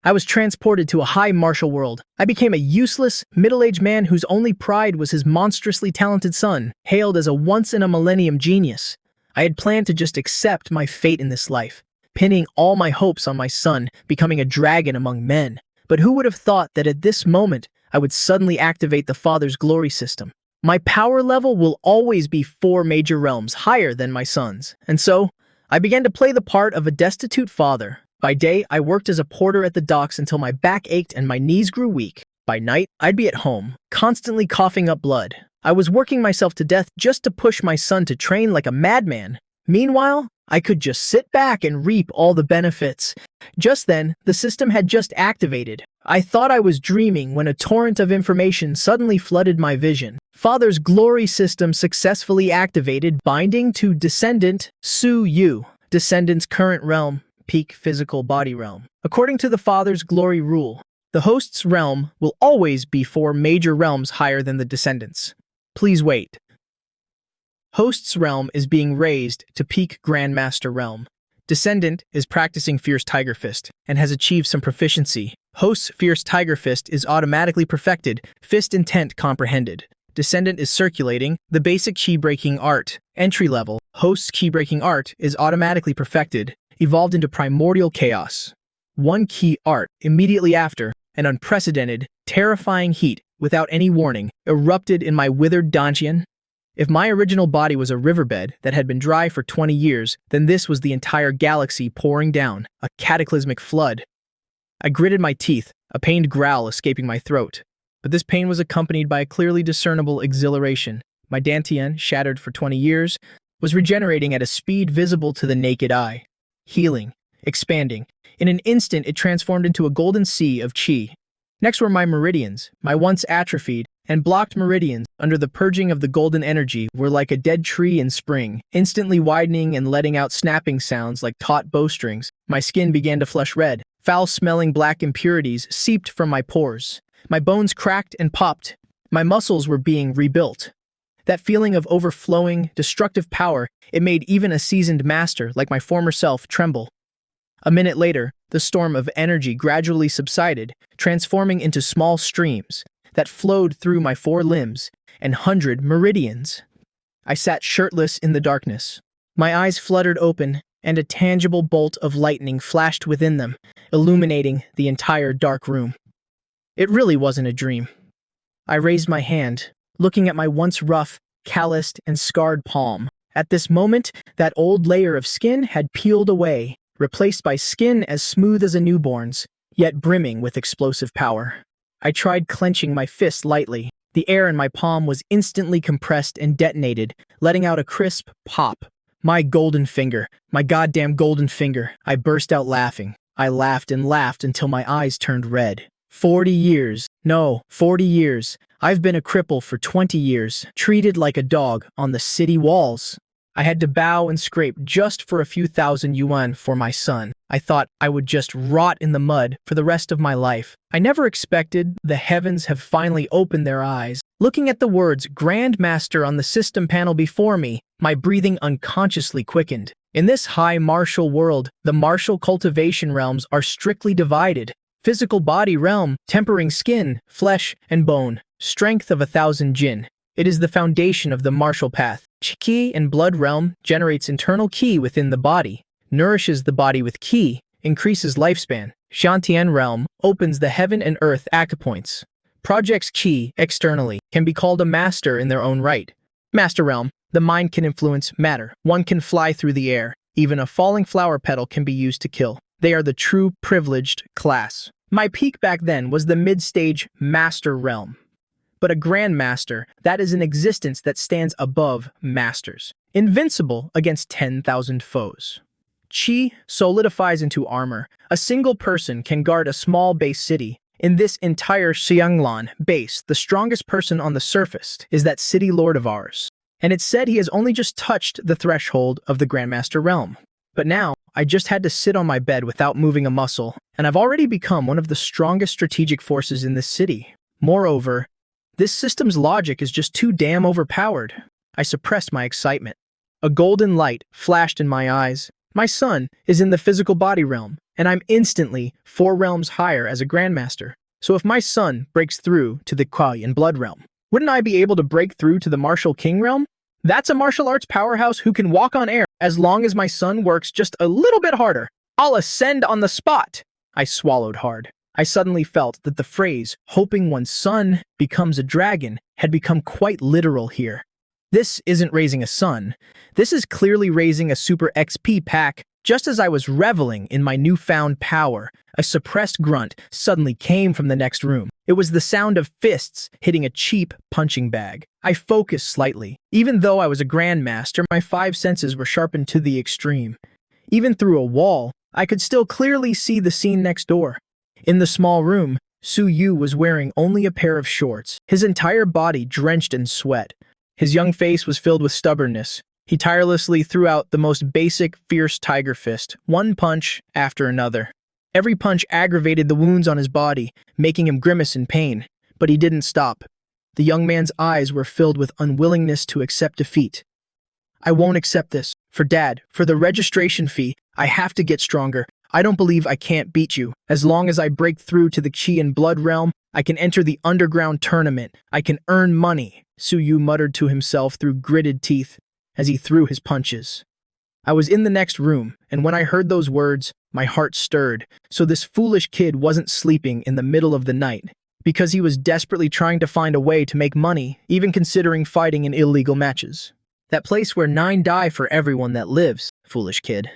I was transported to a high martial world. I became a useless, middle-aged man whose only pride was his monstrously talented son, hailed as a once-in-a-millennium genius. I had planned to just accept my fate in this life, pinning all my hopes on my son becoming a dragon among men. But who would have thought that at this moment, I would suddenly activate the father's glory system? My power level will always be 4 major realms higher than my son's, and so I began to play the part of a destitute father. By day, I worked as a porter at the docks until my back ached and my knees grew weak. By night, I'd be at home, constantly coughing up blood. I was working myself to death just to push my son to train like a madman. Meanwhile, I could just sit back and reap all the benefits. Just then, the system had just activated. I thought I was dreaming when a torrent of information suddenly flooded my vision. Father's glory system successfully activated, binding to Descendant Su Yu. Descendant's current realm, peak physical body realm. According to the father's glory rule, the host's realm will always be 4 major realms higher than the descendant's. Please wait. Host's realm is being raised to peak Grandmaster realm. Descendant is practicing Fierce Tiger Fist and has achieved some proficiency. Host's Fierce Tiger Fist is automatically perfected, Fist Intent comprehended. Descendant is circulating the basic Chi-breaking art. Entry level, Host's Chi-breaking art is automatically perfected, evolved into Primordial Chaos. 1 key art, immediately after, an unprecedented, terrifying heat, without any warning, erupted in my withered Dantian. If my original body was a riverbed that had been dry for 20 years, then this was the entire galaxy pouring down, a cataclysmic flood. I gritted my teeth, a pained growl escaping my throat. But this pain was accompanied by a clearly discernible exhilaration. My Dantian, shattered for 20 years, was regenerating at a speed visible to the naked eye. Healing, expanding. In an instant, it transformed into a golden sea of chi. Next were my meridians, my once atrophied and blocked meridians, under the purging of the golden energy, were like a dead tree in spring, instantly widening and letting out snapping sounds like taut bowstrings. My skin began to flush red. Foul-smelling black impurities seeped from my pores. My bones cracked and popped. My muscles were being rebuilt. That feeling of overflowing, destructive power, it made even a seasoned master like my former self tremble. A minute later, the storm of energy gradually subsided, transforming into small streams that flowed through my 4 limbs and 100 meridians. I sat shirtless in the darkness. My eyes fluttered open, and a tangible bolt of lightning flashed within them, illuminating the entire dark room. It really wasn't a dream. I raised my hand, looking at my once rough, calloused, and scarred palm. At this moment, that old layer of skin had peeled away, replaced by skin as smooth as a newborn's, yet brimming with explosive power. I tried clenching my fist lightly. The air in my palm was instantly compressed and detonated, letting out a crisp pop. My golden finger, my goddamn golden finger. I burst out laughing. I laughed and laughed until my eyes turned red. 40 years. No, 40 years. I've been a cripple for 20 years, treated like a dog on the city walls. I had to bow and scrape just for a few thousand yuan for my son. I thought I would just rot in the mud for the rest of my life. I never expected the heavens have finally opened their eyes. Looking at the words Grandmaster on the system panel before me, my breathing unconsciously quickened. In this high martial world, the martial cultivation realms are strictly divided. Physical body realm, tempering skin, flesh, and bone. Strength of 1,000 jin. It is the foundation of the martial path. Qi and blood realm generates internal qi within the body, nourishes the body with qi, increases lifespan. Shantian realm opens the heaven and earth acupoints. Projects qi externally, can be called a master in their own right. Master realm, the mind can influence matter. One can fly through the air. Even a falling flower petal can be used to kill. They are the true privileged class. My peak back then was the mid-stage master realm. But a grandmaster, that is an existence that stands above masters, invincible against 10,000 foes. Qi solidifies into armor. A single person can guard a small base city. In this entire Xianglan base, the strongest person on the surface is that city lord of ours. And it's said he has only just touched the threshold of the Grandmaster realm. But now, I just had to sit on my bed without moving a muscle, and I've already become one of the strongest strategic forces in this city. Moreover, this system's logic is just too damn overpowered. I suppressed my excitement. A golden light flashed in my eyes. My son is in the physical body realm. and I'm instantly 4 realms higher as a Grandmaster. So if my son breaks through to the Kuai and Blood realm, wouldn't I be able to break through to the Martial King realm? That's a martial arts powerhouse who can walk on air as long as my son works just a little bit harder. I'll ascend on the spot. I swallowed hard. I suddenly felt that the phrase, hoping one's son becomes a dragon, had become quite literal here. This isn't raising a son. This is clearly raising a Super XP pack. Just as I was reveling in my newfound power, a suppressed grunt suddenly came from the next room. It was the sound of fists hitting a cheap punching bag. I focused slightly. Even though I was a Grandmaster, my 5 senses were sharpened to the extreme. Even through a wall, I could still clearly see the scene next door. In the small room, Su Yu was wearing only a pair of shorts, his entire body drenched in sweat. His young face was filled with stubbornness. He tirelessly threw out the most basic, fierce tiger fist, one punch after another. Every punch aggravated the wounds on his body, making him grimace in pain, but he didn't stop. The young man's eyes were filled with unwillingness to accept defeat. I won't accept this. For Dad, for the registration fee, I have to get stronger. I don't believe I can't beat you. As long as I break through to the Qi and Blood realm, I can enter the underground tournament. I can earn money, Su Yu muttered to himself through gritted teeth as he threw his punches. I was in the next room, and when I heard those words, my heart stirred. So this foolish kid wasn't sleeping in the middle of the night, because he was desperately trying to find a way to make money, even considering fighting in illegal matches. That place where 9 die for everyone that lives, foolish kid.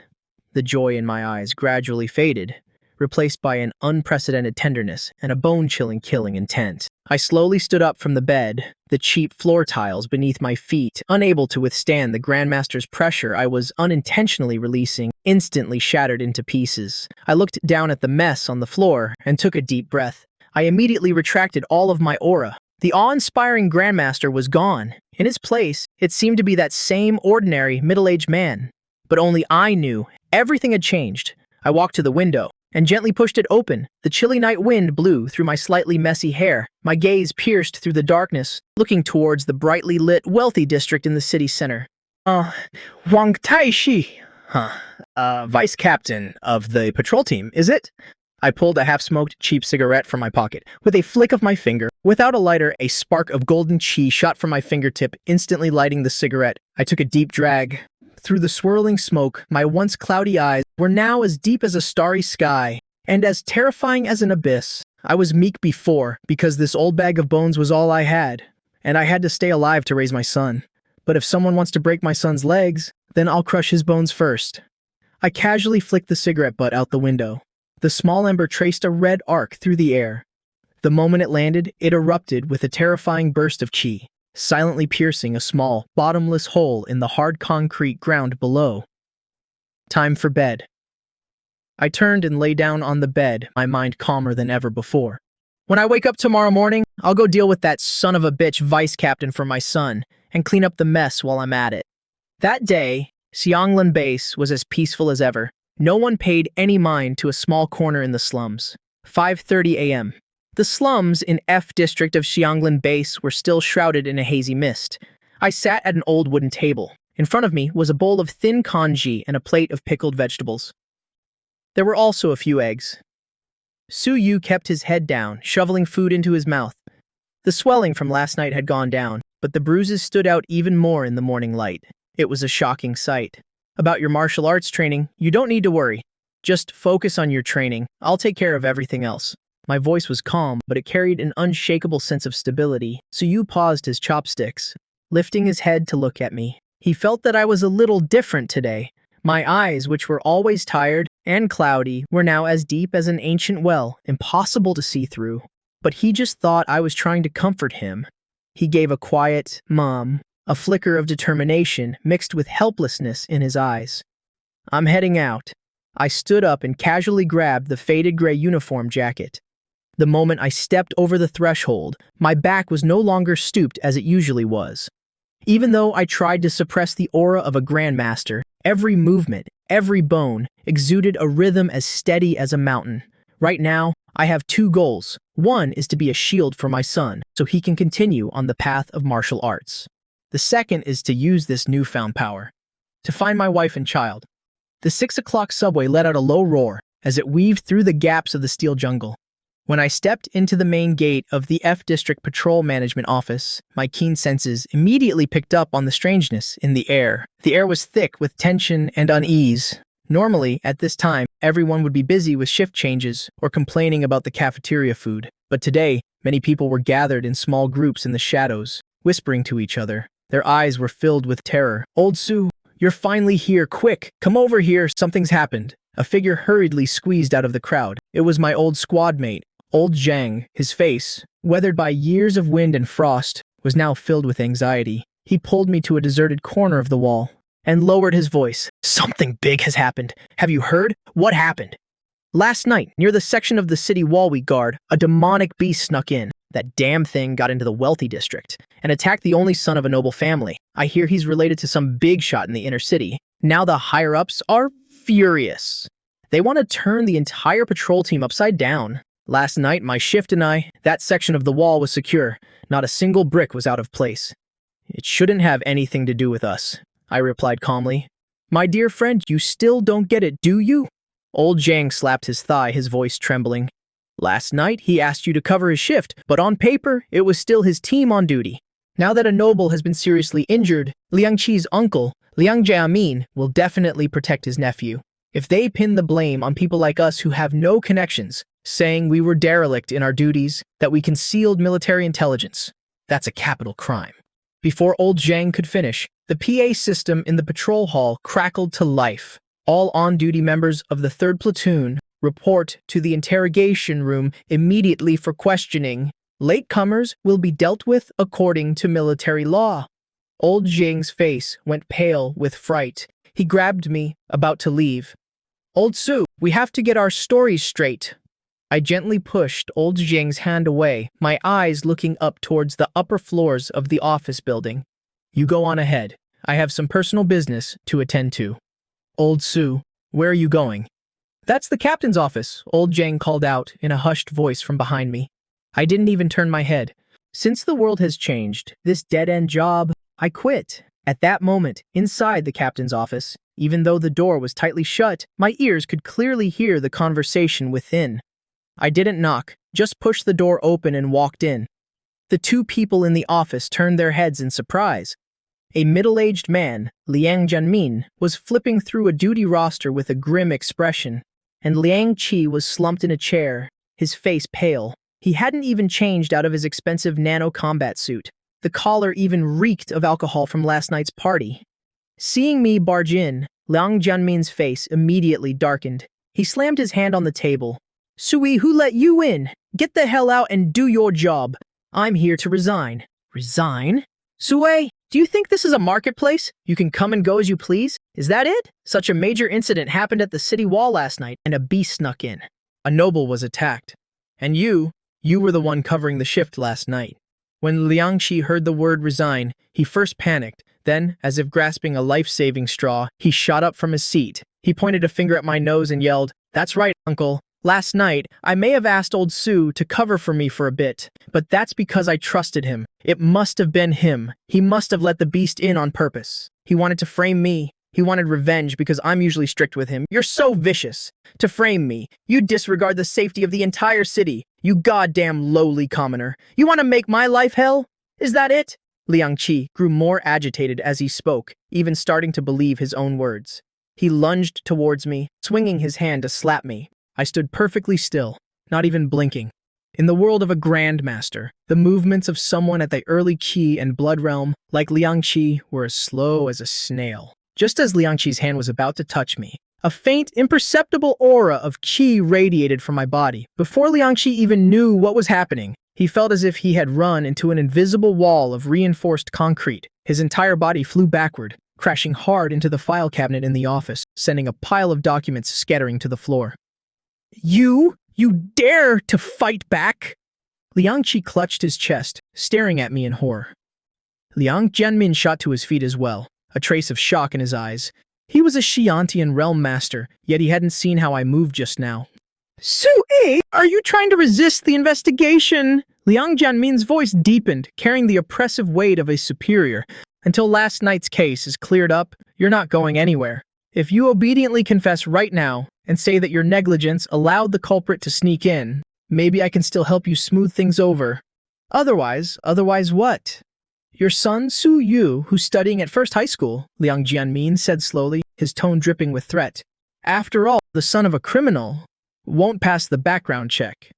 The joy in my eyes gradually faded, replaced by an unprecedented tenderness and a bone-chilling killing intent. I slowly stood up from the bed, the cheap floor tiles beneath my feet, unable to withstand the Grandmaster's pressure I was unintentionally releasing, instantly shattered into pieces. I looked down at the mess on the floor and took a deep breath. I immediately retracted all of my aura. The awe-inspiring Grandmaster was gone. In his place, it seemed to be that same ordinary, middle-aged man. But only I knew everything had changed. I walked to the window and gently pushed it open. The chilly night wind blew through my slightly messy hair. My gaze pierced through the darkness, looking towards the brightly lit, wealthy district in the city center. Wang Taishi. Vice captain of the patrol team, is it? I pulled a half-smoked, cheap cigarette from my pocket. With a flick of my finger, without a lighter, a spark of golden chi shot from my fingertip, instantly lighting the cigarette. I took a deep drag. Through the swirling smoke, my once cloudy eyes were now as deep as a starry sky, and as terrifying as an abyss. I was meek before, because this old bag of bones was all I had, and I had to stay alive to raise my son. But if someone wants to break my son's legs, then I'll crush his bones first. I casually flicked the cigarette butt out the window. The small ember traced a red arc through the air. The moment it landed, it erupted with a terrifying burst of chi, silently piercing a small, bottomless hole in the hard concrete ground below. Time for bed. I turned and lay down on the bed, my mind calmer than ever before. When I wake up tomorrow morning, I'll go deal with that son of a bitch vice captain for my son, and clean up the mess while I'm at it. That day, Xianglan Base was as peaceful as ever. No one paid any mind to a small corner in the slums. 5:30 a.m. The slums in F district of Xianglan Base were still shrouded in a hazy mist. I sat at an old wooden table. In front of me was a bowl of thin congee and a plate of pickled vegetables. There were also a few eggs. Su Yu kept his head down, shoveling food into his mouth. The swelling from last night had gone down, but the bruises stood out even more in the morning light. It was a shocking sight. About your martial arts training, you don't need to worry. Just focus on your training. I'll take care of everything else. My voice was calm, but it carried an unshakable sense of stability. Su Yu paused his chopsticks, lifting his head to look at me. He felt that I was a little different today. My eyes, which were always tired and cloudy, were now as deep as an ancient well, impossible to see through. But he just thought I was trying to comfort him. He gave a quiet, "Mom," a flicker of determination mixed with helplessness in his eyes. "I'm heading out." I stood up and casually grabbed the faded gray uniform jacket. The moment I stepped over the threshold, my back was no longer stooped as it usually was. Even though I tried to suppress the aura of a grandmaster, every movement, every bone, exuded a rhythm as steady as a mountain. Right now, I have 2 goals. One is to be a shield for my son, so he can continue on the path of martial arts. The second is to use this newfound power to find my wife and child. The 6 o'clock subway let out a low roar. as it weaved through the gaps of the steel jungle. When I stepped into the main gate of the F District Patrol Management Office, my keen senses immediately picked up on the strangeness in the air. The air was thick with tension and unease. Normally, at this time, everyone would be busy with shift changes or complaining about the cafeteria food. But today, many people were gathered in small groups in the shadows, whispering to each other. Their eyes were filled with terror. "Old Sue, you're finally here. Quick, come over here. Something's happened." A figure hurriedly squeezed out of the crowd. It was my old squad mate, Old Zhang. His face, weathered by years of wind and frost, was now filled with anxiety. He pulled me to a deserted corner of the wall and lowered his voice. "Something big has happened. Have you heard? What happened?" "Last night, near the section of the city wall we guard, a demonic beast snuck in. That damn thing got into the wealthy district and attacked the only son of a noble family. I hear he's related to some big shot in the inner city. Now the higher-ups are furious. They want to turn the entire patrol team upside down. Last night, my shift and that section of the wall was secure. Not a single brick was out of place." "It shouldn't have anything to do with us," I replied calmly. "My dear friend, you still don't get it, do you?" Old Zhang slapped his thigh, his voice trembling. "Last night, he asked you to cover his shift, but on paper, it was still his team on duty. Now that a noble has been seriously injured, Liang Qi's uncle, Liang Jiamin, will definitely protect his nephew. If they pin the blame on people like us who have no connections, saying we were derelict in our duties, that we concealed military intelligence, that's a capital crime." Before Old Zhang could finish, the PA system in the patrol hall crackled to life. "All on-duty members of the 3rd Platoon report to the interrogation room immediately for questioning. Latecomers will be dealt with according to military law." Old Zhang's face went pale with fright. He grabbed me, about to leave. "Old Su, we have to get our stories straight." I gently pushed Old Zhang's hand away, my eyes looking up towards the upper floors of the office building. "You go on ahead. I have some personal business to attend to." "Old Su, where are you going?" "That's the captain's office," Old Zhang called out in a hushed voice from behind me. I didn't even turn my head. Since the world has changed, this dead-end job, I quit. At that moment, inside the captain's office, even though the door was tightly shut, my ears could clearly hear the conversation within. I didn't knock, just pushed the door open and walked in. The two people in the office turned their heads in surprise. A middle-aged man, Liang Jianmin, was flipping through a duty roster with a grim expression, and Liang Qi was slumped in a chair, his face pale. He hadn't even changed out of his expensive nano-combat suit. The collar even reeked of alcohol from last night's party. Seeing me barge in, Liang Jianmin's face immediately darkened. He slammed his hand on the table. "Sui, who let you in? Get the hell out and do your job. I'm here to resign." "Resign? Sui, do you think this is a marketplace? You can come and go as you please? Is that it?" Such a major incident happened at the city wall last night, and a beast snuck in. A noble was attacked. And you were the one covering the shift last night. When Liang Qi heard the word resign, he first panicked. Then, as if grasping a life-saving straw, he shot up from his seat. He pointed a finger at my nose and yelled, "That's right, uncle. Last night, I may have asked old Sue to cover for me for a bit, but that's because I trusted him. It must have been him. He must have let the beast in on purpose. He wanted to frame me. He wanted revenge because I'm usually strict with him. You're so vicious. To frame me, you disregard the safety of the entire city. You goddamn lowly commoner. You want to make my life hell? Is that it?" Liang Qi grew more agitated as he spoke, even starting to believe his own words. He lunged towards me, swinging his hand to slap me. I stood perfectly still, not even blinking. In the world of a grandmaster, the movements of someone at the early Qi and blood realm, like Liang Qi, were as slow as a snail. Just as Liang Qi's hand was about to touch me, a faint, imperceptible aura of Qi radiated from my body. Before Liang Qi even knew what was happening, he felt as if he had run into an invisible wall of reinforced concrete. His entire body flew backward, crashing hard into the file cabinet in the office, sending a pile of documents scattering to the floor. You dare to fight back?" Liang Qi clutched his chest, staring at me in horror. Liang Jianmin shot to his feet as well, a trace of shock in his eyes. He was a Xiantian realm master, yet he hadn't seen how I moved just now. "Sui, are you trying to resist the investigation?" Liang Jianmin's voice deepened, carrying the oppressive weight of a superior. "Until last night's case is cleared up, you're not going anywhere." If you obediently confess right now and say that your negligence allowed the culprit to sneak in, maybe I can still help you smooth things over. Otherwise what? Your son, Su Yu, who's studying at First High School, Liang Jianmin said slowly, his tone dripping with threat. After all, the son of a criminal won't pass the background check.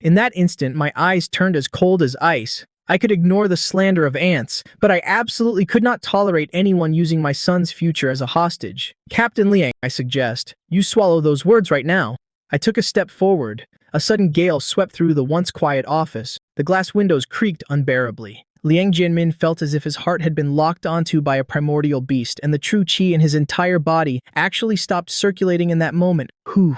In that instant, my eyes turned as cold as ice. I could ignore the slander of ants, but I absolutely could not tolerate anyone using my son's future as a hostage. Captain Liang, I suggest, you swallow those words right now. I took a step forward. A sudden gale swept through the once quiet office. The glass windows creaked unbearably. Liang Jianmin felt as if his heart had been locked onto by a primordial beast, and the true qi in his entire body actually stopped circulating in that moment. Who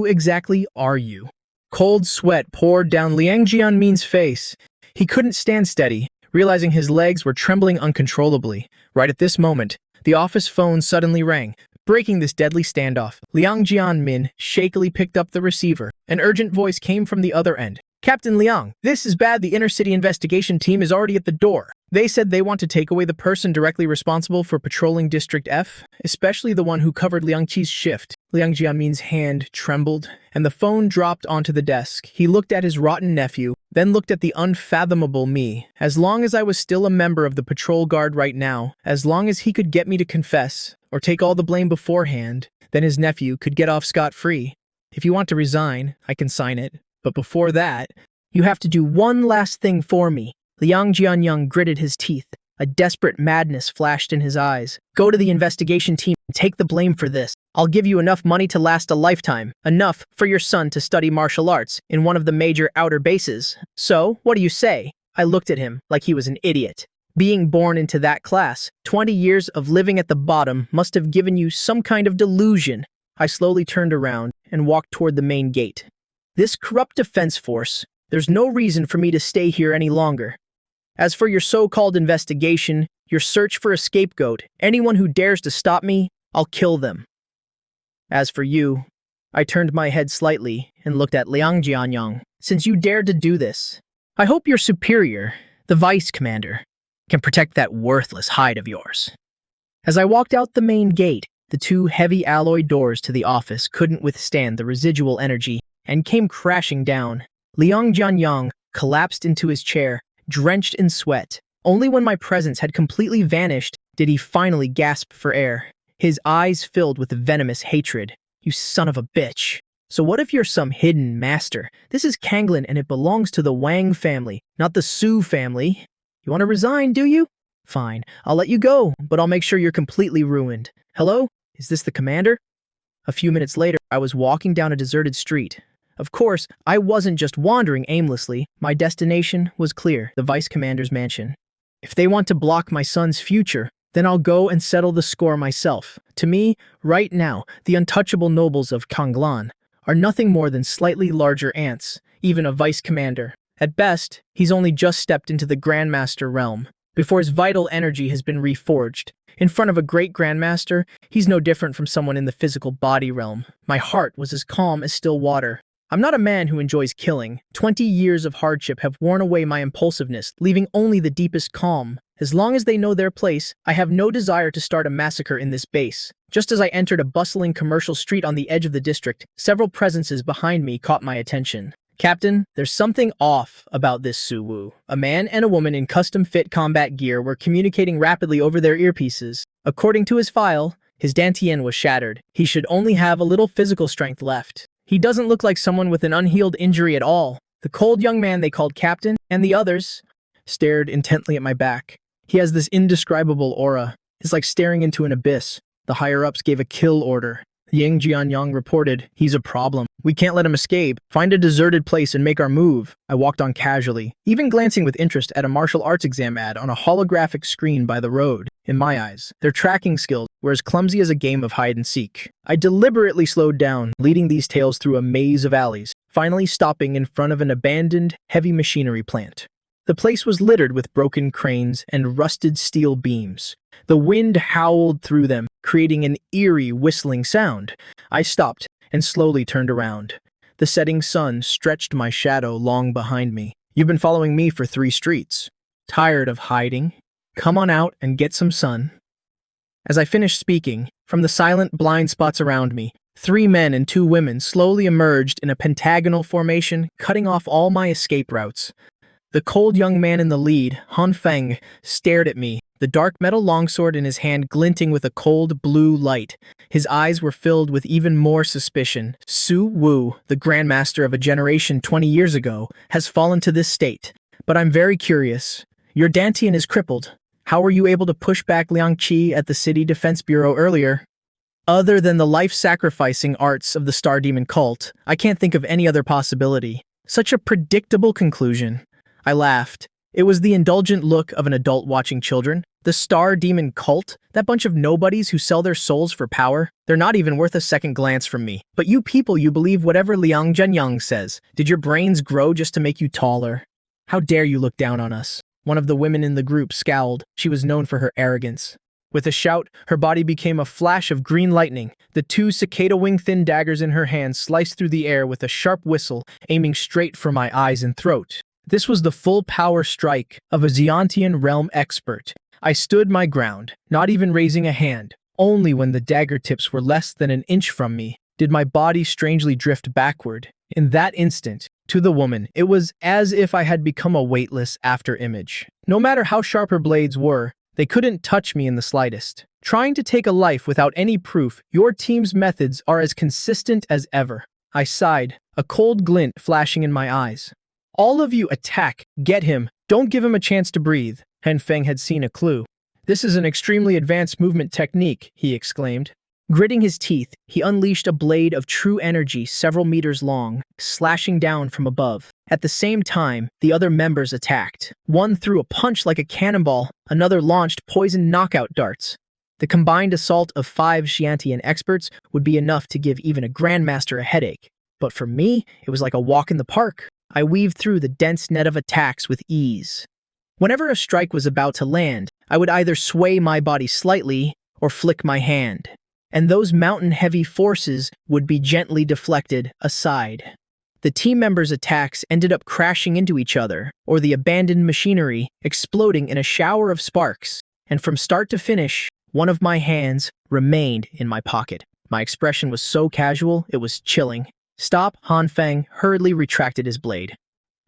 exactly are you? Cold sweat poured down Liang Jianmin's face. He couldn't stand steady, realizing his legs were trembling uncontrollably. Right at this moment, the office phone suddenly rang, breaking this deadly standoff. Liang Jianmin shakily picked up the receiver. An urgent voice came from the other end. Captain Liang, this is bad. The inner-city investigation team is already at the door. They said they want to take away the person directly responsible for patrolling District F, especially the one who covered Liang Qi's shift. Liang Jianmin's hand trembled, and the phone dropped onto the desk. He looked at his rotten nephew, then looked at the unfathomable me. As long as I was still a member of the patrol guard right now, as long as he could get me to confess, or take all the blame beforehand, then his nephew could get off scot-free. If you want to resign, I can sign it. But before that, you have to do one last thing for me. Liang Jianyang gritted his teeth. A desperate madness flashed in his eyes. Go to the investigation team and take the blame for this. I'll give you enough money to last a lifetime. Enough for your son to study martial arts in one of the major outer bases. So, what do you say? I looked at him like he was an idiot. Being born into that class, 20 years of living at the bottom must have given you some kind of delusion. I slowly turned around and walked toward the main gate. This corrupt defense force, there's no reason for me to stay here any longer. As for your so-called investigation, your search for a scapegoat, anyone who dares to stop me, I'll kill them. As for you, I turned my head slightly and looked at Liang Jianyang. Since you dared to do this, I hope your superior, the vice commander, can protect that worthless hide of yours. As I walked out the main gate, the two heavy alloy doors to the office couldn't withstand the residual energy and came crashing down. Liang Jianyang collapsed into his chair, drenched in sweat. Only when my presence had completely vanished did he finally gasp for air. His eyes filled with venomous hatred. You son of a bitch. So what if you're some hidden master? This is Kanglin and it belongs to the Wang family, not the Su family. You want to resign, do you? Fine, I'll let you go, but I'll make sure you're completely ruined. Hello? Is this the commander? A few minutes later, I was walking down a deserted street. Of course, I wasn't just wandering aimlessly. My destination was clear, the vice commander's mansion. If they want to block my son's future, then I'll go and settle the score myself. To me, right now, the untouchable nobles of Kanglan are nothing more than slightly larger ants, even a vice commander. At best, he's only just stepped into the Grandmaster realm, before his vital energy has been reforged. In front of a great Grandmaster, he's no different from someone in the physical body realm. My heart was as calm as still water. I'm not a man who enjoys killing. 20 years of hardship have worn away my impulsiveness, leaving only the deepest calm. As long as they know their place, I have no desire to start a massacre in this base. Just as I entered a bustling commercial street on the edge of the district, several presences behind me caught my attention. Captain, there's something off about this Su Wu. A man and a woman in custom-fit combat gear were communicating rapidly over their earpieces. According to his file, his dantian was shattered. He should only have a little physical strength left. He doesn't look like someone with an unhealed injury at all. The cold young man they called Captain, and the others, stared intently at my back. He has this indescribable aura. It's like staring into an abyss. The higher-ups gave a kill order. Yang Jianyang reported, he's a problem. We can't let him escape. Find a deserted place and make our move. I walked on casually, even glancing with interest at a martial arts exam ad on a holographic screen by the road. In my eyes, their tracking skills were as clumsy as a game of hide-and-seek. I deliberately slowed down, leading these tales through a maze of alleys, finally stopping in front of an abandoned, heavy machinery plant. The place was littered with broken cranes and rusted steel beams. The wind howled through them, creating an eerie whistling sound. I stopped and slowly turned around. The setting sun stretched my shadow long behind me. You've been following me for 3 streets. Tired of hiding? Come on out and get some sun. As I finished speaking, from the silent blind spots around me, 3 men and 2 women slowly emerged in a pentagonal formation, cutting off all my escape routes. The cold young man in the lead, Han Feng, stared at me, the dark metal longsword in his hand glinting with a cold blue light. His eyes were filled with even more suspicion. Su Wu, the grandmaster of a generation 20 years ago, has fallen to this state. But I'm very curious. Your Dantian is crippled. How were you able to push back Liang Qi at the City Defense Bureau earlier? Other than the life-sacrificing arts of the Star Demon cult, I can't think of any other possibility. Such a predictable conclusion. I laughed. It was the indulgent look of an adult watching children. The Star Demon cult? That bunch of nobodies who sell their souls for power? They're not even worth a second glance from me. But you people, you believe whatever Liang Zhenyang says. Did your brains grow just to make you taller? How dare you look down on us? One of the women in the group scowled. She was known for her arrogance. With a shout, her body became a flash of green lightning. The 2 cicada-wing thin daggers in her hand sliced through the air with a sharp whistle, aiming straight for my eyes and throat. This was the full power strike of a Xiantian realm expert. I stood my ground, not even raising a hand. Only when the dagger tips were less than an inch from me did my body strangely drift backward. In that instant, to the woman, it was as if I had become a weightless after-image. No matter how sharp her blades were, they couldn't touch me in the slightest. Trying to take a life without any proof, your team's methods are as consistent as ever. I sighed, a cold glint flashing in my eyes. All of you attack, get him, don't give him a chance to breathe. Han Feng had seen a clue. This is an extremely advanced movement technique, he exclaimed. Gritting his teeth, he unleashed a blade of true energy several meters long, slashing down from above. At the same time, the other members attacked. One threw a punch like a cannonball, another launched poison knockout darts. The combined assault of 5 Xiantian experts would be enough to give even a grandmaster a headache. But for me, it was like a walk in the park. I weaved through the dense net of attacks with ease. Whenever a strike was about to land, I would either sway my body slightly or flick my hand. And those mountain-heavy forces would be gently deflected aside. The team members' attacks ended up crashing into each other, or the abandoned machinery exploding in a shower of sparks. And from start to finish, one of my hands remained in my pocket. My expression was so casual, it was chilling. Stop, Han Feng hurriedly retracted his blade.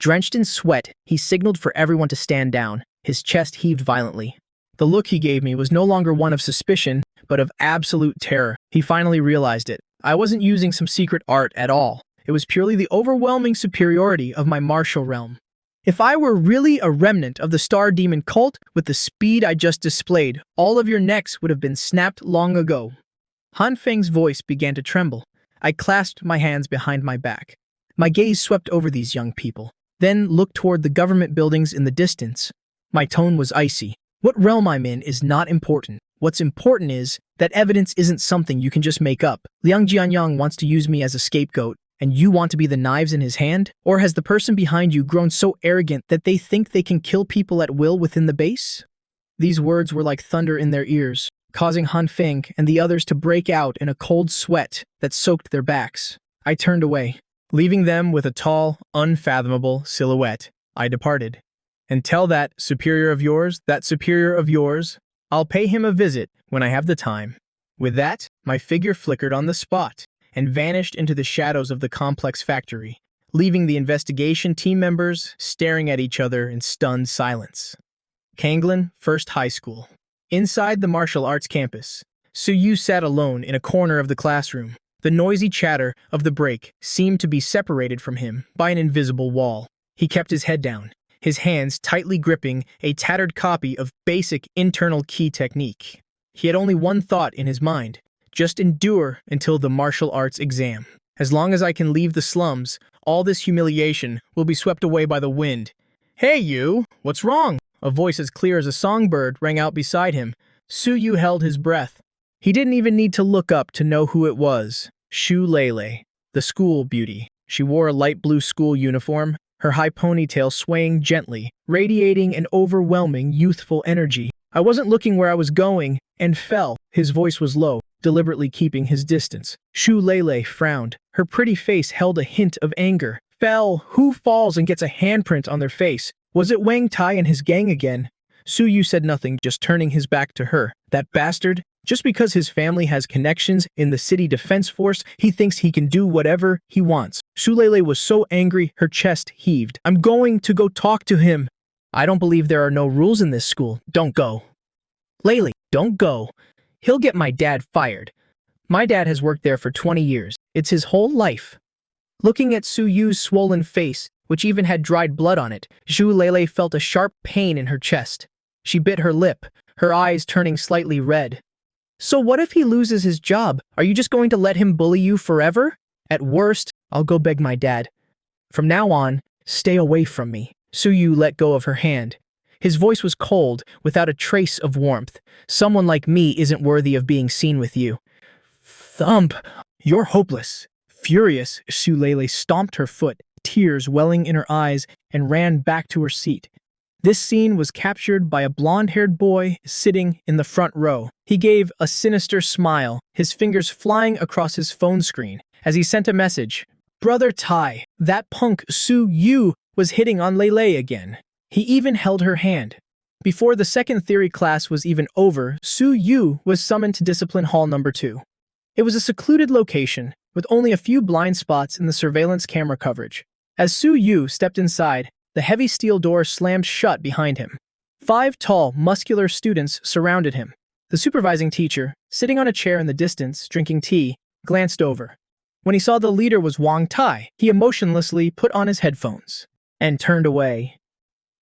Drenched in sweat, he signaled for everyone to stand down. His chest heaved violently. The look he gave me was no longer one of suspicion, but of absolute terror. He finally realized it. I wasn't using some secret art at all. It was purely the overwhelming superiority of my martial realm. If I were really a remnant of the Star Demon cult, with the speed I just displayed, all of your necks would have been snapped long ago. Han Feng's voice began to tremble. I clasped my hands behind my back. My gaze swept over these young people, then looked toward the government buildings in the distance. My tone was icy. What realm I'm in is not important. What's important is that evidence isn't something you can just make up. Liang Jianyang wants to use me as a scapegoat, and you want to be the knives in his hand? Or has the person behind you grown so arrogant that they think they can kill people at will within the base? These words were like thunder in their ears, causing Han Feng and the others to break out in a cold sweat that soaked their backs. I turned away. Leaving them with a tall, unfathomable silhouette, I departed. And tell that superior of yours, I'll pay him a visit when I have the time. With that, my figure flickered on the spot and vanished into the shadows of the complex factory, leaving the investigation team members staring at each other in stunned silence. Kanglin First High School. Inside the martial arts campus, Su Yu sat alone in a corner of the classroom. The noisy chatter of the break seemed to be separated from him by an invisible wall. He kept his head down, his hands tightly gripping a tattered copy of basic internal key technique. He had only one thought in his mind: just endure until the martial arts exam. As long as I can leave the slums, all this humiliation will be swept away by the wind. Hey you, what's wrong? A voice as clear as a songbird rang out beside him. Su Yu held his breath. He didn't even need to look up to know who it was. Shu Lele, the school beauty. She wore a light blue school uniform, her high ponytail swaying gently, radiating an overwhelming youthful energy. I wasn't looking where I was going, and fell. His voice was low, deliberately keeping his distance. Shu Lele frowned. Her pretty face held a hint of anger. Fell. Who falls and gets a handprint on their face? Was it Wang Tai and his gang again? Su Yu said nothing, just turning his back to her. That bastard? Just because his family has connections in the city defense force, he thinks he can do whatever he wants. Shulele was so angry, her chest heaved. I'm going to go talk to him. I don't believe there are no rules in this school. Don't go. Lele, don't go. He'll get my dad fired. My dad has worked there for 20 years. It's his whole life. Looking at Su Yu's swollen face, which even had dried blood on it, Zhu Lele felt a sharp pain in her chest. She bit her lip, her eyes turning slightly red. So what if he loses his job? Are you just going to let him bully you forever? At worst, I'll go beg my dad. From now on, stay away from me. Su Yu let go of her hand. His voice was cold, without a trace of warmth. Someone like me isn't worthy of being seen with you. Thump! You're hopeless. Furious, Shulele stomped her foot, tears welling in her eyes, and ran back to her seat. This scene was captured by a blonde-haired boy sitting in the front row. He gave a sinister smile, his fingers flying across his phone screen, as he sent a message. Brother Tai, that punk Su Yu was hitting on Lele again. He even held her hand. Before the second theory class was even over, Su Yu was summoned to Discipline Hall number 2. It was a secluded location, with only a few blind spots in the surveillance camera coverage. As Su Yu stepped inside, the heavy steel door slammed shut behind him. 5 tall, muscular students surrounded him. The supervising teacher, sitting on a chair in the distance, drinking tea, glanced over. When he saw the leader was Wang Tai, he emotionlessly put on his headphones and turned away.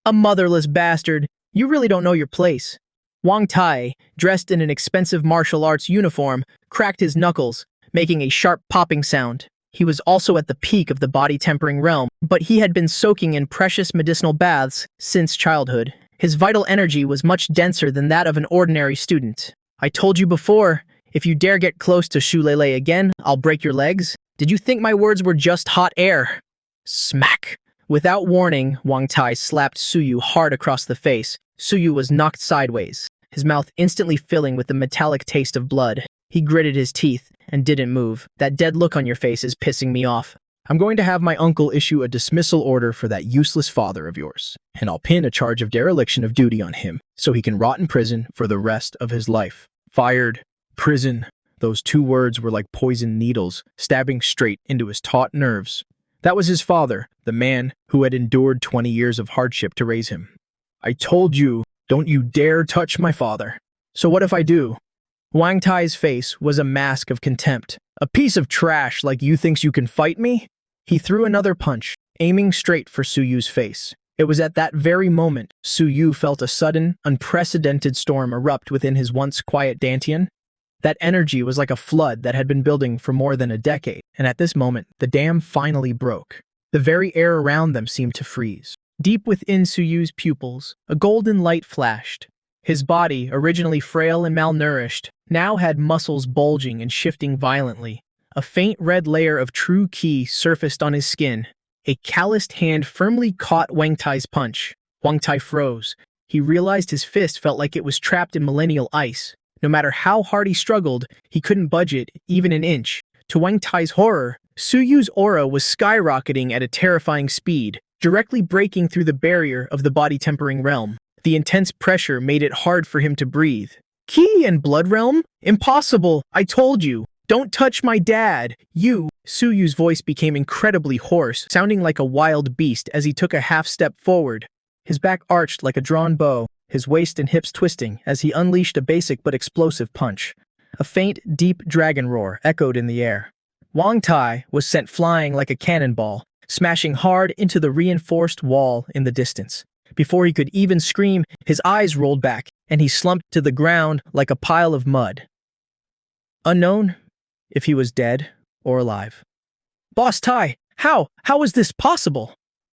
A motherless bastard, you really don't know your place. Wang Tai, dressed in an expensive martial arts uniform, cracked his knuckles, making a sharp popping sound. He was also at the peak of the body-tempering realm, but he had been soaking in precious medicinal baths since childhood. His vital energy was much denser than that of an ordinary student. I told you before, if you dare get close to Shulele again, I'll break your legs. Did you think my words were just hot air? Smack! Without warning, Wang Tai slapped Suyu hard across the face. Suyu was knocked sideways, his mouth instantly filling with the metallic taste of blood. He gritted his teeth and didn't move. That dead look on your face is pissing me off. I'm going to have my uncle issue a dismissal order for that useless father of yours, and I'll pin a charge of dereliction of duty on him so he can rot in prison for the rest of his life. Fired. Prison. Those 2 words were like poisoned needles, stabbing straight into his taut nerves. That was his father, the man who had endured 20 years of hardship to raise him. I told you, don't you dare touch my father. So what if I do? Wang Tai's face was a mask of contempt. A piece of trash like you thinks you can fight me? He threw another punch, aiming straight for Suyu's face. It was at that very moment Suyu felt a sudden, unprecedented storm erupt within his once quiet Dantian. That energy was like a flood that had been building for more than a decade, and at this moment, the dam finally broke. The very air around them seemed to freeze. Deep within Suyu's pupils, a golden light flashed. His body, originally frail and malnourished, now had muscles bulging and shifting violently. A faint red layer of true ki surfaced on his skin. A calloused hand firmly caught Wang Tai's punch. Wang Tai froze. He realized his fist felt like it was trapped in millennial ice. No matter how hard he struggled, he couldn't budge it, even an inch. To Wang Tai's horror, Suyu's aura was skyrocketing at a terrifying speed, directly breaking through the barrier of the body-tempering realm. The intense pressure made it hard for him to breathe. Ki and blood realm? Impossible! I told you! Don't touch my dad! You! Suyu's voice became incredibly hoarse, sounding like a wild beast as he took a half-step forward. His back arched like a drawn bow, his waist and hips twisting as he unleashed a basic but explosive punch. A faint, deep dragon roar echoed in the air. Wang Tai was sent flying like a cannonball, smashing hard into the reinforced wall in the distance. Before he could even scream, his eyes rolled back, and he slumped to the ground like a pile of mud. Unknown if he was dead or alive. Boss Tai, how was this possible?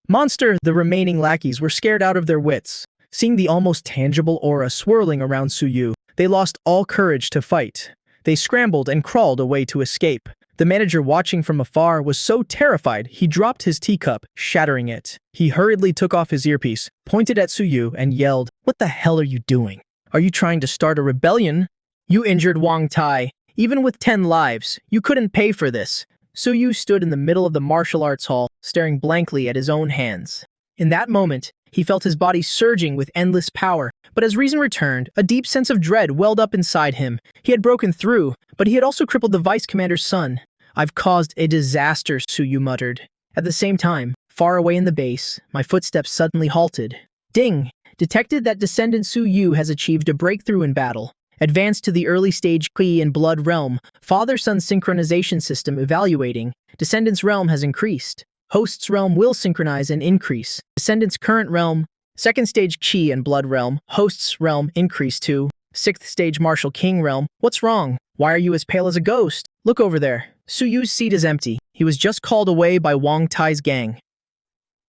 Monster, the remaining lackeys were scared out of their wits. Seeing the almost tangible aura swirling around Suyu, they lost all courage to fight. They scrambled and crawled away to escape. The manager watching from afar was so terrified he dropped his teacup, shattering it. He hurriedly took off his earpiece, pointed at Suyu, and yelled, "What the hell are you doing? Are you trying to start a rebellion? You injured Wang Tai. Even with 10 lives, you couldn't pay for this." Suyu stood in the middle of the martial arts hall, staring blankly at his own hands. In that moment, He felt his body surging with endless power, but as reason returned, a deep sense of dread welled up inside him. He had broken through, but he had also crippled the vice commander's son. "I've caused a disaster," Suyu muttered. At the same time, far away in the base, my footsteps suddenly halted. Ding! Detected that Descendant Suyu has achieved a breakthrough in battle. Advanced to the early stage Qi and Blood realm. Father-son synchronization system evaluating. Descendant's realm has increased. Host's realm will synchronize and increase. Descendant's current realm, second stage Qi and Blood realm. Host's realm increase to sixth stage Martial King realm. What's wrong? Why are you as pale as a ghost? Look over there. Suyu's seat is empty. He was just called away by Wang Tai's gang.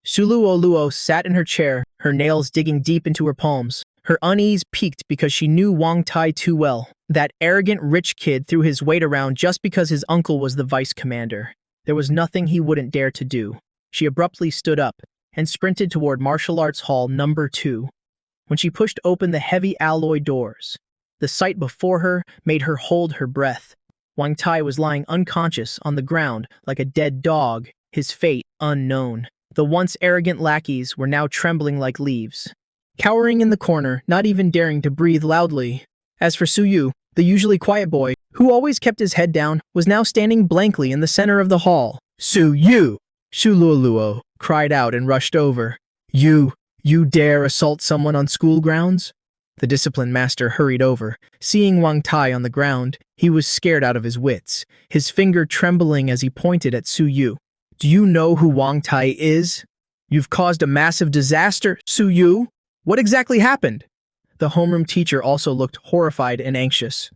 Suluo Luo sat in her chair, her nails digging deep into her palms. Her unease peaked because she knew Wang Tai too well. That arrogant rich kid threw his weight around just because his uncle was the vice commander. There was nothing he wouldn't dare to do. She abruptly stood up and sprinted toward Martial Arts Hall number 2. When she pushed open the heavy alloy doors, the sight before her made her hold her breath. Wang Tai was lying unconscious on the ground like a dead dog, his fate unknown. The once arrogant lackeys were now trembling like leaves, cowering in the corner, not even daring to breathe loudly. As for Suyu, the usually quiet boy, who always kept his head down, was now standing blankly in the center of the hall. "Suyu!" Shuluoluo cried out and rushed over. You dare assault someone on school grounds?" The discipline master hurried over. Seeing Wang Tai on the ground, he was scared out of his wits, his finger trembling as he pointed at Suyu. "Do you know who Wang Tai is? You've caused a massive disaster, Suyu. What exactly happened?" The homeroom teacher also looked horrified and anxious.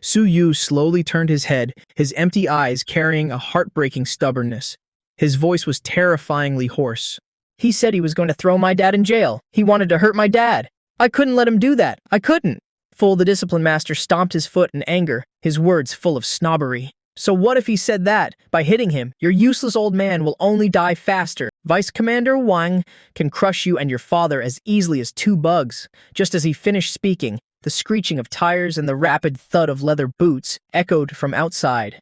Suyu slowly turned his head, his empty eyes carrying a heartbreaking stubbornness. His voice was terrifyingly hoarse. "He said he was going to throw my dad in jail. He wanted to hurt my dad. I couldn't let him do that. I couldn't." The discipline master stomped his foot in anger, his words full of snobbery. "So what if he said that? By hitting him, your useless old man will only die faster. Vice Commander Wang can crush you and your father as easily as 2 bugs." Just as he finished speaking, the screeching of tires and the rapid thud of leather boots echoed from outside.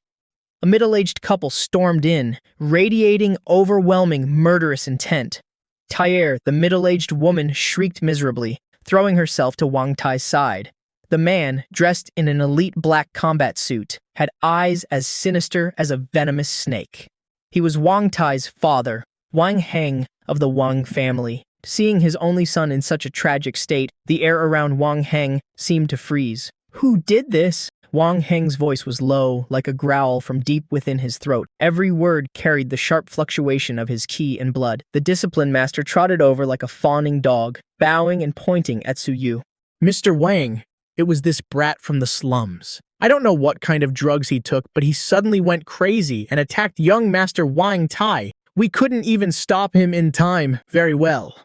A middle-aged couple stormed in, radiating overwhelming murderous intent. Tayer, the middle-aged woman, shrieked miserably, throwing herself to Wang Tai's side. The man, dressed in an elite black combat suit, had eyes as sinister as a venomous snake. He was Wang Tai's father, Wang Heng of the Wang family. Seeing his only son in such a tragic state, the air around Wang Heng seemed to freeze. "Who did this?" Wang Heng's voice was low, like a growl from deep within his throat. Every word carried the sharp fluctuation of his ki and blood. The discipline master trotted over like a fawning dog, bowing and pointing at Suyu. "Mr. Wang, it was this brat from the slums. I don't know what kind of drugs he took, but he suddenly went crazy and attacked young Master Wang Tai. We couldn't even stop him in time very well."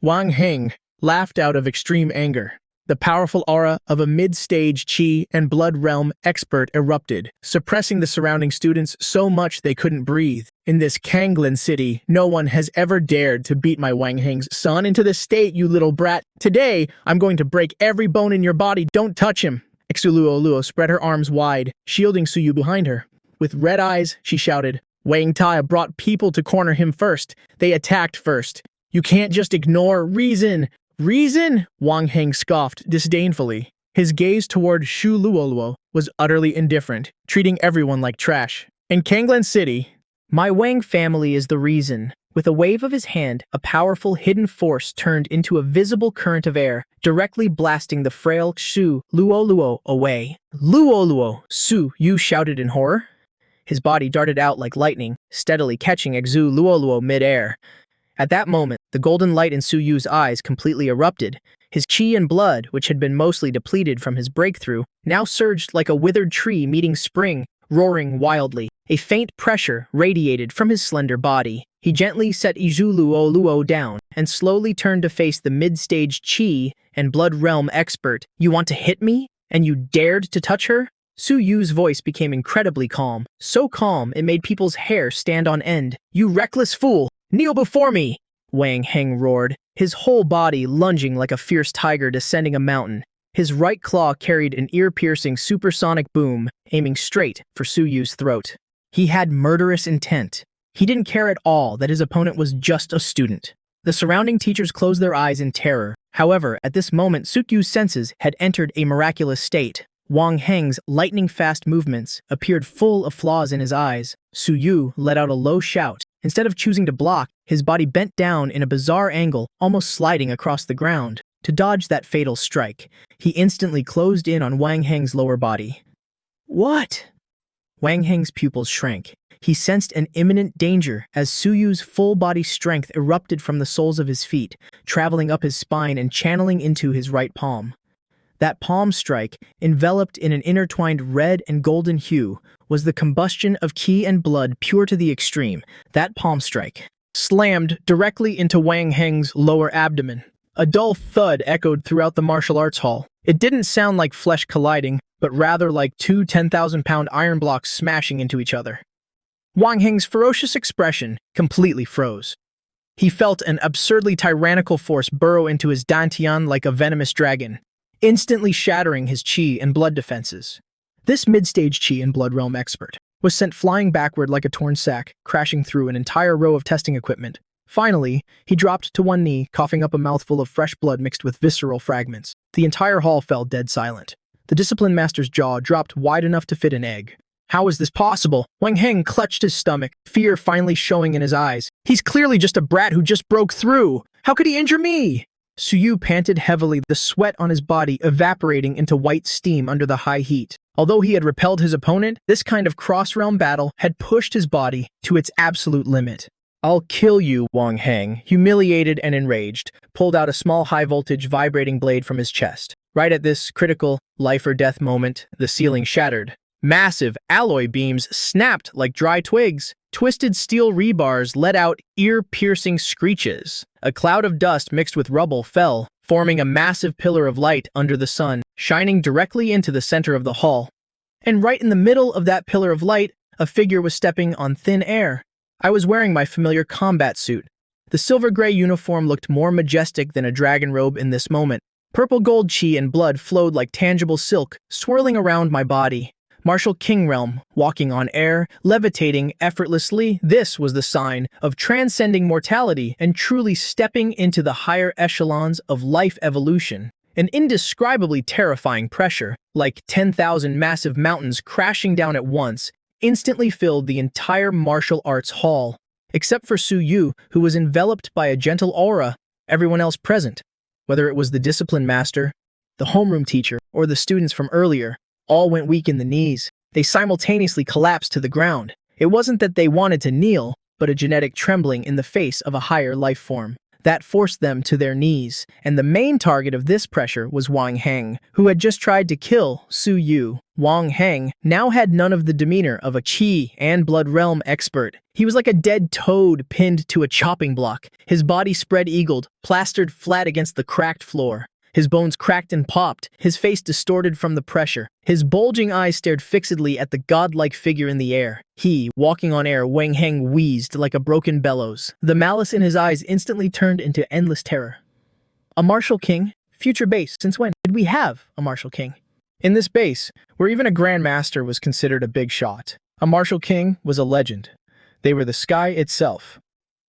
Wang Heng laughed out of extreme anger. The powerful aura of a mid-stage Qi and Blood realm expert erupted, suppressing the surrounding students so much they couldn't breathe. "In this Kanglin city, no one has ever dared to beat my Wang Heng's son into this state, you little brat. Today, I'm going to break every bone in your body. Don't touch him." Xuluoluo spread her arms wide, shielding Suyu behind her. With red eyes, she shouted, "Wang Tai brought people to corner him first. They attacked first. You can't just ignore reason." "Reason?" Wang Heng scoffed disdainfully. His gaze toward Shu Luoluo was utterly indifferent, treating everyone like trash. "In Kanglin City, my Wang family is the reason." With a wave of his hand, a powerful hidden force turned into a visible current of air, directly blasting the frail Shu Luoluo away. "Luoluo!" Su Yu shouted in horror. His body darted out like lightning, steadily catching Xu Luoluo mid-air. At that moment, the golden light in Su Yu's eyes completely erupted. His qi and blood, which had been mostly depleted from his breakthrough, now surged like a withered tree meeting spring, roaring wildly. A faint pressure radiated from his slender body. He gently set Luoluo down and slowly turned to face the mid-stage qi and blood realm expert. "You want to hit me? And you dared to touch her?" Su Yu's voice became incredibly calm. So calm, it made people's hair stand on end. "You reckless fool! Kneel before me!" Wang Heng roared, his whole body lunging like a fierce tiger descending a mountain. His right claw carried an ear-piercing supersonic boom, aiming straight for Su Yu's throat. He had murderous intent. He didn't care at all that his opponent was just a student. The surrounding teachers closed their eyes in terror. However, at this moment, Sukyu's senses had entered a miraculous state. Wang Heng's lightning-fast movements appeared full of flaws in his eyes. Suyu let out a low shout. Instead of choosing to block, his body bent down in a bizarre angle, almost sliding across the ground. To dodge that fatal strike, he instantly closed in on Wang Heng's lower body. What? Wang Heng's pupils shrank. He sensed an imminent danger as Suyu's full-body strength erupted from the soles of his feet, traveling up his spine and channeling into his right palm. That palm strike, enveloped in an intertwined red and golden hue, was the combustion of qi and blood pure to the extreme. That palm strike slammed directly into Wang Heng's lower abdomen. A dull thud echoed throughout the martial arts hall. It didn't sound like flesh colliding, but rather like two 10,000-pound iron blocks smashing into each other. Wang Heng's ferocious expression completely froze. He felt an absurdly tyrannical force burrow into his dantian like a venomous dragon, instantly shattering his qi and blood defenses. This mid-stage qi and blood realm expert was sent flying backward like a torn sack, crashing through an entire row of testing equipment. Finally, he dropped to one knee, coughing up a mouthful of fresh blood mixed with visceral fragments. The entire hall fell dead silent. The discipline master's jaw dropped wide enough to fit an egg. How is this possible? Wang Heng clutched his stomach, fear finally showing in his eyes. He's clearly just a brat who just broke through. How could he injure me? Suyu panted heavily, the sweat on his body evaporating into white steam under the high heat. Although he had repelled his opponent, this kind of cross-realm battle had pushed his body to its absolute limit. I'll kill you, Wang Heng, humiliated and enraged, pulled out a small high-voltage vibrating blade from his chest. Right at this critical life-or-death moment, the ceiling shattered. Massive alloy beams snapped like dry twigs. Twisted steel rebars let out ear-piercing screeches. A cloud of dust mixed with rubble fell, forming a massive pillar of light under the sun, shining directly into the center of the hall. And right in the middle of that pillar of light, a figure was stepping on thin air. I was wearing my familiar combat suit. The silver-gray uniform looked more majestic than a dragon robe in this moment. Purple gold qi and blood flowed like tangible silk, swirling around my body. Martial King Realm, walking on air, levitating effortlessly, this was the sign of transcending mortality and truly stepping into the higher echelons of life evolution. An indescribably terrifying pressure, like 10,000 massive mountains crashing down at once, instantly filled the entire martial arts hall. Except for Suyu, who was enveloped by a gentle aura, everyone else present, whether it was the discipline master, the homeroom teacher, or the students from earlier, all went weak in the knees. They simultaneously collapsed to the ground. It wasn't that they wanted to kneel, but a genetic trembling in the face of a higher life form. That forced them to their knees, and the main target of this pressure was Wang Heng, who had just tried to kill Suyu. Wang Heng now had none of the demeanor of a qi and blood realm expert. He was like a dead toad pinned to a chopping block, his body spread-eagled, plastered flat against the cracked floor. His bones cracked and popped, his face distorted from the pressure. His bulging eyes stared fixedly at the godlike figure in the air. He, walking on air, Wang Heng wheezed like a broken bellows. The malice in his eyes instantly turned into endless terror. A martial king? Future base. Since when did we have a martial king? In this base, where even a grandmaster was considered a big shot, a martial king was a legend. They were the sky itself.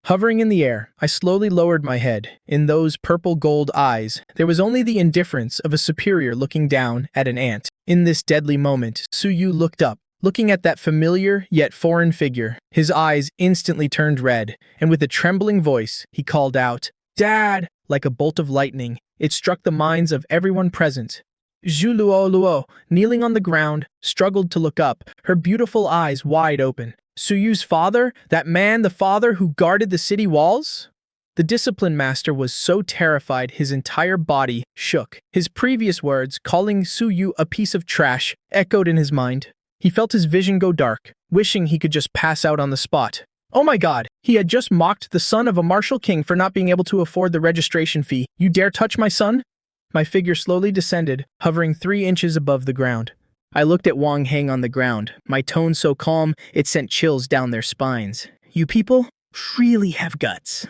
Hovering in the air, I slowly lowered my head. In those purple-gold eyes, there was only the indifference of a superior looking down at an ant. In this deadly moment, Suyu looked up, looking at that familiar yet foreign figure. His eyes instantly turned red, and with a trembling voice, he called out, "Dad!" Like a bolt of lightning, it struck the minds of everyone present. Zhu Luo, kneeling on the ground, struggled to look up, her beautiful eyes wide open. Suyu's father? That man, the father who guarded the city walls? The discipline master was so terrified his entire body shook. His previous words, calling Suyu a piece of trash, echoed in his mind. He felt his vision go dark, wishing he could just pass out on the spot. Oh my god, he had just mocked the son of a martial king for not being able to afford the registration fee. You dare touch my son? My figure slowly descended, hovering 3 inches above the ground. I looked at Wang Heng on the ground, my tone so calm it sent chills down their spines. You people really have guts.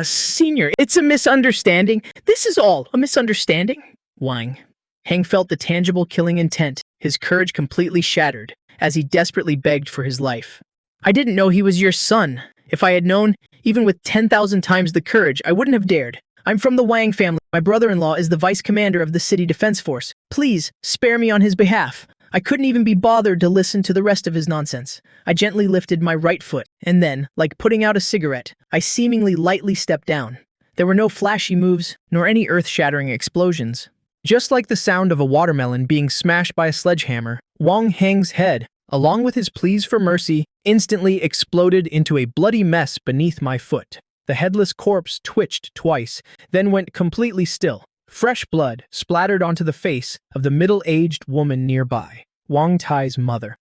Senior, it's a misunderstanding. This is all a misunderstanding. Wang Heng felt the tangible killing intent, his courage completely shattered, as he desperately begged for his life. I didn't know he was your son. If I had known, Even with 10,000 times the courage, I wouldn't have dared. I'm from the Wang family. My brother-in-law is the vice commander of the city defense force. Please, spare me on his behalf. I couldn't even be bothered to listen to the rest of his nonsense. I gently lifted my right foot, and then, like putting out a cigarette, I seemingly lightly stepped down. There were no flashy moves, nor any earth-shattering explosions. Just like the sound of a watermelon being smashed by a sledgehammer, Wang Heng's head, along with his pleas for mercy, instantly exploded into a bloody mess beneath my foot. The headless corpse twitched twice, then went completely still. Fresh blood splattered onto the face of the middle-aged woman nearby, Wang Tai's mother.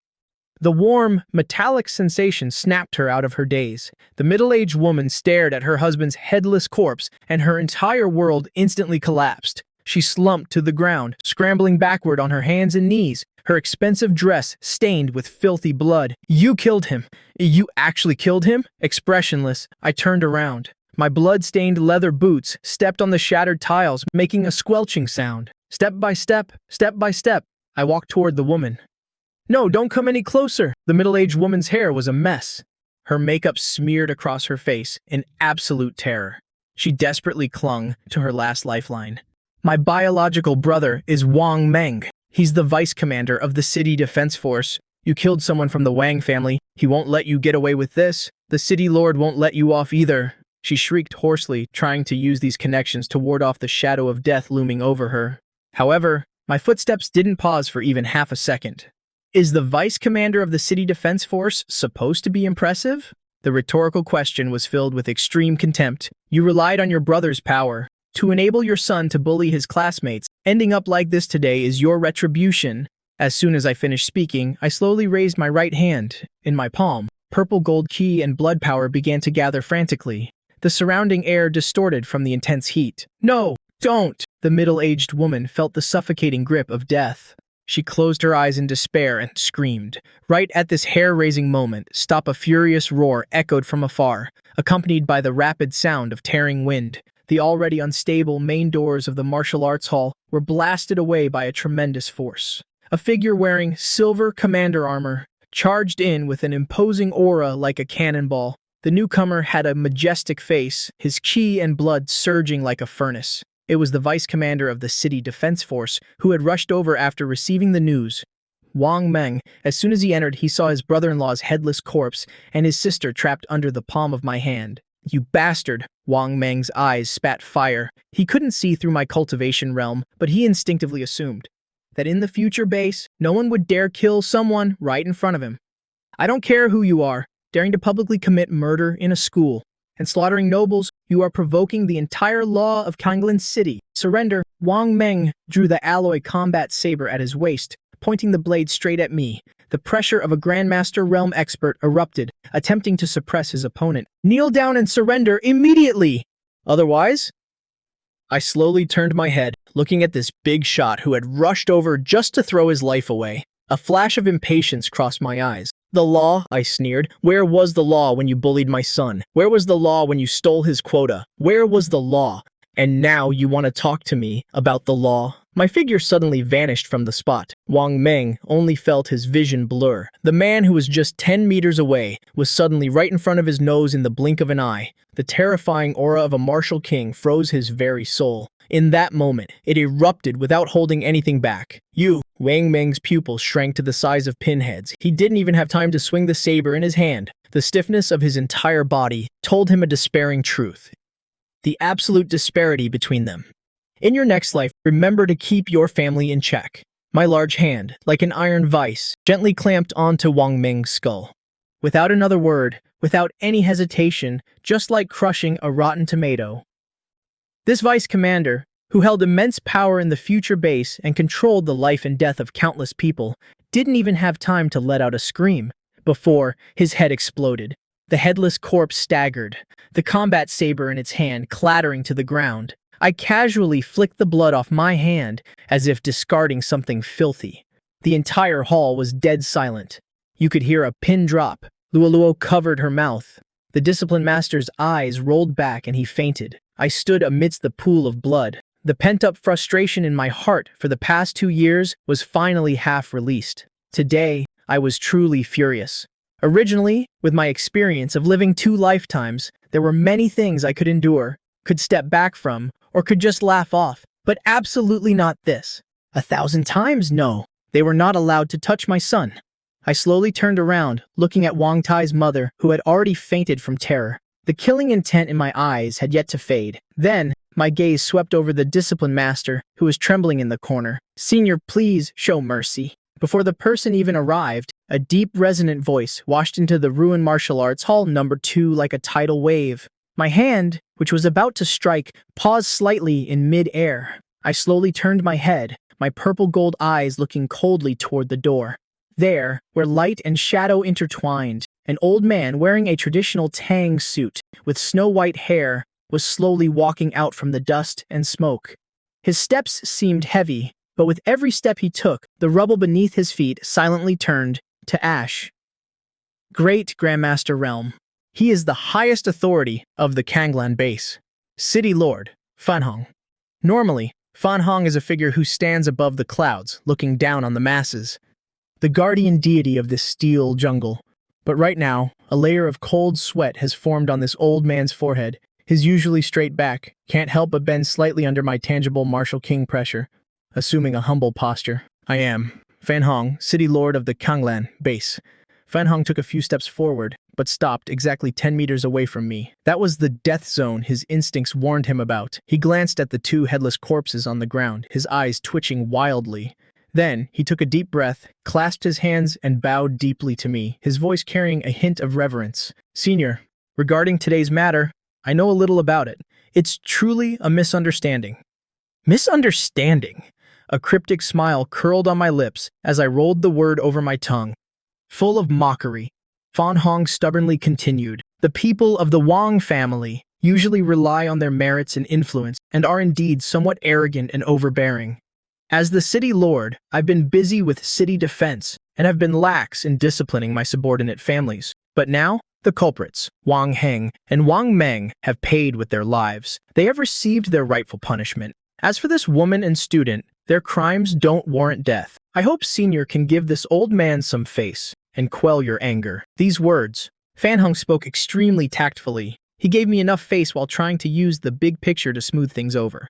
The warm, metallic sensation snapped her out of her daze. The middle-aged woman stared at her husband's headless corpse, and her entire world instantly collapsed. She slumped to the ground, scrambling backward on her hands and knees, her expensive dress stained with filthy blood. "You killed him. You actually killed him?" Expressionless, I turned around. My blood-stained leather boots stepped on the shattered tiles, making a squelching sound. Step by step, I walked toward the woman. "No, don't come any closer." The middle-aged woman's hair was a mess. Her makeup smeared across her face in absolute terror. She desperately clung to her last lifeline. "My biological brother is Wang Meng. He's the vice commander of the city defense force. You killed someone from the Wang family. He won't let you get away with this. The city lord won't let you off either." She shrieked hoarsely, trying to use these connections to ward off the shadow of death looming over her. However, my footsteps didn't pause for even half a second. Is the vice commander of the city defense force supposed to be impressive? The rhetorical question was filled with extreme contempt. You relied on your brother's power to enable your son to bully his classmates. Ending up like this today is your retribution. As soon as I finished speaking, I slowly raised my right hand. In my palm, purple gold ki and blood power began to gather frantically. The surrounding air distorted from the intense heat. "No, don't!" The middle-aged woman felt the suffocating grip of death. She closed her eyes in despair and screamed. Right at this hair-raising moment, a furious roar echoed from afar, accompanied by the rapid sound of tearing wind. The already unstable main doors of the martial arts hall were blasted away by a tremendous force. A figure wearing silver commander armor charged in with an imposing aura like a cannonball. The newcomer had a majestic face, his chi and blood surging like a furnace. It was the vice commander of the city defense force who had rushed over after receiving the news. Wang Meng. As soon as he entered, he saw his brother-in-law's headless corpse and his sister trapped under the palm of my hand. "You bastard!" Wang Meng's eyes spat fire. He couldn't see through my cultivation realm, but he instinctively assumed that in the future base, no one would dare kill someone right in front of him. "I don't care who you are, daring to publicly commit murder in a school and slaughtering nobles, you are provoking the entire law of Kanglan City. Surrender." Wang Meng drew the alloy combat saber at his waist, pointing the blade straight at me. The pressure of a Grandmaster realm expert erupted, attempting to suppress his opponent. "Kneel down and surrender immediately! Otherwise?" I slowly turned my head, looking at this big shot who had rushed over just to throw his life away. A flash of impatience crossed my eyes. "The law?" I sneered. "Where was the law when you bullied my son? Where was the law when you stole his quota? Where was the law? And now you want to talk to me about the law?" My figure suddenly vanished from the spot. Wang Meng only felt his vision blur. The man who was just 10 meters away was suddenly right in front of his nose in the blink of an eye. The terrifying aura of a martial king froze his very soul. In that moment, it erupted without holding anything back. "You!" Wang Meng's pupils shrank to the size of pinheads. He didn't even have time to swing the saber in his hand. The stiffness of his entire body told him a despairing truth. The absolute disparity between them. "In your next life, remember to keep your family in check." My large hand, like an iron vice, gently clamped onto Wang Meng's skull. Without another word, without any hesitation, just like crushing a rotten tomato. This vice commander, who held immense power in the future base and controlled the life and death of countless people, didn't even have time to let out a scream before his head exploded. The headless corpse staggered, the combat saber in its hand clattering to the ground. I casually flicked the blood off my hand as if discarding something filthy. The entire hall was dead silent. You could hear a pin drop. Luoluo covered her mouth. The discipline master's eyes rolled back and he fainted. I stood amidst the pool of blood. The pent-up frustration in my heart for the past 2 years was finally half released. Today, I was truly furious. Originally, with my experience of living 2 lifetimes, There were many things I could endure, could step back from, or could just laugh off, but absolutely not this. 1,000 times no. They were not allowed to touch my son. I slowly turned around, looking at Wang Tai's mother, who had already fainted from terror. The killing intent in my eyes had yet to fade. Then, my gaze swept over the discipline master, who was trembling in the corner. "Senior, please show mercy." Before the person even arrived, a deep, resonant voice washed into the ruined martial arts hall #2 like a tidal wave. My hand, which was about to strike, paused slightly in mid-air. I slowly turned my head, my purple-gold eyes looking coldly toward the door. There, where light and shadow intertwined, an old man wearing a traditional Tang suit with snow-white hair was slowly walking out from the dust and smoke. His steps seemed heavy, but with every step he took, the rubble beneath his feet silently turned to ash. Great Grandmaster Realm. He is the highest authority of the Kanglan base. City Lord, Fan Hong. Normally, Fan Hong is a figure who stands above the clouds, looking down on the masses. The guardian deity of this steel jungle. But right now, a layer of cold sweat has formed on this old man's forehead. His usually straight back can't help but bend slightly under my tangible martial king pressure, assuming a humble posture. I am Fan Hong, City Lord of the Kanglan base. Fan Hong took a few steps forward, but stopped exactly 10 meters away from me. That was the death zone his instincts warned him about. He glanced at the two headless corpses on the ground, his eyes twitching wildly. Then, he took a deep breath, clasped his hands, and bowed deeply to me, his voice carrying a hint of reverence. "Senior, regarding today's matter, I know a little about it. It's truly a misunderstanding." Misunderstanding? A cryptic smile curled on my lips as I rolled the word over my tongue. Full of mockery, Fan Hong stubbornly continued, "The people of the Wang family usually rely on their merits and influence and are indeed somewhat arrogant and overbearing. As the city lord, I've been busy with city defense and have been lax in disciplining my subordinate families. But now, the culprits, Wang Heng and Wang Meng, have paid with their lives. They have received their rightful punishment. As for this woman and student, their crimes don't warrant death. I hope Senior can give this old man some face and quell your anger." These words, Fan Hong spoke extremely tactfully. He gave me enough face while trying to use the big picture to smooth things over.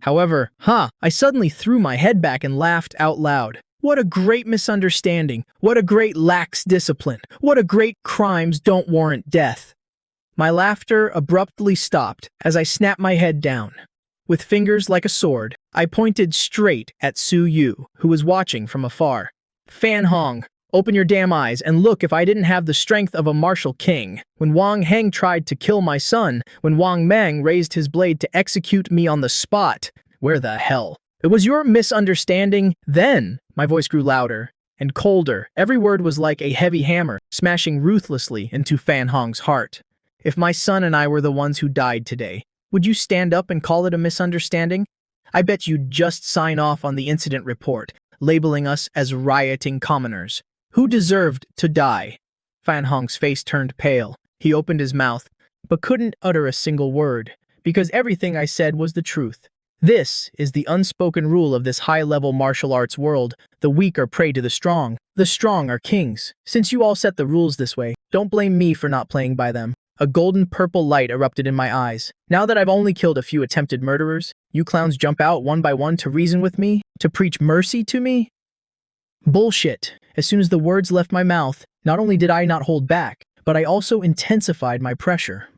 However, I suddenly threw my head back and laughed out loud. What a great misunderstanding. What a great lax discipline. What a great crimes don't warrant death. My laughter abruptly stopped as I snapped my head down. With fingers like a sword, I pointed straight at Su Yu, who was watching from afar. "Fan Hong, open your damn eyes and look if I didn't have the strength of a martial king. When Wang Heng tried to kill my son, when Wang Meng raised his blade to execute me on the spot, where the hell? It was your misunderstanding then." My voice grew louder and colder. Every word was like a heavy hammer, smashing ruthlessly into Fan Hong's heart. "If my son and I were the ones who died today, would you stand up and call it a misunderstanding? I bet you'd just sign off on the incident report, labeling us as rioting commoners. Who deserved to die?" Fan Hong's face turned pale. He opened his mouth, but couldn't utter a single word, because everything I said was the truth. This is the unspoken rule of this high-level martial arts world. The weak are prey to the strong. The strong are kings. Since you all set the rules this way, don't blame me for not playing by them. A golden purple light erupted in my eyes. Now that I've only killed a few attempted murderers, you clowns jump out one by one to reason with me? To preach mercy to me? Bullshit. As soon as the words left my mouth, not only did I not hold back, but I also intensified my pressure.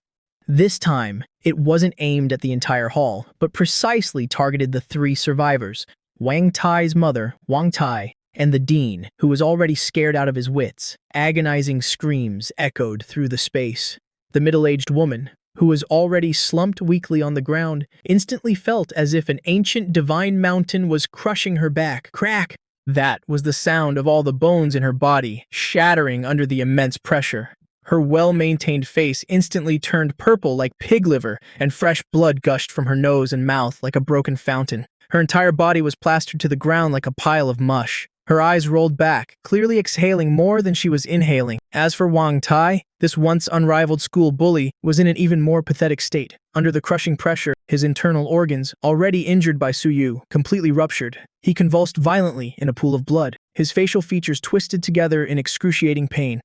This time, it wasn't aimed at the entire hall, but precisely targeted the three survivors, Wang Tai's mother, Wang Tai, and the dean, who was already scared out of his wits. Agonizing screams echoed through the space. The middle-aged woman, who was already slumped weakly on the ground, instantly felt as if an ancient divine mountain was crushing her back. Crack! That was the sound of all the bones in her body, shattering under the immense pressure. Her well-maintained face instantly turned purple like pig liver, and fresh blood gushed from her nose and mouth like a broken fountain. Her entire body was plastered to the ground like a pile of mush. Her eyes rolled back, clearly exhaling more than she was inhaling. As for Wang Tai, this once unrivaled school bully was in an even more pathetic state. Under the crushing pressure, his internal organs, already injured by Su Yu, completely ruptured. He convulsed violently in a pool of blood, his facial features twisted together in excruciating pain.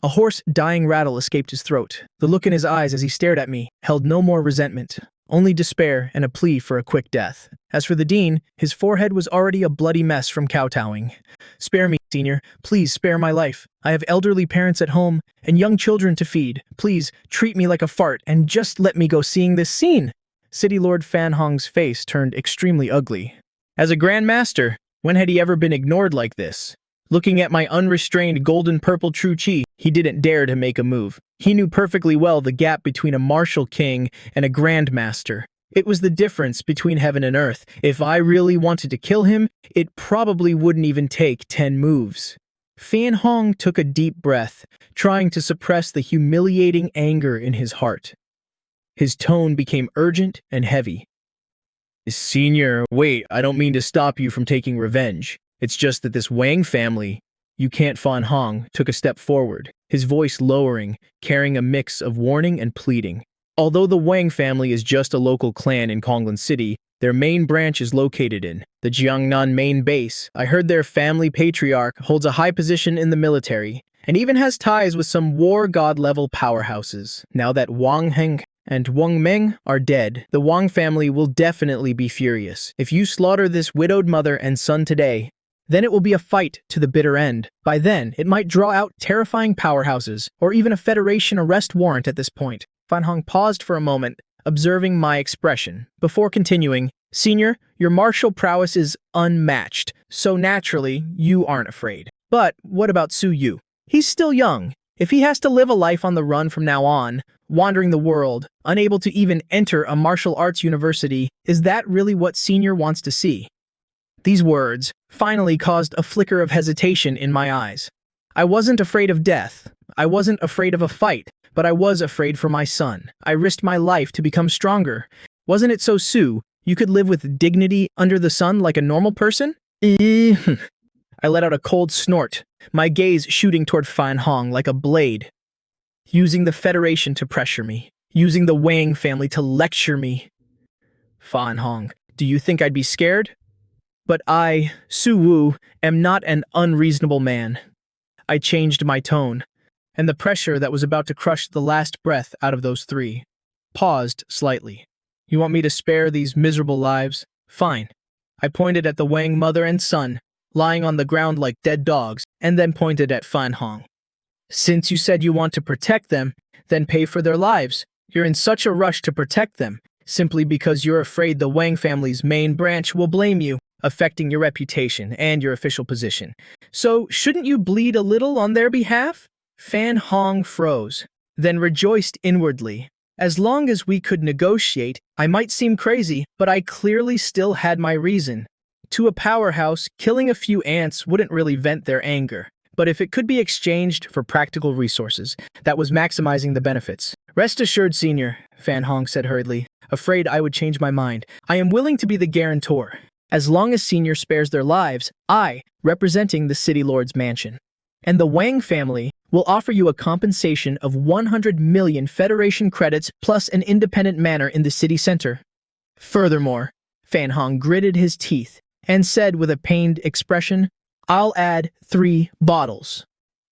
A hoarse, dying rattle escaped his throat. The look in his eyes as he stared at me held no more resentment, only despair and a plea for a quick death. As for the dean, his forehead was already a bloody mess from kowtowing. "Spare me, senior. Please spare my life. I have elderly parents at home and young children to feed. Please treat me like a fart and just let me go seeing this scene." City Lord Fan Hong's face turned extremely ugly. As a Grand Master, when had he ever been ignored like this? Looking at my unrestrained golden-purple true chi, he didn't dare to make a move. He knew perfectly well the gap between a martial king and a Grand Master. It was the difference between heaven and earth. If I really wanted to kill him, it probably wouldn't even take 10 moves. Fan Hong took a deep breath, trying to suppress the humiliating anger in his heart. His tone became urgent and heavy. "Senior, wait, I don't mean to stop you from taking revenge. It's just that this Wang family—" "You can't." Fan Hong took a step forward, his voice lowering, carrying a mix of warning and pleading. "Although the Wang family is just a local clan in Konglan City, their main branch is located in the Jiangnan main base. I heard their family patriarch holds a high position in the military, and even has ties with some war god-level powerhouses. Now that Wang Heng and Wang Meng are dead, the Wang family will definitely be furious. If you slaughter this widowed mother and son today, then it will be a fight to the bitter end. By then, it might draw out terrifying powerhouses, or even a Federation arrest warrant at this point." Fan Hong paused for a moment, observing my expression, before continuing, "Senior, your martial prowess is unmatched, so naturally, you aren't afraid. But what about Su Yu? He's still young. If he has to live a life on the run from now on, wandering the world, unable to even enter a martial arts university, is that really what Senior wants to see?" These words finally caused a flicker of hesitation in my eyes. I wasn't afraid of death. I wasn't afraid of a fight, but I was afraid for my son. I risked my life to become stronger. Wasn't it so, Su? You could live with dignity under the sun like a normal person? I let out a cold snort, my gaze shooting toward Fan Hong like a blade. Using the Federation to pressure me. Using the Wang family to lecture me. Fan Hong, do you think I'd be scared? But I, Su Wu, am not an unreasonable man. I changed my tone, and the pressure that was about to crush the last breath out of those three paused slightly. "You want me to spare these miserable lives? Fine." I pointed at the Wang mother and son, lying on the ground like dead dogs, and then pointed at Fan Hong. "Since you said you want to protect them, then pay for their lives. You're in such a rush to protect them, simply because you're afraid the Wang family's main branch will blame you, affecting your reputation and your official position. So shouldn't you bleed a little on their behalf?" Fan Hong froze, then rejoiced inwardly. As long as we could negotiate, I might seem crazy, but I clearly still had my reason. To a powerhouse, killing a few ants wouldn't really vent their anger. But if it could be exchanged for practical resources, that was maximizing the benefits. "Rest assured, Senior," Fan Hong said hurriedly, afraid I would change my mind. "I am willing to be the guarantor. As long as Senior spares their lives, I, representing the City Lord's mansion, and the Wang family, will offer you a compensation of 100 million Federation credits plus an independent manor in the city center. Furthermore," Fan Hong gritted his teeth and said with a pained expression, "I'll add 3 bottles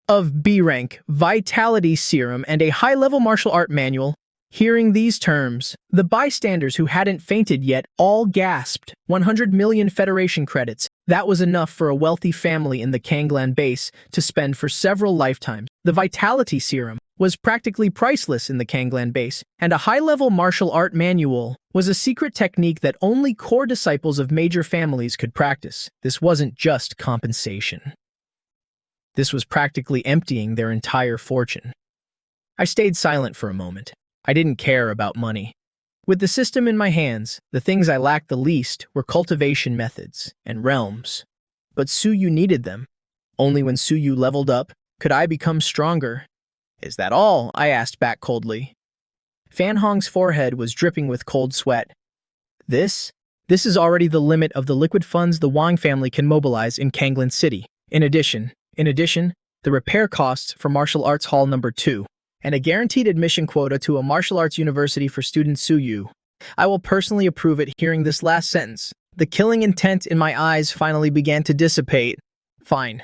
of B-rank vitality serum and a high-level martial art manual." Hearing these terms, the bystanders who hadn't fainted yet all gasped. 100 million Federation credits. That was enough for a wealthy family in the Kanglan base to spend for several lifetimes. The vitality serum was practically priceless in the Kanglan base, and a high-level martial art manual was a secret technique that only core disciples of major families could practice. This wasn't just compensation. This was practically emptying their entire fortune. I stayed silent for a moment. I didn't care about money. With the system in my hands, the things I lacked the least were cultivation methods and realms. But Su Yu needed them. Only when Su Yu leveled up could I become stronger. "Is that all?" I asked back coldly. Fan Hong's forehead was dripping with cold sweat. This is already the limit of the liquid funds the Wang family can mobilize in Kanglan City. In addition, the repair costs for Martial Arts Hall number 2, and a guaranteed admission quota to a martial arts university for student Su Yu. I will personally approve it. Hearing this last sentence, the killing intent in my eyes finally began to dissipate. "Fine.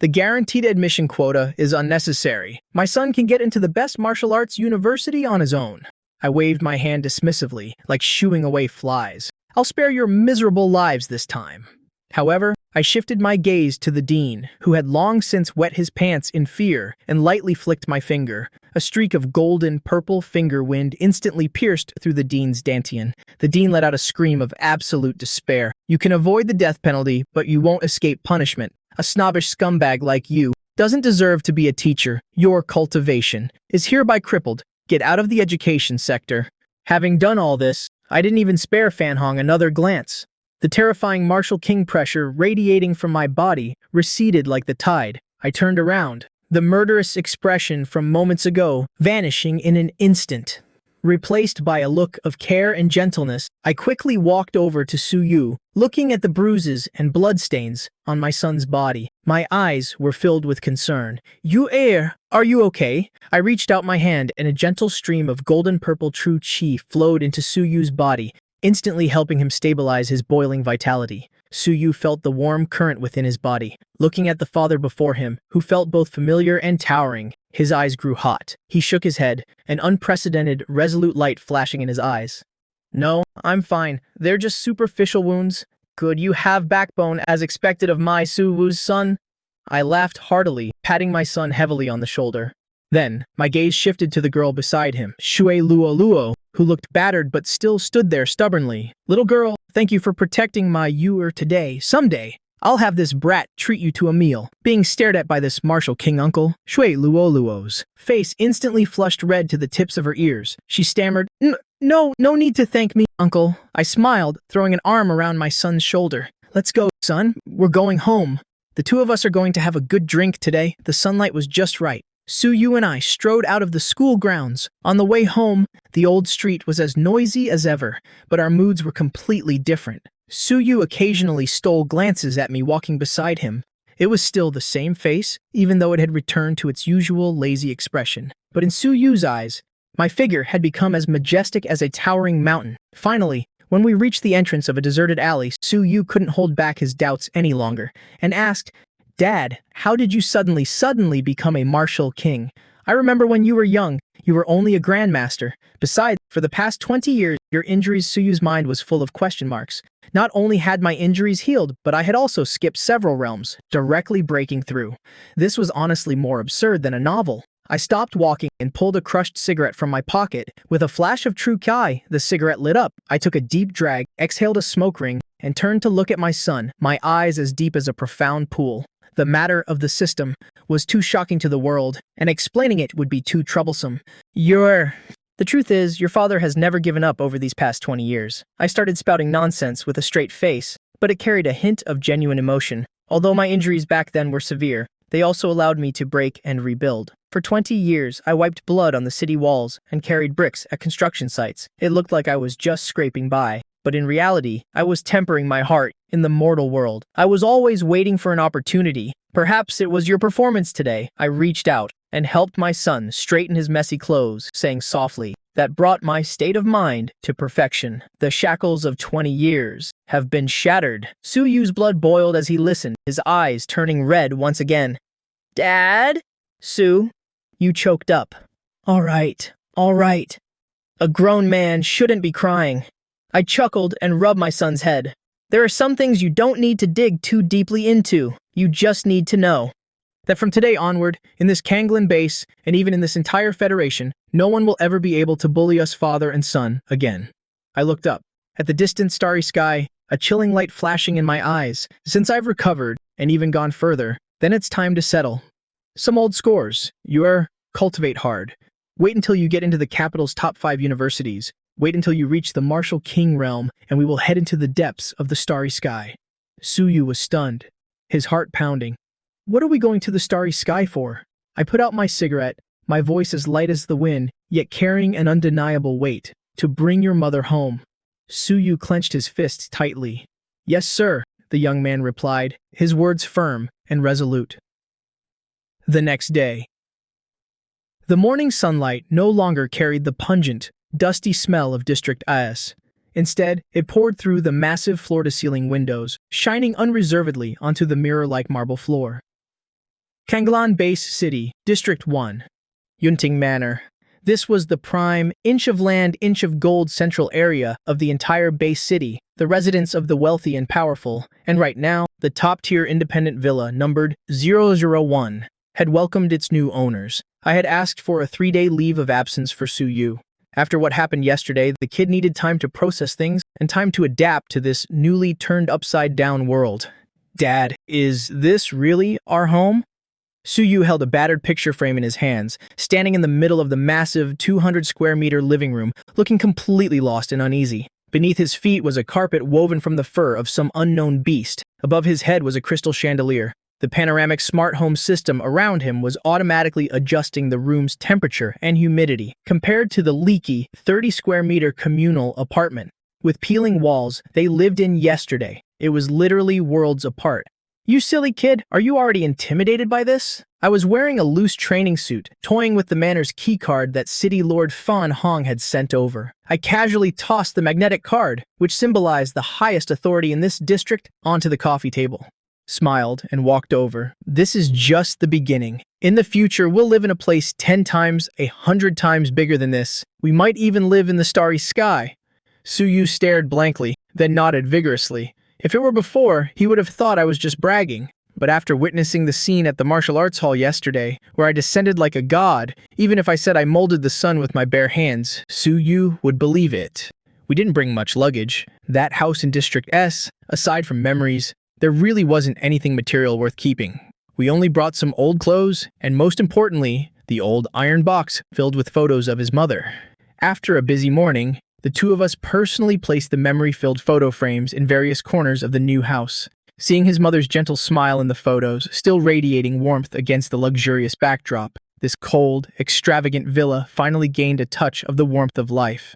The guaranteed admission quota is unnecessary. My son can get into the best martial arts university on his own. I waved my hand dismissively, like shooing away flies. I'll spare your miserable lives this time. However, I shifted my gaze to the dean, who had long since wet his pants in fear and lightly flicked my finger. A streak of golden-purple finger wind instantly pierced through the dean's dantian. The dean let out a scream of absolute despair. You can avoid the death penalty, but you won't escape punishment. A snobbish scumbag like you doesn't deserve to be a teacher. Your cultivation is hereby crippled. Get out of the education sector. Having done all this, I didn't even spare Fan Hong another glance. The terrifying martial king pressure radiating from my body receded like the tide. I turned around, the murderous expression from moments ago vanishing in an instant. Replaced by a look of care and gentleness, I quickly walked over to Su Yu, looking at the bruises and bloodstains on my son's body. My eyes were filled with concern. Are you okay? I reached out my hand and a gentle stream of golden-purple true chi flowed into Su Yu's body, instantly helping him stabilize his boiling vitality. Su Yu felt the warm current within his body. Looking at the father before him, who felt both familiar and towering, his eyes grew hot. He shook his head, an unprecedented, resolute light flashing in his eyes. No, I'm fine. They're just superficial wounds. Good, you have backbone as expected of my Su Wu's son. I laughed heartily, patting my son heavily on the shoulder. Then, my gaze shifted to the girl beside him, Shui Luo, who looked battered but still stood there stubbornly. Little girl, thank you for protecting my Yuer today. Someday, I'll have this brat treat you to a meal. Being stared at by this martial king uncle, Shui Luo's face instantly flushed red to the tips of her ears. She stammered, No need to thank me, uncle. I smiled, throwing an arm around my son's shoulder. Let's go, son. We're going home. The two of us are going to have a good drink today. The sunlight was just right. Su Yu and I strode out of the school grounds. On the way home, the old street was as noisy as ever, but our moods were completely different. Su Yu occasionally stole glances at me walking beside him. It was still the same face, even though it had returned to its usual lazy expression. But in Su Yu's eyes, my figure had become as majestic as a towering mountain. Finally, when we reached the entrance of a deserted alley, Su Yu couldn't hold back his doubts any longer, and asked, Dad, how did you suddenly become a martial king? I remember when you were young, you were only a grandmaster. Besides, for the past 20 years, your injuries. Su Yu's mind was full of question marks. Not only had my injuries healed, but I had also skipped several realms, directly breaking through. This was honestly more absurd than a novel. I stopped walking and pulled a crushed cigarette from my pocket. With a flash of true Kai, the cigarette lit up. I took a deep drag, exhaled a smoke ring, and turned to look at my son, my eyes as deep as a profound pool. The matter of the system was too shocking to the world, and explaining it would be too troublesome. The truth is, your father has never given up over these past 20 years. I started spouting nonsense with a straight face, but it carried a hint of genuine emotion. Although my injuries back then were severe, they also allowed me to break and rebuild. For 20 years, I wiped blood on the city walls and carried bricks at construction sites. It looked like I was just scraping by. But in reality, I was tempering my heart in the mortal world. I was always waiting for an opportunity. Perhaps it was your performance today. I reached out and helped my son straighten his messy clothes, saying softly, that brought my state of mind to perfection. The shackles of 20 years have been shattered. Su Yu's blood boiled as he listened, his eyes turning red once again. Dad? Su, you choked up. All right. A grown man shouldn't be crying. I chuckled and rubbed my son's head. There are some things you don't need to dig too deeply into. You just need to know that from today onward, in this Kanglin base, and even in this entire federation, no one will ever be able to bully us father and son again. I looked up. At the distant starry sky, a chilling light flashing in my eyes. Since I've recovered, and even gone further, then it's time to settle. Some old scores. Cultivate hard. Wait until you get into the capital's top 5 universities. Wait until you reach the martial king realm, and we will head into the depths of the starry sky. Su Yu was stunned, his heart pounding. What are we going to the starry sky for? I put out my cigarette, my voice as light as the wind, yet carrying an undeniable weight. To bring your mother home. Su Yu clenched his fists tightly. Yes, sir, the young man replied, his words firm and resolute. The next day. The morning sunlight no longer carried the pungent, dusty smell of District IS. Instead, it poured through the massive floor-to-ceiling windows, shining unreservedly onto the mirror-like marble floor. Kanglan Base City, District 1. Yunting Manor. This was the prime, inch of land, inch of gold central area of the entire base city, the residence of the wealthy and powerful, and right now, the top-tier independent villa numbered 001 had welcomed its new owners. I had asked for a 3-day leave of absence for Su-yu. After what happened yesterday, the kid needed time to process things and time to adapt to this newly turned upside-down world. Dad, is this really our home? Su-yu held a battered picture frame in his hands, standing in the middle of the massive 200-square-meter living room, looking completely lost and uneasy. Beneath his feet was a carpet woven from the fur of some unknown beast. Above his head was a crystal chandelier. The panoramic smart home system around him was automatically adjusting the room's temperature and humidity, compared to the leaky 30-square-meter communal apartment. With peeling walls they lived in yesterday, it was literally worlds apart. You silly kid, are you already intimidated by this? I was wearing a loose training suit, toying with the manor's keycard that City Lord Fan Hong had sent over. I casually tossed the magnetic card, which symbolized the highest authority in this district, onto the coffee table. Smiled and walked over. This is just the beginning. In the future, we'll live in a place 10 times, 100 times bigger than this. We might even live in the starry sky. Su-yu stared blankly, then nodded vigorously. If it were before, he would have thought I was just bragging. But after witnessing the scene at the martial arts hall yesterday, where I descended like a god, even if I said I molded the sun with my bare hands, Su-yu would believe it. We didn't bring much luggage. That house in District S, aside from memories, there really wasn't anything material worth keeping. We only brought some old clothes, and most importantly, the old iron box filled with photos of his mother. After a busy morning, the two of us personally placed the memory-filled photo frames in various corners of the new house. Seeing his mother's gentle smile in the photos, still radiating warmth against the luxurious backdrop, this cold, extravagant villa finally gained a touch of the warmth of life.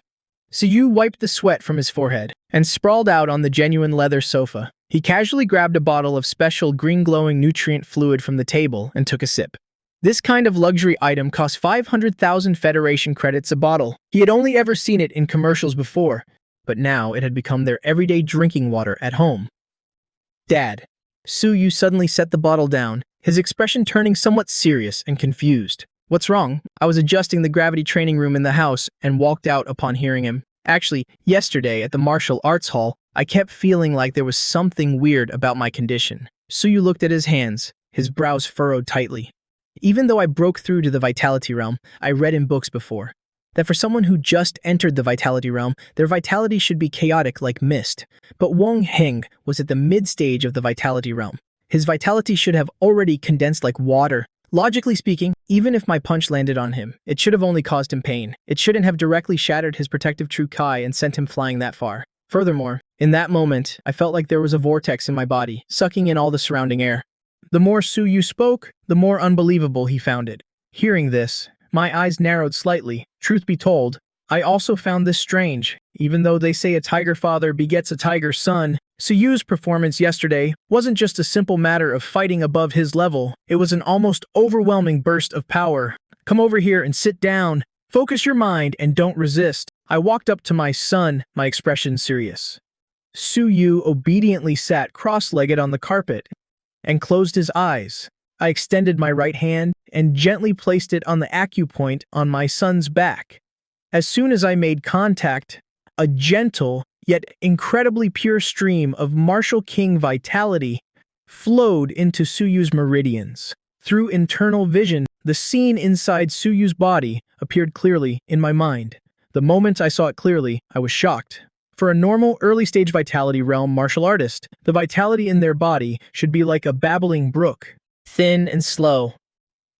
Su-yu wiped the sweat from his forehead and sprawled out on the genuine leather sofa. He casually grabbed a bottle of special green-glowing nutrient fluid from the table and took a sip. This kind of luxury item cost 500,000 Federation credits a bottle. He had only ever seen it in commercials before, but now it had become their everyday drinking water at home. Dad. Su-yu suddenly set the bottle down, his expression turning somewhat serious and confused. What's wrong? I was adjusting the gravity training room in the house and walked out upon hearing him. Actually, yesterday at the martial arts hall, I kept feeling like there was something weird about my condition. Su-yu looked at his hands, his brows furrowed tightly. Even though I broke through to the Vitality Realm, I read in books before that for someone who just entered the Vitality Realm, their vitality should be chaotic like mist. But Wang Heng was at the mid-stage of the Vitality Realm. His vitality should have already condensed like water. Logically speaking, even if my punch landed on him, it should have only caused him pain. It shouldn't have directly shattered his protective True Kai and sent him flying that far. Furthermore, in that moment, I felt like there was a vortex in my body, sucking in all the surrounding air. The more Su-yu spoke, the more unbelievable he found it. Hearing this, my eyes narrowed slightly. Truth be told, I also found this strange. Even though they say a tiger father begets a tiger son, Su-yu's performance yesterday wasn't just a simple matter of fighting above his level. It was an almost overwhelming burst of power. Come over here and sit down. Focus your mind and don't resist. I walked up to my son, my expression serious. Su-yu obediently sat cross-legged on the carpet and closed his eyes. I extended my right hand and gently placed it on the acupoint on my son's back. As soon as I made contact, a gentle yet incredibly pure stream of martial king vitality flowed into Su-yu's meridians. Through internal vision, the scene inside Su-yu's body appeared clearly in my mind. The moment I saw it clearly, I was shocked. For a normal early-stage Vitality Realm martial artist, the vitality in their body should be like a babbling brook, thin and slow.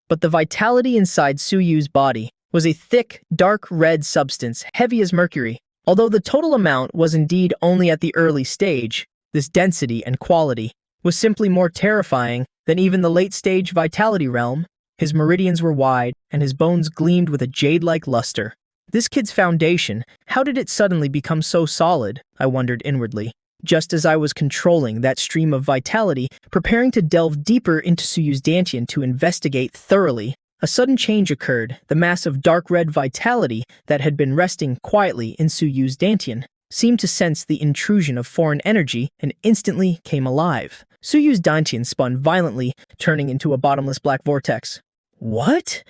But the vitality inside Su-yu's body was a thick, dark red substance, heavy as mercury. Although the total amount was indeed only at the early stage, this density and quality was simply more terrifying than even the late-stage Vitality Realm. His meridians were wide, and his bones gleamed with a jade-like luster. This kid's foundation, how did it suddenly become so solid? I wondered inwardly. Just as I was controlling that stream of vitality, preparing to delve deeper into Su-yu's dantian to investigate thoroughly, a sudden change occurred. The mass of dark red vitality that had been resting quietly in Su-yu's dantian seemed to sense the intrusion of foreign energy and instantly came alive. Suyu's dantian spun violently, turning into a bottomless black vortex. What?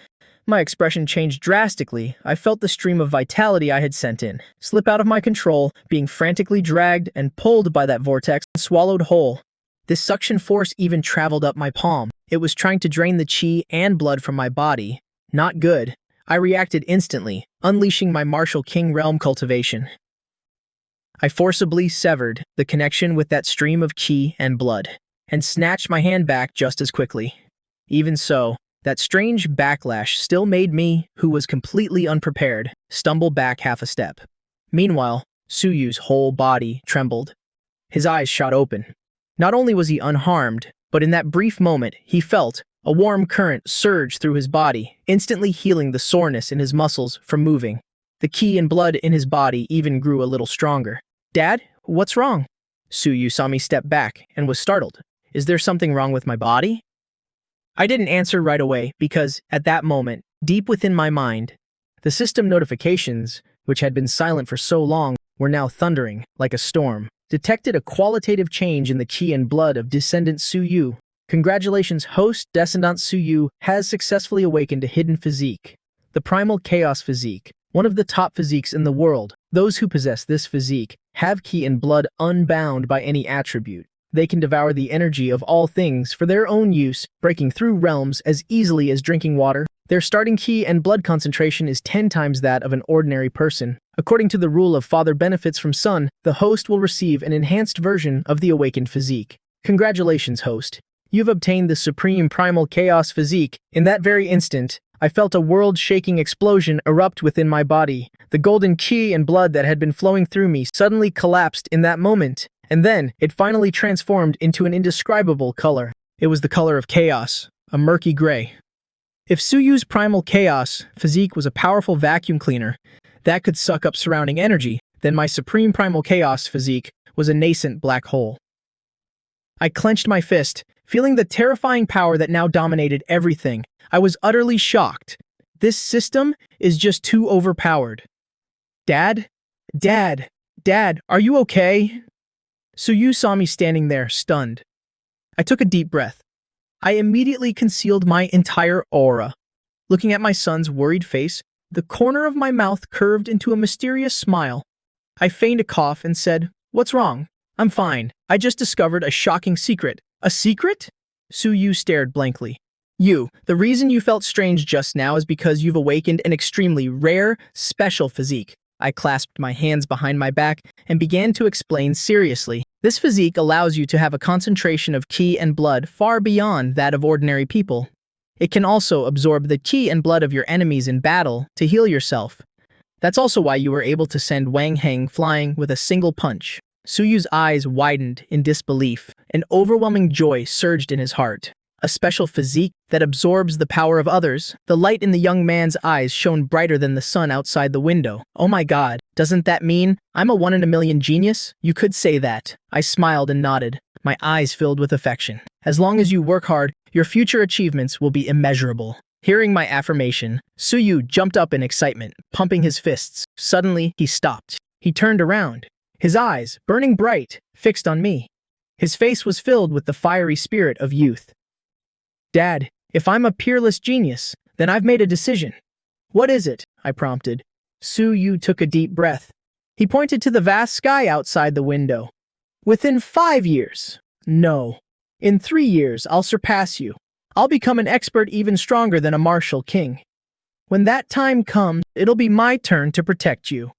My expression changed drastically. I felt the stream of vitality I had sent in slip out of my control, being frantically dragged and pulled by that vortex and swallowed whole. This suction force even traveled up my palm. It was trying to drain the chi and blood from my body. Not good. I reacted instantly, unleashing my martial king realm cultivation. I forcibly severed the connection with that stream of chi and blood, and snatched my hand back just as quickly. Even so, that strange backlash still made me, who was completely unprepared, stumble back half a step. Meanwhile, Suyu's whole body trembled. His eyes shot open. Not only was he unharmed, but in that brief moment, he felt a warm current surge through his body, instantly healing the soreness in his muscles from moving. The ki and blood in his body even grew a little stronger. "Dad, what's wrong?" Suyu saw me step back and was startled. "Is there something wrong with my body?" I didn't answer right away because, at that moment, deep within my mind, the system notifications, which had been silent for so long, were now thundering like a storm. Detected a qualitative change in the ki and blood of Descendant Suyu. Congratulations, host Descendant Suyu has successfully awakened a hidden physique. The Primal Chaos Physique, one of the top physiques in the world. Those who possess this physique have ki and blood unbound by any attribute. They can devour the energy of all things for their own use, breaking through realms as easily as drinking water. Their starting ki and blood concentration is 10 times that of an ordinary person. According to the rule of father benefits from son, the host will receive an enhanced version of the awakened physique. Congratulations, host. You've obtained the supreme primal chaos physique. In that very instant, I felt a world-shaking explosion erupt within my body. The golden ki and blood that had been flowing through me suddenly collapsed in that moment, and then it finally transformed into an indescribable color. It was the color of chaos, a murky gray. If Suyu's primal chaos physique was a powerful vacuum cleaner that could suck up surrounding energy, then my supreme primal chaos physique was a nascent black hole. I clenched my fist, feeling the terrifying power that now dominated everything. I was utterly shocked. This system is just too overpowered. Dad? Dad? Dad, are you okay? Suyu saw me standing there, stunned. I took a deep breath. I immediately concealed my entire aura. Looking at my son's worried face, the corner of my mouth curved into a mysterious smile. I feigned a cough and said, "What's wrong? I'm fine. I just discovered a shocking secret." "A secret?" Suyu stared blankly. The reason you felt strange just now is because you've awakened an extremely rare, special physique." I clasped my hands behind my back and began to explain seriously. This physique allows you to have a concentration of ki and blood far beyond that of ordinary people. It can also absorb the ki and blood of your enemies in battle to heal yourself. That's also why you were able to send Wang Heng flying with a single punch. Suyu's eyes widened in disbelief. An overwhelming joy surged in his heart. A special physique that absorbs the power of others. The light in the young man's eyes shone brighter than the sun outside the window. "Oh my God, doesn't that mean I'm a 1 in a million genius?" "You could say that." I smiled and nodded, my eyes filled with affection. "As long as you work hard, your future achievements will be immeasurable." Hearing my affirmation, Suyu jumped up in excitement, pumping his fists. Suddenly, he stopped. He turned around, his eyes, burning bright, fixed on me. His face was filled with the fiery spirit of youth. "Dad, if I'm a peerless genius, then I've made a decision." "What is it?" I prompted. Suyu took a deep breath. He pointed to the vast sky outside the window. "Within 5 years. No. In 3 years, I'll surpass you. I'll become an expert even stronger than a martial king. When that time comes, it'll be my turn to protect you.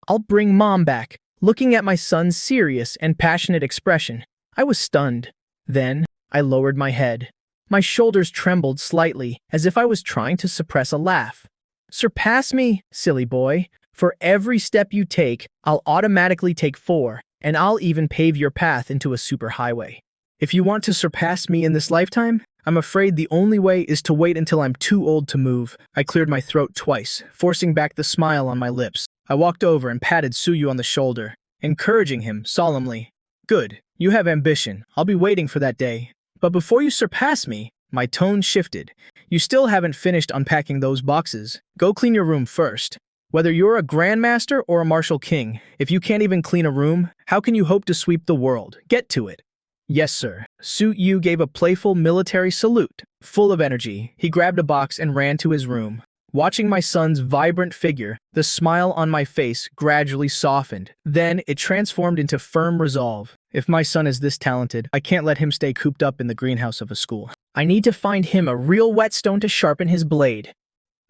I'll bring Mom back." Looking at my son's serious and passionate expression, I was stunned. Then, I lowered my head. My shoulders trembled slightly, as if I was trying to suppress a laugh. "Surpass me, silly boy. For every step you take, I'll automatically take 4, and I'll even pave your path into a superhighway. If you want to surpass me in this lifetime, I'm afraid the only way is to wait until I'm too old to move." I cleared my throat twice, forcing back the smile on my lips. I walked over and patted Suyu on the shoulder, encouraging him solemnly. "Good, you have ambition. I'll be waiting for that day. But before you surpass me," my tone shifted. "You still haven't finished unpacking those boxes. Go clean your room first." Whether you're a grandmaster or a martial king, if you can't even clean a room, how can you hope to sweep the world? Get to it. Yes, sir. Su Yu gave a playful military salute. Full of energy, he grabbed a box and ran to his room. Watching my son's vibrant figure, the smile on my face gradually softened. Then it transformed into firm resolve. If my son is this talented, I can't let him stay cooped up in the greenhouse of a school. I need to find him a real whetstone to sharpen his blade.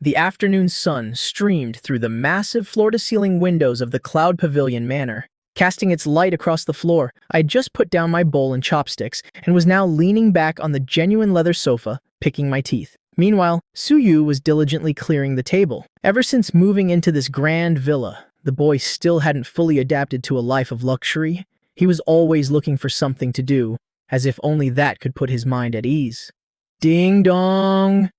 The afternoon sun streamed through the massive floor-to-ceiling windows of the Cloud Pavilion Manor. Casting its light across the floor, I had just put down my bowl and chopsticks and was now leaning back on the genuine leather sofa, picking my teeth. Meanwhile, Su Yu was diligently clearing the table. Ever since moving into this grand villa, the boy still hadn't fully adapted to a life of luxury. He was always looking for something to do, as if only that could put his mind at ease. Ding dong!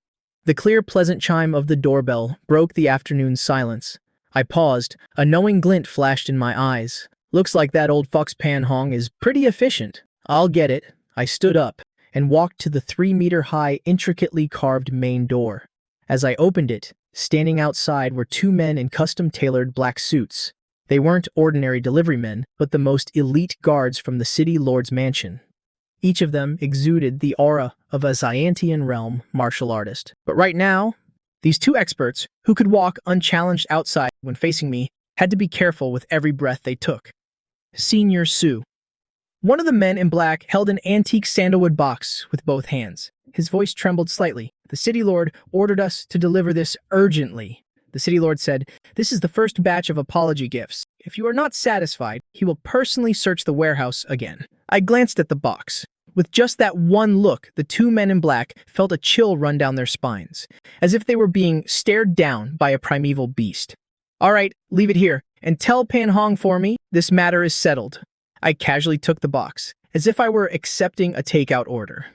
The clear, pleasant chime of the doorbell broke the afternoon silence. I paused, a knowing glint flashed in my eyes. Looks like that old fox Pan Hong is pretty efficient. I'll get it. I stood up and walked to the 3-meter-high, intricately carved main door. As I opened it, standing outside were 2 men in custom-tailored black suits. They weren't ordinary delivery men, but the most elite guards from the city lord's mansion. Each of them exuded the aura of a Xiantian realm martial artist. But right now, these 2 experts, who could walk unchallenged outside when facing me, had to be careful with every breath they took. Senior Su. One of the men in black held an antique sandalwood box with both hands. His voice trembled slightly. The city lord ordered us to deliver this urgently. The city lord said, "This is the first batch of apology gifts. If you are not satisfied, he will personally search the warehouse again." I glanced at the box. With just that one look, the 2 men in black felt a chill run down their spines, as if they were being stared down by a primeval beast. "All right, leave it here, and tell Pan Hong for me, this matter is settled." I casually took the box, as if I were accepting a takeout order.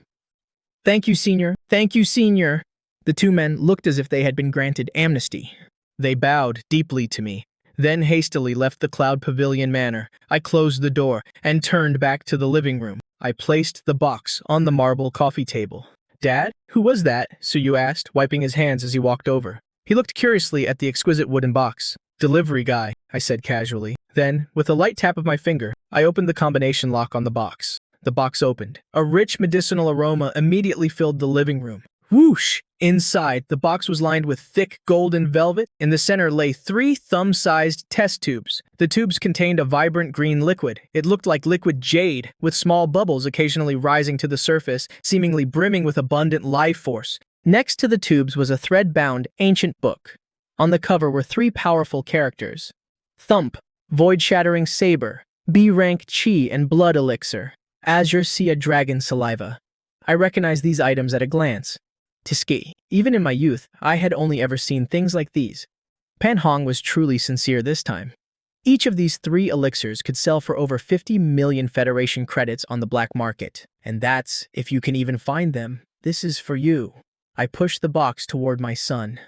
"Thank you, Senior. Thank you, Senior." The 2 men looked as if they had been granted amnesty. They bowed deeply to me, then hastily left the Cloud Pavilion Manor. I closed the door and turned back to the living room. I placed the box on the marble coffee table. "Dad, who was that?" Su Yu asked, wiping his hands as he walked over. He looked curiously at the exquisite wooden box. "Delivery guy," I said casually. Then, with a light tap of my finger, I opened the combination lock on the box. The box opened. A rich medicinal aroma immediately filled the living room. Whoosh! Inside, the box was lined with thick golden velvet. In the center lay 3 thumb-sized test tubes. The tubes contained a vibrant green liquid. It looked like liquid jade, with small bubbles occasionally rising to the surface, seemingly brimming with abundant life force. Next to the tubes was a thread-bound, ancient book. On the cover were 3 powerful characters: Thump, Void-Shattering Saber, B-Rank Chi and Blood Elixir, Azure Sea Dragon Saliva. I recognized these items at a glance. Tiski. Even in my youth, I had only ever seen things like these. Pan Hong was truly sincere this time. Each of these 3 elixirs could sell for over 50 million Federation credits on the black market. And that's, if you can even find them. This is for you. I pushed the box toward my son.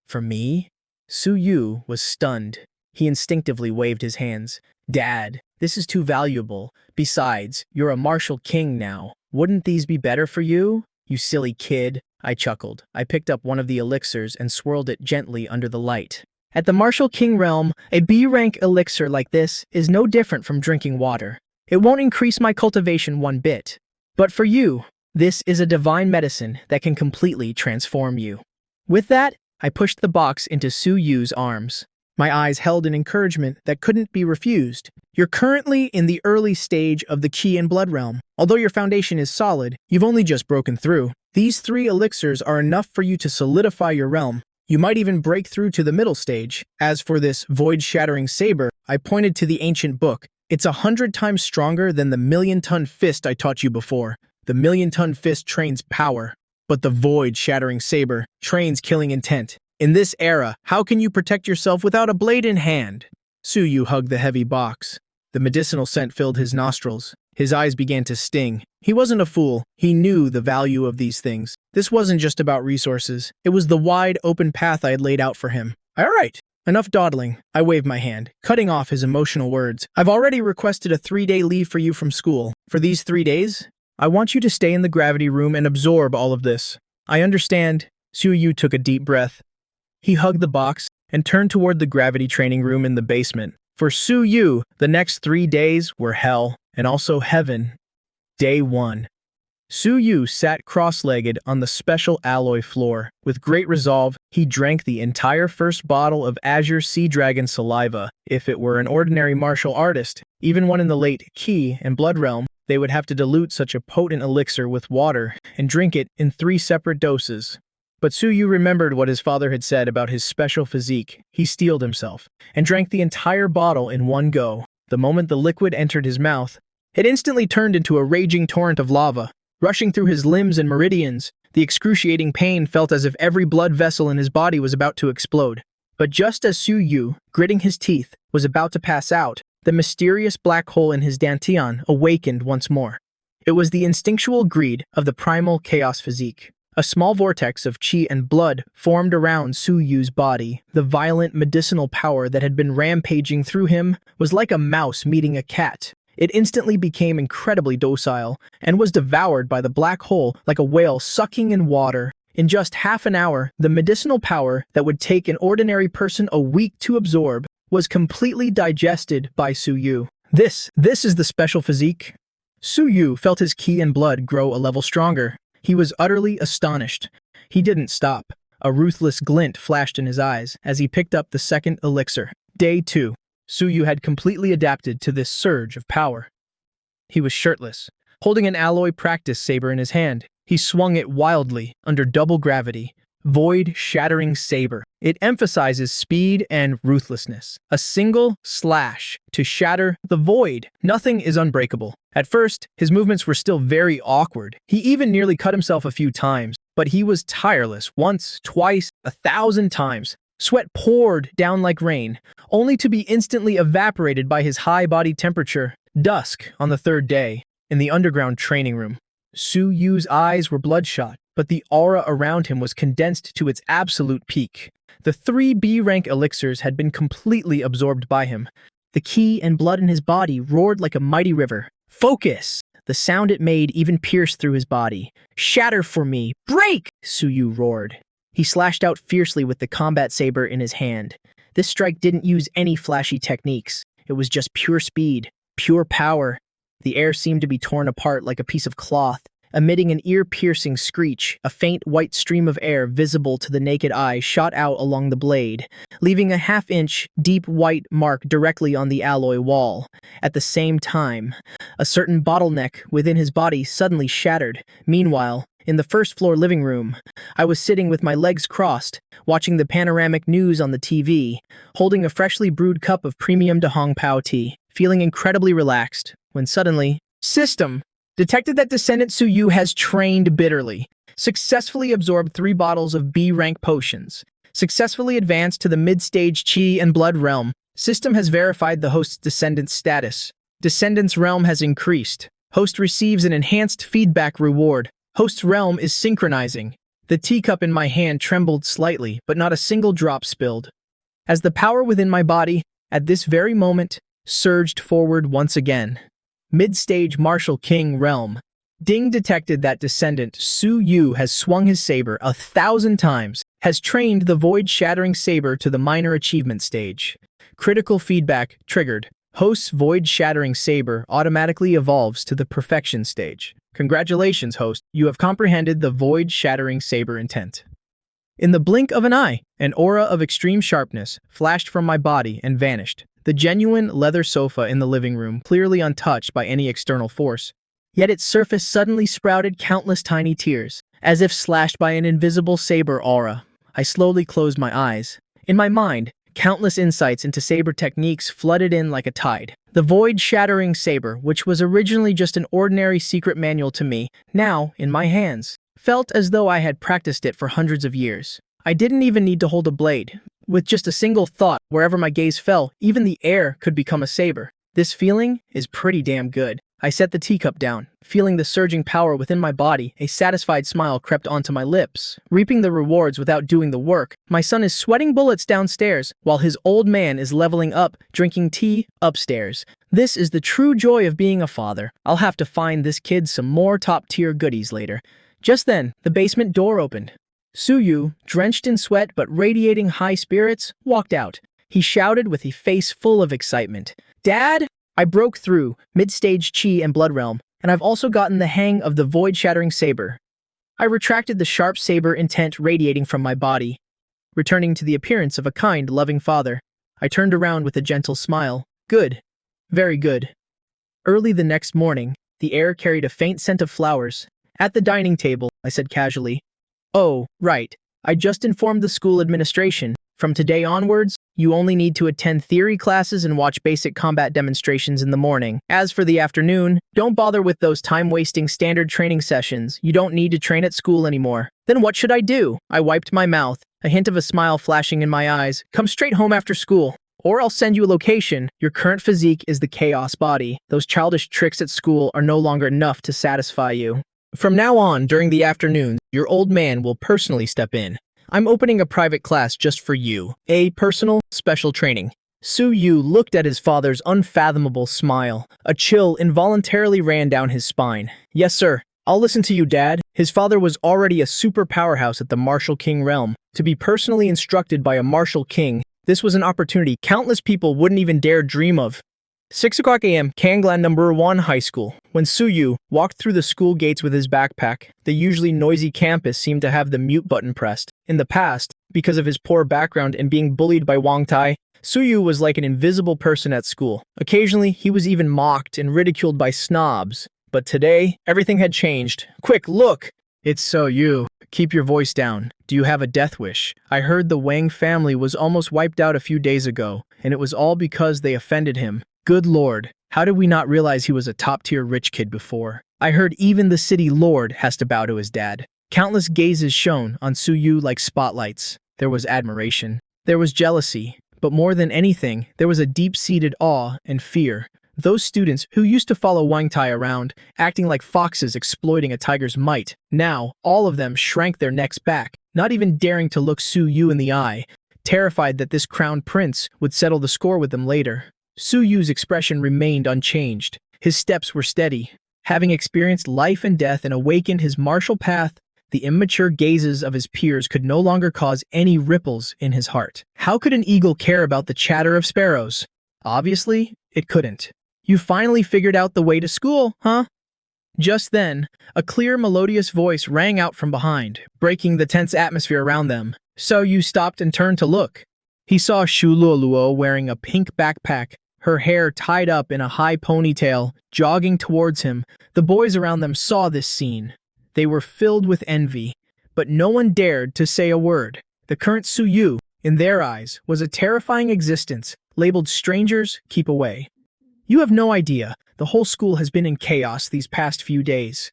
For me? Su Yu was stunned. He instinctively waved his hands. "Dad, this is too valuable. Besides, you're a martial king now. Wouldn't these be better for you? You silly kid." I chuckled. I picked up one of the elixirs and swirled it gently under the light. At the martial king realm, a B-rank elixir like this is no different from drinking water. It won't increase my cultivation one bit. But for you, this is a divine medicine that can completely transform you. With that, I pushed the box into Su Yu's arms. My eyes held an encouragement that couldn't be refused. You're currently in the early stage of the Qi and Blood realm. Although your foundation is solid, you've only just broken through. These 3 elixirs are enough for you to solidify your realm. You might even break through to the middle stage. As for this void-shattering saber, I pointed to the ancient book. It's 100 times stronger than the million-ton fist I taught you before. The million-ton fist trains power, but the void-shattering saber trains killing intent. In this era, how can you protect yourself without a blade in hand? Su Yu hugged the heavy box. The medicinal scent filled his nostrils. His eyes began to sting. He wasn't a fool. He knew the value of these things. This wasn't just about resources. It was the wide, open path I had laid out for him. All right, enough dawdling. I waved my hand, cutting off his emotional words. I've already requested a 3-day leave for you from school. For these 3 days, I want you to stay in the gravity room and absorb all of this. I understand. Su Yu took a deep breath. He hugged the box, and turned toward the gravity training room in the basement. For Su Yu, the next 3 days were hell, and also heaven. Day 1. Su Yu sat cross-legged on the special alloy floor. With great resolve, he drank the entire first bottle of Azure Sea Dragon saliva. If it were an ordinary martial artist, even one in the late Qi and Blood realm, they would have to dilute such a potent elixir with water and drink it in 3 separate doses. But Su Yu remembered what his father had said about his special physique. He steeled himself and drank the entire bottle in one go. The moment the liquid entered his mouth, it instantly turned into a raging torrent of lava. Rushing through his limbs and meridians, the excruciating pain felt as if every blood vessel in his body was about to explode. But just as Su Yu, gritting his teeth, was about to pass out, the mysterious black hole in his dantian awakened once more. It was the instinctual greed of the primal chaos physique. A small vortex of qi and blood formed around Su Yu's body. The violent medicinal power that had been rampaging through him was like a mouse meeting a cat. It instantly became incredibly docile and was devoured by the black hole like a whale sucking in water. In just half an hour, the medicinal power that would take an ordinary person a week to absorb was completely digested by Su Yu. This is the special physique. Su Yu felt his qi and blood grow a level stronger. He was utterly astonished. He didn't stop. A ruthless glint flashed in his eyes as he picked up the second elixir. Day 2. Su Yu had completely adapted to this surge of power. He was shirtless, holding an alloy practice saber in his hand. He swung it wildly under double gravity. Void-shattering saber. It emphasizes speed and ruthlessness. A single slash to shatter the void. Nothing is unbreakable. At first, his movements were still very awkward. He even nearly cut himself a few times, but he was tireless once, twice, 1,000 times. Sweat poured down like rain, only to be instantly evaporated by his high body temperature. Dusk on the 3rd day, in the underground training room. Su Yu's eyes were bloodshot, but the aura around him was condensed to its absolute peak. The 3 B-rank elixirs had been completely absorbed by him. The qi and blood in his body roared like a mighty river. Focus! The sound it made even pierced through his body. Shatter for me! Break! Su Yu roared. He slashed out fiercely with the combat saber in his hand. This strike didn't use any flashy techniques. It was just pure speed, pure power. The air seemed to be torn apart like a piece of cloth, emitting an ear-piercing screech. A faint white stream of air visible to the naked eye shot out along the blade, leaving a half-inch deep white mark directly on the alloy wall. At the same time, a certain bottleneck within his body suddenly shattered. Meanwhile, in the first-floor living room, I was sitting with my legs crossed, watching the panoramic news on the TV, holding a freshly brewed cup of premium Da Hong Pao tea, feeling incredibly relaxed, when suddenly, System detected that Descendant Su Yu has trained bitterly, successfully absorbed 3 bottles of B-rank potions, successfully advanced to the mid-stage Qi and Blood realm. System has verified the host's Descendant's status. Descendant's realm has increased. Host receives an enhanced feedback reward. Host's realm is synchronizing. The teacup in my hand trembled slightly, but not a single drop spilled. As the power within my body, at this very moment, surged forward once again. Mid-stage Martial King realm. Ding detected that Descendant Su Yu has swung his saber 1,000 times, has trained the void-shattering saber to the minor achievement stage. Critical feedback triggered. Host's void-shattering saber automatically evolves to the perfection stage. Congratulations, host. You have comprehended the void-shattering saber intent. In the blink of an eye, an aura of extreme sharpness flashed from my body and vanished. The genuine leather sofa in the living room, clearly untouched by any external force. Yet its surface suddenly sprouted countless tiny tears, as if slashed by an invisible saber aura. I slowly closed my eyes. In my mind, countless insights into saber techniques flooded in like a tide. The void-shattering saber, which was originally just an ordinary secret manual to me, now, in my hands, felt as though I had practiced it for hundreds of years. I didn't even need to hold a blade. With just a single thought, wherever my gaze fell, even the air could become a saber. This feeling is pretty damn good. I set the teacup down, feeling the surging power within my body. A satisfied smile crept onto my lips. Reaping the rewards without doing the work, my son is sweating bullets downstairs, while his old man is leveling up, drinking tea upstairs. This is the true joy of being a father. I'll have to find this kid some more top-tier goodies later. Just then, the basement door opened. Suyu, drenched in sweat but radiating high spirits, walked out. He shouted with a face full of excitement. "Dad!" I broke through, mid-stage chi and blood realm, and I've also gotten the hang of the void-shattering saber. I retracted the sharp saber intent radiating from my body, returning to the appearance of a kind, loving father. I turned around with a gentle smile. Good. Very good. Early the next morning, the air carried a faint scent of flowers. At the dining table, I said casually, "Oh, right. I just informed the school administration. From today onwards, you only need to attend theory classes and watch basic combat demonstrations in the morning. As for the afternoon, don't bother with those time-wasting standard training sessions. You don't need to train at school anymore." Then what should I do? I wiped my mouth, a hint of a smile flashing in my eyes. Come straight home after school. Or I'll send you a location. Your current physique is the chaos body. Those childish tricks at school are no longer enough to satisfy you. From now on, during the afternoons, your old man will personally step in. I'm opening a private class just for you. A personal, special training. Suyu looked at his father's unfathomable smile. A chill involuntarily ran down his spine. Yes, sir. I'll listen to you, Dad. His father was already a super powerhouse at the Martial King realm. To be personally instructed by a Martial King, this was an opportunity countless people wouldn't even dare dream of. 6 o'clock a.m., Kanglan number 1 high school. When Suyu walked through the school gates with his backpack, the usually noisy campus seemed to have the mute button pressed. In the past, because of his poor background and being bullied by Wang Tai, Suyu was like an invisible person at school. Occasionally, he was even mocked and ridiculed by snobs. But today, everything had changed. Quick, look! It's so you. Keep your voice down. Do you have a death wish? I heard the Wang family was almost wiped out a few days ago, and it was all because they offended him. Good lord, how did we not realize he was a top-tier rich kid before? I heard even the city lord has to bow to his dad. Countless gazes shone on Suyu like spotlights. There was admiration. There was jealousy. But more than anything, there was a deep-seated awe and fear. Those students who used to follow Wang Tai around, acting like foxes exploiting a tiger's might, now, all of them shrank their necks back, not even daring to look Suyu in the eye, terrified that this crown prince would settle the score with them later. Suyu's expression remained unchanged. His steps were steady. Having experienced life and death and awakened his martial path, the immature gazes of his peers could no longer cause any ripples in his heart. How could an eagle care about the chatter of sparrows? Obviously, it couldn't. You finally figured out the way to school, huh? Just then, a clear, melodious voice rang out from behind, breaking the tense atmosphere around them. So you stopped and turned to look. He saw Shuluoluo wearing a pink backpack, her hair tied up in a high ponytail, jogging towards him. The boys around them saw this scene. They were filled with envy, but no one dared to say a word. The current Suyu, in their eyes, was a terrifying existence, labeled strangers, keep away. You have no idea. The whole school has been in chaos these past few days.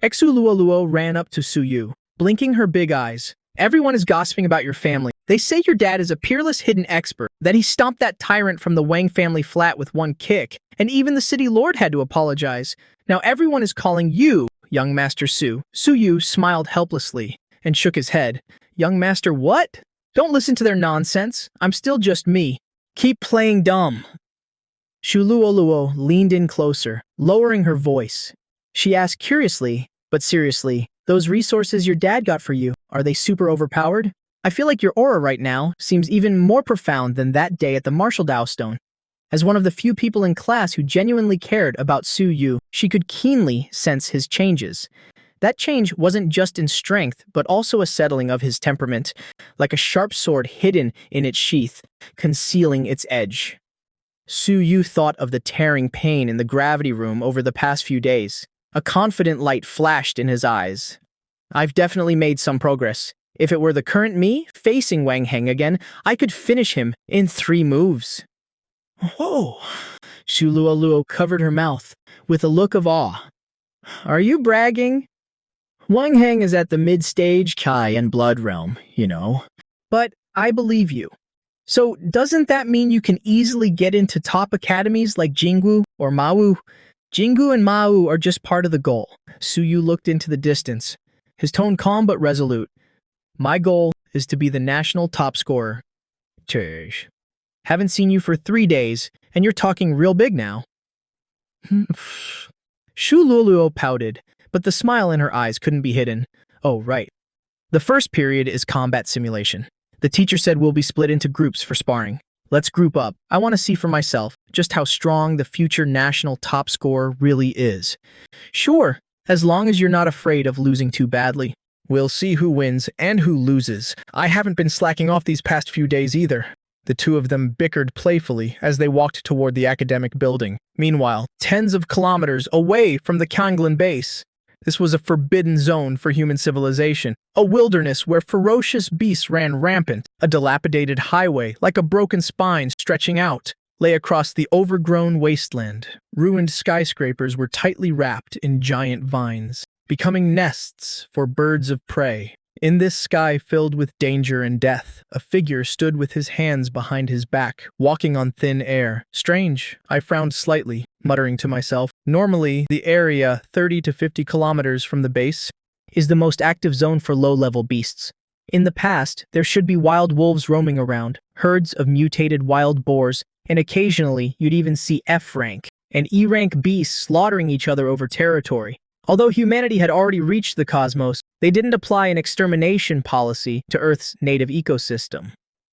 Exuluoluo ran up to Suyu, blinking her big eyes. Everyone is gossiping about your family. They say your dad is a peerless hidden expert, that he stomped that tyrant from the Wang family flat with one kick, and even the city lord had to apologize. Now everyone is calling you, young Master Su. Suyu smiled helplessly and shook his head. Young Master what? Don't listen to their nonsense. I'm still just me. Keep playing dumb. Shuluoluo leaned in closer, lowering her voice. She asked curiously, but seriously, those resources your dad got for you, are they super overpowered? I feel like your aura right now seems even more profound than that day at the Martial Dao Stone. As one of the few people in class who genuinely cared about Suyu, she could keenly sense his changes. That change wasn't just in strength, but also a settling of his temperament, like a sharp sword hidden in its sheath, concealing its edge. Suyu thought of the tearing pain in the gravity room over the past few days. A confident light flashed in his eyes. I've definitely made some progress. If it were the current me, facing Wang Heng again, I could finish him in 3 moves. Whoa! Shuluoluo covered her mouth with a look of awe. Are you bragging? Wang Heng is at the mid-stage Kai and Blood realm, you know. But I believe you. So doesn't that mean you can easily get into top academies like Jinggu or Mawu? Jinggu and Mawu are just part of the goal. Suyu looked into the distance, his tone calm but resolute. My goal is to be the national top scorer. Tish. Haven't seen you for 3 days, and you're talking real big now. Shuluoluo pouted, but the smile in her eyes couldn't be hidden. Oh, right. The first period is combat simulation. The teacher said we'll be split into groups for sparring. Let's group up. I want to see for myself just how strong the future national top scorer really is. Sure, as long as you're not afraid of losing too badly. We'll see who wins and who loses. I haven't been slacking off these past few days either. The two of them bickered playfully as they walked toward the academic building. Meanwhile, tens of kilometers away from the Kanglan base, this was a forbidden zone for human civilization, a wilderness where ferocious beasts ran rampant. A dilapidated highway, like a broken spine stretching out, lay across the overgrown wasteland. Ruined skyscrapers were tightly wrapped in giant vines, becoming nests for birds of prey. In this sky filled with danger and death, a figure stood with his hands behind his back, walking on thin air. Strange, I frowned slightly, muttering to myself. Normally, the area 30 to 50 kilometers from the base is the most active zone for low-level beasts. In the past, there should be wild wolves roaming around, herds of mutated wild boars, and occasionally you'd even see F-rank and E-rank beasts slaughtering each other over territory. Although humanity had already reached the cosmos, they didn't apply an extermination policy to Earth's native ecosystem.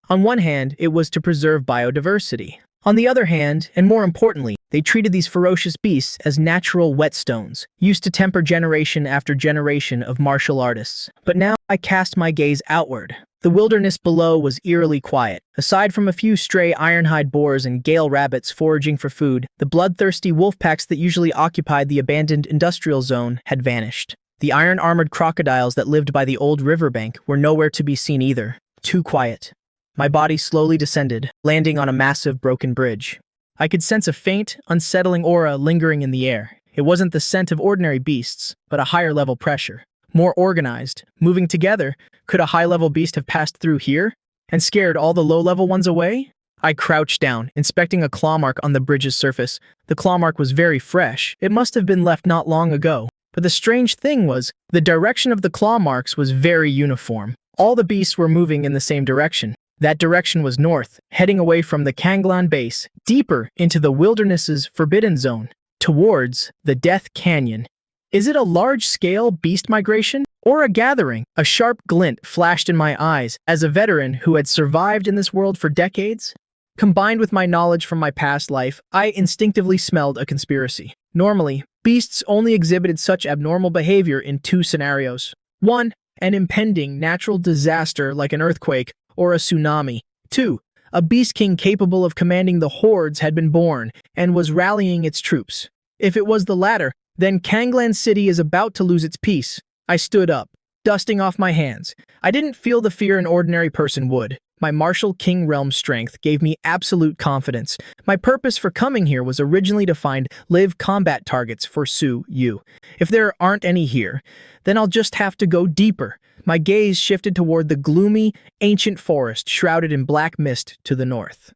On one hand, it was to preserve biodiversity. On the other hand, and more importantly, they treated these ferocious beasts as natural whetstones, used to temper generation after generation of martial artists. But now I cast my gaze outward. The wilderness below was eerily quiet. Aside from a few stray ironhide boars and gale rabbits foraging for food, the bloodthirsty wolf packs that usually occupied the abandoned industrial zone had vanished. The iron-armored crocodiles that lived by the old riverbank were nowhere to be seen either. Too quiet. My body slowly descended, landing on a massive broken bridge. I could sense a faint, unsettling aura lingering in the air. It wasn't the scent of ordinary beasts, but a higher-level pressure. More organized, moving together. Could a high-level beast have passed through here and scared all the low-level ones away? I crouched down, inspecting a claw mark on the bridge's surface. The claw mark was very fresh. It must have been left not long ago. But the strange thing was, the direction of the claw marks was very uniform. All the beasts were moving in the same direction. That direction was north, heading away from the Kanglan base, deeper into the wilderness's forbidden zone, towards the Death Canyon. Is it a large-scale beast migration or a gathering? A sharp glint flashed in my eyes as a veteran who had survived in this world for decades. Combined with my knowledge from my past life, I instinctively smelled a conspiracy. Normally, beasts only exhibited such abnormal behavior in two scenarios. 1. An impending natural disaster like an earthquake or a tsunami. 2. A beast king capable of commanding the hordes had been born and was rallying its troops. If it was the latter, then Kanglan City is about to lose its peace. I stood up, dusting off my hands. I didn't feel the fear an ordinary person would. My martial king realm strength gave me absolute confidence. My purpose for coming here was originally to find live combat targets for Su Yu. If there aren't any here, then I'll just have to go deeper. My gaze shifted toward the gloomy, ancient forest shrouded in black mist to the north.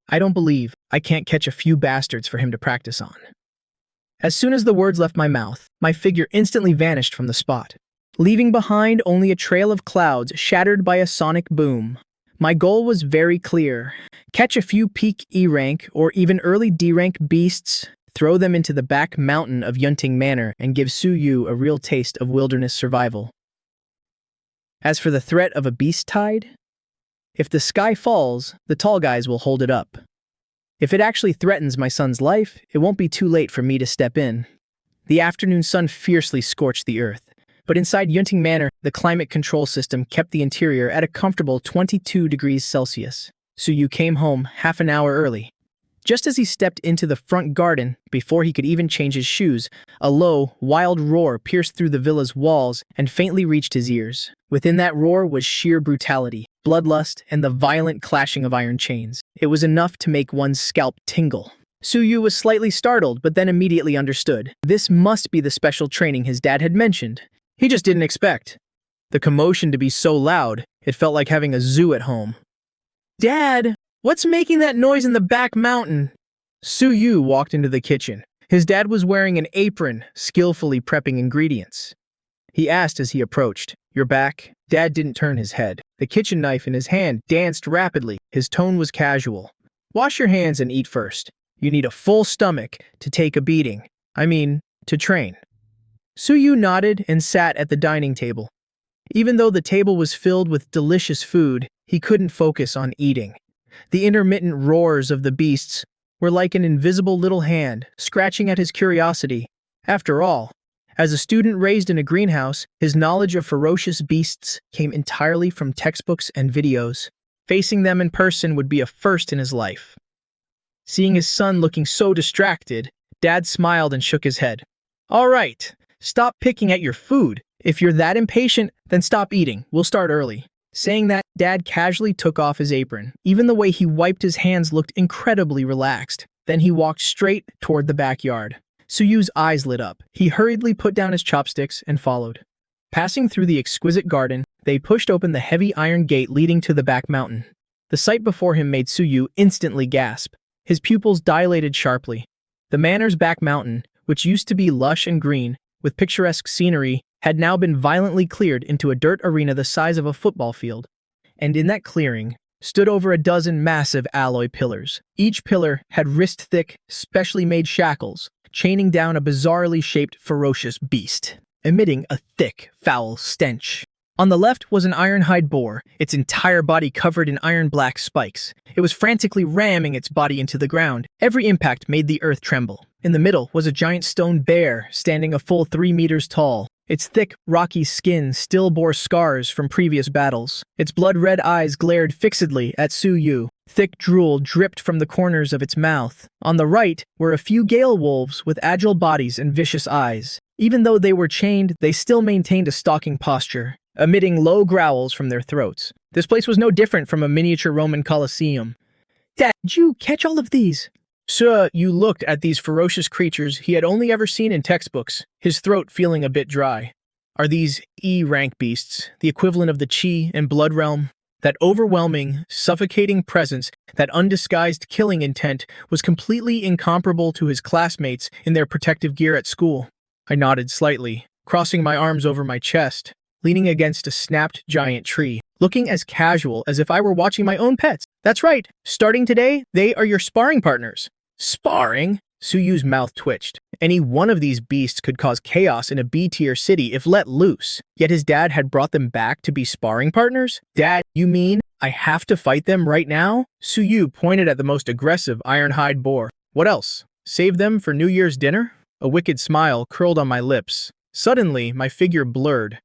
I don't believe I can't catch a few bastards for him to practice on. As soon as the words left my mouth, my figure instantly vanished from the spot, leaving behind only a trail of clouds shattered by a sonic boom. My goal was very clear. Catch a few peak E-rank or even early D-rank beasts, throw them into the back mountain of Yunting Manor, and give Su Yu a real taste of wilderness survival. As for the threat of a beast tide, if the sky falls, the tall guys will hold it up. If it actually threatens my son's life, it won't be too late for me to step in. The afternoon sun fiercely scorched the earth, but inside Yunting Manor, the climate control system kept the interior at a comfortable 22 degrees Celsius. Su Yu came home half an hour early. Just as he stepped into the front garden, before he could even change his shoes, a low, wild roar pierced through the villa's walls and faintly reached his ears. Within that roar was sheer brutality, bloodlust, and the violent clashing of iron chains. It was enough to make one's scalp tingle. Su Yu was slightly startled, but then immediately understood. This must be the special training his dad had mentioned. He just didn't expect the commotion to be so loud, it felt like having a zoo at home. "Dad, what's making that noise in the back mountain?" Su Yu walked into the kitchen. His dad was wearing an apron, skillfully prepping ingredients. He asked as he approached, "You're back?" Dad didn't turn his head. The kitchen knife in his hand danced rapidly. His tone was casual. "Wash your hands and eat first. You need a full stomach to take a beating. To train." Su Yu nodded and sat at the dining table. Even though the table was filled with delicious food, he couldn't focus on eating. The intermittent roars of the beasts were like an invisible little hand scratching at his curiosity. After all, as a student raised in a greenhouse, his knowledge of ferocious beasts came entirely from textbooks and videos. Facing them in person would be a first in his life. Seeing his son looking so distracted, Dad smiled and shook his head. "All right, stop picking at your food. If you're that impatient, then stop eating. We'll start early." Saying that, Dad casually took off his apron. Even the way he wiped his hands looked incredibly relaxed. Then he walked straight toward the backyard. Suyu's eyes lit up. He hurriedly put down his chopsticks and followed. Passing through the exquisite garden, they pushed open the heavy iron gate leading to the back mountain. The sight before him made Suyu instantly gasp. His pupils dilated sharply. The manor's back mountain, which used to be lush and green, with picturesque scenery, had now been violently cleared into a dirt arena the size of a football field. And in that clearing stood over a dozen massive alloy pillars. Each pillar had wrist-thick, specially made shackles, chaining down a bizarrely shaped, ferocious beast, emitting a thick, foul stench. On the left was an iron-hide boar, its entire body covered in iron-black spikes. It was frantically ramming its body into the ground. Every impact made the earth tremble. In the middle was a giant stone bear, standing a full 3 meters tall. Its thick, rocky skin still bore scars from previous battles. Its blood-red eyes glared fixedly at Suyu. Thick drool dripped from the corners of its mouth. On the right were a few gale wolves with agile bodies and vicious eyes. Even though they were chained, they still maintained a stalking posture, emitting low growls from their throats. This place was no different from a miniature Roman Colosseum. "Dad, did you catch all of these?" Suyu looked at these ferocious creatures he had only ever seen in textbooks, his throat feeling a bit dry. Are these E-rank beasts, the equivalent of the Qi and Blood realm? That overwhelming, suffocating presence, that undisguised killing intent, was completely incomparable to his classmates in their protective gear at school. I nodded slightly, crossing my arms over my chest, leaning against a snapped giant tree, looking as casual as if I were watching my own pets. "That's right. Starting today, they are your sparring partners." "Sparring?" Suyu's mouth twitched. Any one of these beasts could cause chaos in a B-tier city if let loose. Yet his dad had brought them back to be sparring partners? "Dad, you mean I have to fight them right now?" Suyu pointed at the most aggressive iron-hide boar. "What else? Save them for New Year's dinner?" A wicked smile curled on my lips. Suddenly, my figure blurred,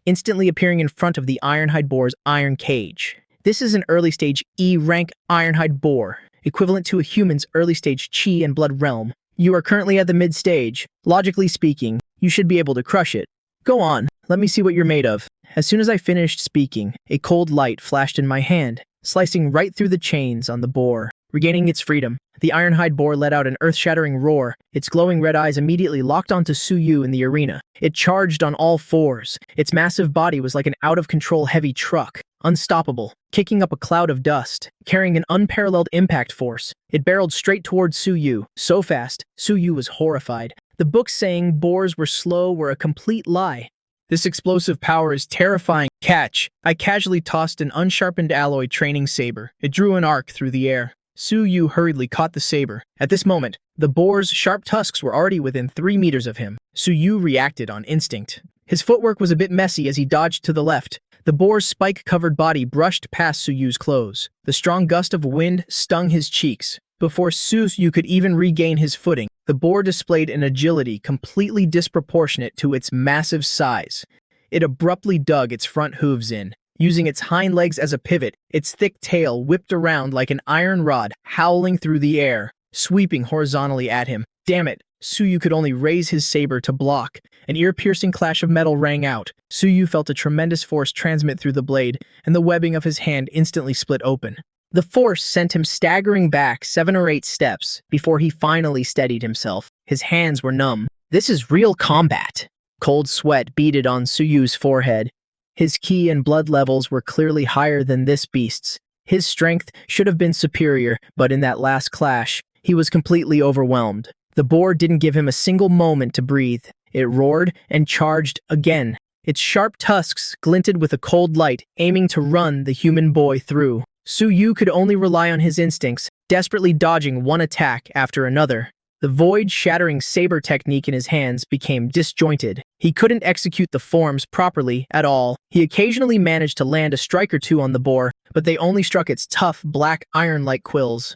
instantly appearing in front of the iron-hide boar's iron cage. This is an early-stage E-rank iron-hide boar, equivalent to a human's early-stage Qi and Blood realm. You are currently at the mid-stage. Logically speaking, you should be able to crush it. Go on, let me see what you're made of. As soon as I finished speaking, a cold light flashed in my hand, slicing right through the chains on the boar. Regaining its freedom, the iron-hide boar let out an earth-shattering roar. Its glowing red eyes immediately locked onto Suyu in the arena. It charged on all fours. Its massive body was like an out-of-control heavy truck, unstoppable, kicking up a cloud of dust, carrying an unparalleled impact force. It barreled straight towards Suyu, so fast, Suyu was horrified. The books saying boars were slow were a complete lie. This explosive power is terrifying. Catch! I casually tossed an unsharpened alloy training saber. It drew an arc through the air. Suyu hurriedly caught the saber. At this moment, the boar's sharp tusks were already within 3 meters of him. Suyu reacted on instinct. His footwork was a bit messy as he dodged to the left. The boar's spike-covered body brushed past Suyu's clothes. The strong gust of wind stung his cheeks. Before Suyu could even regain his footing, the boar displayed an agility completely disproportionate to its massive size. It abruptly dug its front hooves in. Using its hind legs as a pivot, its thick tail whipped around like an iron rod, howling through the air, sweeping horizontally at him. Damn it! Suyu could only raise his saber to block. An ear-piercing clash of metal rang out. Suyu felt a tremendous force transmit through the blade, and the webbing of his hand instantly split open. The force sent him staggering back 7 or 8 steps before he finally steadied himself. His hands were numb. This is real combat. Cold sweat beaded on Suyu's forehead. His Qi and blood levels were clearly higher than this beast's. His strength should have been superior, but in that last clash, he was completely overwhelmed. The boar didn't give him a single moment to breathe. It roared and charged again. Its sharp tusks glinted with a cold light, aiming to run the human boy through. Suyu could only rely on his instincts, desperately dodging one attack after another. The void-shattering saber technique in his hands became disjointed. He couldn't execute the forms properly at all. He occasionally managed to land a strike or two on the boar, but they only struck its tough, black, iron-like quills.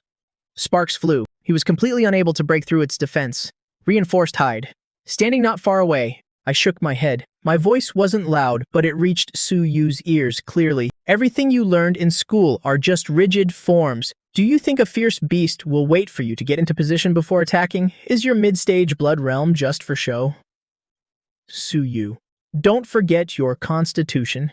Sparks flew. He was completely unable to break through its defense. Reinforced hide. Standing not far away, I shook my head. My voice wasn't loud, but it reached Su Yu's ears clearly. Everything you learned in school are just rigid forms. Do you think a fierce beast will wait for you to get into position before attacking? Is your mid-stage blood realm just for show? Su Yu, don't forget your constitution.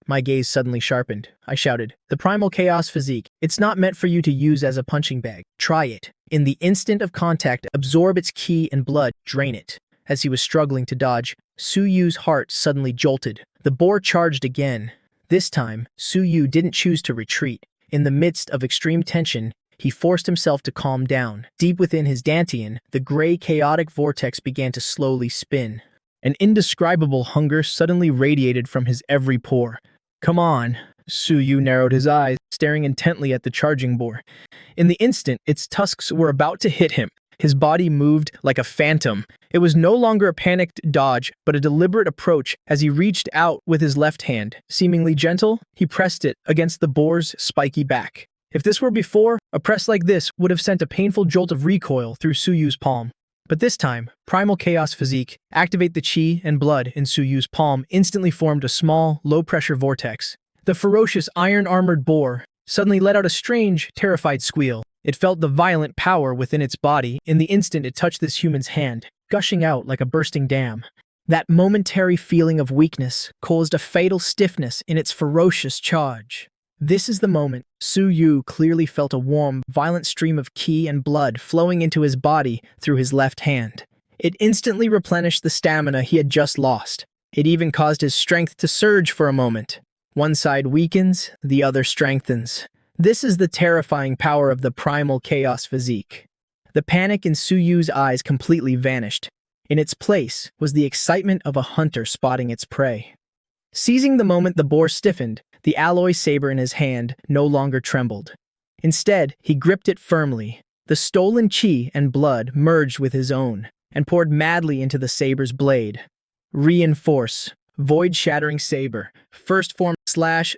My gaze suddenly sharpened. I shouted, the primal chaos physique. It's not meant for you to use as a punching bag. Try it. In the instant of contact, absorb its ki and blood, drain it. As he was struggling to dodge, Su Yu's heart suddenly jolted. The boar charged again. This time, Su Yu didn't choose to retreat. In the midst of extreme tension, he forced himself to calm down. Deep within his dantian, the gray chaotic vortex began to slowly spin. An indescribable hunger suddenly radiated from his every pore. Come on. Su Yu narrowed his eyes, staring intently at the charging boar. In the instant its tusks were about to hit him, his body moved like a phantom. It was no longer a panicked dodge, but a deliberate approach. As he reached out with his left hand, seemingly gentle, he pressed it against the boar's spiky back. If this were before, a press like this would have sent a painful jolt of recoil through Su Yu's palm. But this time, primal chaos physique, activate the chi and blood in Su Yu's palm instantly formed a small, low-pressure vortex. The ferocious iron-armored boar suddenly let out a strange, terrified squeal. It felt the violent power within its body in the instant it touched this human's hand, gushing out like a bursting dam. That momentary feeling of weakness caused a fatal stiffness in its ferocious charge. This is the moment. Su Yu clearly felt a warm, violent stream of ki and blood flowing into his body through his left hand. It instantly replenished the stamina he had just lost. It even caused his strength to surge for a moment. One side weakens, the other strengthens. This is the terrifying power of the primal chaos physique. The panic in Su Yu's eyes completely vanished. In its place was the excitement of a hunter spotting its prey. Seizing the moment the boar stiffened, the alloy saber in his hand no longer trembled. Instead, he gripped it firmly. The stolen chi and blood merged with his own and poured madly into the saber's blade. Reinforce. Void-shattering saber. First form /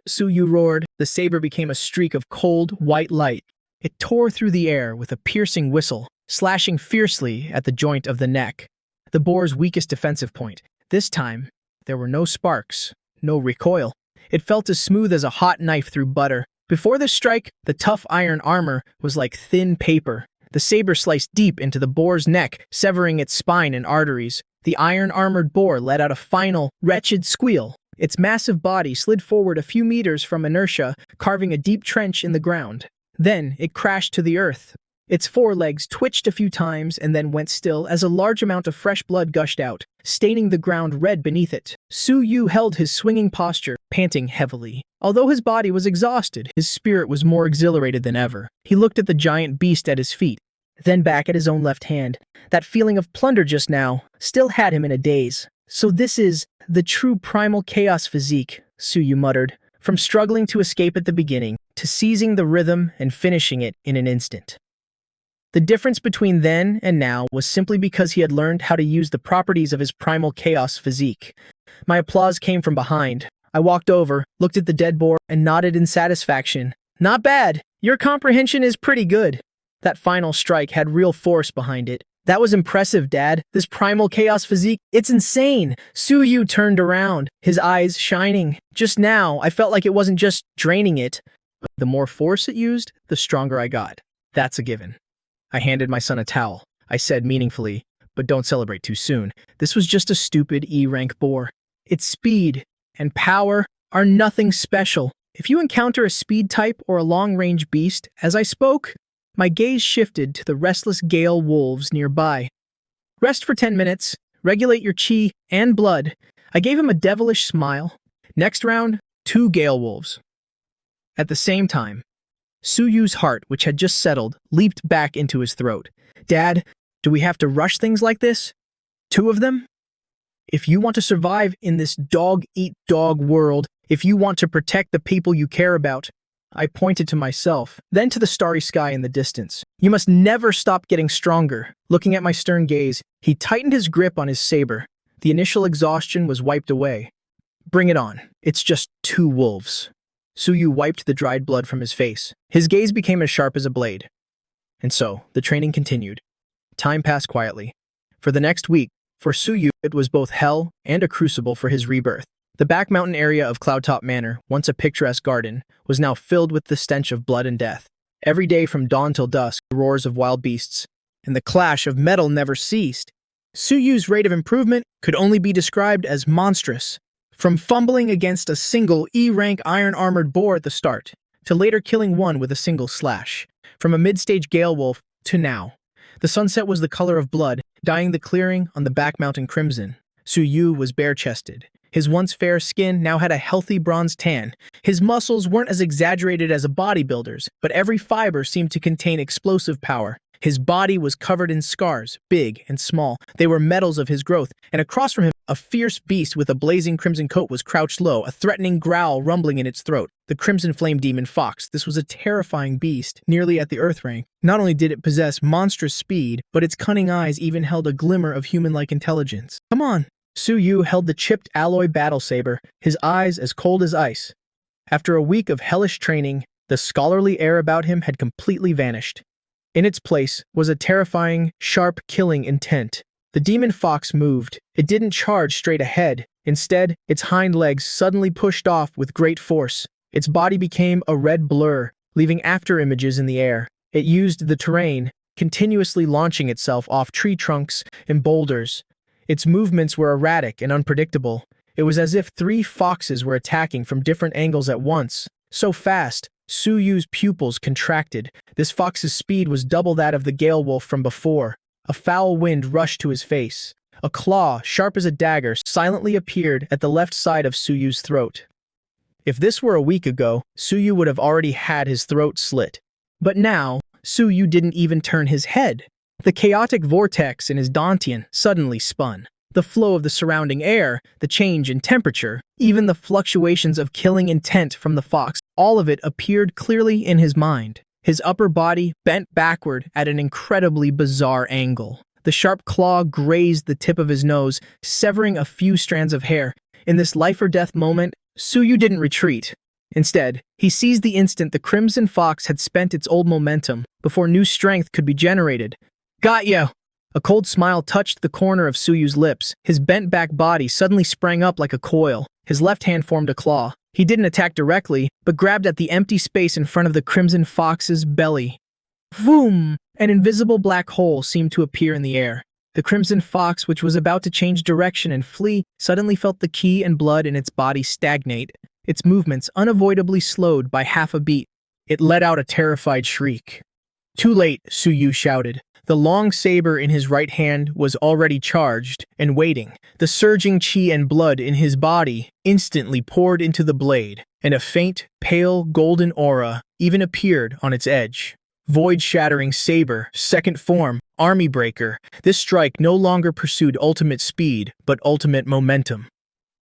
Su Yu roared. The saber became a streak of cold, white light. It tore through the air with a piercing whistle, slashing fiercely at the joint of the neck. The boar's weakest defensive point. This time, there were no sparks, no recoil. It felt as smooth as a hot knife through butter. Before this strike, the tough iron armor was like thin paper. The saber sliced deep into the boar's neck, severing its spine and arteries. The iron-armored boar let out a final, wretched squeal. Its massive body slid forward a few meters from inertia, carving a deep trench in the ground. Then, it crashed to the earth. Its forelegs twitched a few times and then went still as a large amount of fresh blood gushed out, staining the ground red beneath it. Su Yu held his swinging posture, panting heavily. Although his body was exhausted, his spirit was more exhilarated than ever. He looked at the giant beast at his feet, then back at his own left hand. That feeling of plunder just now still had him in a daze. So this is the true primal chaos physique, Su Yu muttered, from struggling to escape at the beginning, to seizing the rhythm and finishing it in an instant. The difference between then and now was simply because he had learned how to use the properties of his primal chaos physique. My applause came from behind. I walked over, looked at the dead boar, and nodded in satisfaction. Not bad. Your comprehension is pretty good. That final strike had real force behind it. That was impressive, Dad. This primal chaos physique, it's insane. Su Yu turned around, his eyes shining. Just now, I felt like it wasn't just draining it. The more force it used, the stronger I got. That's a given. I handed my son a towel. I said meaningfully, but don't celebrate too soon. This was just a stupid E-rank boar. Its speed and power are nothing special. If you encounter a speed type or a long-range beast, as I spoke, my gaze shifted to the restless gale wolves nearby. Rest for 10 minutes, regulate your chi and blood. I gave him a devilish smile. Next round, 2 gale wolves. At the same time, Su Yu's heart, which had just settled, leaped back into his throat. Dad, do we have to rush things like this? 2 of them? If you want to survive in this dog-eat-dog world, if you want to protect the people you care about, I pointed to myself, then to the starry sky in the distance. You must never stop getting stronger. Looking at my stern gaze, he tightened his grip on his saber. The initial exhaustion was wiped away. Bring it on. It's just 2 wolves. Suyu wiped the dried blood from his face. His gaze became as sharp as a blade. And so, the training continued. Time passed quietly. For the next week, for Suyu, it was both hell and a crucible for his rebirth. The back mountain area of Cloudtop Manor, once a picturesque garden, was now filled with the stench of blood and death. Every day from dawn till dusk, the roars of wild beasts and the clash of metal never ceased. Suyu's rate of improvement could only be described as monstrous. From fumbling against a single E-rank iron-armored boar at the start, to later killing one with a single slash. From a mid-stage gale wolf to now. The sunset was the color of blood, dyeing the clearing on the back mountain crimson. Suyu was bare-chested. His once fair skin now had a healthy bronze tan. His muscles weren't as exaggerated as a bodybuilder's, but every fiber seemed to contain explosive power. His body was covered in scars, big and small. They were medals of his growth, and across from him, a fierce beast with a blazing crimson coat was crouched low, a threatening growl rumbling in its throat. The Crimson Flame Demon Fox. This was a terrifying beast, nearly at the Earth rank. Not only did it possess monstrous speed, but its cunning eyes even held a glimmer of human-like intelligence. Come on! Suyu held the chipped alloy battle saber, his eyes as cold as ice. After a week of hellish training, the scholarly air about him had completely vanished. In its place was a terrifying, sharp killing intent. The demon fox moved. It didn't charge straight ahead. Instead, its hind legs suddenly pushed off with great force. Its body became a red blur, leaving afterimages in the air. It used the terrain, continuously launching itself off tree trunks and boulders. Its movements were erratic and unpredictable. It was as if 3 foxes were attacking from different angles at once. So fast, Suyu's pupils contracted. This fox's speed was double that of the gale wolf from before. A foul wind rushed to his face. A claw, sharp as a dagger, silently appeared at the left side of Suyu's throat. If this were a week ago, Suyu would have already had his throat slit. But now, Suyu didn't even turn his head. The chaotic vortex in his dantian suddenly spun. The flow of the surrounding air, the change in temperature, even the fluctuations of killing intent from the fox, all of it appeared clearly in his mind. His upper body bent backward at an incredibly bizarre angle. The sharp claw grazed the tip of his nose, severing a few strands of hair. In this life-or-death moment, Suyu didn't retreat. Instead, he seized the instant the Crimson Fox had spent its old momentum, before new strength could be generated. Got you! A cold smile touched the corner of Suyu's lips. His bent-back body suddenly sprang up like a coil. His left hand formed a claw. He didn't attack directly, but grabbed at the empty space in front of the Crimson Fox's belly. Vroom! An invisible black hole seemed to appear in the air. The Crimson Fox, which was about to change direction and flee, suddenly felt the ki and blood in its body stagnate, its movements unavoidably slowed by half a beat. It let out a terrified shriek. Too late, Suyu shouted. The long saber in his right hand was already charged and waiting. The surging chi and blood in his body instantly poured into the blade, and a faint, pale golden aura even appeared on its edge. Void-shattering saber, second form, army breaker. This strike no longer pursued ultimate speed, but ultimate momentum.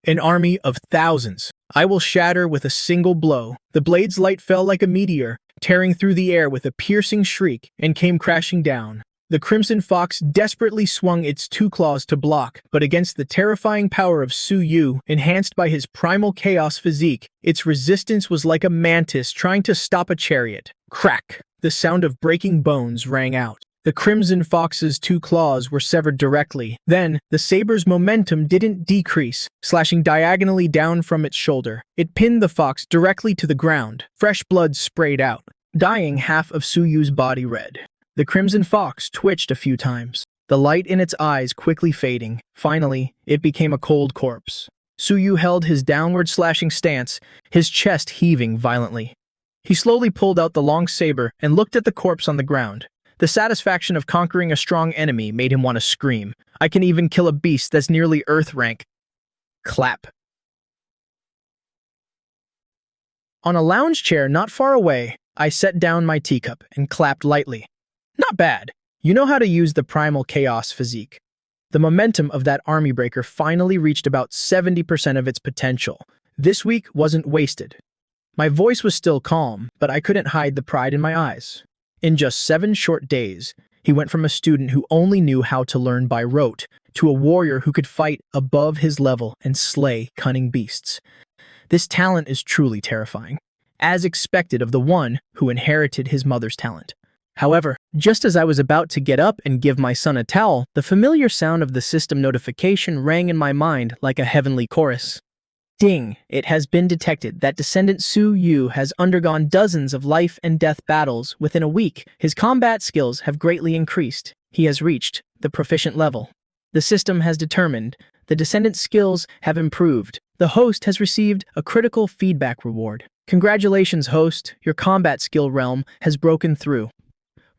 An army of thousands. I will shatter with a single blow. The blade's light fell like a meteor, tearing through the air with a piercing shriek, and came crashing down. The Crimson Fox desperately swung its 2 claws to block, but against the terrifying power of Suyu, enhanced by his primal chaos physique, its resistance was like a mantis trying to stop a chariot. Crack! The sound of breaking bones rang out. The Crimson Fox's 2 claws were severed directly. Then, the saber's momentum didn't decrease, slashing diagonally down from its shoulder. It pinned the fox directly to the ground. Fresh blood sprayed out, dyeing half of Suyu's body red. The Crimson Fox twitched a few times, the light in its eyes quickly fading. Finally, it became a cold corpse. Suyu held his downward slashing stance, his chest heaving violently. He slowly pulled out the long saber and looked at the corpse on the ground. The satisfaction of conquering a strong enemy made him want to scream. I can even kill a beast that's nearly Earth rank. Clap. On a lounge chair not far away, I set down my teacup and clapped lightly. Not bad. You know how to use the primal chaos physique. The momentum of that army breaker finally reached about 70% of its potential. This week wasn't wasted. My voice was still calm, but I couldn't hide the pride in my eyes. In just 7 short days, he went from a student who only knew how to learn by rote to a warrior who could fight above his level and slay cunning beasts. This talent is truly terrifying, as expected of the one who inherited his mother's talent. However, just as I was about to get up and give my son a towel, the familiar sound of the system notification rang in my mind like a heavenly chorus. Ding! It has been detected that descendant Su Yu has undergone dozens of life and death battles within a week. His combat skills have greatly increased. He has reached the proficient level. The system has determined the descendant's skills have improved. The host has received a critical feedback reward. Congratulations, host. Your combat skill realm has broken through.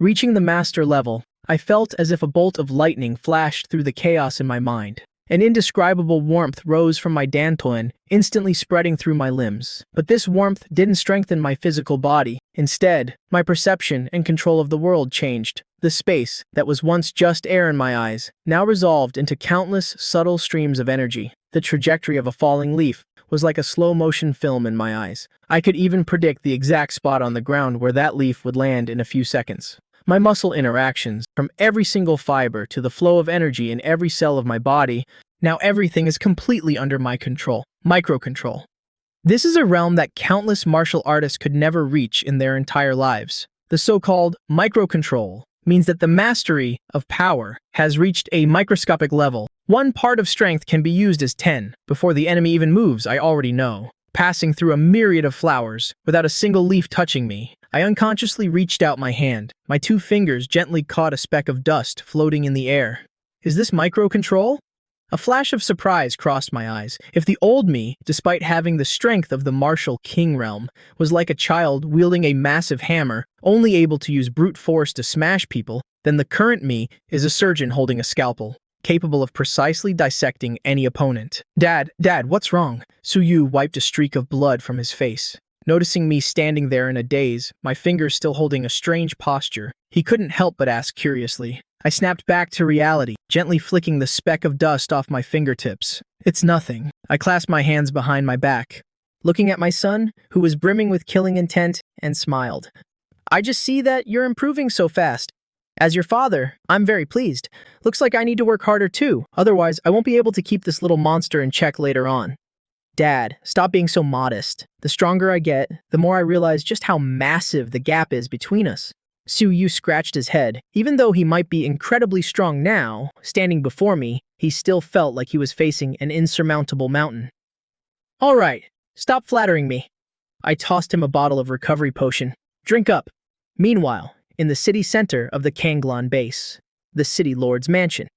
Reaching the master level, I felt as if a bolt of lightning flashed through the chaos in my mind. An indescribable warmth rose from my dantian, instantly spreading through my limbs. But this warmth didn't strengthen my physical body. Instead, my perception and control of the world changed. The space that was once just air in my eyes now resolved into countless subtle streams of energy. The trajectory of a falling leaf was like a slow-motion film in my eyes. I could even predict the exact spot on the ground where that leaf would land in a few seconds. My muscle interactions, from every single fiber to the flow of energy in every cell of my body, now everything is completely under my control. Microcontrol. This is a realm that countless martial artists could never reach in their entire lives. The so-called microcontrol means that the mastery of power has reached a microscopic level. One part of strength can be used as 10. Before the enemy even moves, I already know. Passing through a myriad of flowers, without a single leaf touching me, I unconsciously reached out my hand. My 2 fingers gently caught a speck of dust floating in the air. Is this microcontrol? A flash of surprise crossed my eyes. If the old me, despite having the strength of the martial king realm, was like a child wielding a massive hammer, only able to use brute force to smash people, then the current me is a surgeon holding a scalpel, capable of precisely dissecting any opponent. Dad, what's wrong? Su Yu wiped a streak of blood from his face. Noticing me standing there in a daze, my fingers still holding a strange posture, he couldn't help but ask curiously. I snapped back to reality, gently flicking the speck of dust off my fingertips. It's nothing. I clasped my hands behind my back, looking at my son, who was brimming with killing intent, and smiled. I just see that you're improving so fast. As your father, I'm very pleased. Looks like I need to work harder too, otherwise I won't be able to keep this little monster in check later on. Dad, stop being so modest. The stronger I get, the more I realize just how massive the gap is between us. Su Yu scratched his head. Even though he might be incredibly strong now, standing before me, he still felt like he was facing an insurmountable mountain. All right, stop flattering me. I tossed him a bottle of recovery potion. Drink up. Meanwhile, in the city center of the Kanglan base, the City Lord's mansion.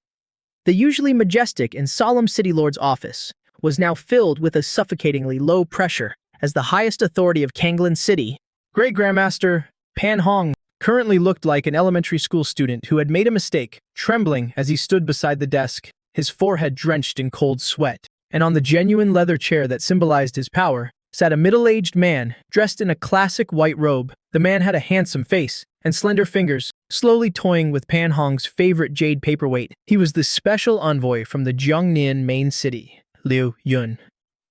The usually majestic and solemn City Lord's office was now filled with a suffocatingly low pressure as the highest authority of Kanglan City, Great Grandmaster Pan Hong, currently looked like an elementary school student who had made a mistake, trembling as he stood beside the desk, his forehead drenched in cold sweat. And on the genuine leather chair that symbolized his power, sat a middle-aged man dressed in a classic white robe. The man had a handsome face and slender fingers, slowly toying with Pan Hong's favorite jade paperweight. He was the special envoy from the Jiangnian main city, Liu Yun.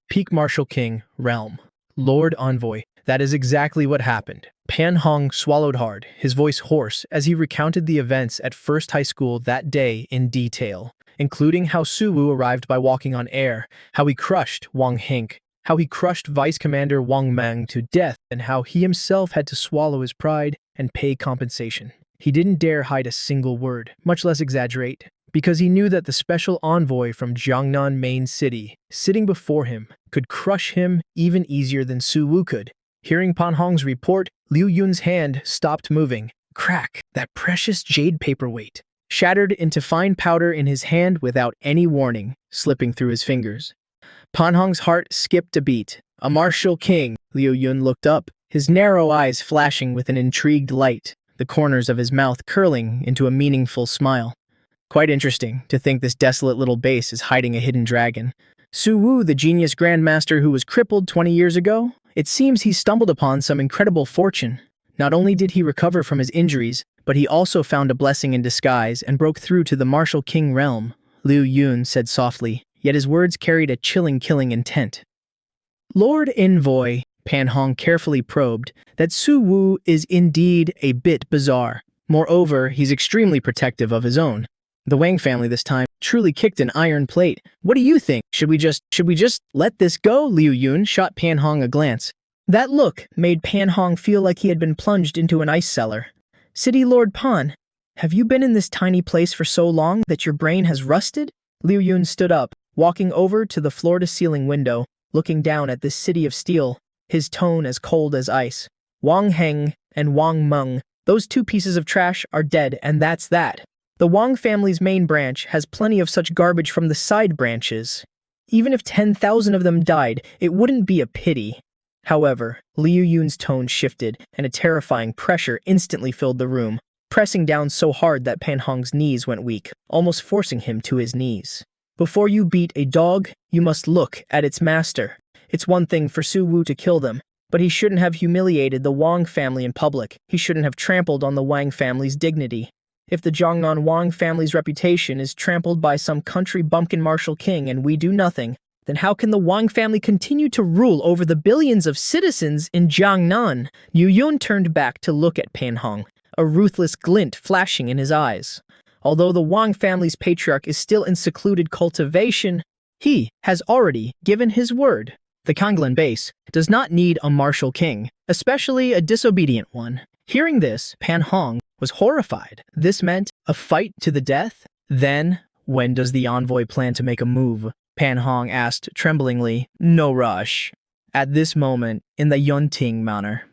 Peak Martial King, Realm. Lord Envoy. That is exactly what happened. Pan Hong swallowed hard, his voice hoarse, as he recounted the events at First High School that day in detail, including how Su Wu arrived by walking on air, how he crushed Wang Hink, how he crushed Vice Commander Wang Meng to death, and how he himself had to swallow his pride and pay compensation. He didn't dare hide a single word, much less exaggerate, because he knew that the special envoy from Jiangnan main city, sitting before him, could crush him even easier than Su Wu could. Hearing Pan Hong's report, Liu Yun's hand stopped moving. Crack! That precious jade paperweight shattered into fine powder in his hand without any warning, slipping through his fingers. Pan Hong's heart skipped a beat. A martial king. Liu Yun looked up, his narrow eyes flashing with an intrigued light, the corners of his mouth curling into a meaningful smile. Quite interesting to think this desolate little base is hiding a hidden dragon. Su Wu, the genius grandmaster who was crippled 20 years ago? It seems he stumbled upon some incredible fortune. Not only did he recover from his injuries, but he also found a blessing in disguise and broke through to the martial king realm, Liu Yun said softly, yet his words carried a chilling killing intent. Lord Envoy, Pan Hong carefully probed, that Su Wu is indeed a bit bizarre. Moreover, he's extremely protective of his own. The Wang family this time truly kicked an iron plate. What do you think? Should we just let this go? Liu Yun shot Pan Hong a glance. That look made Pan Hong feel like he had been plunged into an ice cellar. City Lord Pan, have you been in this tiny place for so long that your brain has rusted? Liu Yun stood up, walking over to the floor-to-ceiling window, looking down at this city of steel, his tone as cold as ice. Wang Heng and Wang Meng, those two pieces of trash are dead, and that's that. The Wang family's main branch has plenty of such garbage from the side branches. Even if 10,000 of them died, it wouldn't be a pity. However, Liu Yun's tone shifted, and a terrifying pressure instantly filled the room, pressing down so hard that Pan Hong's knees went weak, almost forcing him to his knees. Before you beat a dog, you must look at its master. It's one thing for Su Wu to kill them, but he shouldn't have humiliated the Wang family in public. He shouldn't have trampled on the Wang family's dignity. If the Jiangnan Wang family's reputation is trampled by some country bumpkin martial king and we do nothing, then how can the Wang family continue to rule over the billions of citizens in Jiangnan? Liu Yun turned back to look at Pan Hong, a ruthless glint flashing in his eyes. Although the Wang family's patriarch is still in secluded cultivation, he has already given his word. The Kanglan base does not need a martial king, especially a disobedient one. Hearing this, Pan Hong was horrified. This meant a fight to the death? Then, when does the envoy plan to make a move? Pan Hong asked tremblingly. No rush. At this moment, in the Yunting manor,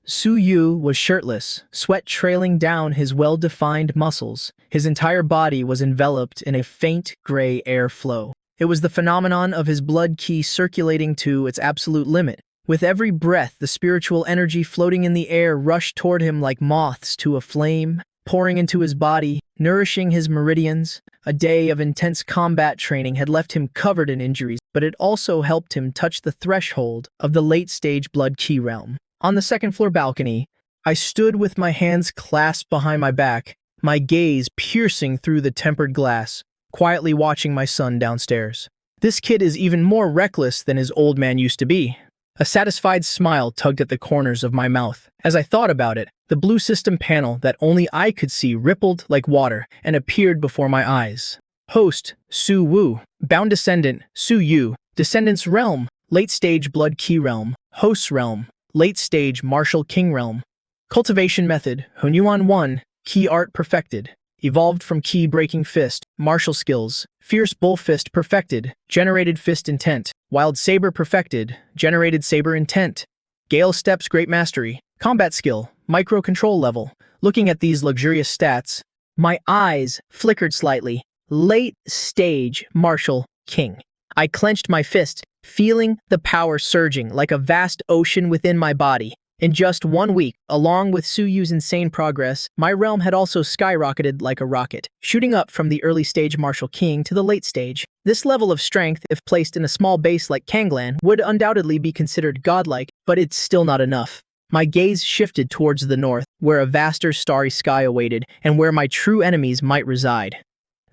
Su Yu was shirtless, sweat trailing down his well-defined muscles. His entire body was enveloped in a faint gray air flow. It was the phenomenon of his blood qi circulating to its absolute limit. With every breath, the spiritual energy floating in the air rushed toward him like moths to a flame, pouring into his body, nourishing his meridians. A day of intense combat training had left him covered in injuries, but it also helped him touch the threshold of the late-stage blood qi realm. On the second-floor balcony, I stood with my hands clasped behind my back, my gaze piercing through the tempered glass, quietly watching my son downstairs. This kid is even more reckless than his old man used to be. A satisfied smile tugged at the corners of my mouth. As I thought about it, the blue system panel that only I could see rippled like water and appeared before my eyes. Host, Su Wu. Bound descendant, Su Yu. Descendant's realm, late-stage blood qi realm. Host's realm, late-stage martial king realm. Cultivation method, Hunyuan 1, Qi art perfected. Evolved from Qi breaking fist, martial skills. Fierce bull fist perfected, generated fist intent. Wild saber perfected, generated saber intent. Gale steps great mastery. Combat skill, micro control level. Looking at these luxurious stats, my eyes flickered slightly. Late stage martial king. I clenched my fist, feeling the power surging like a vast ocean within my body. In just 1 week, along with Su Yu's insane progress, my realm had also skyrocketed like a rocket, shooting up from the early stage martial king to the late stage. This level of strength, if placed in a small base like Kanglan, would undoubtedly be considered godlike, but it's still not enough. My gaze shifted towards the north, where a vaster starry sky awaited, and where my true enemies might reside.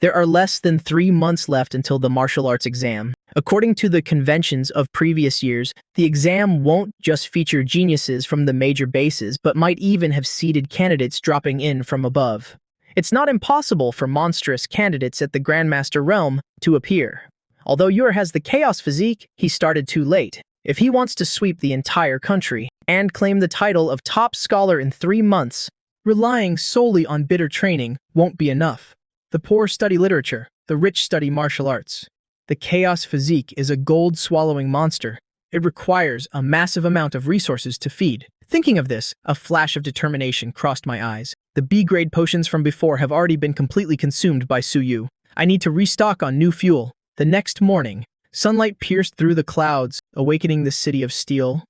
There are less than 3 months left until the martial arts exam. According to the conventions of previous years, the exam won't just feature geniuses from the major bases, but might even have seeded candidates dropping in from above. It's not impossible for monstrous candidates at the Grandmaster realm to appear. Although Yor has the chaos physique, he started too late. If he wants to sweep the entire country and claim the title of top scholar in 3 months, relying solely on bitter training won't be enough. The poor study literature, the rich study martial arts. The chaos physique is a gold-swallowing monster. It requires a massive amount of resources to feed. Thinking of this, a flash of determination crossed my eyes. The B-grade potions from before have already been completely consumed by Su Yu. I need to restock on new fuel. The next morning, sunlight pierced through the clouds, awakening the city of steel.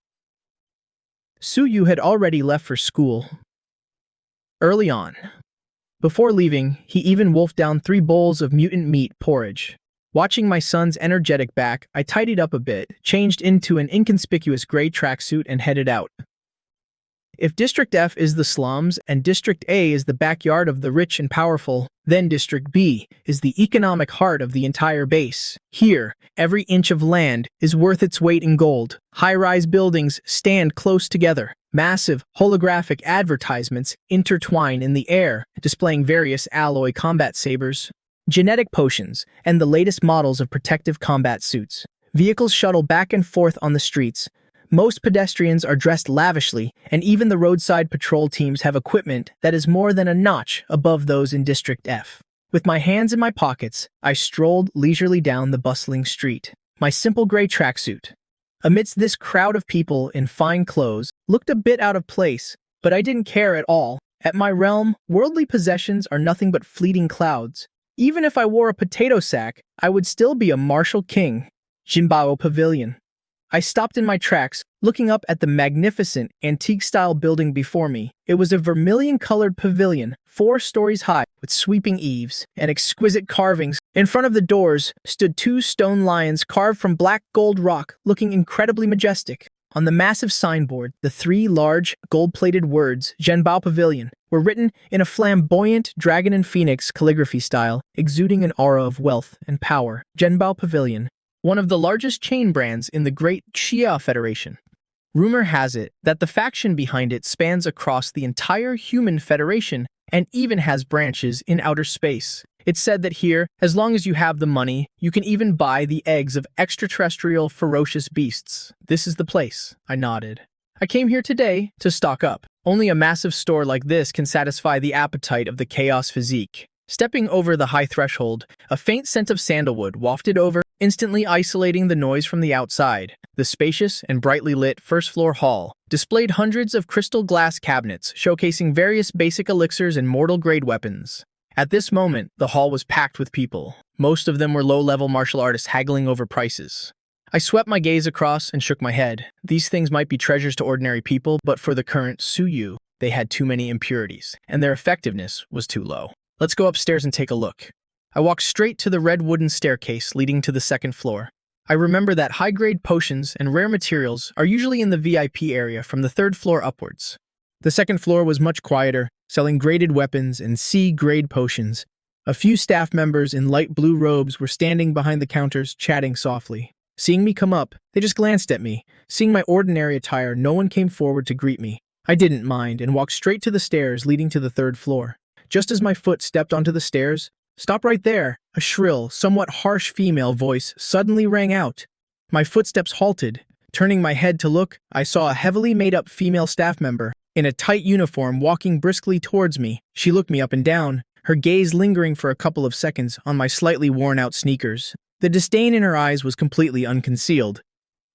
Su Yu had already left for school early on. Before leaving, he even wolfed down 3 bowls of mutant meat porridge. Watching my son's energetic back, I tidied up a bit, changed into an inconspicuous gray tracksuit and headed out. If District F is the slums and District A is the backyard of the rich and powerful, then District B is the economic heart of the entire base. Here, every inch of land is worth its weight in gold. High-rise buildings stand close together. Massive, holographic advertisements intertwine in the air, displaying various alloy combat sabers, genetic potions, and the latest models of protective combat suits. Vehicles shuttle back and forth on the streets. Most pedestrians are dressed lavishly, and even the roadside patrol teams have equipment that is more than a notch above those in District F. With my hands in my pockets, I strolled leisurely down the bustling street. My simple gray tracksuit, amidst this crowd of people in fine clothes, looked a bit out of place, but I didn't care at all. At my realm, worldly possessions are nothing but fleeting clouds. Even if I wore a potato sack, I would still be a martial king. Jinbao Pavilion. I stopped in my tracks, looking up at the magnificent, antique-style building before me. It was a vermilion-colored pavilion, 4 stories high, with sweeping eaves and exquisite carvings. In front of the doors stood 2 stone lions carved from black gold rock, looking incredibly majestic. On the massive signboard, the 3 large, gold-plated words, Zhenbao Pavilion, were written in a flamboyant dragon and phoenix calligraphy style, exuding an aura of wealth and power. Zhenbao Pavilion, one of the largest chain brands in the Great Xia Federation. Rumor has it that the faction behind it spans across the entire human federation and even has branches in outer space. It's said that here, as long as you have the money, you can even buy the eggs of extraterrestrial ferocious beasts. This is the place, I nodded. I came here today to stock up. Only a massive store like this can satisfy the appetite of the chaos physique. Stepping over the high threshold, a faint scent of sandalwood wafted over, instantly isolating the noise from the outside. The spacious and brightly lit first-floor hall displayed hundreds of crystal glass cabinets showcasing various basic elixirs and mortal-grade weapons. At this moment, the hall was packed with people. Most of them were low-level martial artists haggling over prices. I swept my gaze across and shook my head. These things might be treasures to ordinary people, but for the current Suyu, they had too many impurities, and their effectiveness was too low. Let's go upstairs and take a look. I walked straight to the red wooden staircase leading to the second floor. I remember that high-grade potions and rare materials are usually in the VIP area from the 3rd floor upwards. The second floor was much quieter, selling graded weapons and C-grade potions. A few staff members in light blue robes were standing behind the counters, chatting softly. Seeing me come up, they just glanced at me. Seeing my ordinary attire, no one came forward to greet me. I didn't mind and walked straight to the stairs leading to the 3rd floor. Just as my foot stepped onto the stairs, "Stop right there!" a shrill, somewhat harsh female voice suddenly rang out. My footsteps halted. Turning my head to look, I saw a heavily made-up female staff member in a tight uniform walking briskly towards me. She looked me up and down, her gaze lingering for a couple of seconds on my slightly worn-out sneakers. The disdain in her eyes was completely unconcealed.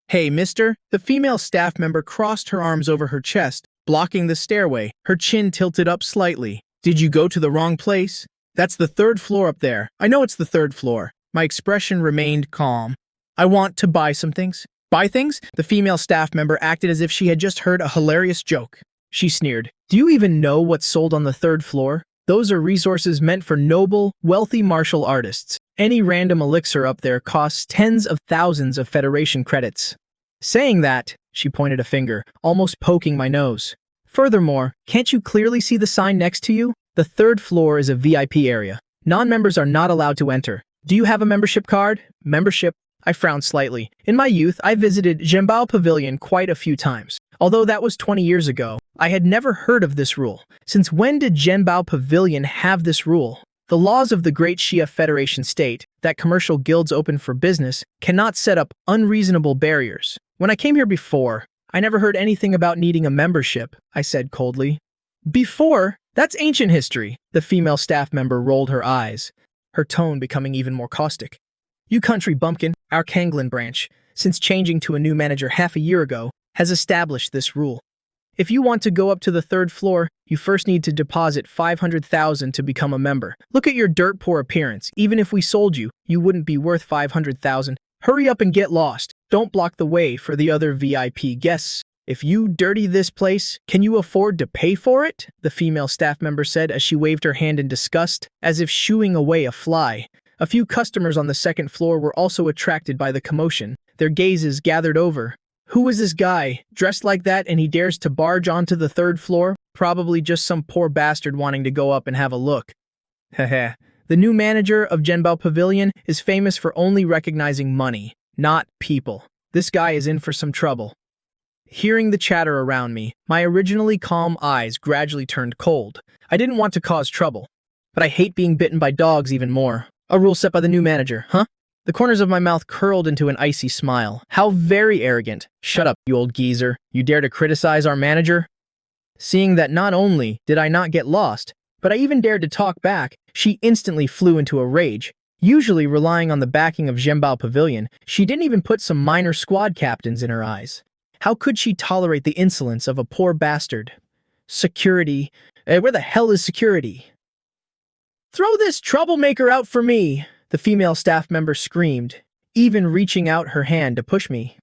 "Hey, mister!" The female staff member crossed her arms over her chest, blocking the stairway, her chin tilted up slightly. "Did you go to the wrong place? That's the 3rd floor up there." "I know it's the 3rd floor." My expression remained calm. "I want to buy some things." "Buy things?" The female staff member acted as if she had just heard a hilarious joke. She sneered. "Do you even know what's sold on the 3rd floor? Those are resources meant for noble, wealthy martial artists. Any random elixir up there costs tens of thousands of Federation credits." Saying that, she pointed a finger, almost poking my nose. "Furthermore, can't you clearly see the sign next to you? The 3rd floor is a VIP area. Non-members are not allowed to enter. Do you have a membership card?" "Membership?" I frowned slightly. In my youth, I visited Zhenbao Pavilion quite a few times. Although that was 20 years ago, I had never heard of this rule. Since when did Zhenbao Pavilion have this rule? The laws of the Great Xia Federation state that commercial guilds open for business cannot set up unreasonable barriers. When I came here before, I never heard anything about needing a membership, I said coldly. "Before? That's ancient history." The female staff member rolled her eyes, her tone becoming even more caustic. "You country bumpkin, our Kanglin branch, since changing to a new manager half a year ago, has established this rule. If you want to go up to the 3rd floor, you first need to deposit 500,000 to become a member. Look at your dirt-poor appearance. Even if we sold you, you wouldn't be worth 500,000. Hurry up and get lost. Don't block the way for the other VIP guests. If you dirty this place, can you afford to pay for it?" the female staff member said as she waved her hand in disgust, as if shooing away a fly. A few customers on the 2nd floor were also attracted by the commotion. Their gazes gathered over Who is this guy, dressed like that, and he dares to barge onto the third floor? Probably just some poor bastard wanting to go up and have a look. Heh. The new manager of Genbao Pavilion is famous for only recognizing money, not people. This guy is in for some trouble. Hearing the chatter around me, my originally calm eyes gradually turned cold. I didn't want to cause trouble, but I hate being bitten by dogs even more. A rule set by the new manager, huh? The corners of my mouth curled into an icy smile. How very arrogant. Shut up, you old geezer. You dare to criticize our manager? Seeing that not only did I not get lost, but I even dared to talk back, she instantly flew into a rage. Usually relying on the backing of Genbao Pavilion, she didn't even put some minor squad captains in her eyes. How could she tolerate the insolence of a poor bastard? Security? Where the hell is security? Throw this troublemaker out for me, the female staff member screamed, even reaching out her hand to push me.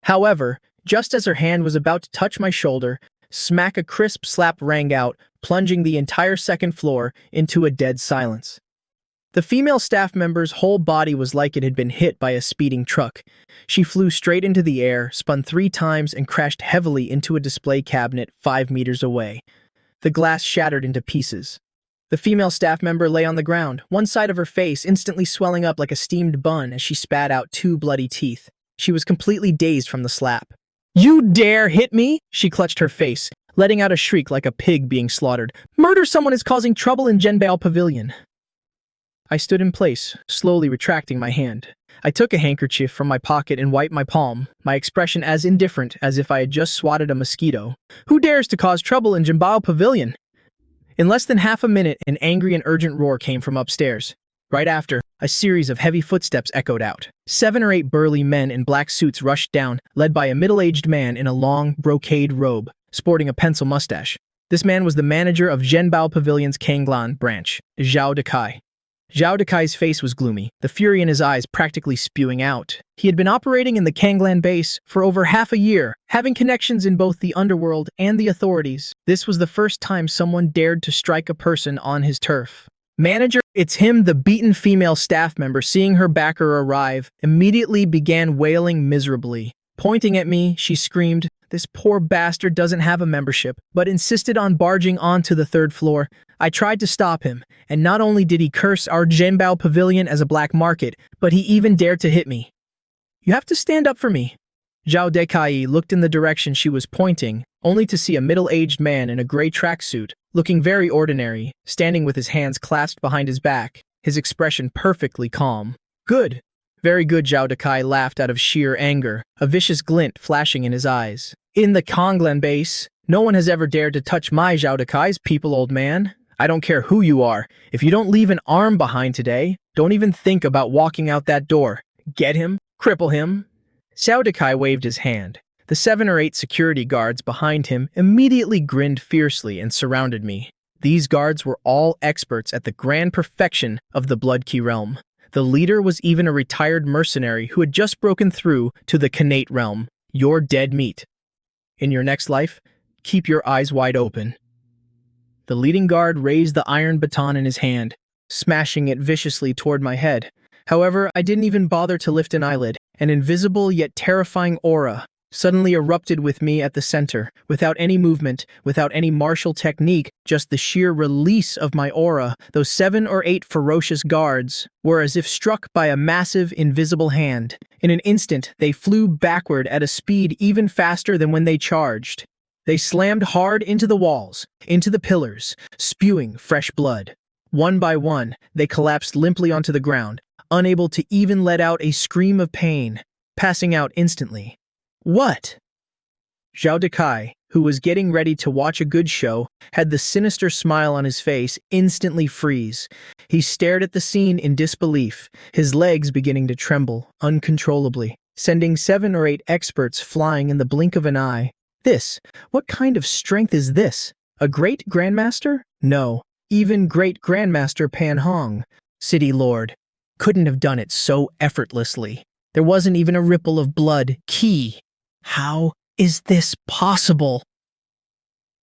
However, just as her hand was about to touch my shoulder, smack, a crisp slap rang out, plunging the entire second floor into a dead silence. The female staff member's whole body was like it had been hit by a speeding truck. She flew straight into the air, spun 3 times, and crashed heavily into a display cabinet 5 meters away. The glass shattered into pieces. The female staff member lay on the ground, one side of her face instantly swelling up like a steamed bun as she spat out 2 bloody teeth. She was completely dazed from the slap. "You dare hit me?" She clutched her face, letting out a shriek like a pig being slaughtered. "Murder someone is causing trouble in Genbao Pavilion." I stood in place, slowly retracting my hand. I took a handkerchief from my pocket and wiped my palm, my expression as indifferent as if I had just swatted a mosquito. Who dares to cause trouble in Genbao Pavilion? In less than half a minute, an angry and urgent roar came from upstairs. Right after, a series of heavy footsteps echoed out. 7 or 8 burly men in black suits rushed down, led by a middle-aged man in a long, brocade robe, sporting a pencil mustache. This man was the manager of Genbao Pavilion's Kanglan branch, Zhao Dekai. Zhao Dekai's face was gloomy, the fury in his eyes practically spewing out. He had been operating in the Kanglan base for over half a year, having connections in both the underworld and the authorities. This was the first time someone dared to strike a person on his turf. "Manager, it's him!" The beaten female staff member, seeing her backer arrive, immediately began wailing miserably. Pointing at me, she screamed, "This poor bastard doesn't have a membership," but insisted on barging onto the 3rd floor. I tried to stop him, and not only did he curse our Genbao Pavilion as a black market, but he even dared to hit me. "You have to stand up for me." Zhao Dekai looked in the direction she was pointing, only to see a middle-aged man in a gray tracksuit, looking very ordinary, standing with his hands clasped behind his back, his expression perfectly calm. "Good. Very good," Zhao Dekai laughed out of sheer anger, a vicious glint flashing in his eyes. "In the Kanglan base, no one has ever dared to touch my Zhao Dekai's people, old man. I don't care who you are. If you don't leave an arm behind today, don't even think about walking out that door. Get him, cripple him." Zhao Dekai waved his hand. The 7 or 8 security guards behind him immediately grinned fiercely and surrounded me. These guards were all experts at the grand perfection of the Blood Key realm. The leader was even a retired mercenary who had just broken through to the Khanate realm. You're dead meat. In your next life, keep your eyes wide open. The leading guard raised the iron baton in his hand, smashing it viciously toward my head. However, I didn't even bother to lift an eyelid. An invisible yet terrifying aura suddenly erupted with me at the center, without any movement, without any martial technique, just the sheer release of my aura. Those 7 or 8 ferocious guards were as if struck by a massive, invisible hand. In an instant, they flew backward at a speed even faster than when they charged. They slammed hard into the walls, into the pillars, spewing fresh blood. One by one, they collapsed limply onto the ground, unable to even let out a scream of pain, passing out instantly. "What?" Zhao Dekai, who was getting ready to watch a good show, had the sinister smile on his face instantly freeze. He stared at the scene in disbelief, his legs beginning to tremble uncontrollably, sending 7 or 8 experts flying in the blink of an eye. What kind of strength is this? A great grandmaster? No, even great grandmaster Pan Hong, City Lord, couldn't have done it so effortlessly. There wasn't even a ripple of blood. How is this possible?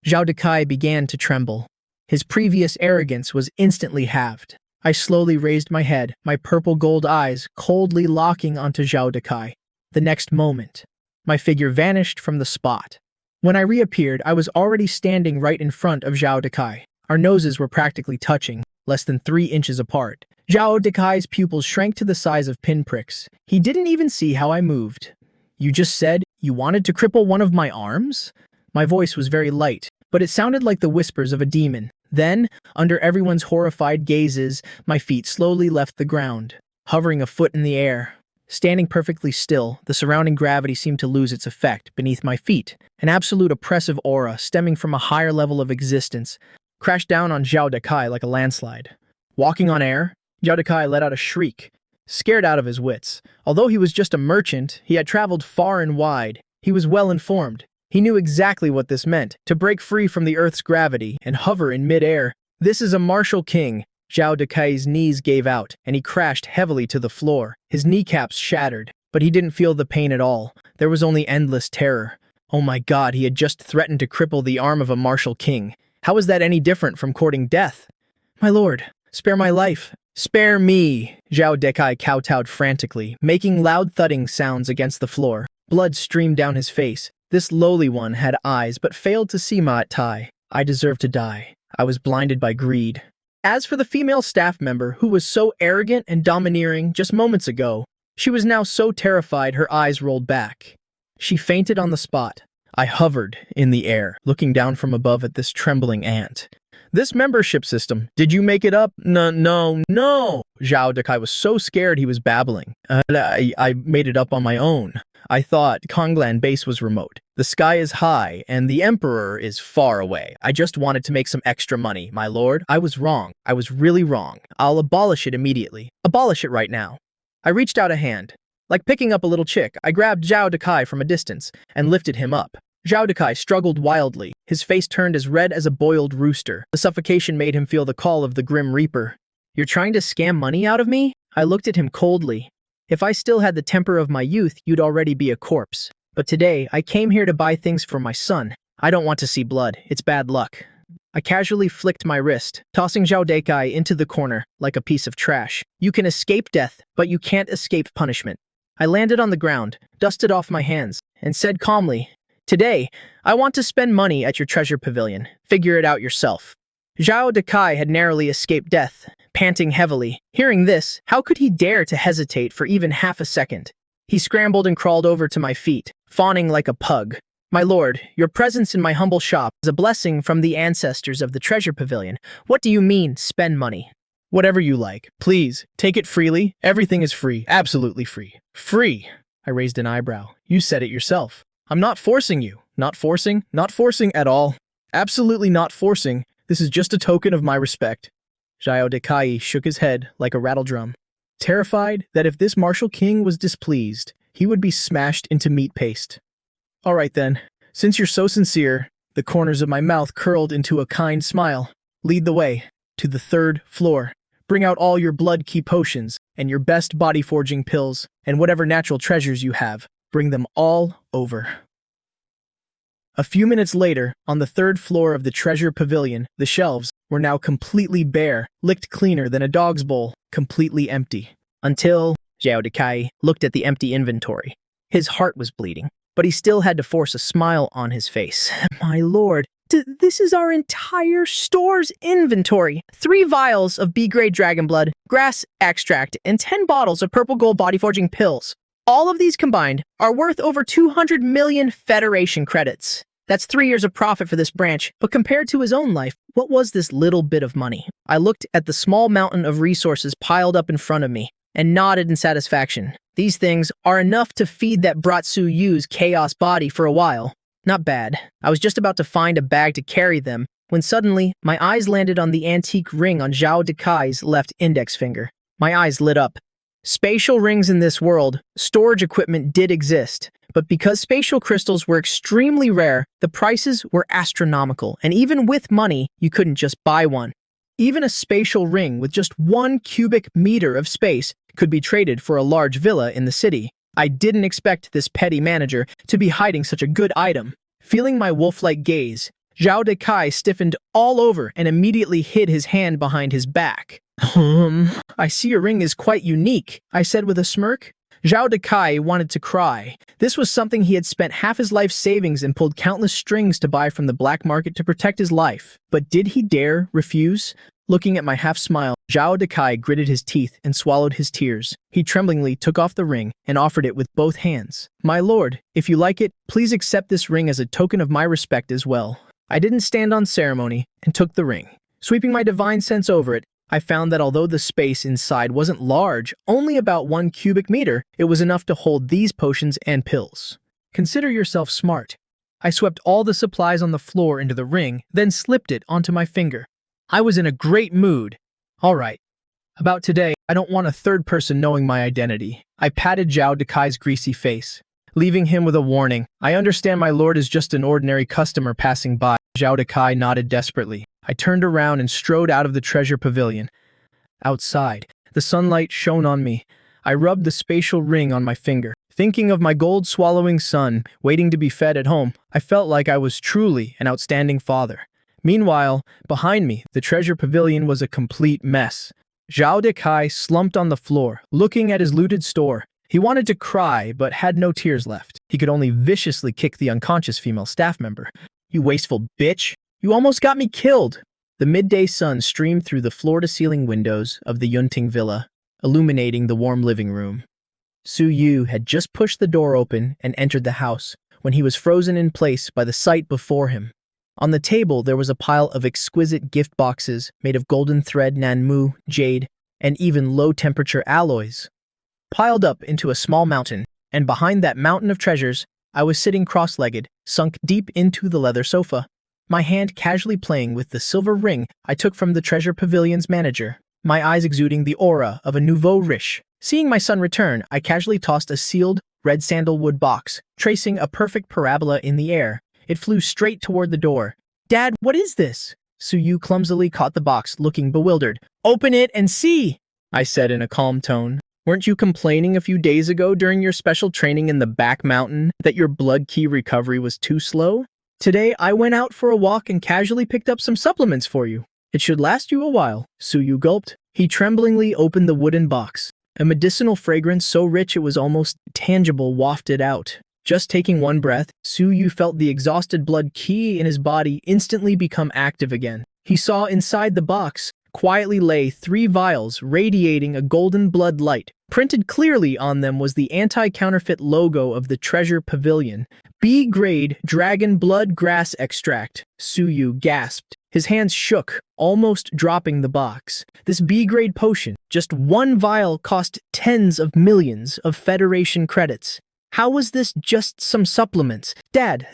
Zhao Dekai began to tremble. His previous arrogance was instantly halved. I slowly raised my head, my purple gold eyes coldly locking onto Zhao Dekai. The next moment, my figure vanished from the spot. When I reappeared, I was already standing right in front of Zhao Dekai. Our noses were practically touching, less than 3 inches apart. Zhao Dekai's pupils shrank to the size of pinpricks. He didn't even see how I moved. "You just said you wanted to cripple one of my arms?" My voice was very light, but it sounded like the whispers of a demon. Then, under everyone's horrified gazes, my feet slowly left the ground, hovering a foot in the air. Standing perfectly still, the surrounding gravity seemed to lose its effect beneath my feet. An absolute oppressive aura, stemming from a higher level of existence, crashed down on Zhao Dekai like a landslide. Walking on air, Zhao Dekai let out a shriek, scared out of his wits. Although he was just a merchant, he had traveled far and wide. He was well informed. He knew exactly what this meant, to break free from the Earth's gravity and hover in mid-air. "This is a martial king." Zhao Dekai's knees gave out, and he crashed heavily to the floor. His kneecaps shattered, but he didn't feel the pain at all. There was only endless terror. Oh my god, he had just threatened to cripple the arm of a martial king. How was that any different from courting death? "My lord, spare my life. Spare me!" Zhao Dekai kowtowed frantically, making loud thudding sounds against the floor. Blood streamed down his face. This lowly one had eyes but failed to see Maat Tai. I deserved to die. I was blinded by greed. As for the female staff member who was so arrogant and domineering just moments ago, she was now so terrified her eyes rolled back. She fainted on the spot. I hovered in the air, looking down from above at this trembling ant. "This membership system, did you make it up?" No. Zhao Dekai was so scared he was babbling. I made it up on my own. I thought Konglan base was remote. The sky is high, and the Emperor is far away. I just wanted to make some extra money, my lord. I was wrong. I was really wrong. I'll abolish it immediately. Abolish it right now. I reached out a hand. Like picking up a little chick, I grabbed Zhao Dekai from a distance and lifted him up. Zhao Dekai struggled wildly. His face turned as red as a boiled rooster. The suffocation made him feel the call of the Grim Reaper. "You're trying to scam money out of me?" I looked at him coldly. "If I still had the temper of my youth, you'd already be a corpse. But today, I came here to buy things for my son. I don't want to see blood. It's bad luck." I casually flicked my wrist, tossing Zhao Dekai into the corner like a piece of trash. "You can escape death, but you can't escape punishment." I landed on the ground, dusted off my hands, and said calmly, "Today, I want to spend money at your treasure pavilion. Figure it out yourself." Zhao Dekai had narrowly escaped death, panting heavily. Hearing this, how could he dare to hesitate for even half a second? He scrambled and crawled over to my feet, fawning like a pug. "My lord, your presence in my humble shop is a blessing from the ancestors of the treasure pavilion. What do you mean, spend money?" "Whatever you like. Please, take it freely. Everything is free. Absolutely free." "Free?" I raised an eyebrow. "You said it yourself. I'm not forcing you. Not forcing at all. Absolutely not forcing. This is just a token of my respect." Zhao Dekai shook his head like a rattledrum, terrified that if this martial king was displeased, he would be smashed into meat paste. "All right then, since you're so sincere," the corners of my mouth curled into a kind smile. "Lead the way to the 3rd floor. Bring out all your blood key potions and your best body-forging pills and whatever natural treasures you have. Bring them all over." A few minutes later, on the 3rd floor of the treasure pavilion, the shelves were now completely bare, licked cleaner than a dog's bowl, completely empty. Until Zhao Dekai looked at the empty inventory. His heart was bleeding, but he still had to force a smile on his face. "My lord, this is our entire store's inventory. 3 vials of B-grade dragon blood, grass extract, and 10 bottles of purple gold body-forging pills. All of these combined are worth over 200 million Federation credits. That's 3 years of profit for this branch, but compared to his own life, what was this little bit of money?" I looked at the small mountain of resources piled up in front of me and nodded in satisfaction. These things are enough to feed that Bratsu Yu's chaos body for a while. Not bad. I was just about to find a bag to carry them when suddenly my eyes landed on the antique ring on Zhao Dekai's left index finger. My eyes lit up. Spatial rings in this world, storage equipment did exist, but because spatial crystals were extremely rare, the prices were astronomical, and even with money, you couldn't just buy one. Even a spatial ring with just 1 cubic meter of space could be traded for a large villa in the city. I didn't expect this petty manager to be hiding such a good item. Feeling my wolf-like gaze, Zhao Dekai stiffened all over and immediately hid his hand behind his back. I see your ring is quite unique," I said with a smirk. Zhao Dekai wanted to cry. This was something he had spent half his life savings and pulled countless strings to buy from the black market to protect his life. But did he dare refuse? Looking at my half-smile, Zhao Dekai gritted his teeth and swallowed his tears. He tremblingly took off the ring and offered it with both hands. "My lord, if you like it, please accept this ring as a token of my respect as well." I didn't stand on ceremony and took the ring. Sweeping my divine sense over it, I found that although the space inside wasn't large, only about 1 cubic meter, it was enough to hold these potions and pills. Consider yourself smart. I swept all the supplies on the floor into the ring, then slipped it onto my finger. I was in a great mood. All right. About today, I don't want a third person knowing my identity. I patted Zhao Dekai's greasy face, leaving him with a warning. "I understand my lord is just an ordinary customer passing by." Zhao Dekai nodded desperately. I turned around and strode out of the treasure pavilion. Outside, the sunlight shone on me. I rubbed the spatial ring on my finger. Thinking of my gold-swallowing son, waiting to be fed at home, I felt like I was truly an outstanding father. Meanwhile, behind me, the treasure pavilion was a complete mess. Zhao Dekai slumped on the floor, looking at his looted store. He wanted to cry, but had no tears left. He could only viciously kick the unconscious female staff member. "You wasteful bitch! You almost got me killed!" The midday sun streamed through the floor-to-ceiling windows of the Yunting villa, illuminating the warm living room. Su Yu had just pushed the door open and entered the house when he was frozen in place by the sight before him. On the table, there was a pile of exquisite gift boxes made of golden thread, nanmu, jade, and even low-temperature alloys, piled up into a small mountain, and behind that mountain of treasures, I was sitting cross-legged, sunk deep into the leather sofa, my hand casually playing with the silver ring I took from the treasure pavilion's manager, my eyes exuding the aura of a nouveau riche. Seeing my son return, I casually tossed a sealed, red sandalwood box, tracing a perfect parabola in the air. It flew straight toward the door. "Dad, what is this?" Su Yu clumsily caught the box, looking bewildered. "Open it and see," I said in a calm tone. "Weren't you complaining a few days ago during your special training in the back mountain that your blood key recovery was too slow? Today, I went out for a walk and casually picked up some supplements for you. It should last you a while." Su Yu gulped. He tremblingly opened the wooden box. A medicinal fragrance so rich it was almost tangible wafted out. Just taking one breath, Su Yu felt the exhausted blood key in his body instantly become active again. He saw inside the box quietly lay 3 vials radiating a golden blood light. Printed clearly on them was the anti-counterfeit logo of the treasure pavilion. B-grade dragon blood grass extract. Su Yu gasped. His hands shook, almost dropping the box. This B-grade potion, just 1 vial, cost tens of millions of Federation credits. How was this just some supplements? "Dad,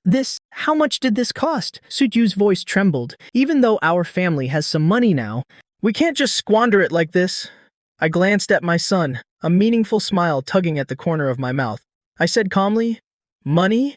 how much did this cost?" Su Yu's voice trembled. "Even though our family has some money now, we can't just squander it like this." I glanced at my son, a meaningful smile tugging at the corner of my mouth. I said calmly, "Money?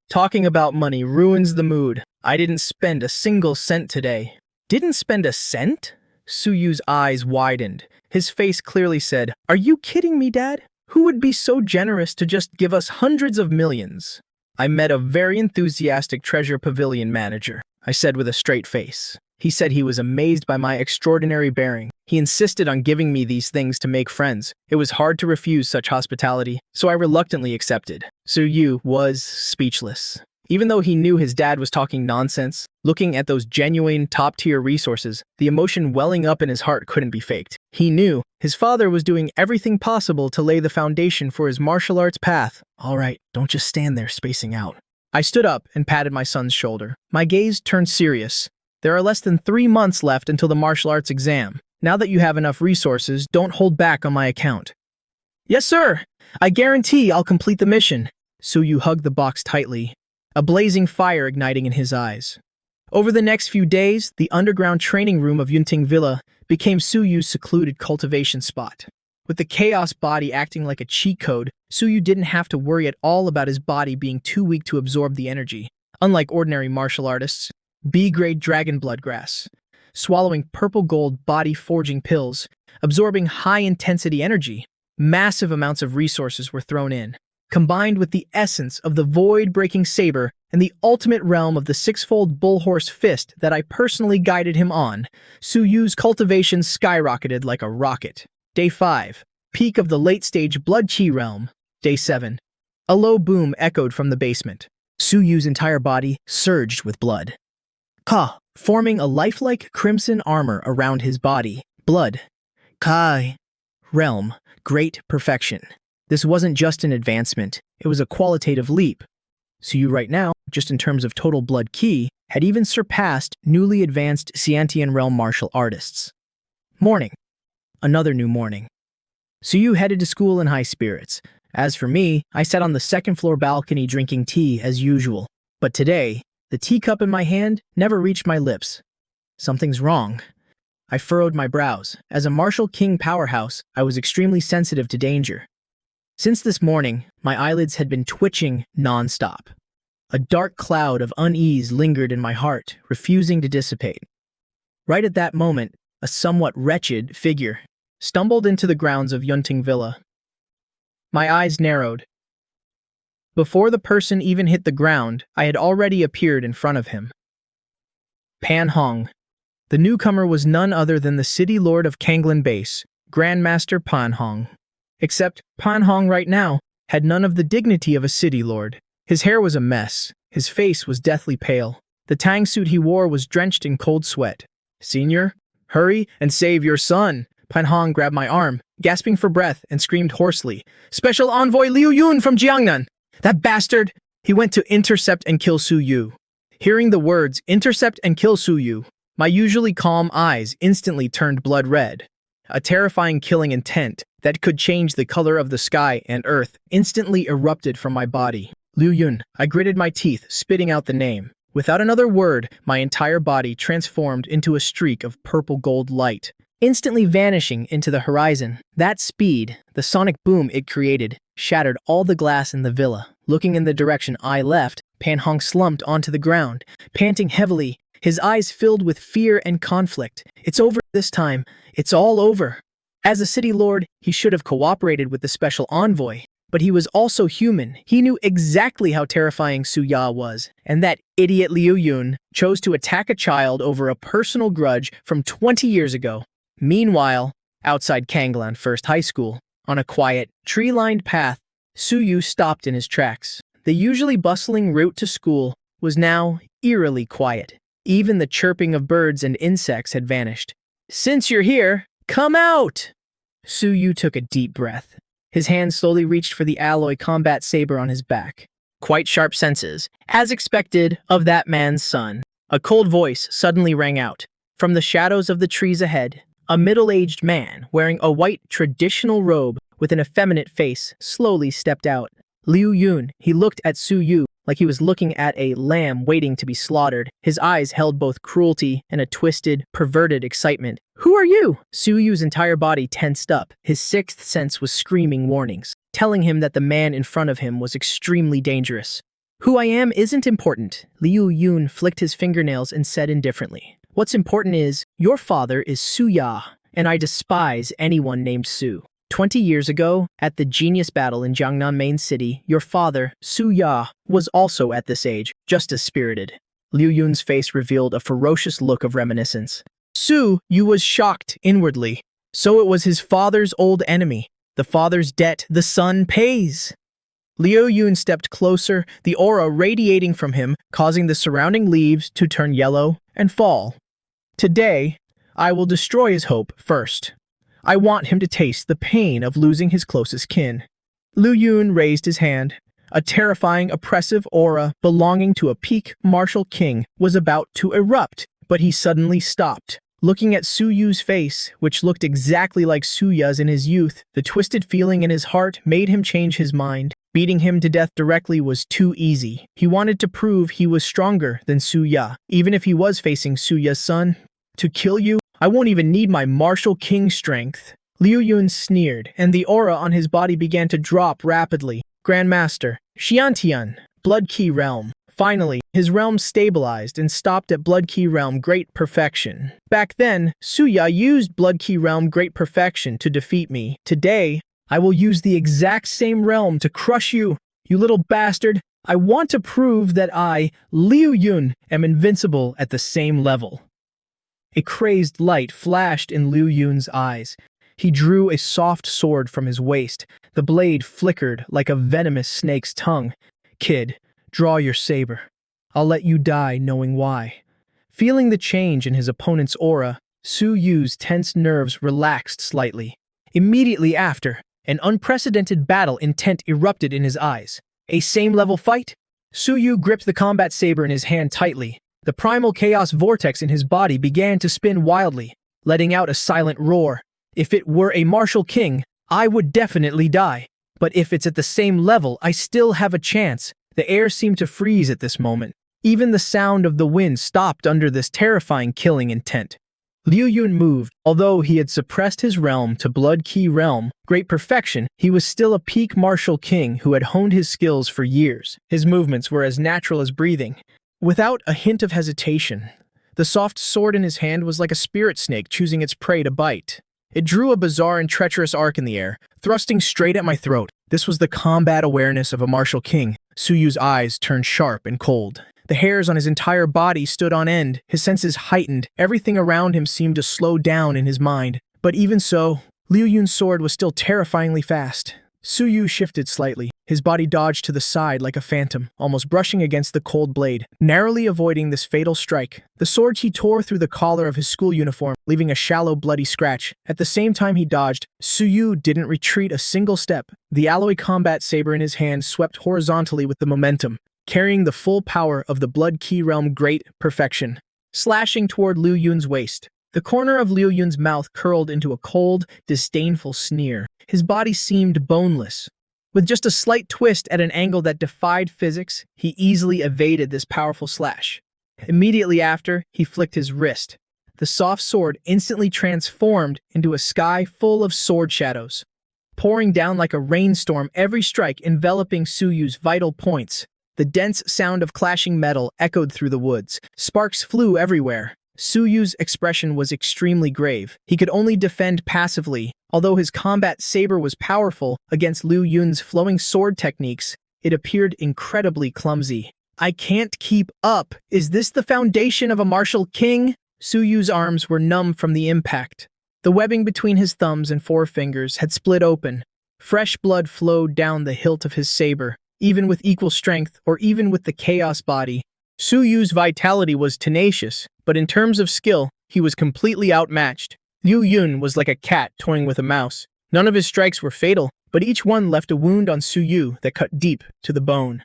Talking about money ruins the mood. I didn't spend a single cent today." "Didn't spend a cent?" Su Yu's eyes widened. His face clearly said, "Are you kidding me, Dad? Who would be so generous to just give us hundreds of millions?" "I met a very enthusiastic treasure pavilion manager," I said with a straight face. He said he was amazed by my extraordinary bearing. He insisted on giving me these things to make friends. It was hard to refuse such hospitality, so I reluctantly accepted. Su Yu was speechless. Even though he knew his dad was talking nonsense, looking at those genuine, top-tier resources, the emotion welling up in his heart couldn't be faked. He knew his father was doing everything possible to lay the foundation for his martial arts path. "All right, don't just stand there spacing out." I stood up and patted my son's shoulder. My gaze turned serious. "There are less than 3 months left until the martial arts exam. Now that you have enough resources, don't hold back on my account." "Yes, sir. I guarantee I'll complete the mission." Su Yu hugged the box tightly, a blazing fire igniting in his eyes. Over the next few days, the underground training room of Yunting Villa became Su Yu's secluded cultivation spot. With the chaos body acting like a cheat code, Su Yu didn't have to worry at all about his body being too weak to absorb the energy. Unlike ordinary martial artists, B-grade dragon blood grass, swallowing purple gold body-forging pills, absorbing high-intensity energy, massive amounts of resources were thrown in. Combined with the essence of the void-breaking saber and the ultimate realm of the 6-fold bullhorse fist that I personally guided him on, Su Yu's cultivation skyrocketed like a rocket. Day 5. Peak of the late-stage Blood Qi realm. Day 7. A low boom echoed from the basement. Su Yu's entire body surged with blood. Ka, forming a lifelike crimson armor around his body. Blood. Kai. Realm. Great perfection. This wasn't just an advancement, it was a qualitative leap. Su Yu right now, just in terms of total blood Qi, had even surpassed newly advanced Xiantian realm martial artists. Morning. Another new morning. Su Yu headed to school in high spirits. As for me, I sat on the second-floor balcony drinking tea as usual. But today, the teacup in my hand never reached my lips. Something's wrong. I furrowed my brows. As a martial king powerhouse, I was extremely sensitive to danger. Since this morning, my eyelids had been twitching non-stop. A dark cloud of unease lingered in my heart, refusing to dissipate. Right at that moment, a somewhat wretched figure stumbled into the grounds of Yunting Villa. My eyes narrowed. Before the person even hit the ground, I had already appeared in front of him. Pan Hong. The newcomer was none other than the city lord of Kanglan Base, Grandmaster Pan Hong. Except Pan Hong right now had none of the dignity of a city lord. His hair was a mess. His face was deathly pale. The tang suit he wore was drenched in cold sweat. "Senior, hurry and save your son." Pan Hong grabbed my arm, gasping for breath, and screamed hoarsely, "Special Envoy Liu Yun from Jiangnan! That bastard!" He went to intercept and kill Su Yu. Hearing the words, "intercept and kill Su Yu," my usually calm eyes instantly turned blood red. A terrifying killing intent that could change the color of the sky and earth instantly erupted from my body. Liu Yun. I gritted my teeth, spitting out the name. Without another word, my entire body transformed into a streak of purple-gold light, instantly vanishing into the horizon. That speed, the sonic boom it created, shattered all the glass in the villa. Looking in the direction I left, Pan Hong slumped onto the ground, panting heavily, his eyes filled with fear and conflict. "It's over this time. It's all over." As a city lord, he should have cooperated with the special envoy. But he was also human. He knew exactly how terrifying Su Ya was, and that idiot Liu Yun chose to attack a child over a personal grudge from 20 years ago. Meanwhile, outside Kanglan First High School, on a quiet, tree-lined path, Su Yu stopped in his tracks. The usually bustling route to school was now eerily quiet. Even the chirping of birds and insects had vanished. "Since you're here, come out!" Su Yu took a deep breath. His hand slowly reached for the alloy combat saber on his back. Quite sharp senses, as expected of that man's son. A cold voice suddenly rang out. From the shadows of the trees ahead, a middle-aged man wearing a white traditional robe with an effeminate face slowly stepped out. Liu Yun. He looked at Su Yu like he was looking at a lamb waiting to be slaughtered. His eyes held both cruelty and a twisted, perverted excitement. "Who are you?" Su Yu's entire body tensed up. His sixth sense was screaming warnings, telling him that the man in front of him was extremely dangerous. "Who I am isn't important," Liu Yun flicked his fingernails and said indifferently. "What's important is, your father is Su Ya, and I despise anyone named Su. 20 years ago, at the genius battle in Jiangnan main city, your father, Su Ya, was also at this age, just as spirited." Liu Yun's face revealed a ferocious look of reminiscence. Su Yu was shocked inwardly. So it was his father's old enemy. The father's debt the son pays. Liu Yun stepped closer, the aura radiating from him, causing the surrounding leaves to turn yellow and fall. "Today, I will destroy his hope first. I want him to taste the pain of losing his closest kin." Liu Yun raised his hand. A terrifying, oppressive aura belonging to a peak martial king was about to erupt, but he suddenly stopped. Looking at Su Yu's face, which looked exactly like Su Ya's in his youth, the twisted feeling in his heart made him change his mind. Beating him to death directly was too easy. He wanted to prove he was stronger than Su Ya, even if he was facing Su Ya's son. "To kill you, I won't even need my martial king strength." Liu Yun sneered, and the aura on his body began to drop rapidly. "Grandmaster, Xiantian, Blood Qi Realm." Finally, his realm stabilized and stopped at Blood Qi Realm Great Perfection. Back then, Su Ya used Blood Qi Realm Great Perfection to defeat me. Today, I will use the exact same realm to crush you, you little bastard. I want to prove that I, Liu Yun, am invincible at the same level. A crazed light flashed in Liu Yun's eyes. He drew a soft sword from his waist. The blade flickered like a venomous snake's tongue. "Kid, draw your saber. I'll let you die knowing why." Feeling the change in his opponent's aura, Su Yu's tense nerves relaxed slightly. Immediately after, an unprecedented battle intent erupted in his eyes. A same-level fight? Su Yu gripped the combat saber in his hand tightly. The primal chaos vortex in his body began to spin wildly, letting out a silent roar. If it were a martial king, I would definitely die. But if it's at the same level, I still have a chance. The air seemed to freeze at this moment. Even the sound of the wind stopped under this terrifying killing intent. Liu Yun moved. Although he had suppressed his realm to Blood Key Realm, great perfection, he was still a peak martial king who had honed his skills for years. His movements were as natural as breathing. Without a hint of hesitation, the soft sword in his hand was like a spirit snake choosing its prey to bite. It drew a bizarre and treacherous arc in the air, thrusting straight at my throat. This was the combat awareness of a martial king. Su Yu's eyes turned sharp and cold. The hairs on his entire body stood on end, his senses heightened. Everything around him seemed to slow down in his mind. But even so, Liu Yun's sword was still terrifyingly fast. Su Yu shifted slightly. His body dodged to the side like a phantom, almost brushing against the cold blade, narrowly avoiding this fatal strike. The sword he tore through the collar of his school uniform, leaving a shallow, bloody scratch. At the same time he dodged, Su Yu didn't retreat a single step. The alloy combat saber in his hand swept horizontally with the momentum, carrying the full power of the Blood Key Realm great perfection, slashing toward Liu Yun's waist. The corner of Liu Yun's mouth curled into a cold, disdainful sneer. His body seemed boneless. With just a slight twist at an angle that defied physics, he easily evaded this powerful slash. Immediately after, he flicked his wrist. The soft sword instantly transformed into a sky full of sword shadows, pouring down like a rainstorm, every strike enveloping Su Yu's vital points. The dense sound of clashing metal echoed through the woods. Sparks flew everywhere. Su Yu's expression was extremely grave. He could only defend passively. Although his combat saber was powerful against Liu Yun's flowing sword techniques, it appeared incredibly clumsy. "I can't keep up. Is this the foundation of a martial king?" Su Yu's arms were numb from the impact. The webbing between his thumbs and forefingers had split open. Fresh blood flowed down the hilt of his saber. Even with equal strength, or even with the chaos body, Su Yu's vitality was tenacious, but in terms of skill, he was completely outmatched. Liu Yun was like a cat toying with a mouse. None of his strikes were fatal, but each one left a wound on Su Yu that cut deep to the bone.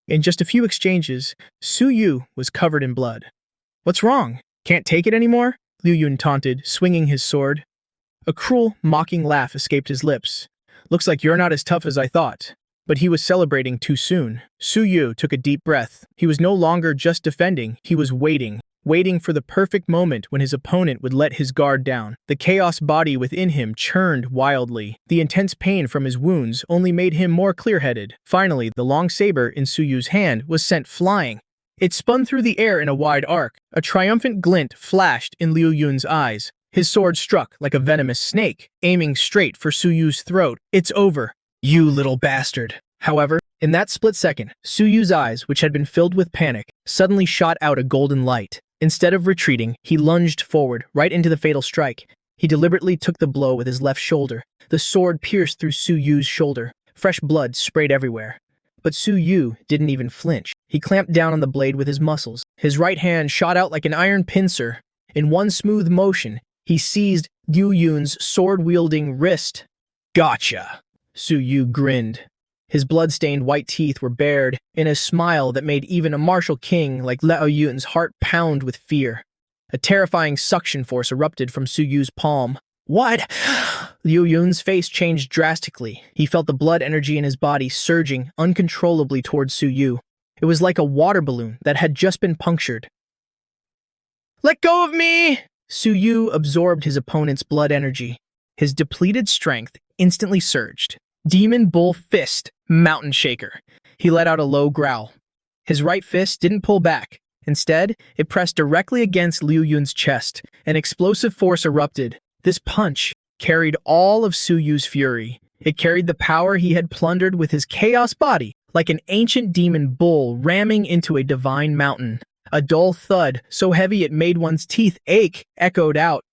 In just a few exchanges, Su Yu was covered in blood. "What's wrong? Can't take it anymore?" Liu Yun taunted, swinging his sword. A cruel, mocking laugh escaped his lips. "Looks like you're not as tough as I thought." But he was celebrating too soon. Su Yu took a deep breath. He was no longer just defending, he was waiting for the perfect moment when his opponent would let his guard down. The chaos body within him churned wildly. The intense pain from his wounds only made him more clear-headed. Finally, the long saber in Su Yu's hand was sent flying. It spun through the air in a wide arc. A triumphant glint flashed in Liu Yun's eyes. His sword struck like a venomous snake, aiming straight for Su Yu's throat. "It's over, you little bastard." However, in that split second, Su Yu's eyes, which had been filled with panic, suddenly shot out a golden light. Instead of retreating, he lunged forward, right into the fatal strike. He deliberately took the blow with his left shoulder. The sword pierced through Su Yu's shoulder. Fresh blood sprayed everywhere. But Su Yu didn't even flinch. He clamped down on the blade with his muscles. His right hand shot out like an iron pincer. In one smooth motion, he seized Liu Yun's sword-wielding wrist. "Gotcha!" Su Yu grinned. His blood-stained white teeth were bared in a smile that made even a martial king like Liu Yun's heart pound with fear. A terrifying suction force erupted from Su Yu's palm. "What?" Liu Yun's face changed drastically. He felt the blood energy in his body surging uncontrollably towards Su Yu. It was like a water balloon that had just been punctured. "Let go of me!" Su Yu absorbed his opponent's blood energy. His depleted strength instantly surged. Demon Bull Fist, Mountain Shaker. He let out a low growl. His right fist didn't pull back. Instead, it pressed directly against Liu Yun's chest. An explosive force erupted. This punch carried all of Su Yu's fury. It carried the power he had plundered with his chaos body, like an ancient demon bull ramming into a divine mountain. A dull thud, so heavy it made one's teeth ache, echoed out.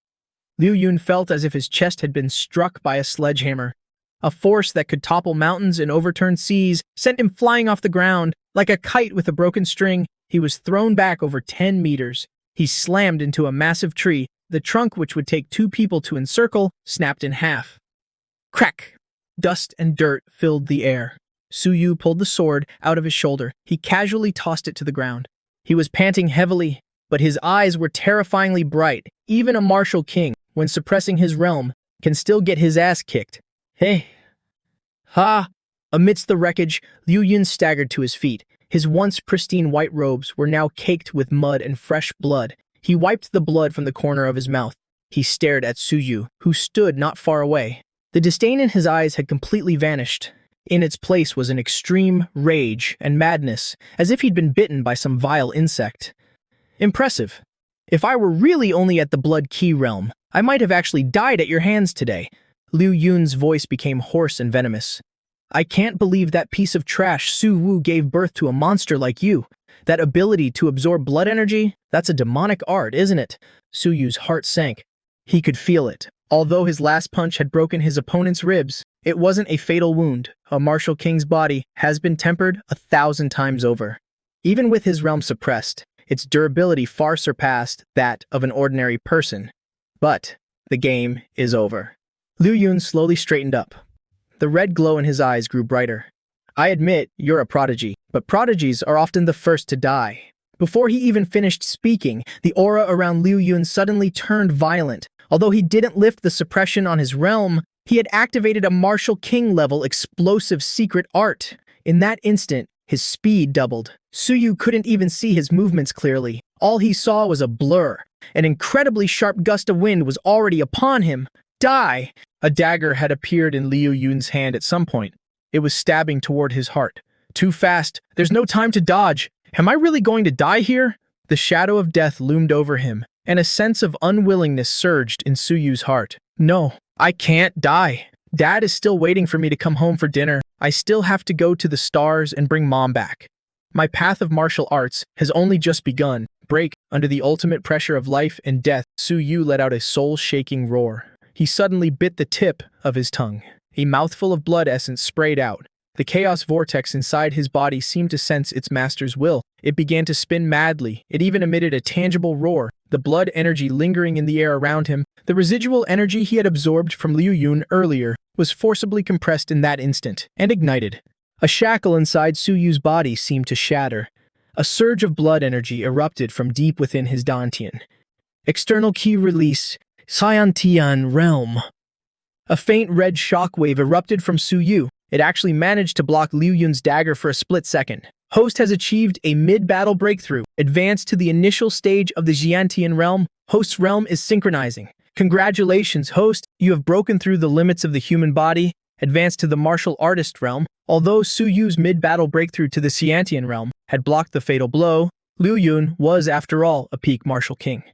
Liu Yun felt as if his chest had been struck by a sledgehammer. A force that could topple mountains and overturn seas sent him flying off the ground. Like a kite with a broken string, he was thrown back over 10 meters. He slammed into a massive tree. The trunk, which would take 2 people to encircle, snapped in half. Crack! Dust and dirt filled the air. Su Yu pulled the sword out of his shoulder. He casually tossed it to the ground. He was panting heavily, but his eyes were terrifyingly bright. Even a martial king, when suppressing his realm, can still get his ass kicked. Hey! Ha! Amidst the wreckage, Liu Yun staggered to his feet. His once pristine white robes were now caked with mud and fresh blood. He wiped the blood from the corner of his mouth. He stared at Su Yu, who stood not far away. The disdain in his eyes had completely vanished. In its place was an extreme rage and madness, as if he'd been bitten by some vile insect. Impressive. If I were really only at the Blood Key realm, I might have actually died at your hands today. Liu Yun's voice became hoarse and venomous. I can't believe that piece of trash Su Wu gave birth to a monster like you. That ability to absorb blood energy, that's a demonic art, isn't it? Su Yu's heart sank. He could feel it. Although his last punch had broken his opponent's ribs, it wasn't a fatal wound. A martial king's body has been tempered 1,000 times over. Even with his realm suppressed, its durability far surpassed that of an ordinary person. But the game is over. Liu Yun slowly straightened up. The red glow in his eyes grew brighter. I admit, you're a prodigy, but prodigies are often the first to die. Before he even finished speaking, the aura around Liu Yun suddenly turned violent. Although he didn't lift the suppression on his realm, he had activated a martial king-level explosive secret art. In that instant, his speed doubled. Su Yu couldn't even see his movements clearly. All he saw was a blur. An incredibly sharp gust of wind was already upon him. Die! A dagger had appeared in Liu Yun's hand at some point. It was stabbing toward his heart. Too fast. There's no time to dodge. Am I really going to die here? The shadow of death loomed over him, and a sense of unwillingness surged in Su Yu's heart. No, I can't die. Dad is still waiting for me to come home for dinner. I still have to go to the stars and bring Mom back. My path of martial arts has only just begun. Break. Under the ultimate pressure of life and death, Su Yu let out a soul-shaking roar. He suddenly bit the tip of his tongue. A mouthful of blood essence sprayed out. The chaos vortex inside his body seemed to sense its master's will. It began to spin madly. It even emitted a tangible roar. The blood energy lingering in the air around him, the residual energy he had absorbed from Liu Yun earlier, was forcibly compressed in that instant and ignited. A shackle inside Su Yu's body seemed to shatter. A surge of blood energy erupted from deep within his dantian. External key release. Scientian realm. A faint red shockwave erupted from Su Yu. It actually managed to block Liu Yun's dagger for a split second. Host has achieved a mid-battle breakthrough. Advanced to the initial stage of the Xiantian realm. Host's realm is synchronizing. Congratulations, Host. You have broken through the limits of the human body. Advanced to the martial artist realm. Although Su Yu's mid-battle breakthrough to the Xiantian realm had blocked the fatal blow, Liu Yun was, after all, a peak martial king.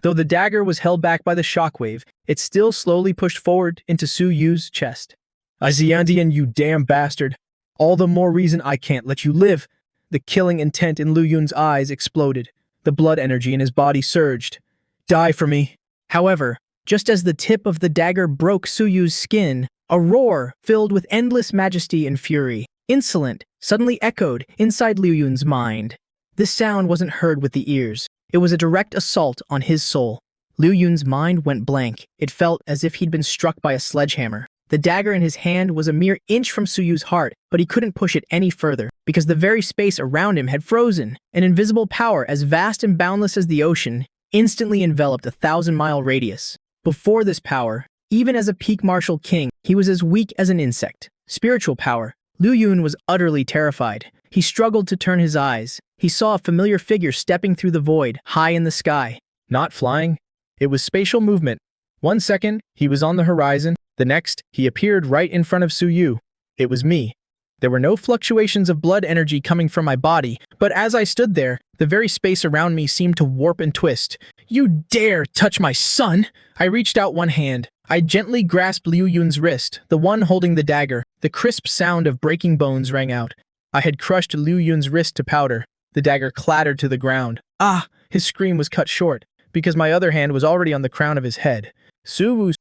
Though the dagger was held back by the shockwave, it still slowly pushed forward into Su Yu's chest. A Xiantian, you damn bastard. All the more reason I can't let you live. The killing intent in Liu Yun's eyes exploded. The blood energy in his body surged. Die for me. However, just as the tip of the dagger broke Su Yu's skin, a roar filled with endless majesty and fury, insolent, suddenly echoed inside Liu Yun's mind. This sound wasn't heard with the ears. It was a direct assault on his soul. Liu Yun's mind went blank. It felt as if he'd been struck by a sledgehammer. The dagger in his hand was a mere inch from Su Yu's heart, but he couldn't push it any further, because the very space around him had frozen. An invisible power as vast and boundless as the ocean instantly enveloped a 1,000-mile radius. Before this power, even as a peak martial king, he was as weak as an insect. Spiritual power. Liu Yun was utterly terrified. He struggled to turn his eyes. He saw a familiar figure stepping through the void, high in the sky. Not flying. It was spatial movement. 1 second, he was on the horizon. The next, he appeared right in front of Su Yu. It was me. There were no fluctuations of blood energy coming from my body, but as I stood there, the very space around me seemed to warp and twist. You dare touch my son! I reached out one hand. I gently grasped Liu Yun's wrist, the one holding the dagger. The crisp sound of breaking bones rang out. I had crushed Liu Yun's wrist to powder. The dagger clattered to the ground. Ah! His scream was cut short. because my other hand was already on the crown of his head. Suwu,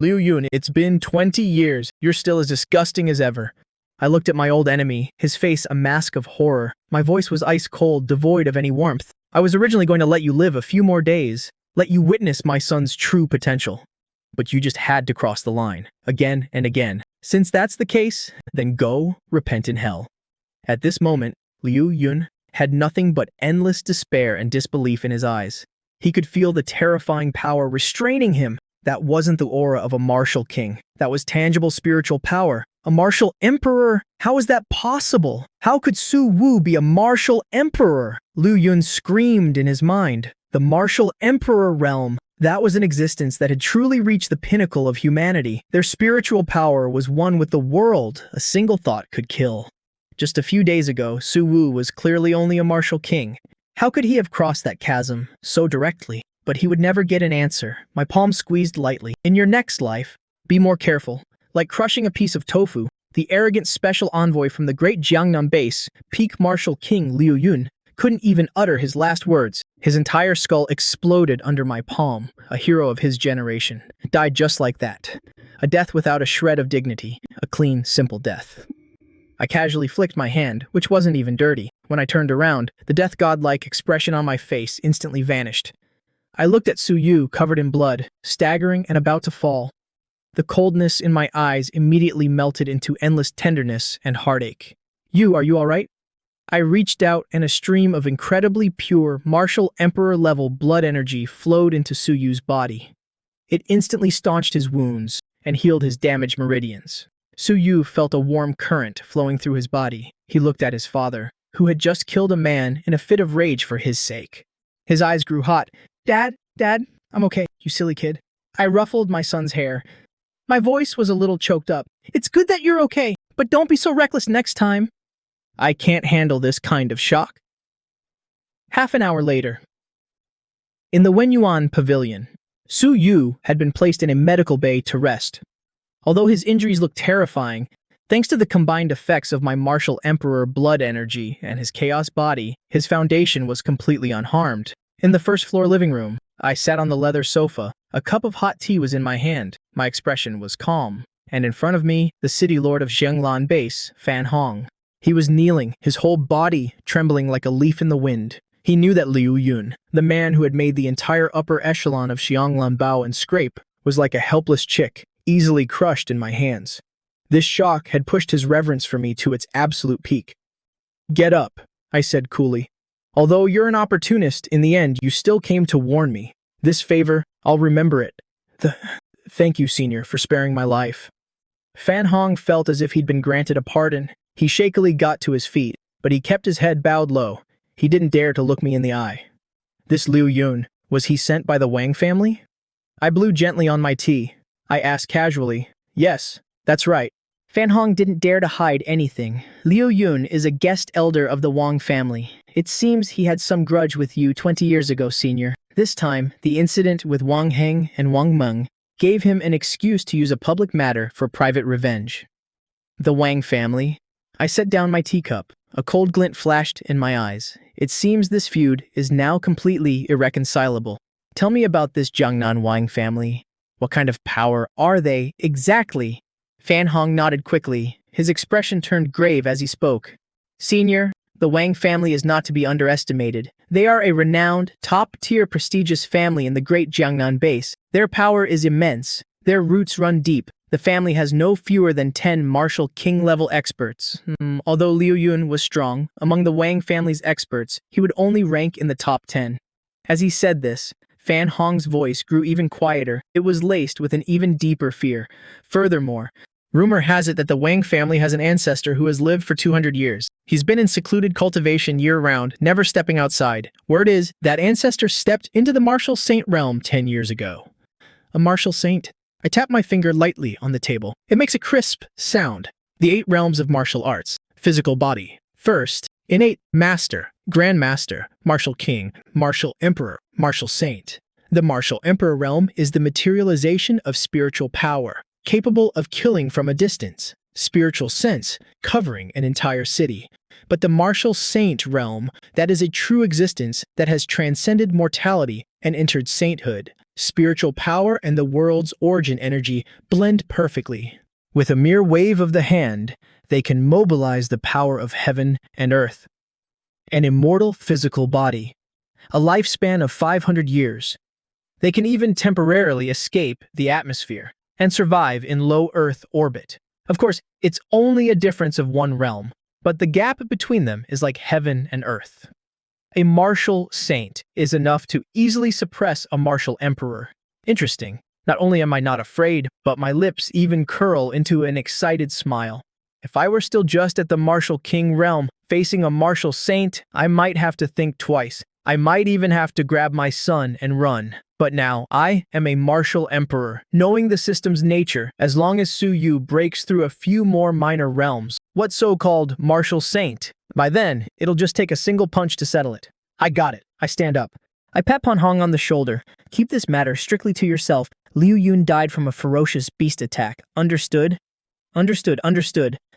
Liu Yun, it's been 20 years. You're still as disgusting as ever. I looked at my old enemy, his face a mask of horror. My voice was ice cold, devoid of any warmth. I was originally going to let you live a few more days, let you witness my son's true potential. But you just had to cross the line, again and again. Since that's the case, then go repent in hell. At this moment, Liu Yun had nothing but endless despair and disbelief in his eyes. He could feel the terrifying power restraining him. That wasn't the aura of a martial king. That was tangible spiritual power. A martial emperor? How is that possible? How could Su Wu be a martial emperor? Liu Yun screamed in his mind. The martial emperor realm. That was an existence that had truly reached the pinnacle of humanity. Their spiritual power was one with the world. A single thought could kill. Just a few days ago, Su Wu was clearly only a martial king. How could he have crossed that chasm so directly? But he would never get an answer. My palm squeezed lightly. In your next life, be more careful. Like crushing a piece of tofu, the arrogant special envoy from the great Jiangnan base, peak martial king Liu Yun, couldn't even utter his last words. His entire skull exploded under my palm. A hero of his generation died just like that. A death without a shred of dignity. A clean, simple death. I casually flicked my hand, which wasn't even dirty. When I turned around, the death god-like expression on my face instantly vanished. I looked at Su Yu, covered in blood, staggering and about to fall. The coldness in my eyes immediately melted into endless tenderness and heartache. Are you all right? I reached out and a stream of incredibly pure, martial emperor-level blood energy flowed into Su Yu's body. It instantly staunched his wounds and healed his damaged meridians. Su Yu felt a warm current flowing through his body. He looked at his father, who had just killed a man in a fit of rage for his sake. His eyes grew hot. Dad, I'm okay, you silly kid. I ruffled my son's hair. My voice was a little choked up. It's good that you're okay, but don't be so reckless next time. I can't handle this kind of shock. Half an hour later. In the Wenyuan pavilion, Su Yu had been placed in a medical bay to rest. Although his injuries looked terrifying, thanks to the combined effects of my martial emperor blood energy and his chaos body, his foundation was completely unharmed. In the first-floor living room, I sat on the leather sofa. A cup of hot tea was in my hand. My expression was calm. And in front of me, the city lord of Zhenglan Base, Fan Hong. He was kneeling, his whole body trembling like a leaf in the wind. He knew that Liu Yun, the man who had made the entire upper echelon of Xianglan bow and scrape, was like a helpless chick, easily crushed in my hands. This shock had pushed his reverence for me to its absolute peak. Get up, I said coolly. Although you're an opportunist, in the end you still came to warn me. This favor, I'll remember it. Thank you, Senior, for sparing my life. Fan Hong felt as if he'd been granted a pardon. He shakily got to his feet, but he kept his head bowed low. He didn't dare to look me in the eye. This Liu Yun, was he sent by the Wang family? I blew gently on my tea. I asked casually, Yes, that's right. Fan Hong didn't dare to hide anything. Liu Yun is a guest elder of the Wang family. It seems he had some grudge with you 20 years ago, Senior. This time, the incident with Wang Heng and Wang Meng gave him an excuse to use a public matter for private revenge. The Wang family? I set down my teacup. A cold glint flashed in my eyes. It seems this feud is now completely irreconcilable. Tell me about this Jiangnan Wang family. What kind of power are they exactly? Fan Hong nodded quickly. His expression turned grave as he spoke. Senior, the Wang family is not to be underestimated. They are a renowned, top-tier prestigious family in the great Jiangnan base. Their power is immense. Their roots run deep. The family has no fewer than 10 martial king-level experts. Although Liu Yun was strong, among the Wang family's experts, he would only rank in the top 10. As he said this, Fan Hong's voice grew even quieter. It was laced with an even deeper fear. Furthermore, rumor has it that the Wang family has an ancestor who has lived for 200 years. He's been in secluded cultivation year-round, never stepping outside. Word is, that ancestor stepped into the martial saint realm 10 years ago. A martial saint? I tap my finger lightly on the table. It makes a crisp sound. The 8 realms of martial arts. Physical body. First, innate master, grand master, martial king, martial emperor, martial saint. The martial emperor realm is the materialization of spiritual power, capable of killing from a distance. Spiritual sense, covering an entire city. But the martial saint realm, that is a true existence that has transcended mortality and entered sainthood. Spiritual power and the world's origin energy blend perfectly. With a mere wave of the hand, they can mobilize the power of heaven and earth. An immortal physical body. A lifespan of 500 years. They can even temporarily escape the atmosphere and survive in low Earth orbit. Of course, it's only a difference of one realm, but the gap between them is like heaven and earth. A martial saint is enough to easily suppress a martial emperor. Interesting. Not only am I not afraid, but my lips even curl into an excited smile. If I were still just at the martial king realm, facing a martial saint, I might have to think twice. I might even have to grab my son and run. But now, I am a martial emperor, knowing the system's nature. As long as Su Yu breaks through a few more minor realms, what so-called martial saint? By then, it'll just take a single punch to settle it. I got it. I stand up. I pat Pan Hong on the shoulder. Keep this matter strictly to yourself. Liu Yun died from a ferocious beast attack. Understood? Understood.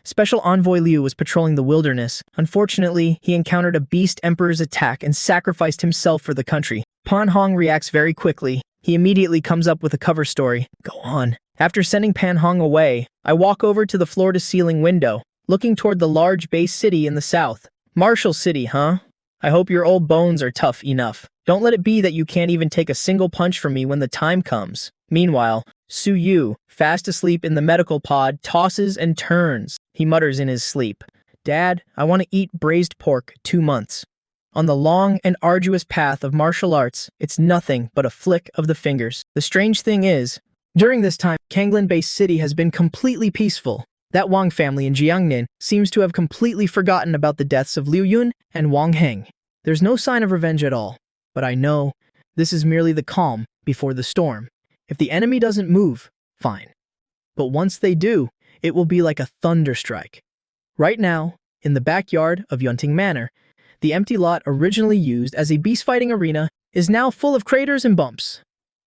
Special Envoy Liu was patrolling the wilderness. Unfortunately, he encountered a beast emperor's attack and sacrificed himself for the country. Pan Hong reacts very quickly. He immediately comes up with a cover story. Go on. After sending Pan Hong away, I walk over to the floor-to-ceiling window, looking toward the large base city in the south. Martial City, huh? I hope your old bones are tough enough. Don't let it be that you can't even take a single punch from me when the time comes. Meanwhile, Su Yu, fast asleep in the medical pod, tosses and turns. He mutters in his sleep, Dad, I want to eat braised pork 2 months. On the long and arduous path of martial arts, it's nothing but a flick of the fingers. The strange thing is, during this time, Kanglin Base City has been completely peaceful. That Wang family in Jiangnan seems to have completely forgotten about the deaths of Liu Yun and Wang Heng. There's no sign of revenge at all. But I know this is merely the calm before the storm. If the enemy doesn't move, fine. But once they do, it will be like a thunderstrike. Right now, in the backyard of Yunting Manor, the empty lot originally used as a beast-fighting arena is now full of craters and bumps.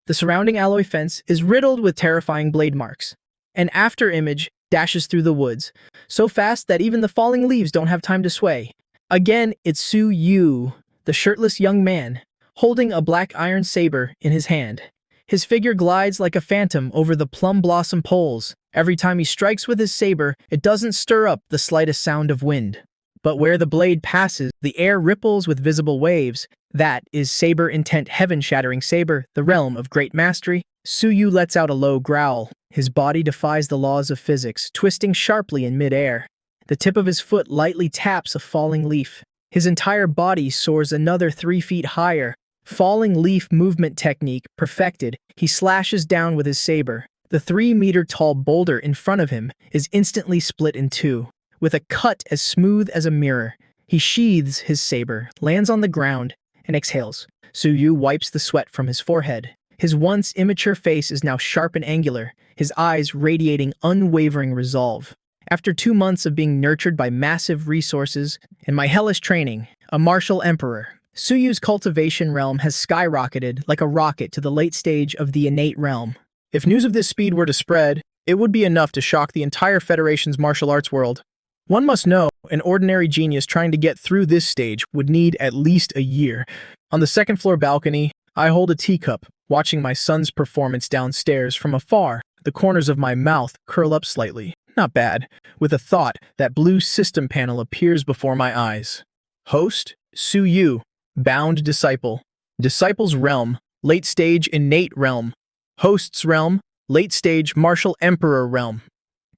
The surrounding alloy fence is riddled with terrifying blade marks. An after-image dashes through the woods, so fast that even the falling leaves don't have time to sway. Again, it's Su Yu, the shirtless young man, holding a black iron saber in his hand. His figure glides like a phantom over the plum blossom poles. Every time he strikes with his saber, it doesn't stir up the slightest sound of wind. But where the blade passes, the air ripples with visible waves. That is Saber Intent Heaven-Shattering Saber, the realm of great mastery. Su Yu lets out a low growl. His body defies the laws of physics, twisting sharply in mid-air. The tip of his foot lightly taps a falling leaf. His entire body soars another 3 feet higher. Falling leaf movement technique perfected, he slashes down with his saber. The 3-meter-tall boulder in front of him is instantly split in two. With a cut as smooth as a mirror, he sheathes his saber, lands on the ground, and exhales. Su Yu wipes the sweat from his forehead. His once immature face is now sharp and angular, his eyes radiating unwavering resolve. After 2 months of being nurtured by massive resources and my hellish training, a martial emperor, Su Yu's cultivation realm has skyrocketed like a rocket to the late stage of the innate realm. If news of this speed were to spread, it would be enough to shock the entire Federation's martial arts world. One must know, an ordinary genius trying to get through this stage would need at least a year. On the second-floor balcony, I hold a teacup, watching my son's performance downstairs from afar. The corners of my mouth curl up slightly. Not bad. With a thought, that blue system panel appears before my eyes. Host, Su Yu. Bound Disciple. Disciple's realm, late stage innate realm. Host's realm, late stage martial emperor realm.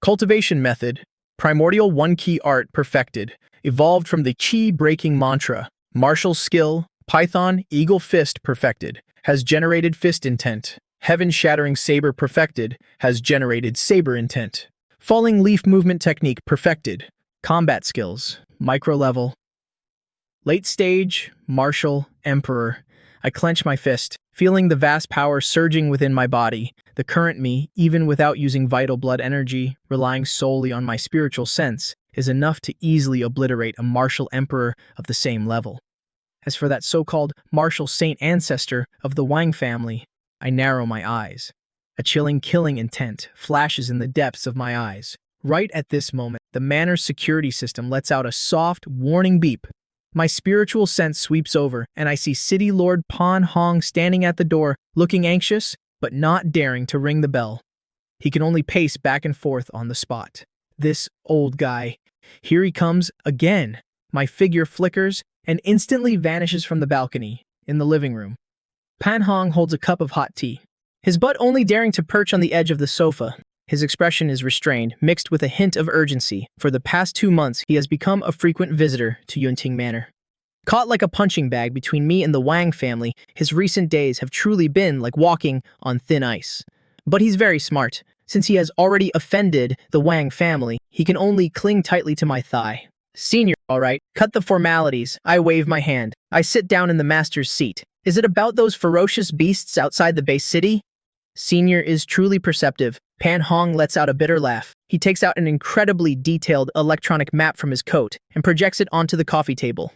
Cultivation method, primordial one-key art perfected, evolved from the chi-breaking mantra. Martial skill, Python Eagle Fist perfected, has generated fist intent. Heaven-shattering saber perfected, has generated saber intent. Falling leaf movement technique perfected. Combat skills, micro level. Late stage, martial, emperor. I clench my fist, feeling the vast power surging within my body. The current me, even without using vital blood energy, relying solely on my spiritual sense, is enough to easily obliterate a martial emperor of the same level. As for that so-called martial saint ancestor of the Wang family, I narrow my eyes. A chilling killing intent flashes in the depths of my eyes. Right at this moment, the manor's security system lets out a soft, warning beep. My spiritual sense sweeps over, and I see City Lord Pan Hong standing at the door, looking anxious, but not daring to ring the bell. He can only pace back and forth on the spot. This old guy. Here he comes again. My figure flickers and instantly vanishes from the balcony in the living room. Pan Hong holds a cup of hot tea, his butt only daring to perch on the edge of the sofa. His expression is restrained, mixed with a hint of urgency. For the past 2 months, he has become a frequent visitor to Yunting Manor. Caught like a punching bag between me and the Wang family, his recent days have truly been like walking on thin ice. But he's very smart. Since he has already offended the Wang family, he can only cling tightly to my thigh. Senior, all right, cut the formalities. I wave my hand. I sit down in the master's seat. Is it about those ferocious beasts outside the base city? Senior is truly perceptive. Pan Hong lets out a bitter laugh. He takes out an incredibly detailed electronic map from his coat and projects it onto the coffee table.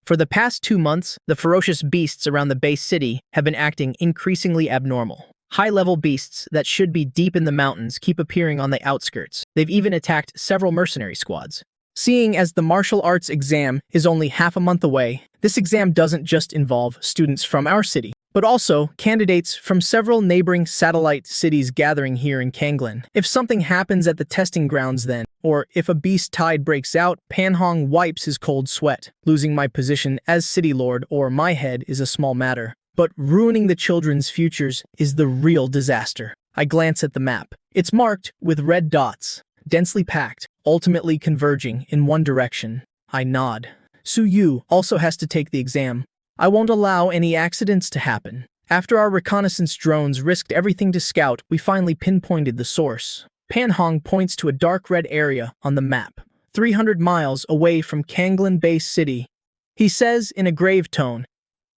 For the past 2 months, the ferocious beasts around the base city have been acting increasingly abnormal. High-level beasts that should be deep in the mountains keep appearing on the outskirts. They've even attacked several mercenary squads. Seeing as the martial arts exam is only half a month away, this exam doesn't just involve students from our city, but also candidates from several neighboring satellite cities gathering here in Kanglan. If something happens at the testing grounds then, or if a beast tide breaks out, Pan Hong wipes his cold sweat. Losing my position as city lord or my head is a small matter, but ruining the children's futures is the real disaster. I glance at the map. It's marked with red dots, densely packed, ultimately converging in one direction. I nod. Su Yu also has to take the exam. I won't allow any accidents to happen. After our reconnaissance drones risked everything to scout, we finally pinpointed the source. Pan Hong points to a dark red area on the map, 300 miles away from Kanglan Base City. He says in a grave tone,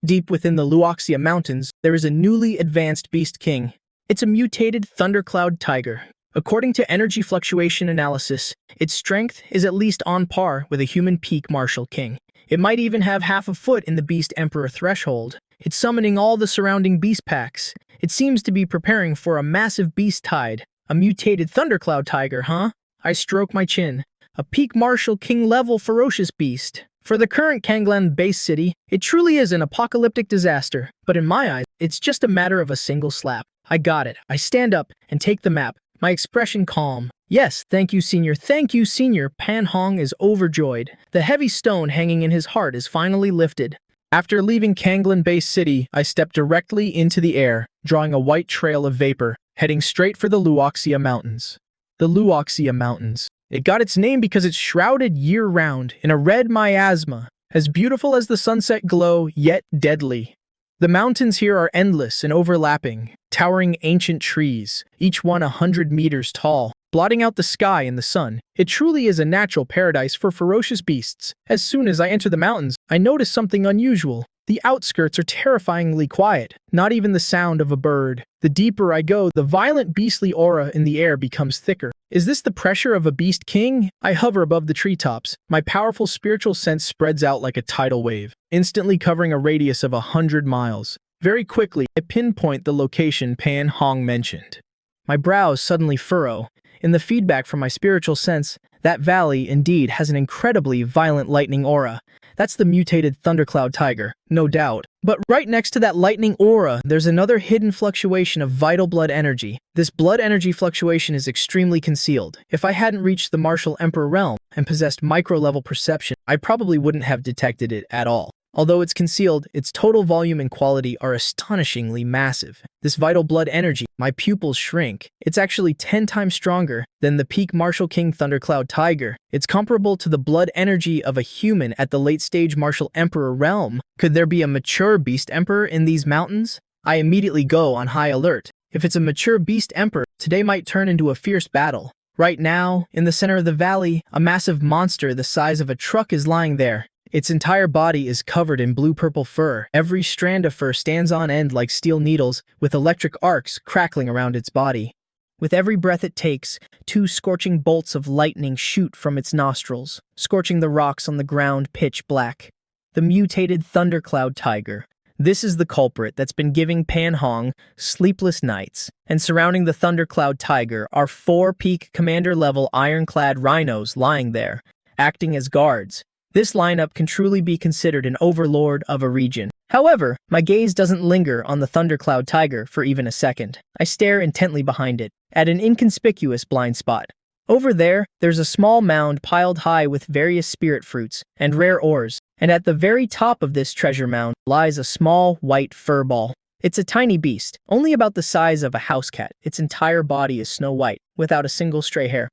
deep within the Luoxia Mountains, there is a newly advanced beast king. It's a mutated thundercloud tiger. According to energy fluctuation analysis, its strength is at least on par with a human peak martial king. It might even have half a foot in the beast emperor threshold. It's summoning all the surrounding beast packs. It seems to be preparing for a massive beast tide. A mutated thundercloud tiger, huh? I stroke my chin. A peak martial king level ferocious beast. For the current Kanglan base city, it truly is an apocalyptic disaster. But in my eyes, it's just a matter of a single slap. I got it. I stand up and take the map. My expression calm. Yes, thank you, Senior. Thank you, Senior. Pan Hong is overjoyed. The heavy stone hanging in his heart is finally lifted. After leaving Kanglan Base City, I step directly into the air, drawing a white trail of vapor, heading straight for the Luoxia Mountains. The Luoxia Mountains. It got its name because it's shrouded year-round in a red miasma, as beautiful as the sunset glow, yet deadly. The mountains here are endless and overlapping, towering ancient trees, each one 100 meters tall, blotting out the sky and the sun. It truly is a natural paradise for ferocious beasts. As soon as I enter the mountains, I notice something unusual. The outskirts are terrifyingly quiet, not even the sound of a bird. The deeper I go, the violent beastly aura in the air becomes thicker. Is this the pressure of a beast king? I hover above the treetops. My powerful spiritual sense spreads out like a tidal wave, instantly covering a radius of 100 miles. Very quickly, I pinpoint the location Pan Hong mentioned. My brows suddenly furrow. In the feedback from my spiritual sense, that valley indeed has an incredibly violent lightning aura. That's the mutated thundercloud tiger, no doubt. But right next to that lightning aura, there's another hidden fluctuation of vital blood energy. This blood energy fluctuation is extremely concealed. If I hadn't reached the martial emperor realm and possessed micro-level perception, I probably wouldn't have detected it at all. Although it's concealed, its total volume and quality are astonishingly massive. This vital blood energy, my pupils shrink. It's actually 10 times stronger than the peak martial king thundercloud tiger. It's comparable to the blood energy of a human at the late-stage martial emperor realm. Could there be a mature beast emperor in these mountains? I immediately go on high alert. If it's a mature beast emperor, today might turn into a fierce battle. Right now, in the center of the valley, a massive monster the size of a truck is lying there. Its entire body is covered in blue-purple fur. Every strand of fur stands on end like steel needles, with electric arcs crackling around its body. With every breath it takes, 2 scorching bolts of lightning shoot from its nostrils, scorching the rocks on the ground pitch black. The mutated thundercloud tiger. This is the culprit that's been giving Pan Hong sleepless nights. And surrounding the thundercloud tiger are 4 peak commander-level ironclad rhinos lying there, acting as guards. This lineup can truly be considered an overlord of a region. However, my gaze doesn't linger on the thundercloud tiger for even a second. I stare intently behind it, at an inconspicuous blind spot. Over there, there's a small mound piled high with various spirit fruits and rare ores, and at the very top of this treasure mound lies a small, white fur ball. It's a tiny beast, only about the size of a house cat. Its entire body is snow white, without a single stray hair.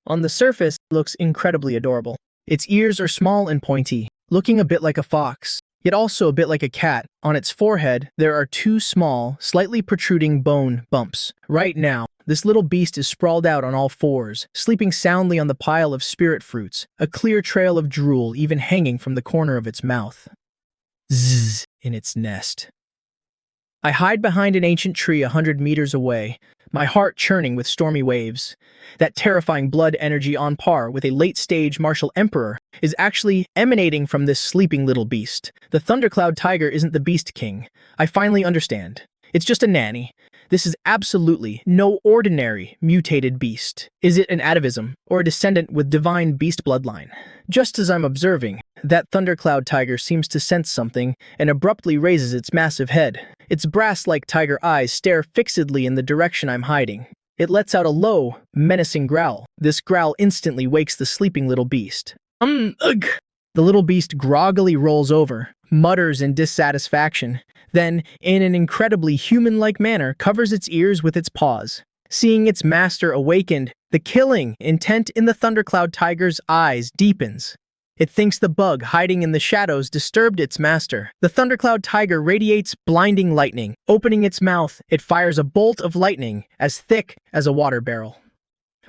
On the surface, it looks incredibly adorable. Its ears are small and pointy, looking a bit like a fox, yet also a bit like a cat. On its forehead, there are two small, slightly protruding bone bumps. Right now, this little beast is sprawled out on all fours, sleeping soundly on the pile of spirit fruits, a clear trail of drool even hanging from the corner of its mouth. Zzz, in its nest. I hide behind an ancient tree 100 meters away, my heart churning with stormy waves. That terrifying blood energy on par with a late-stage martial emperor is actually emanating from this sleeping little beast. The thundercloud tiger isn't the beast king. I finally understand. It's just a nanny. This is absolutely no ordinary mutated beast. Is it an atavism or a descendant with divine beast bloodline? Just as I'm observing, that thundercloud tiger seems to sense something and abruptly raises its massive head. Its brass-like tiger eyes stare fixedly in the direction I'm hiding. It lets out a low, menacing growl. This growl instantly wakes the sleeping little beast. Ugh. The little beast groggily rolls over, mutters in dissatisfaction, then, in an incredibly human-like manner, covers its ears with its paws. Seeing its master awakened, the killing intent in the thundercloud tiger's eyes deepens. It thinks the bug hiding in the shadows disturbed its master. The thundercloud tiger radiates blinding lightning. Opening its mouth, it fires a bolt of lightning as thick as a water barrel,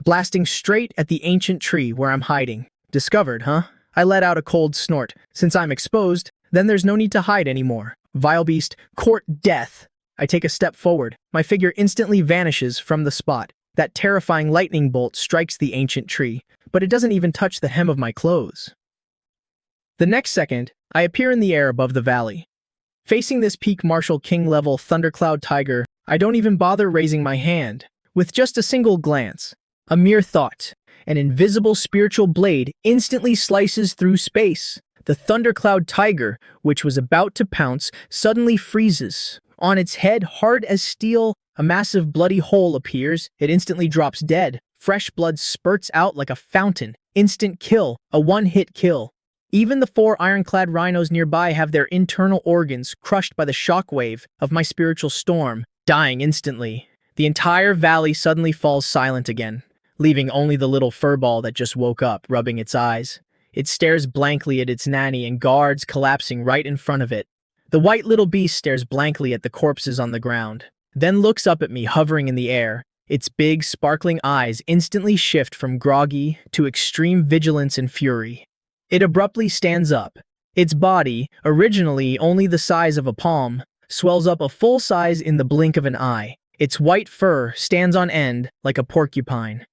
blasting straight at the ancient tree where I'm hiding. Discovered, huh? I let out a cold snort. Since I'm exposed, then there's no need to hide anymore. Vile beast, court death! I take a step forward. My figure instantly vanishes from the spot. That terrifying lightning bolt strikes the ancient tree, but it doesn't even touch the hem of my clothes. The next second, I appear in the air above the valley. Facing this peak martial king-level thundercloud tiger, I don't even bother raising my hand. With just a single glance, a mere thought, an invisible spiritual blade instantly slices through space. The thundercloud tiger, which was about to pounce, suddenly freezes. On its head, hard as steel, a massive bloody hole appears. It instantly drops dead. Fresh blood spurts out like a fountain. Instant kill, a one-hit kill. Even the 4 ironclad rhinos nearby have their internal organs crushed by the shockwave of my spiritual storm, dying instantly. The entire valley suddenly falls silent again, leaving only the little furball that just woke up, rubbing its eyes. It stares blankly at its nanny and guards collapsing right in front of it. The white little beast stares blankly at the corpses on the ground, then looks up at me hovering in the air. Its big, sparkling eyes instantly shift from groggy to extreme vigilance and fury. It abruptly stands up. Its body, originally only the size of a palm, swells up a full size in the blink of an eye. Its white fur stands on end like a porcupine.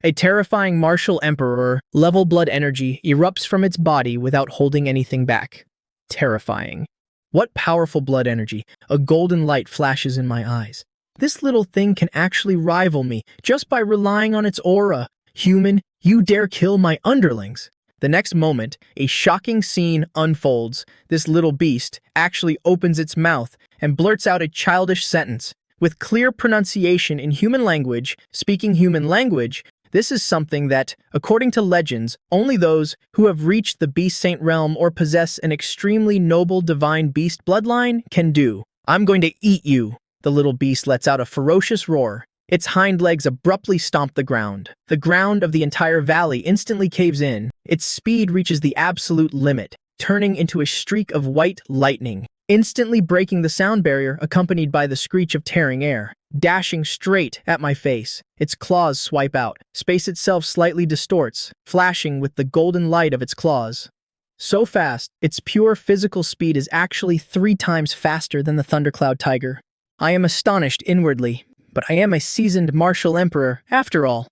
A terrifying martial emperor, level blood energy, erupts from its body without holding anything back. Terrifying. What powerful blood energy. A golden light flashes in my eyes. This little thing can actually rival me just by relying on its aura. Human, you dare kill my underlings. The next moment, a shocking scene unfolds. This little beast actually opens its mouth and blurts out a childish sentence. With clear pronunciation in human language, speaking human language, this is something that, according to legends, only those who have reached the beast saint realm or possess an extremely noble divine beast bloodline can do. I'm going to eat you. The little beast lets out a ferocious roar. Its hind legs abruptly stomp the ground. The ground of the entire valley instantly caves in. Its speed reaches the absolute limit, turning into a streak of white lightning, instantly breaking the sound barrier accompanied by the screech of tearing air. Dashing straight at my face, its claws swipe out. Space itself slightly distorts, flashing with the golden light of its claws. So fast, its pure physical speed is actually 3 times faster than the thundercloud tiger. I am astonished inwardly, but I am a seasoned martial emperor after all.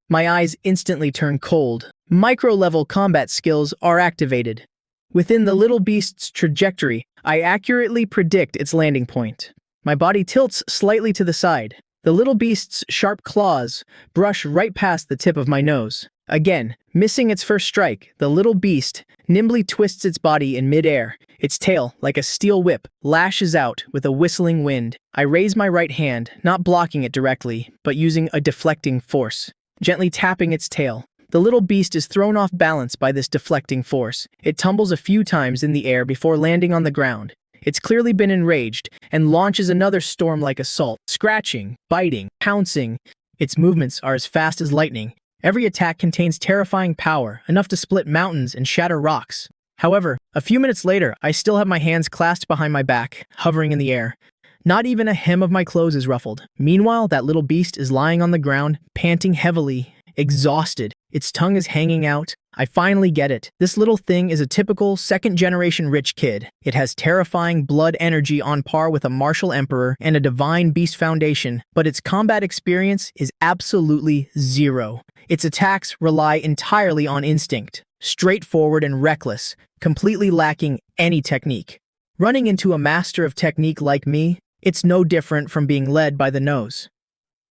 My eyes instantly turn cold. Micro-level combat skills are activated. Within the little beast's trajectory, I accurately predict its landing point. My body tilts slightly to the side. The little beast's sharp claws brush right past the tip of my nose. Again, missing its first strike, the little beast nimbly twists its body in midair. Its tail, like a steel whip, lashes out with a whistling wind. I raise my right hand, not blocking it directly, but using a deflecting force, gently tapping its tail. The little beast is thrown off balance by this deflecting force. It tumbles a few times in the air before landing on the ground. It's clearly been enraged and launches another storm-like assault, scratching, biting, pouncing. Its movements are as fast as lightning. Every attack contains terrifying power, enough to split mountains and shatter rocks. However, a few minutes later, I still have my hands clasped behind my back, hovering in the air. Not even a hem of my clothes is ruffled. Meanwhile, that little beast is lying on the ground, panting heavily, exhausted. Its tongue is hanging out. I finally get it. This little thing is a typical second-generation rich kid. It has terrifying blood energy on par with a martial emperor and a divine beast foundation, but its combat experience is absolutely zero. Its attacks rely entirely on instinct, straightforward and reckless, completely lacking any technique. Running into a master of technique like me, it's no different from being led by the nose.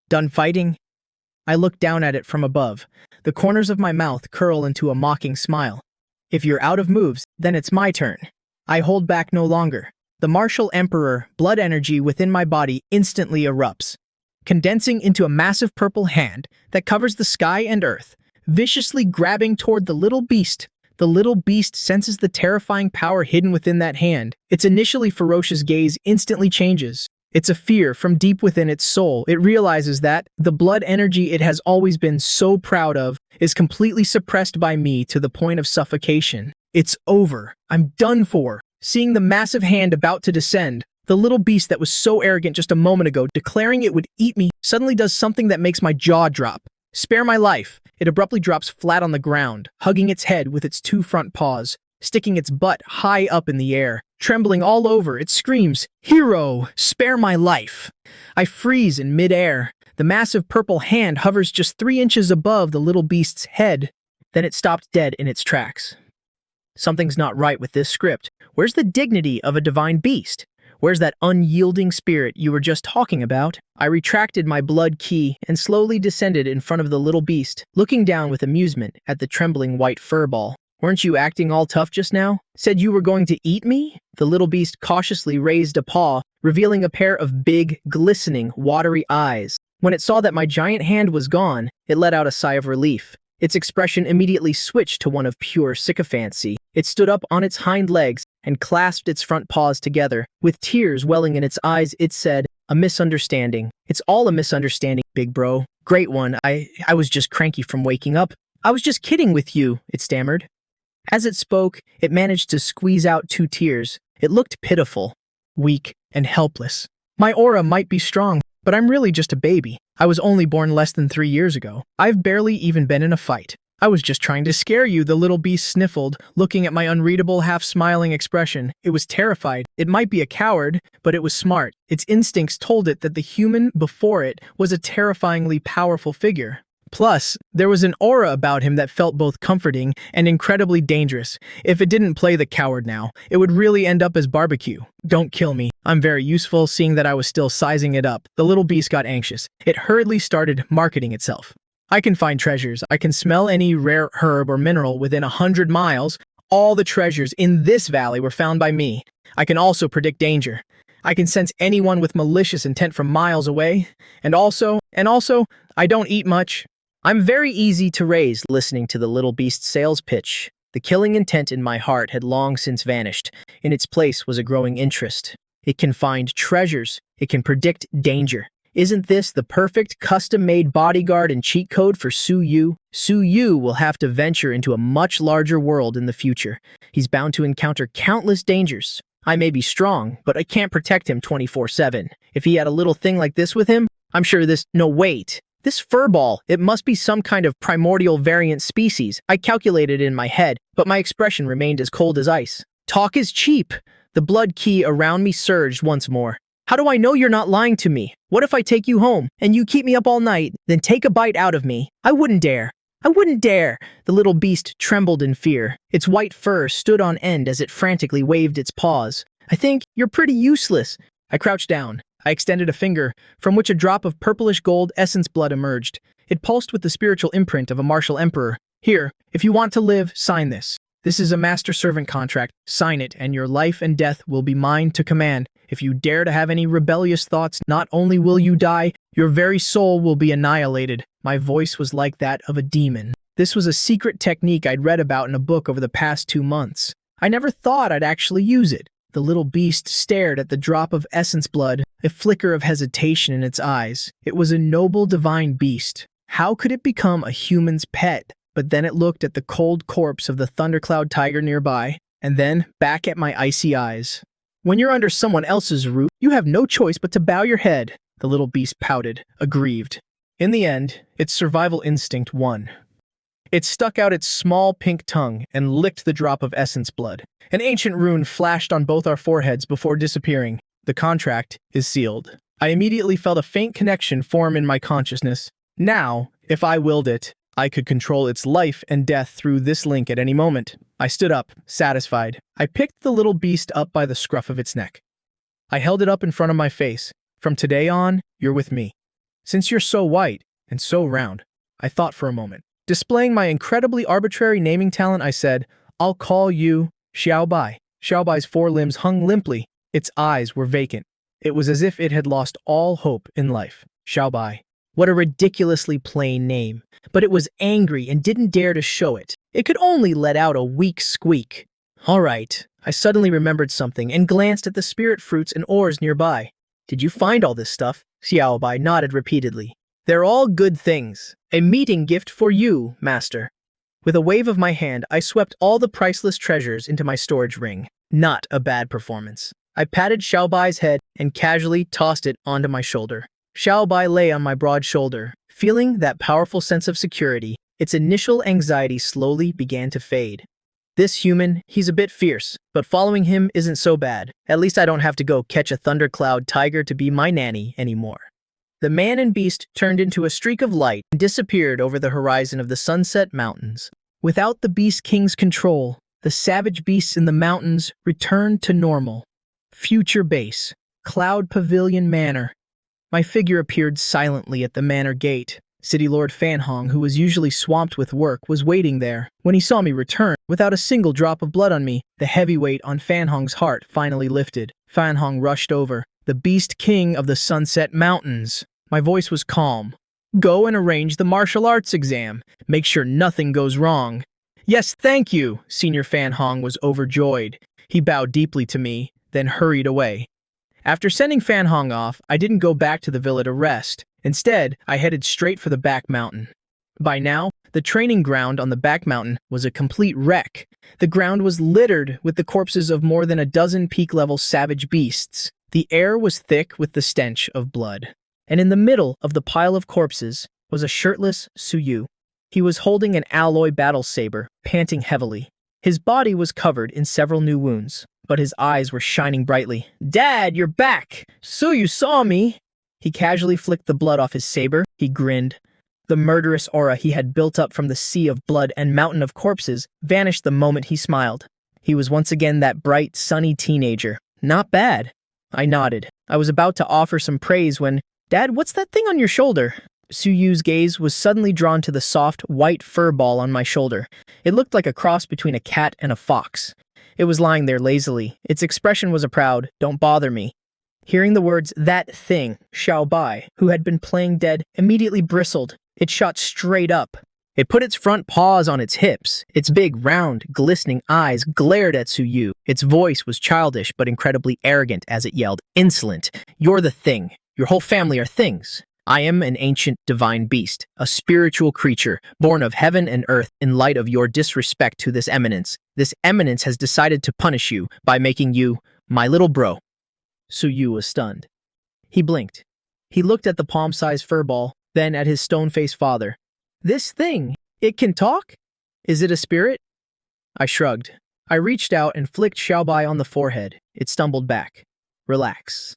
Done fighting? I look down at it from above. The corners of my mouth curl into a mocking smile. If you're out of moves, then it's my turn. I hold back no longer. The martial emperor blood energy within my body instantly erupts, condensing into a massive purple hand that covers the sky and earth, viciously grabbing toward the little beast. The little beast senses the terrifying power hidden within that hand. Its initially ferocious gaze instantly changes. It's a fear from deep within its soul. It realizes that the blood energy it has always been so proud of is completely suppressed by me to the point of suffocation. It's over. I'm done for. Seeing the massive hand about to descend, the little beast that was so arrogant just a moment ago, declaring it would eat me, suddenly does something that makes my jaw drop. Spare my life. It abruptly drops flat on the ground, hugging its head with its two front paws, sticking its butt high up in the air. Trembling all over, it screams, "Hero, spare my life!" I freeze in midair. The massive purple hand hovers just 3 inches above the little beast's head. Then it stopped dead in its tracks. Something's not right with this script. Where's the dignity of a divine beast? Where's that unyielding spirit you were just talking about? I retracted my blood key and slowly descended in front of the little beast, looking down with amusement at the trembling white furball. "Weren't you acting all tough just now? Said you were going to eat me?" The little beast cautiously raised a paw, revealing a pair of big, glistening, watery eyes. When it saw that my giant hand was gone, it let out a sigh of relief. Its expression immediately switched to one of pure sycophancy. It stood up on its hind legs and clasped its front paws together. With tears welling in its eyes, it said, "A misunderstanding. It's all a misunderstanding, big bro. Great one. I was just cranky from waking up. I was just kidding with you," it stammered. As it spoke, it managed to squeeze out 2 tears. It looked pitiful, weak, and helpless. My aura might be strong, but I'm really just a baby. I was only born less than 3 years ago. I've barely even been in a fight. I was just trying to scare you, the little beast sniffled, looking at my unreadable, half-smiling expression. It was terrified. It might be a coward, but it was smart. Its instincts told it that the human before it was a terrifyingly powerful figure. Plus, there was an aura about him that felt both comforting and incredibly dangerous. If it didn't play the coward now, it would really end up as barbecue. "Don't kill me. I'm very useful," seeing that I was still sizing it up. The little beast got anxious. It hurriedly started marketing itself. "I can find treasures. I can smell any rare herb or mineral within 100 miles. All the treasures in this valley were found by me. I can also predict danger. I can sense anyone with malicious intent from miles away. And also, I don't eat much. I'm very easy to raise." Listening to the little beast's sales pitch, the killing intent in my heart had long since vanished. In its place was a growing interest. It can find treasures. It can predict danger. Isn't this the perfect custom-made bodyguard and cheat code for Su Yu? Su Yu will have to venture into a much larger world in the future. He's bound to encounter countless dangers. I may be strong, but I can't protect him 24/7. If he had a little thing like this with him, I'm sure this— No, wait. This furball, it must be some kind of primordial variant species. I calculated in my head, but my expression remained as cold as ice. Talk is cheap. The blood key around me surged once more. "How do I know you're not lying to me? What if I take you home, and you keep me up all night, then take a bite out of me? I wouldn't dare. I wouldn't dare." The little beast trembled in fear. Its white fur stood on end as it frantically waved its paws. "I think you're pretty useless." I crouched down. I extended a finger, from which a drop of purplish gold essence blood emerged. It pulsed with the spiritual imprint of a martial emperor. Here, if you want to live, sign this. This is a master-servant contract. Sign it, and your life and death will be mine to command. If you dare to have any rebellious thoughts, not only will you die, your very soul will be annihilated. My voice was like that of a demon. This was a secret technique I'd read about in a book over the past 2 months. I never thought I'd actually use it. The little beast stared at the drop of essence blood, a flicker of hesitation in its eyes. It was a noble divine beast. How could it become a human's pet? But then it looked at the cold corpse of the thundercloud tiger nearby, and then back at my icy eyes. When you're under someone else's roof, you have no choice but to bow your head, the little beast pouted, aggrieved. In the end, its survival instinct won. It stuck out its small pink tongue and licked the drop of essence blood. An ancient rune flashed on both our foreheads before disappearing. The contract is sealed. I immediately felt a faint connection form in my consciousness. Now, if I willed it, I could control its life and death through this link at any moment. I stood up, satisfied. I picked the little beast up by the scruff of its neck. I held it up in front of my face. From today on, you're with me. Since you're so white and so round, I thought for a moment. Displaying my incredibly arbitrary naming talent, I said, I'll call you Xiaobai. Xiaobai's forelimbs hung limply. Its eyes were vacant. It was as if it had lost all hope in life. Xiaobai. What a ridiculously plain name. But it was angry and didn't dare to show it. It could only let out a weak squeak. All right. I suddenly remembered something and glanced at the spirit fruits and ores nearby. Did you find all this stuff? Xiaobai nodded repeatedly. They're all good things. A meeting gift for you, master. With a wave of my hand, I swept all the priceless treasures into my storage ring. Not a bad performance. I patted Xiaobai's head and casually tossed it onto my shoulder. Xiaobai lay on my broad shoulder, feeling that powerful sense of security. Its initial anxiety slowly began to fade. This human, he's a bit fierce, but following him isn't so bad. At least I don't have to go catch a thundercloud tiger to be my nanny anymore. The man and beast turned into a streak of light and disappeared over the horizon of the Sunset Mountains. Without the Beast King's control, the savage beasts in the mountains returned to normal. Future base, Cloud Pavilion Manor. My figure appeared silently at the manor gate. City Lord Fan Hong, who was usually swamped with work, was waiting there. When he saw me return, without a single drop of blood on me, the heavy weight on Fan Hong's heart finally lifted. Fan Hong rushed over. The Beast King of the Sunset Mountains. My voice was calm. Go and arrange the martial arts exam. Make sure nothing goes wrong. Yes, thank you. Senior Fan Hong was overjoyed. He bowed deeply to me, then hurried away. After sending Fan Hong off, I didn't go back to the villa to rest. Instead, I headed straight for the back mountain. By now, the training ground on the back mountain was a complete wreck. The ground was littered with the corpses of more than a dozen peak-level savage beasts. The air was thick with the stench of blood. And in the middle of the pile of corpses was a shirtless Suyu. He was holding an alloy battle saber, panting heavily. His body was covered in several new wounds, but his eyes were shining brightly. Dad, you're back! Suyu saw me! He casually flicked the blood off his saber. He grinned. The murderous aura he had built up from the sea of blood and mountain of corpses vanished the moment he smiled. He was once again that bright, sunny teenager. Not bad. I nodded. I was about to offer some praise when, Dad, what's that thing on your shoulder? Suyu's gaze was suddenly drawn to the soft, white fur ball on my shoulder. It looked like a cross between a cat and a fox. It was lying there lazily. Its expression was a proud, don't bother me. Hearing the words, that thing, Xiaobai, who had been playing dead, immediately bristled. It shot straight up. It put its front paws on its hips. Its big, round, glistening eyes glared at Suyu. Its voice was childish but incredibly arrogant as it yelled, insolent. You're the thing. Your whole family are things. I am an ancient divine beast, a spiritual creature, born of heaven and earth in light of your disrespect to this eminence. This eminence has decided to punish you by making you my little bro. Suyu was stunned. He blinked. He looked at the palm-sized furball, then at his stone-faced father. This thing, it can talk? Is it a spirit? I shrugged. I reached out and flicked Xiaobai on the forehead. It stumbled back. Relax.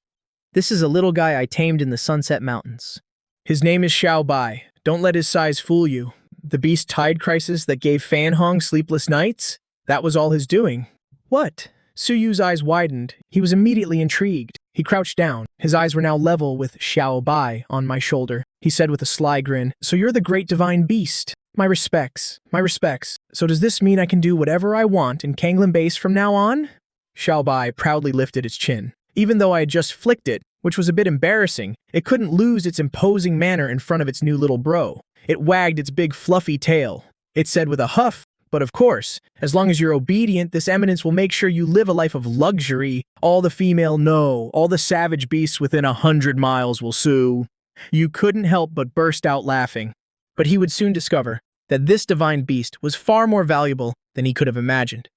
This is a little guy I tamed in the Sunset Mountains. His name is Xiaobai. Don't let his size fool you. The beast tide crisis that gave Fan Hong sleepless nights? That was all his doing. What? Suyu's eyes widened. He was immediately intrigued. He crouched down. His eyes were now level with Xiao Bai on my shoulder. He said with a sly grin, "So you're the great divine beast. My respects. My respects. So does this mean I can do whatever I want in Kanglin Base from now on?" Xiao Bai proudly lifted its chin. Even though I had just flicked it, which was a bit embarrassing, it couldn't lose its imposing manner in front of its new little bro. It wagged its big fluffy tail. It said with a huff, "But of course, as long as you're obedient, this eminence will make sure you live a life of luxury. All the female no, all the savage beasts within 100 miles will sue." You couldn't help but burst out laughing. But he would soon discover that this divine beast was far more valuable than he could have imagined.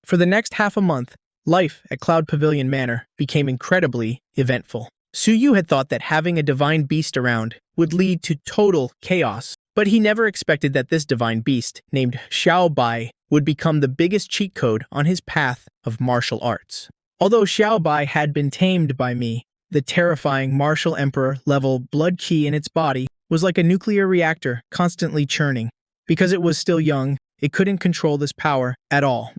For the next half a month, life at Cloud Pavilion Manor became incredibly eventful. Suyu had thought that having a divine beast around would lead to total chaos, but he never expected that this divine beast, named Xiao Bai, would become the biggest cheat code on his path of martial arts. Although Xiao Bai had been tamed by me, the terrifying martial emperor-level blood ki in its body was like a nuclear reactor constantly churning. Because it was still young, it couldn't control this power at all.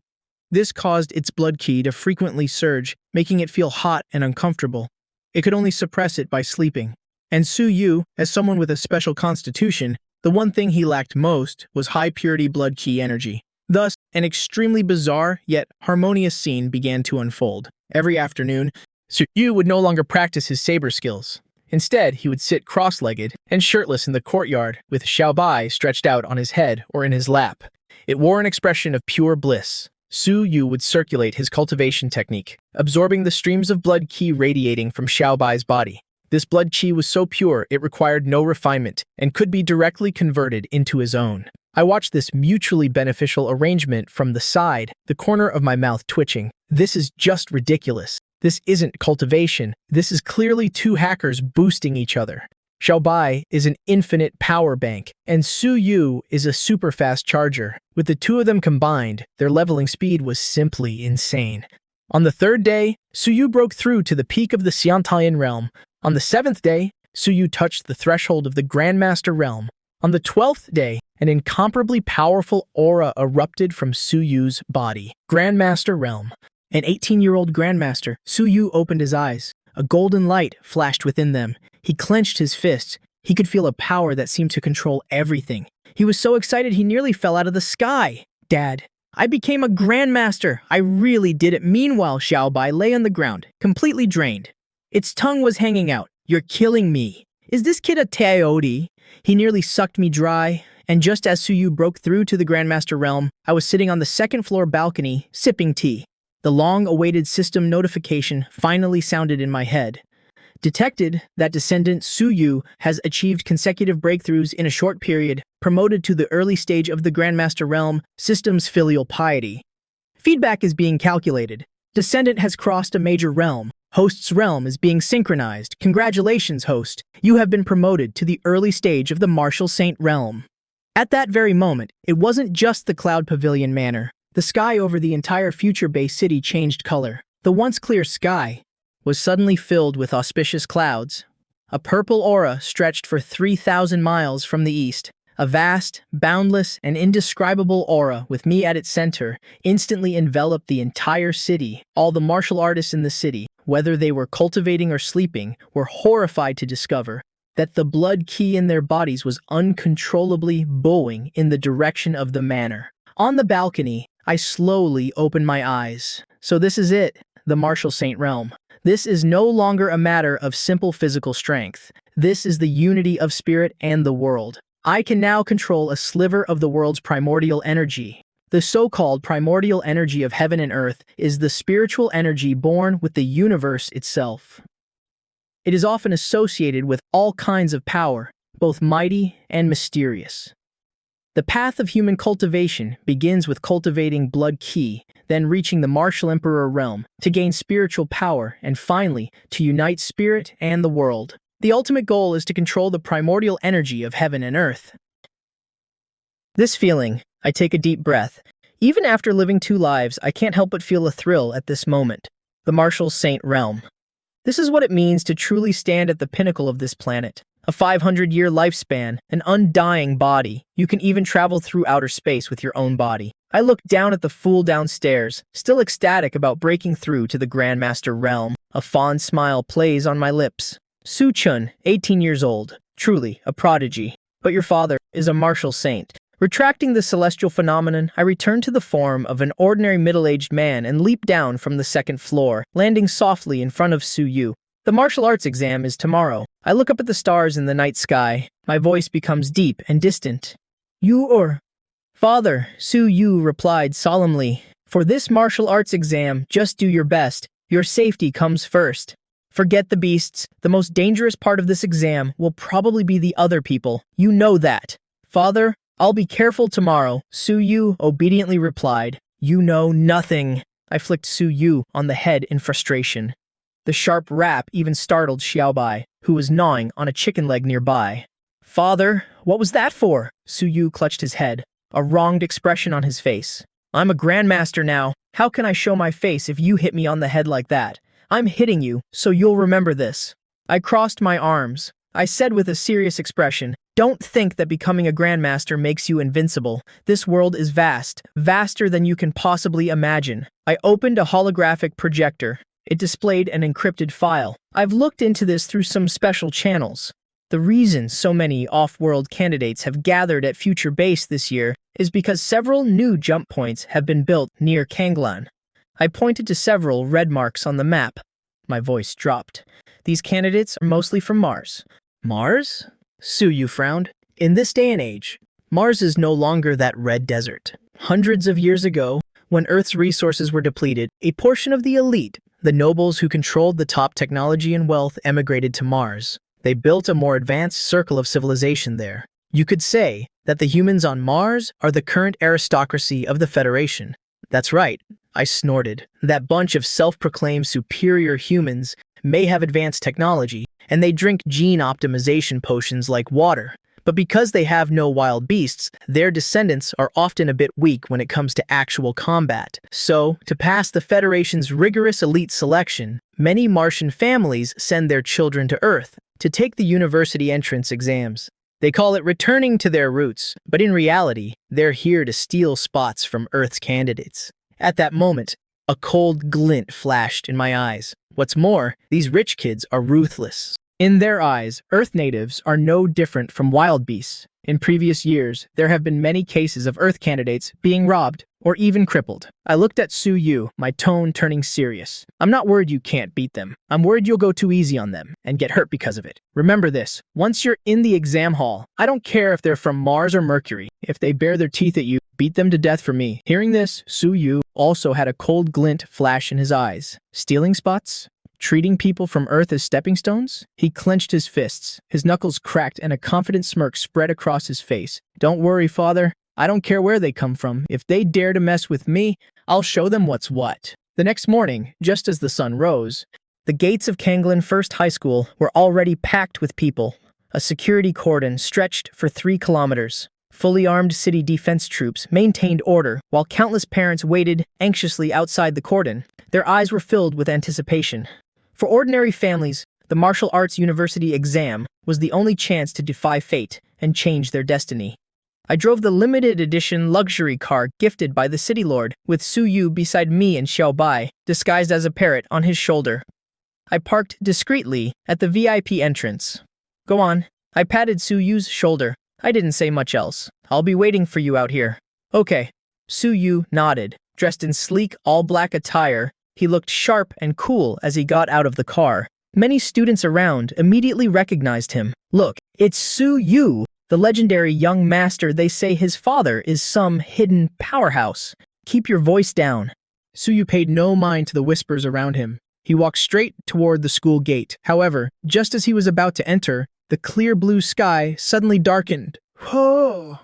This caused its blood ki to frequently surge, making it feel hot and uncomfortable. It could only suppress it by sleeping. And Su Yu, as someone with a special constitution, the one thing he lacked most was high-purity blood ki energy. Thus, an extremely bizarre yet harmonious scene began to unfold. Every afternoon, Su Yu would no longer practice his saber skills. Instead, he would sit cross-legged and shirtless in the courtyard with Xiao Bai stretched out on his head or in his lap. It wore an expression of pure bliss. Su Yu would circulate his cultivation technique, absorbing the streams of blood qi radiating from Xiao Bai's body. This blood qi was so pure it required no refinement and could be directly converted into his own. I watched this mutually beneficial arrangement from the side, the corner of my mouth twitching. This is just ridiculous. This isn't cultivation. This is clearly two hackers boosting each other. Xiao Bai is an infinite power bank, and Su Yu is a super fast charger. With the two of them combined, their leveling speed was simply insane. On the third day, Su Yu broke through to the peak of the Xiantayan realm. On the seventh day, Su Yu touched the threshold of the Grandmaster realm. On the 12th day, an incomparably powerful aura erupted from Su Yu's body. Grandmaster realm. An 18-year-old Grandmaster, Su Yu opened his eyes. A golden light flashed within them. He clenched his fists. He could feel a power that seemed to control everything. He was so excited he nearly fell out of the sky. "Dad, I became a Grandmaster. I really did it." Meanwhile, Xiao Bai lay on the ground, completely drained. Its tongue was hanging out. "You're killing me. Is this kid a Teodi?" He nearly sucked me dry. And just as Su Yu broke through to the Grandmaster realm, I was sitting on the second-floor balcony, sipping tea. The long-awaited system notification finally sounded in my head. Detected that descendant Su Yu has achieved consecutive breakthroughs in a short period, promoted to the early stage of the Grandmaster realm, system's filial piety. Feedback is being calculated. Descendant has crossed a major realm. Host's realm is being synchronized. Congratulations, host. You have been promoted to the early stage of the Martial Saint realm. At that very moment, it wasn't just the Cloud Pavilion Manor. The sky over the entire future Bay City changed color. The once clear sky was suddenly filled with auspicious clouds. A purple aura stretched for 3,000 miles from the east. A vast, boundless, and indescribable aura with me at its center instantly enveloped the entire city. All the martial artists in the city, whether they were cultivating or sleeping, were horrified to discover that the blood qi in their bodies was uncontrollably bowing in the direction of the manor. On the balcony, I slowly opened my eyes. So this is it, the Martial Saint realm. This is no longer a matter of simple physical strength. This is the unity of spirit and the world. I can now control a sliver of the world's primordial energy. The so-called primordial energy of heaven and earth is the spiritual energy born with the universe itself. It is often associated with all kinds of power, both mighty and mysterious. The path of human cultivation begins with cultivating blood qi, then reaching the martial emperor realm to gain spiritual power, and finally, to unite spirit and the world. The ultimate goal is to control the primordial energy of heaven and earth. This feeling, I take a deep breath. Even after living 2 lives, I can't help but feel a thrill at this moment. The Martial Saint realm. This is what it means to truly stand at the pinnacle of this planet. A 500-year lifespan, an undying body. You can even travel through outer space with your own body. I looked down at the fool downstairs, still ecstatic about breaking through to the Grandmaster realm. A fond smile plays on my lips. Su-chun, 18 years old. Truly, a prodigy. But your father is a martial saint. Retracting the celestial phenomenon, I return to the form of an ordinary middle-aged man and leap down from the second floor, landing softly in front of Su-yu. The martial arts exam is tomorrow. I look up at the stars in the night sky. My voice becomes deep and distant. You or... Father, Su-yu replied solemnly. For this martial arts exam, just do your best. Your safety comes first. Forget the beasts. The most dangerous part of this exam will probably be the other people. You know that. Father, I'll be careful tomorrow, Su-yu obediently replied. You know nothing. I flicked Su-yu on the head in frustration. The sharp rap even startled Xiaobai, who was gnawing on a chicken leg nearby. Father, what was that for? Su-yu clutched his head, a wronged expression on his face. I'm a grandmaster now. How can I show my face if you hit me on the head like that? I'm hitting you, so you'll remember this. I crossed my arms. I said with a serious expression, don't think that becoming a grandmaster makes you invincible. This world is vast, vaster than you can possibly imagine. I opened a holographic projector. It displayed an encrypted file. I've looked into this through some special channels. The reason so many off-world candidates have gathered at Future Base this year is because several new jump points have been built near Kanglan. I pointed to several red marks on the map. My voice dropped. These candidates are mostly from Mars. Mars? Su-yu frowned. In this day and age, Mars is no longer that red desert. Hundreds of years ago, when Earth's resources were depleted, a portion of the elite, the nobles who controlled the top technology and wealth, emigrated to Mars. They built a more advanced circle of civilization there. You could say that the humans on Mars are the current aristocracy of the Federation. That's right, I snorted. That bunch of self-proclaimed superior humans may have advanced technology, and they drink gene optimization potions like water. But because they have no wild beasts, their descendants are often a bit weak when it comes to actual combat. So, to pass the Federation's rigorous elite selection, many Martian families send their children to Earth to take the university entrance exams. They call it returning to their roots, but in reality, they're here to steal spots from Earth's candidates. At that moment, a cold glint flashed in my eyes. What's more, these rich kids are ruthless. In their eyes, Earth natives are no different from wild beasts. In previous years, there have been many cases of Earth candidates being robbed or even crippled. I looked at Su-yu, my tone turning serious. I'm not worried you can't beat them. I'm worried you'll go too easy on them and get hurt because of it. Remember this, once you're in the exam hall, I don't care if they're from Mars or Mercury. If they bare their teeth at you, beat them to death for me. Hearing this, Su-yu also had a cold glint flash in his eyes. Stealing spots? Treating people from Earth as stepping stones? He clenched his fists. His knuckles cracked and a confident smirk spread across his face. Don't worry, father. I don't care where they come from. If they dare to mess with me, I'll show them what's what. The next morning, just as the sun rose, the gates of Kanglan First High School were already packed with people. A security cordon stretched for 3 kilometers. Fully armed city defense troops maintained order while countless parents waited anxiously outside the cordon. Their eyes were filled with anticipation. For ordinary families, the martial arts university exam was the only chance to defy fate and change their destiny. I drove the limited edition luxury car gifted by the city lord, with Su-yu beside me and Xiaobai, disguised as a parrot on his shoulder. I parked discreetly at the VIP entrance. Go on. I patted Su-yu's shoulder. I didn't say much else. I'll be waiting for you out here. Okay. Su-yu nodded. Dressed in sleek, all-black attire, he looked sharp and cool as he got out of the car. Many students around immediately recognized him. Look, it's Su-yu, the legendary young master. They say his father is some hidden powerhouse. Keep your voice down. Su-yu paid no mind to the whispers around him. He walked straight toward the school gate. However, just as he was about to enter, the clear blue sky suddenly darkened. Whoa!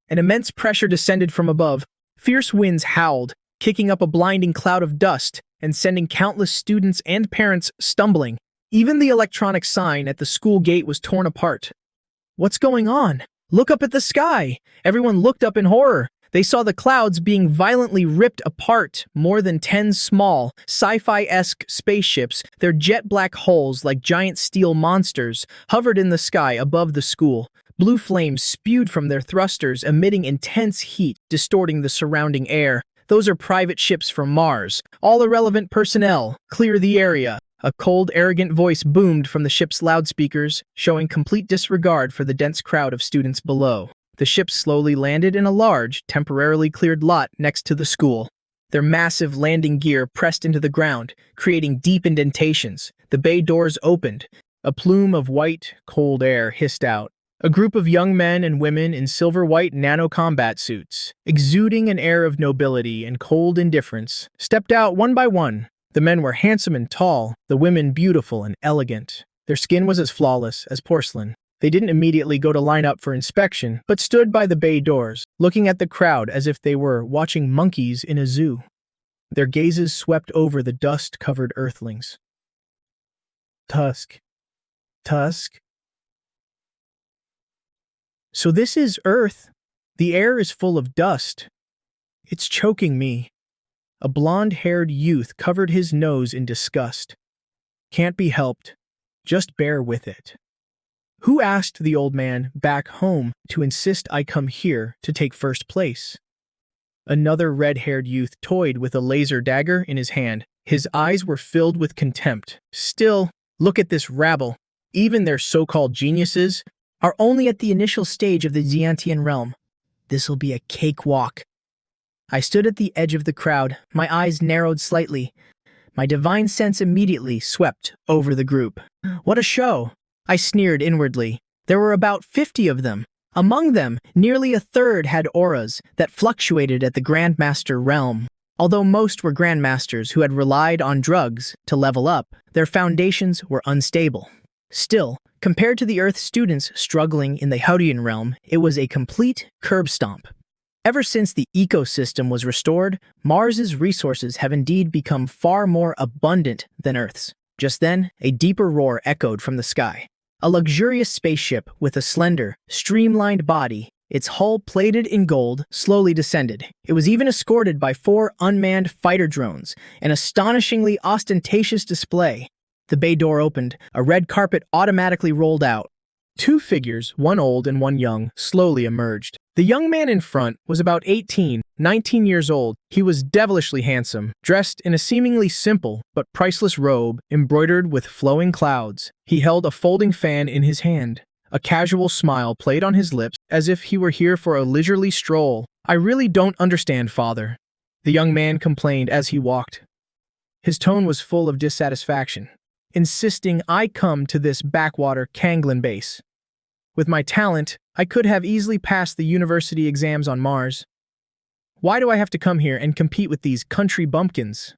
An immense pressure descended from above. Fierce winds howled, kicking up a blinding cloud of dust and sending countless students and parents stumbling. Even the electronic sign at the school gate was torn apart. What's going on? Look up at the sky! Everyone looked up in horror. They saw the clouds being violently ripped apart. More than 10 small, sci-fi-esque spaceships, their jet-black hulls like giant steel monsters, hovered in the sky above the school. Blue flames spewed from their thrusters, emitting intense heat, distorting the surrounding air. Those are private ships from Mars. All irrelevant personnel, clear the area. A cold, arrogant voice boomed from the ship's loudspeakers, showing complete disregard for the dense crowd of students below. The ship slowly landed in a large, temporarily cleared lot next to the school. Their massive landing gear pressed into the ground, creating deep indentations. The bay doors opened. A plume of white, cold air hissed out. A group of young men and women in silver-white nano-combat suits, exuding an air of nobility and cold indifference, stepped out one by one. The men were handsome and tall, the women beautiful and elegant. Their skin was as flawless as porcelain. They didn't immediately go to line up for inspection, but stood by the bay doors, looking at the crowd as if they were watching monkeys in a zoo. Their gazes swept over the dust-covered earthlings. Tusk. Tusk? So this is Earth. The air is full of dust. It's choking me. A blonde-haired youth covered his nose in disgust. Can't be helped. Just bear with it. Who asked the old man back home to insist I come here to take first place? Another red-haired youth toyed with a laser dagger in his hand. His eyes were filled with contempt. Still, look at this rabble. Even their so-called geniuses are only at the initial stage of the Xiantian realm. This'll be a cakewalk. I stood at the edge of the crowd, my eyes narrowed slightly. My divine sense immediately swept over the group. What a show! I sneered inwardly. There were about 50 of them. Among them, nearly a third had auras that fluctuated at the Grandmaster realm. Although most were Grandmasters who had relied on drugs to level up, their foundations were unstable. Still, compared to the Earth students struggling in the Haodian realm, it was a complete curb stomp. Ever since the ecosystem was restored, Mars's resources have indeed become far more abundant than Earth's. Just then, a deeper roar echoed from the sky. A luxurious spaceship with a slender, streamlined body, its hull plated in gold, slowly descended. It was even escorted by 4 unmanned fighter drones, an astonishingly ostentatious display. The bay door opened, a red carpet automatically rolled out. 2 figures, one old and one young, slowly emerged. The young man in front was about 18, 19 years old. He was devilishly handsome, dressed in a seemingly simple but priceless robe embroidered with flowing clouds. He held a folding fan in his hand. A casual smile played on his lips, as if he were here for a leisurely stroll. "I really don't understand, father," the young man complained as he walked. His tone was full of dissatisfaction, insisting I come to this backwater Kanglin base. With my talent, I could have easily passed the university exams on Mars. Why do I have to come here and compete with these country bumpkins?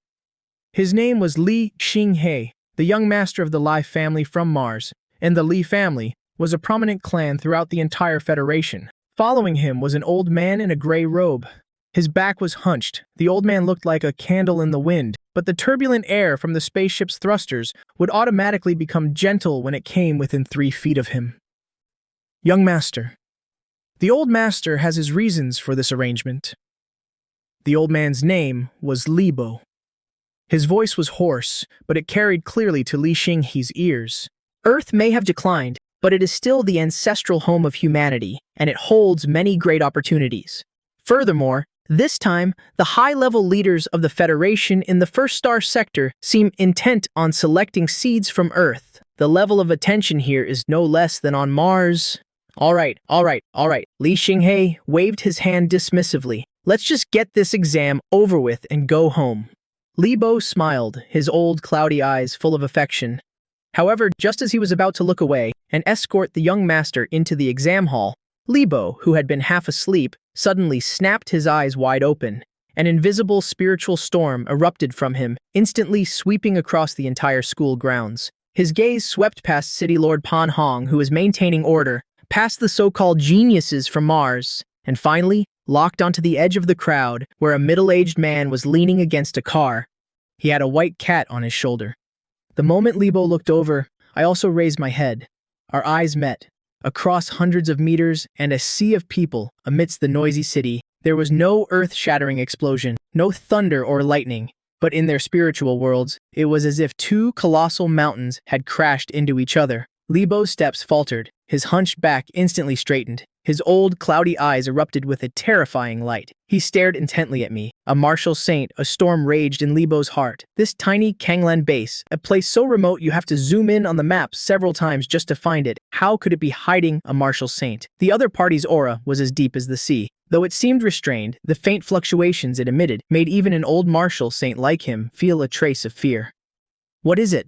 His name was Li Xinghe, the young master of the Li family from Mars, and the Li family was a prominent clan throughout the entire Federation. Following him was an old man in a gray robe. His back was hunched. The old man looked like a candle in the wind, but the turbulent air from the spaceship's thrusters would automatically become gentle when it came within 3 feet of him. "Young master." The old master has his reasons for this arrangement. The old man's name was Libo. His voice was hoarse, but it carried clearly to Li Xinghe's ears. Earth may have declined, but it is still the ancestral home of humanity, and it holds many great opportunities. Furthermore, this time, the high-level leaders of the Federation in the First Star Sector seem intent on selecting seeds from Earth. The level of attention here is no less than on Mars. All right. Li Xinghe waved his hand dismissively. Let's just get this exam over with and go home. Libo smiled, his old cloudy eyes full of affection. However, just as he was about to look away and escort the young master into the exam hall, Libo, who had been half asleep, suddenly snapped his eyes wide open. An invisible spiritual storm erupted from him, instantly sweeping across the entire school grounds. His gaze swept past City Lord Pan Hong, who was maintaining order, past the so-called geniuses from Mars, and finally locked onto the edge of the crowd where a middle-aged man was leaning against a car. He had a white cat on his shoulder. The moment Libo looked over, I also raised my head. Our eyes met. Across hundreds of meters and a sea of people amidst the noisy city, there was no earth-shattering explosion, no thunder or lightning, but in their spiritual worlds, it was as if 2 colossal mountains had crashed into each other. Libo's steps faltered, his hunched back instantly straightened. His old, cloudy eyes erupted with a terrifying light. He stared intently at me. A martial saint, a storm raged in Libo's heart. This tiny Kanglan base, a place so remote you have to zoom in on the map several times just to find it. How could it be hiding a martial saint? The other party's aura was as deep as the sea. Though it seemed restrained, the faint fluctuations it emitted made even an old martial saint like him feel a trace of fear. What is it?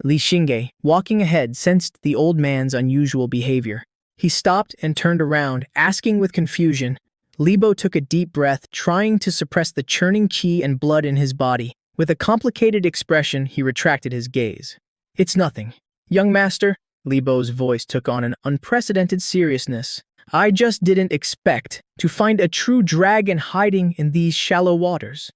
Li Xingge, walking ahead, sensed the old man's unusual behavior. He stopped and turned around, asking with confusion. Libo took a deep breath, trying to suppress the churning qi and blood in his body. With a complicated expression, he retracted his gaze. It's nothing. Young master, Libo's voice took on an unprecedented seriousness. I just didn't expect to find a true dragon hiding in these shallow waters.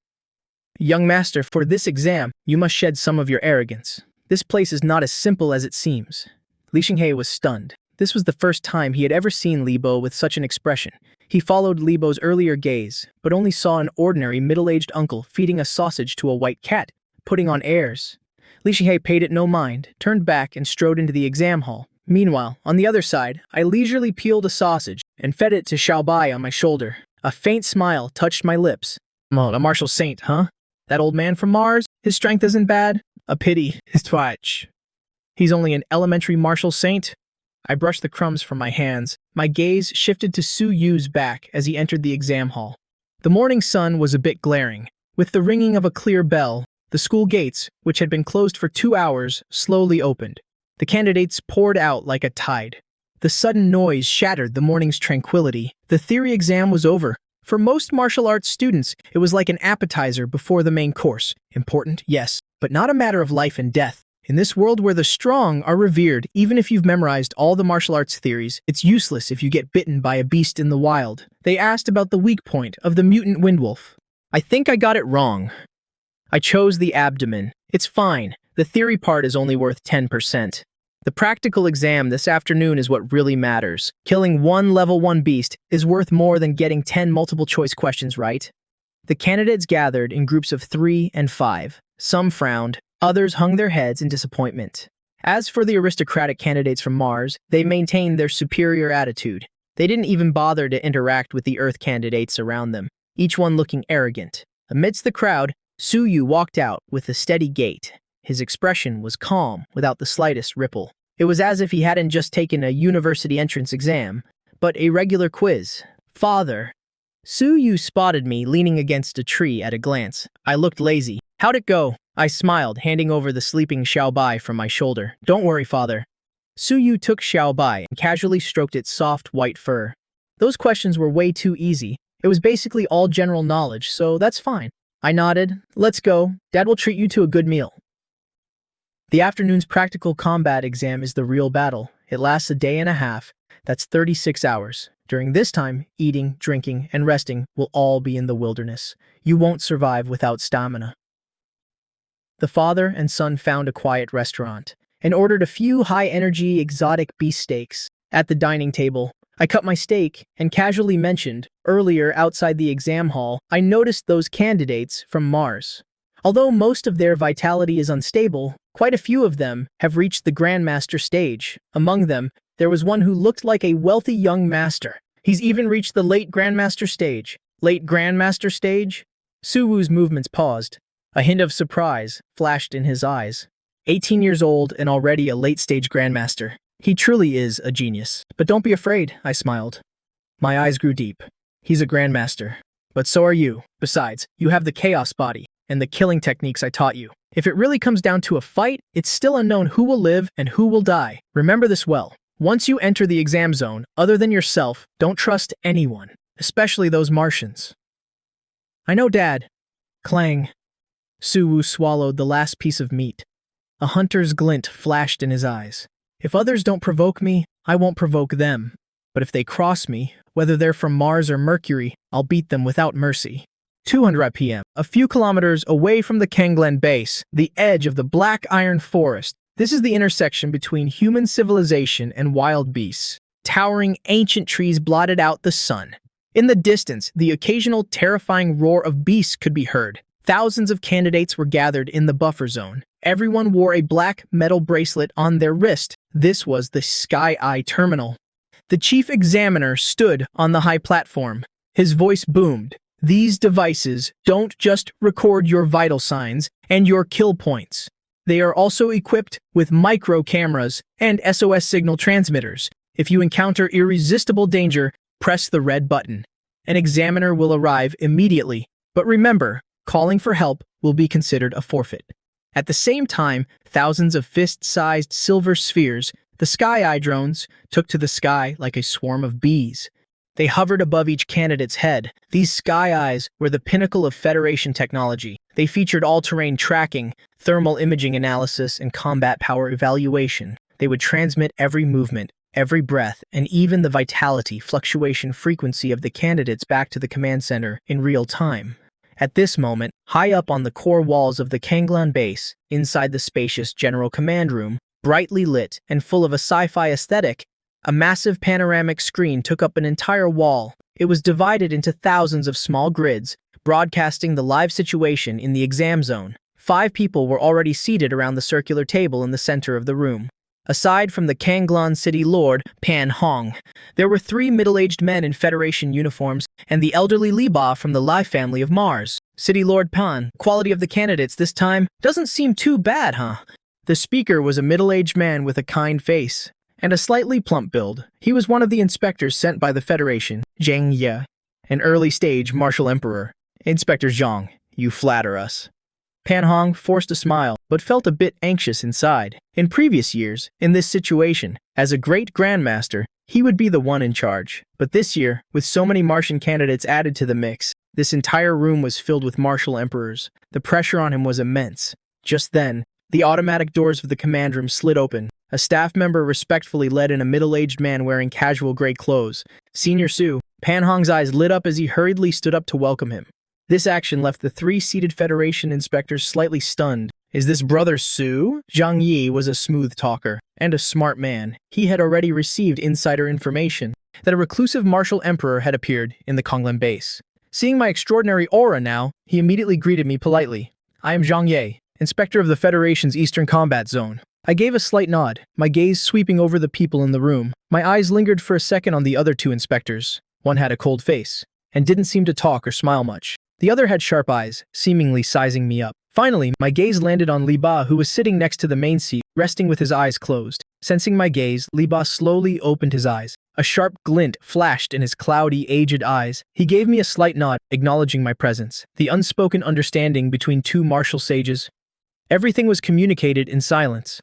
Young master, for this exam, you must shed some of your arrogance. This place is not as simple as it seems. Li Xinghe was stunned. This was the first time he had ever seen Libo with such an expression. He followed Libo's earlier gaze, but only saw an ordinary middle-aged uncle feeding a sausage to a white cat, putting on airs. Li Xinghe paid it no mind, turned back and strode into the exam hall. Meanwhile, on the other side, I leisurely peeled a sausage and fed it to Xiaobai on my shoulder. A faint smile touched my lips. A martial saint, huh? That old man from Mars? His strength isn't bad? A pity, his twitch. He's only an elementary martial saint? I brushed the crumbs from my hands. My gaze shifted to Su Yu's back as he entered the exam hall. The morning sun was a bit glaring. With the ringing of a clear bell, the school gates, which had been closed for 2 hours, slowly opened. The candidates poured out like a tide. The sudden noise shattered the morning's tranquility. The theory exam was over. For most martial arts students, it was like an appetizer before the main course. Important, yes, but not a matter of life and death. In this world where the strong are revered, even if you've memorized all the martial arts theories, it's useless if you get bitten by a beast in the wild. They asked about the weak point of the mutant windwolf. I think I got it wrong. I chose the abdomen. It's fine. The theory part is only worth 10%. The practical exam this afternoon is what really matters. Killing one level 1 beast is worth more than getting 10 multiple-choice questions right. The candidates gathered in groups of 3 and 5. Some frowned, others hung their heads in disappointment. As for the aristocratic candidates from Mars, they maintained their superior attitude. They didn't even bother to interact with the Earth candidates around them, each one looking arrogant. Amidst the crowd, Su Yu walked out with a steady gait. His expression was calm, without the slightest ripple. It was as if he hadn't just taken a university entrance exam, but a regular quiz. Father. Su Yu spotted me leaning against a tree at a glance. I looked lazy. How'd it go? I smiled, handing over the sleeping Xiaobai from my shoulder. Don't worry, father. Su Yu took Xiaobai and casually stroked its soft, white fur. Those questions were way too easy. It was basically all general knowledge, so that's fine. I nodded. Let's go. Dad will treat you to a good meal. The afternoon's practical combat exam is the real battle. It lasts a day and a half. That's 36 hours. During this time, eating, drinking, and resting will all be in the wilderness. You won't survive without stamina. The father and son found a quiet restaurant and ordered a few high-energy exotic beefsteaks. At the dining table, I cut my steak and casually mentioned, earlier outside the exam hall, I noticed those candidates from Mars. Although most of their vitality is unstable, quite a few of them have reached the Grandmaster stage. Among them, there was one who looked like a wealthy young master. He's even reached the late Grandmaster stage. Late Grandmaster stage? Su Wu's movements paused. A hint of surprise flashed in his eyes. 18 years old and already a late-stage Grandmaster. He truly is a genius. But don't be afraid, I smiled. My eyes grew deep. He's a Grandmaster. But so are you. Besides, you have the Chaos body and the killing techniques I taught you. If it really comes down to a fight, it's still unknown who will live and who will die. Remember this well. Once you enter the exam zone, other than yourself, don't trust anyone, especially those Martians. I know, Dad. Clang. Su Wu swallowed the last piece of meat. A hunter's glint flashed in his eyes. If others don't provoke me, I won't provoke them. But if they cross me, whether they're from Mars or Mercury, I'll beat them without mercy. 200 p.m. A few kilometers away from the Kanglen base, the edge of the Black Iron Forest. This is the intersection between human civilization and wild beasts. Towering ancient trees blotted out the sun. In the distance, the occasional terrifying roar of beasts could be heard. Thousands of candidates were gathered in the buffer zone. Everyone wore a black metal bracelet on their wrist. This was the Sky Eye Terminal. The chief examiner stood on the high platform. His voice boomed. These devices don't just record your vital signs and your kill points. They are also equipped with micro cameras and SOS signal transmitters. If you encounter irresistible danger, press the red button. An examiner will arrive immediately. But remember, calling for help will be considered a forfeit. At the same time, thousands of fist-sized silver spheres, the Sky Eye drones, took to the sky like a swarm of bees. They hovered above each candidate's head. These Sky Eyes were the pinnacle of Federation technology. They featured all-terrain tracking, thermal imaging analysis, and combat power evaluation. They would transmit every movement, every breath, and even the vitality fluctuation frequency of the candidates back to the command center in real time. At this moment, high up on the core walls of the Kanglan base, inside the spacious General Command Room, brightly lit and full of a sci-fi aesthetic, a massive panoramic screen took up an entire wall. It was divided into thousands of small grids, broadcasting the live situation in the exam zone. 5 people were already seated around the circular table in the center of the room. Aside from the Kanglan City Lord, Pan Hong, there were 3 middle-aged men in Federation uniforms and the elderly Li Ba from the Lai family of Mars. City Lord Pan, quality of the candidates this time doesn't seem too bad, huh? The speaker was a middle-aged man with a kind face and a slightly plump build. He was one of the inspectors sent by the Federation, Zhang Ye, an early-stage martial emperor. Inspector Zhang, you flatter us. Pan Hong forced a smile, but felt a bit anxious inside. In previous years, in this situation, as a great grandmaster, he would be the one in charge. But this year, with so many Martian candidates added to the mix, this entire room was filled with martial emperors. The pressure on him was immense. Just then, the automatic doors of the command room slid open. A staff member respectfully led in a middle-aged man wearing casual gray clothes. Senior Su, Pan Hong's eyes lit up as he hurriedly stood up to welcome him. This action left the 3 seated Federation inspectors slightly stunned. Is this Brother Su? Zhang Yi was a smooth talker and a smart man. He had already received insider information that a reclusive martial emperor had appeared in the Konglan base. Seeing my extraordinary aura now, he immediately greeted me politely. I am Zhang Ye, inspector of the Federation's Eastern Combat Zone. I gave a slight nod, my gaze sweeping over the people in the room. My eyes lingered for a second on the other 2 inspectors. One had a cold face and didn't seem to talk or smile much. The other had sharp eyes, seemingly sizing me up. Finally, my gaze landed on Li Ba, who was sitting next to the main seat, resting with his eyes closed. Sensing my gaze, Li Ba slowly opened his eyes. A sharp glint flashed in his cloudy, aged eyes. He gave me a slight nod, acknowledging my presence. The unspoken understanding between 2 martial sages. Everything was communicated in silence.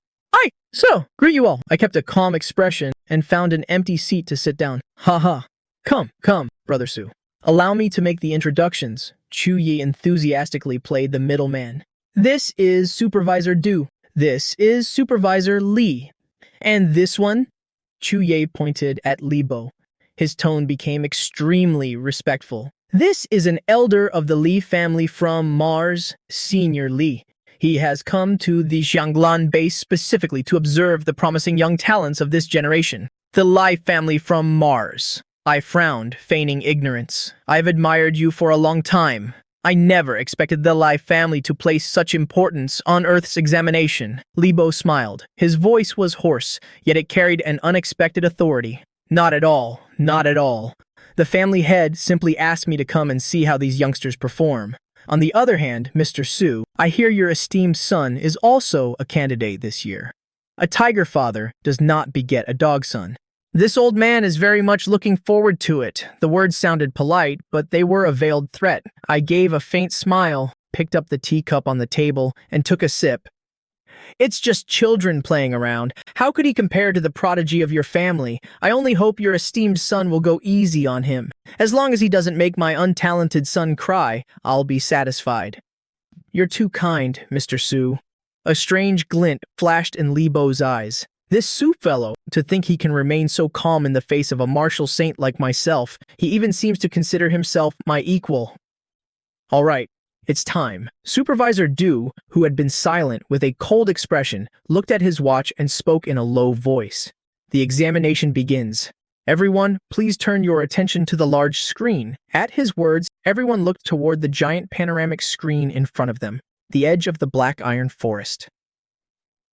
Greet you all. I kept a calm expression and found an empty seat to sit down. Ha. Come, Brother Su. Allow me to make the introductions. Chu Yi enthusiastically played the middleman. This is Supervisor Du. This is Supervisor Li. And this one? Chu Yi pointed at Li Bo. His tone became extremely respectful. This is an elder of the Li family from Mars, Senior Li. He has come to the Xianglan base specifically to observe the promising young talents of this generation. The Lai family from Mars. I frowned, feigning ignorance. I've admired you for a long time. I never expected the Lai family to place such importance on Earth's examination. Li Bo smiled. His voice was hoarse, yet it carried an unexpected authority. Not at all. The family head simply asked me to come and see how these youngsters perform. On the other hand, Mr. Su, I hear your esteemed son is also a candidate this year. A tiger father does not beget a dog son. This old man is very much looking forward to it. The words sounded polite, but they were a veiled threat. I gave a faint smile, picked up the teacup on the table, and took a sip. It's just children playing around. How could he compare to the prodigy of your family? I only hope your esteemed son will go easy on him. As long as he doesn't make my untalented son cry, I'll be satisfied. You're too kind, Mr. Su. A strange glint flashed in Li Bo's eyes. This Su fellow, to think he can remain so calm in the face of a martial saint like myself. He even seems to consider himself my equal. All right. It's time. Supervisor Du, who had been silent with a cold expression, looked at his watch and spoke in a low voice. The examination begins. Everyone, please turn your attention to the large screen. At his words, everyone looked toward the giant panoramic screen in front of them, the edge of the black iron forest.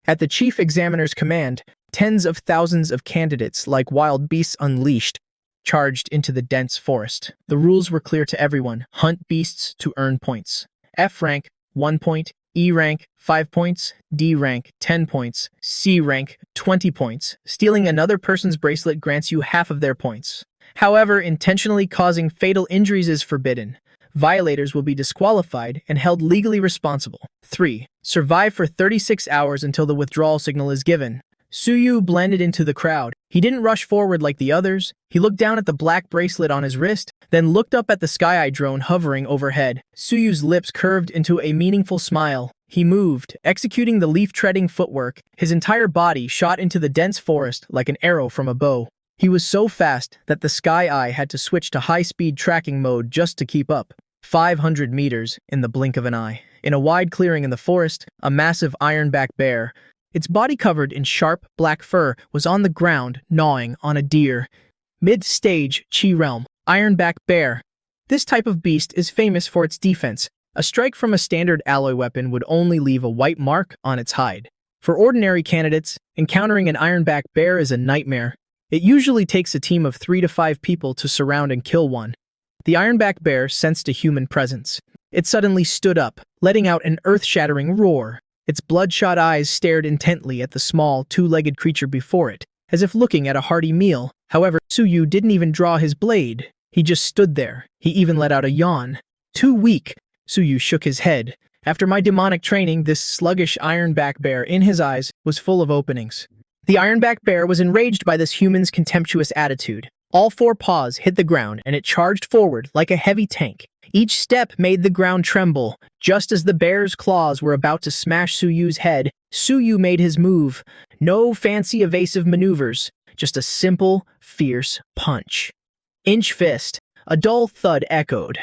At the chief examiner's command, tens of thousands of candidates, like wild beasts unleashed, charged into the dense forest. The rules were clear to everyone. Hunt beasts to earn points. F rank, 1 point. E rank, 5 points. D rank, 10 points. C rank, 20 points. Stealing another person's bracelet grants you half of their points. However, intentionally causing fatal injuries is forbidden. Violators will be disqualified and held legally responsible. 3. Survive for 36 hours until the withdrawal signal is given. Suyu blended into the crowd. He didn't rush forward like the others. He looked down at the black bracelet on his wrist, then looked up at the Sky-Eye drone hovering overhead. Suyu's lips curved into a meaningful smile. He moved, executing the leaf-treading footwork. His entire body shot into the dense forest like an arrow from a bow. He was so fast that the Sky-Eye had to switch to high-speed tracking mode just to keep up. 500 meters in the blink of an eye. In a wide clearing in the forest, a massive ironback bear, its body covered in sharp, black fur, was on the ground, gnawing on a deer. Mid-stage, Chi Realm, Ironback Bear. This type of beast is famous for its defense. A strike from a standard alloy weapon would only leave a white mark on its hide. For ordinary candidates, encountering an Ironback Bear is a nightmare. It usually takes a team of 3 to 5 people to surround and kill one. The Ironback Bear sensed a human presence. It suddenly stood up, letting out an earth-shattering roar. Its bloodshot eyes stared intently at the small, two-legged creature before it, as if looking at a hearty meal. However, Suyu didn't even draw his blade. He just stood there. He even let out a yawn. Too weak. Suyu shook his head. After my demonic training, this sluggish Ironback Bear in his eyes was full of openings. The Ironback Bear was enraged by this human's contemptuous attitude. All 4 paws hit the ground, and it charged forward like a heavy tank. Each step made the ground tremble. Just as the bear's claws were about to smash Suyu's head, Suyu made his move. No fancy evasive maneuvers, just a simple, fierce punch. Inch fist. A dull thud echoed.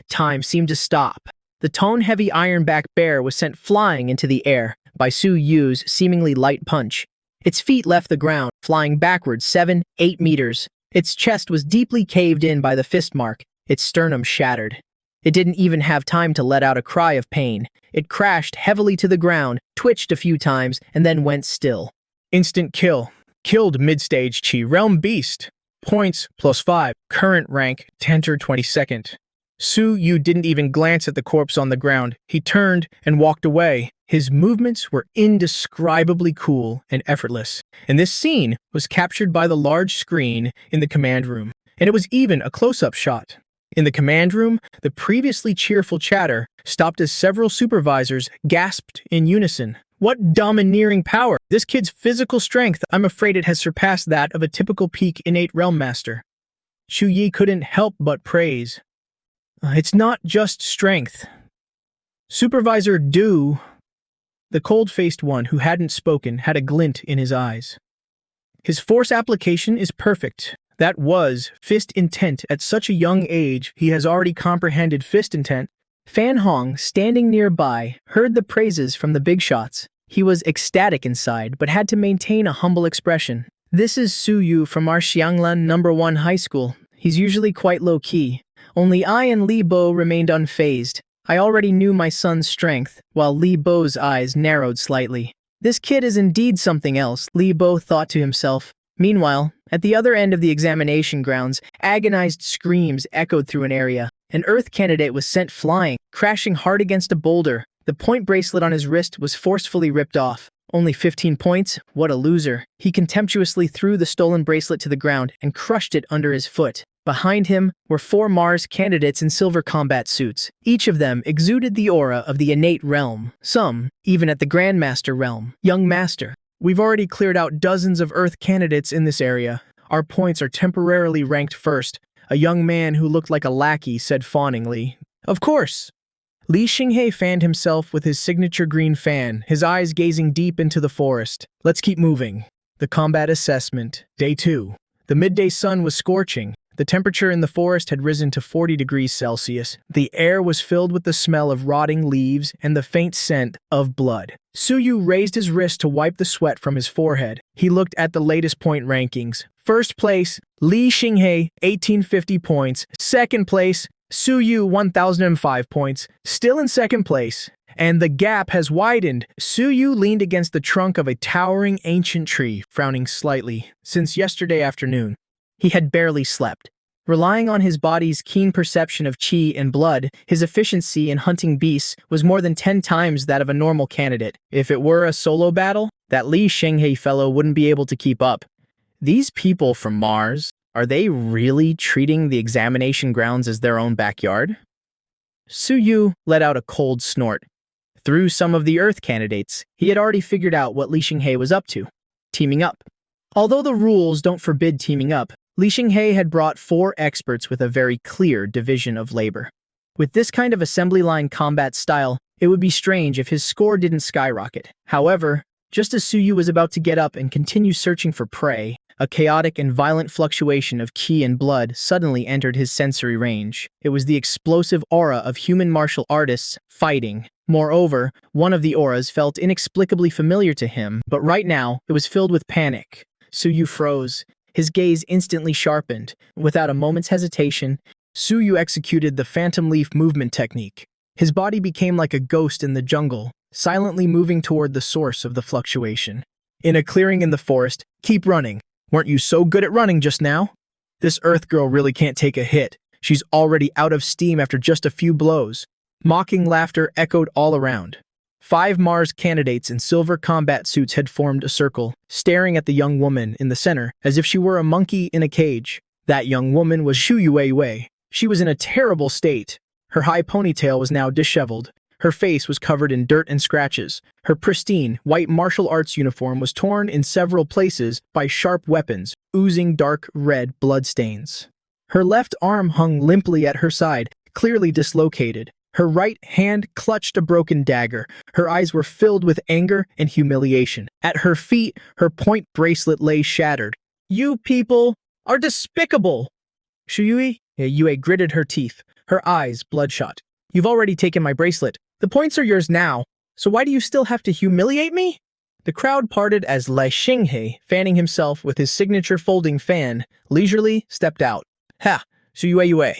Time seemed to stop. The tone-heavy Ironback Bear was sent flying into the air by Suyu's seemingly light punch. Its feet left the ground, flying backwards 7, 8 meters. Its chest was deeply caved in by the fist mark. Its sternum shattered. It didn't even have time to let out a cry of pain. It crashed heavily to the ground, twitched a few times, and then went still. Instant kill. Killed mid-stage Chi Realm Beast. Points +5. Current rank, Tenter 22nd. Suyu didn't even glance at the corpse on the ground. He turned and walked away. His movements were indescribably cool and effortless. And this scene was captured by the large screen in the command room. And it was even a close-up shot. In the command room, the previously cheerful chatter stopped as several supervisors gasped in unison. What domineering power! This kid's physical strength, I'm afraid it has surpassed that of a typical peak innate realm master. Shu Yi couldn't help but praise. It's not just strength. Supervisor Du, the cold-faced one who hadn't spoken, had a glint in his eyes. His force application is perfect. That was fist intent. At such a young age, he has already comprehended fist intent. Fan Hong, standing nearby, heard the praises from the big shots. He was ecstatic inside, but had to maintain a humble expression. This is Suyu from our Xianglan No. 1 high school. He's usually quite low-key. Only I and Li Bo remained unfazed. I already knew my son's strength, while Li Bo's eyes narrowed slightly. This kid is indeed something else, Li Bo thought to himself. Meanwhile, at the other end of the examination grounds, agonized screams echoed through an area. An Earth candidate was sent flying, crashing hard against a boulder. The point bracelet on his wrist was forcefully ripped off. Only 15 points? What a loser. He contemptuously threw the stolen bracelet to the ground and crushed it under his foot. Behind him were 4 Mars candidates in silver combat suits. Each of them exuded the aura of the innate realm. Some, even at the Grandmaster realm. Young Master. We've already cleared out dozens of Earth candidates in this area. Our points are temporarily ranked first. A young man who looked like a lackey said fawningly. Of course. Li Xinghe fanned himself with his signature green fan, his eyes gazing deep into the forest. Let's keep moving. The combat assessment. Day 2. The midday sun was scorching. The temperature in the forest had risen to 40 degrees Celsius. The air was filled with the smell of rotting leaves and the faint scent of blood. Suyu raised his wrist to wipe the sweat from his forehead. He looked at the latest point rankings. First place, Li Xinghe, 1850 points. Second place, Su Yu, 1005 points, still in second place. And the gap has widened. Su Yu leaned against the trunk of a towering ancient tree, frowning slightly. Since yesterday afternoon, he had barely slept. Relying on his body's keen perception of qi and blood, his efficiency in hunting beasts was more than 10 times that of a normal candidate. If it were a solo battle, that Li Xinghe fellow wouldn't be able to keep up. These people from Mars, are they really treating the examination grounds as their own backyard? Su Yu let out a cold snort. Through some of the Earth candidates, he had already figured out what Li Xinghe was up to, teaming up. Although the rules don't forbid teaming up, Li Xinghe had brought 4 experts with a very clear division of labor. With this kind of assembly line combat style, it would be strange if his score didn't skyrocket. However, just as Su Yu was about to get up and continue searching for prey, a chaotic and violent fluctuation of qi and blood suddenly entered his sensory range. It was the explosive aura of human martial artists fighting. Moreover, one of the auras felt inexplicably familiar to him, but right now, it was filled with panic. Su Yu froze. His gaze instantly sharpened. Without a moment's hesitation, Su Yu executed the phantom leaf movement technique. His body became like a ghost in the jungle, silently moving toward the source of the fluctuation. In a clearing in the forest, keep running. Weren't you so good at running just now? This Earth girl really can't take a hit. She's already out of steam after just a few blows. Mocking laughter echoed all around. 5 Mars candidates in silver combat suits had formed a circle, staring at the young woman in the center as if she were a monkey in a cage. That young woman was Xu Yuei. She was in a terrible state. Her high ponytail was now disheveled. Her face was covered in dirt and scratches. Her pristine, white martial arts uniform was torn in several places by sharp weapons, oozing dark red bloodstains. Her left arm hung limply at her side, clearly dislocated. Her right hand clutched a broken dagger. Her eyes were filled with anger and humiliation. At her feet, her point bracelet lay shattered. You people are despicable! Yue gritted her teeth, her eyes bloodshot. You've already taken my bracelet. The points are yours now, so why do you still have to humiliate me? The crowd parted as Li Xinghe, fanning himself with his signature folding fan, leisurely stepped out. Ha! Yue.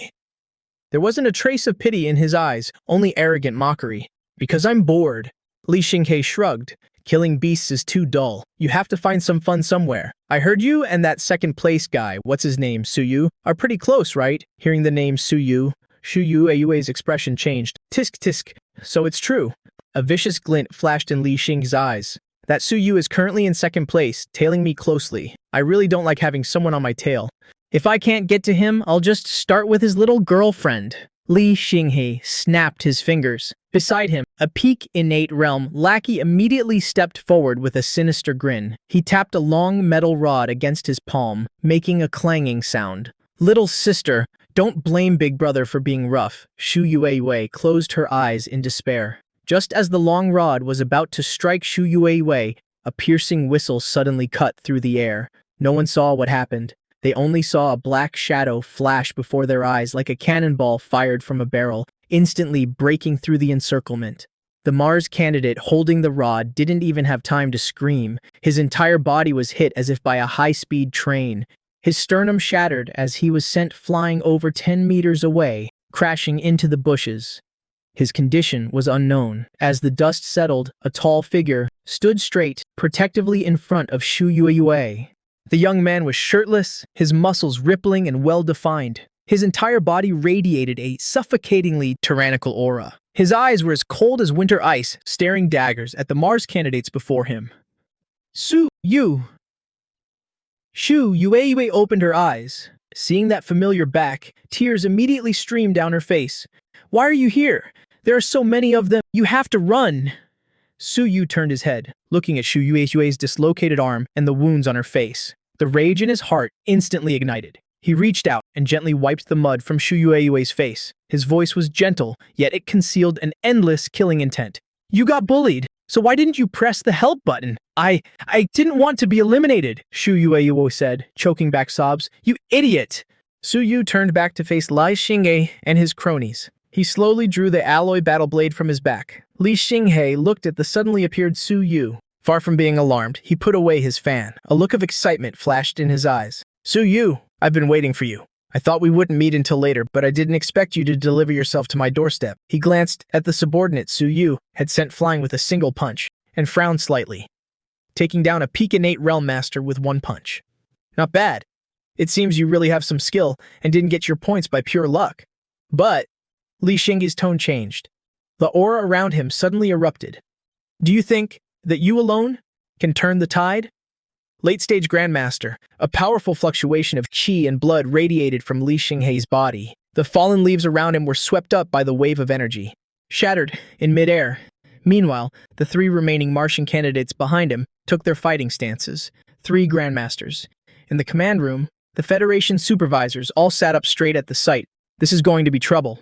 There wasn't a trace of pity in his eyes, only arrogant mockery. Because I'm bored. Li Xinghe shrugged. Killing beasts is too dull. You have to find some fun somewhere. I heard you and that second place guy, what's his name, Su Yu, are pretty close, right? Hearing the name Su Yu, Xu Yue's expression changed. Tisk tisk. So it's true. A vicious glint flashed in Li Xinghe's eyes. That Su Yu is currently in second place, tailing me closely. I really don't like having someone on my tail. If I can't get to him, I'll just start with his little girlfriend. Li Xinghe snapped his fingers. Beside him, a peak innate realm lackey immediately stepped forward with a sinister grin. He tapped a long metal rod against his palm, making a clanging sound. Little sister, don't blame Big Brother for being rough. Xu Yuei closed her eyes in despair. Just as the long rod was about to strike Xu Yuei, a piercing whistle suddenly cut through the air. No one saw what happened. They only saw a black shadow flash before their eyes like a cannonball fired from a barrel, instantly breaking through the encirclement. The Mars candidate holding the rod didn't even have time to scream. His entire body was hit as if by a high-speed train. His sternum shattered as he was sent flying over 10 meters away, crashing into the bushes. His condition was unknown. As the dust settled, a tall figure stood straight, protectively in front of Xu Yuei. The young man was shirtless, his muscles rippling and well-defined. His entire body radiated a suffocatingly tyrannical aura. His eyes were as cold as winter ice, staring daggers at the Mars candidates before him. Xu Yuei opened her eyes. Seeing that familiar back, tears immediately streamed down her face. Why are you here? There are so many of them. You have to run. Su Yu turned his head, looking at Xu Yuei's dislocated arm and the wounds on her face. The rage in his heart instantly ignited. He reached out and gently wiped the mud from Xu Yuei's face. His voice was gentle, yet it concealed an endless killing intent. You got bullied, so why didn't you press the help button? I didn't want to be eliminated, Xu Yuei said, choking back sobs. You idiot! Su Yu turned back to face Li Xinghe and his cronies. He slowly drew the alloy battle blade from his back. Li Xinghe looked at the suddenly appeared Su Yu. Far from being alarmed, he put away his fan. A look of excitement flashed in his eyes. Su Yu, I've been waiting for you. I thought we wouldn't meet until later, but I didn't expect you to deliver yourself to my doorstep. He glanced at the subordinate Su Yu had sent flying with a single punch, and frowned slightly, taking down a peak-innate realm master with one punch. Not bad. It seems you really have some skill and didn't get your points by pure luck. But Li Xinghe's tone changed. The aura around him suddenly erupted. Do you think that you alone can turn the tide? Late-stage Grandmaster, a powerful fluctuation of qi and blood radiated from Li Xinghe's body. The fallen leaves around him were swept up by the wave of energy, shattered in midair. Meanwhile, the three remaining Martian candidates behind him took their fighting stances. 3 Grandmasters. In the command room, the Federation supervisors all sat up straight at the sight. This is going to be trouble.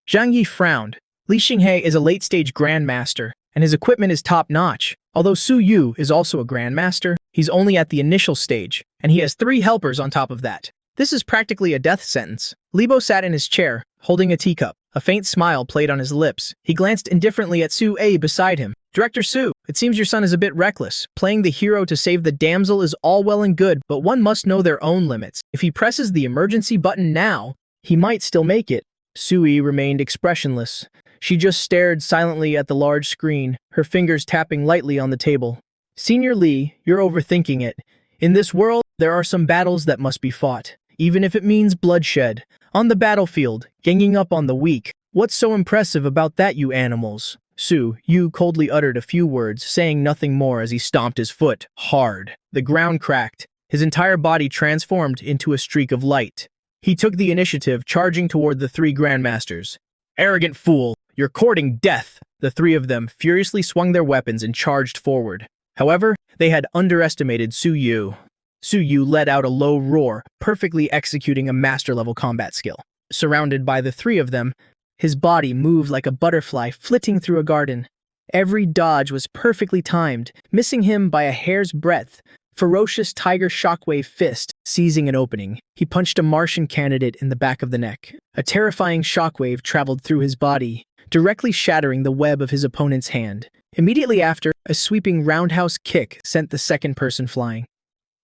Zhang Yi frowned. Li Xinghe is a late-stage Grandmaster, and his equipment is top-notch. Although Su Yu is also a Grandmaster, he's only at the initial stage, and he has 3 helpers on top of that. This is practically a death sentence. Libo sat in his chair, holding a teacup. A faint smile played on his lips. He glanced indifferently at Su A beside him. Director Su, it seems your son is a bit reckless. Playing the hero to save the damsel is all well and good, but one must know their own limits. If he presses the emergency button now, he might still make it. Sui remained expressionless. She just stared silently at the large screen, her fingers tapping lightly on the table. Senior Lee, you're overthinking it. In this world, there are some battles that must be fought, even if it means bloodshed. On the battlefield, ganging up on the weak. What's so impressive about that, you animals? Su Yu coldly uttered a few words, saying nothing more as he stomped his foot hard. The ground cracked. His entire body transformed into a streak of light. He took the initiative, charging toward the 3 Grandmasters. Arrogant fool, you're courting death! The 3 of them furiously swung their weapons and charged forward. However, they had underestimated Su Yu. Su Yu let out a low roar, perfectly executing a master-level combat skill. Surrounded by the 3 of them, his body moved like a butterfly flitting through a garden. Every dodge was perfectly timed, missing him by a hair's breadth. Ferocious tiger shockwave fist, seizing an opening. He punched a Martian candidate in the back of the neck. A terrifying shockwave traveled through his body, directly shattering the web of his opponent's hand. Immediately after, a sweeping roundhouse kick sent the second person flying.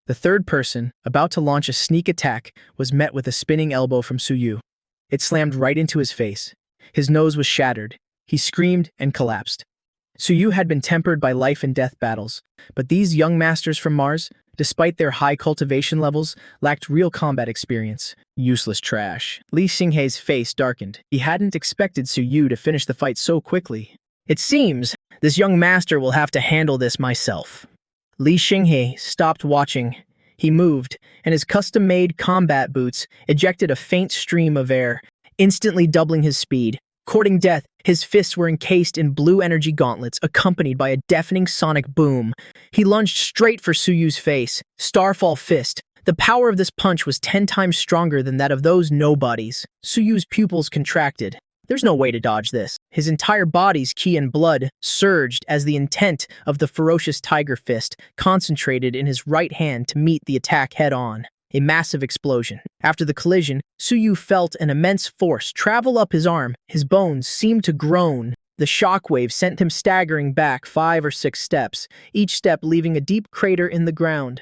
The third person, about to launch a sneak attack, was met with a spinning elbow from Su Yu. It slammed right into his face. His nose was shattered. He screamed and collapsed. Su Yu had been tempered by life and death battles, but these young masters from Mars, despite their high cultivation levels, lacked real combat experience. Useless trash. Li Xinghe's face darkened. He hadn't expected Su Yu to finish the fight so quickly. It seems this young master will have to handle this myself. Li Xinghe stopped watching. He moved, and his custom-made combat boots ejected a faint stream of air, instantly doubling his speed. Courting death, his fists were encased in blue energy gauntlets, accompanied by a deafening sonic boom. He lunged straight for Su Yu's face. Starfall fist. The power of this punch was 10 times stronger than that of those nobodies. Su Yu's pupils contracted. There's no way to dodge this. His entire body's qi and blood surged as the intent of the ferocious tiger fist concentrated in his right hand to meet the attack head-on. A massive explosion. After the collision, Su Yu felt an immense force travel up his arm. His bones seemed to groan. The shockwave sent him staggering back 5 or 6 steps, each step leaving a deep crater in the ground.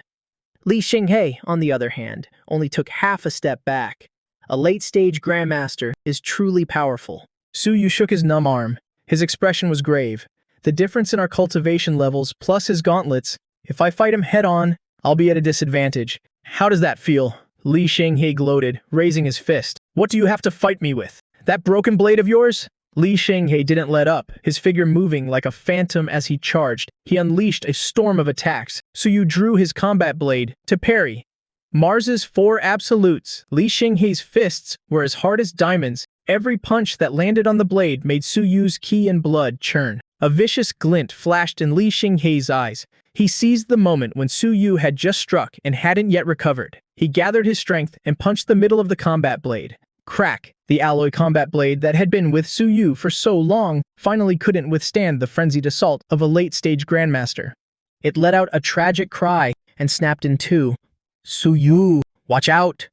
Li Xinghe, on the other hand, only took half a step back. A late-stage Grandmaster is truly powerful. Su Yu shook his numb arm. His expression was grave. The difference in our cultivation levels plus his gauntlets, if I fight him head-on, I'll be at a disadvantage. How does that feel? Li Xinghe gloated, raising his fist. What do you have to fight me with? That broken blade of yours? Li Xinghe didn't let up, his figure moving like a phantom as he charged. He unleashed a storm of attacks. Su Yu drew his combat blade to parry. Mars's 4 absolutes. Li Xinghe's fists were as hard as diamonds. Every punch that landed on the blade made Su Yu's qi and blood churn. A vicious glint flashed in Li Xinghe's eyes. He seized the moment when Su Yu had just struck and hadn't yet recovered. He gathered his strength and punched the middle of the combat blade. Crack! The alloy combat blade that had been with Su Yu for so long finally couldn't withstand the frenzied assault of a late-stage Grandmaster. It let out a tragic cry and snapped in 2. Su Yu! Watch out!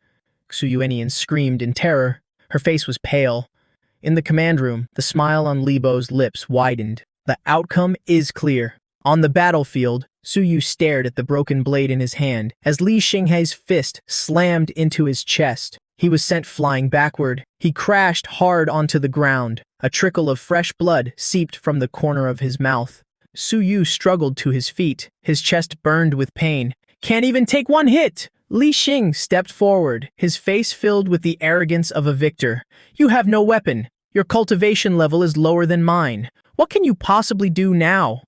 Su Yuenian screamed in terror. Her face was pale. In the command room, the smile on Libo's lips widened. The outcome is clear. On the battlefield, Su Yu stared at the broken blade in his hand as Li Xinghei's fist slammed into his chest. He was sent flying backward. He crashed hard onto the ground. A trickle of fresh blood seeped from the corner of his mouth. Su Yu struggled to his feet. His chest burned with pain. "Can't even take one hit!" Li Xing stepped forward, his face filled with the arrogance of a victor. "You have no weapon. Your cultivation level is lower than mine. What can you possibly do now?"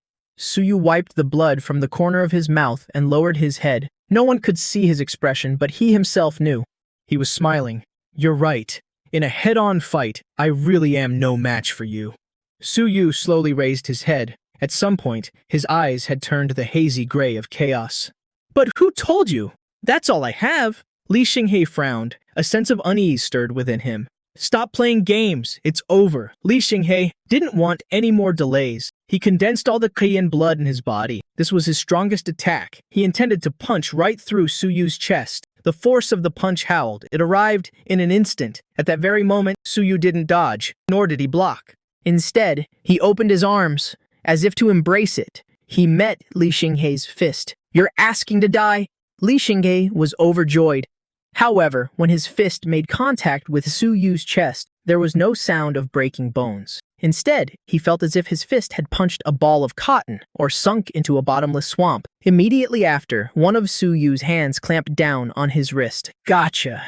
Su Yu wiped the blood from the corner of his mouth and lowered his head. No one could see his expression, but he himself knew. He was smiling. "You're right. In a head-on fight, I really am no match for you." Su Yu slowly raised his head. At some point, his eyes had turned the hazy gray of chaos. "But who told you? That's all I have." Li Xinghei frowned. A sense of unease stirred within him. "Stop playing games. It's over." Li Xinghei didn't want any more delays. He condensed all the qi and blood in his body. This was his strongest attack. He intended to punch right through Su Yu's chest. The force of the punch howled. It arrived in an instant. At that very moment, Su Yu didn't dodge, nor did he block. Instead, he opened his arms, as if to embrace it. He met Li Xinghei's fist. "You're asking to die?" Li Xinghei was overjoyed. However, when his fist made contact with Su Yu's chest, there was no sound of breaking bones. Instead, he felt as if his fist had punched a ball of cotton or sunk into a bottomless swamp. Immediately after, one of Su Yu's hands clamped down on his wrist. "Gotcha."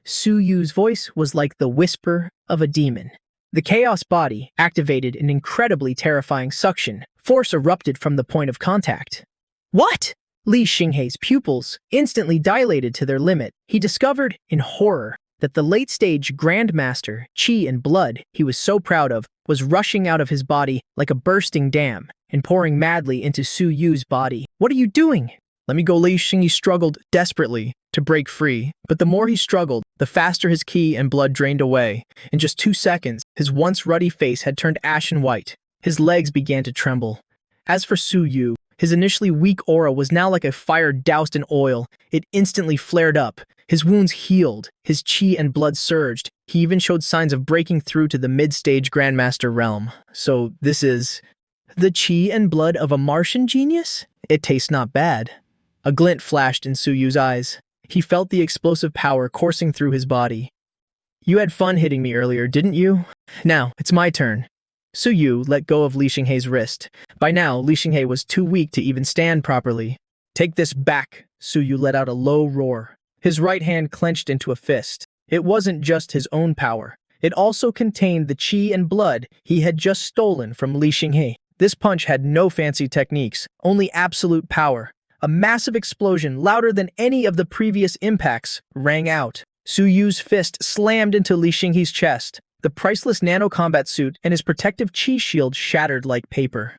Su Yu's voice was like the whisper of a demon. The Chaos body activated an incredibly terrifying suction. Force erupted from the point of contact. "What?" Li Xinghei's pupils instantly dilated to their limit. He discovered, in horror, that the late-stage Grandmaster, Qi and blood he was so proud of, was rushing out of his body like a bursting dam and pouring madly into Su Yu's body. "What are you doing?" "Let me go." Li Xinghei struggled desperately to break free, but the more he struggled, the faster his qi and blood drained away. In just 2 seconds, his once ruddy face had turned ashen white. His legs began to tremble. As for Su Yu, his initially weak aura was now like a fire doused in oil. It instantly flared up. His wounds healed. His qi and blood surged. He even showed signs of breaking through to the mid-stage Grandmaster realm. So this is the qi and blood of a Martian genius? It tastes not bad. A glint flashed in Su Yu's eyes. He felt the explosive power coursing through his body. "You had fun hitting me earlier, didn't you? Now, it's my turn." Su Yu let go of Li Xinghei's wrist. By now, Li Xinghei was too weak to even stand properly. "Take this back." Su Yu let out a low roar. His right hand clenched into a fist. It wasn't just his own power. It also contained the qi and blood he had just stolen from Li Xinghei. This punch had no fancy techniques, only absolute power. A massive explosion, louder than any of the previous impacts, rang out. Su Yu's fist slammed into Li Xinghei's chest. The priceless nano-combat suit and his protective qi shield shattered like paper.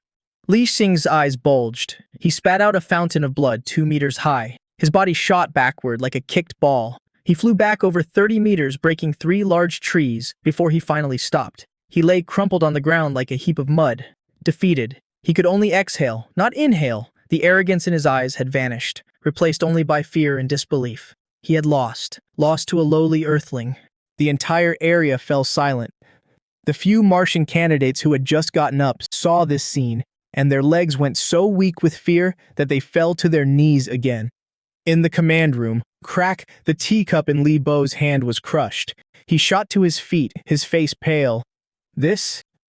Li Xing's eyes bulged. He spat out a fountain of blood 2 meters high. His body shot backward like a kicked ball. He flew back over 30 meters, breaking 3 large trees before he finally stopped. He lay crumpled on the ground like a heap of mud. Defeated. He could only exhale, not inhale. The arrogance in his eyes had vanished, replaced only by fear and disbelief. He had lost to a lowly earthling. The entire area fell silent. The few Martian candidates who had just gotten up saw this scene, and their legs went so weak with fear that they fell to their knees again. In the command room, crack, the teacup in Li Bo's hand was crushed. He shot to his feet, his face pale.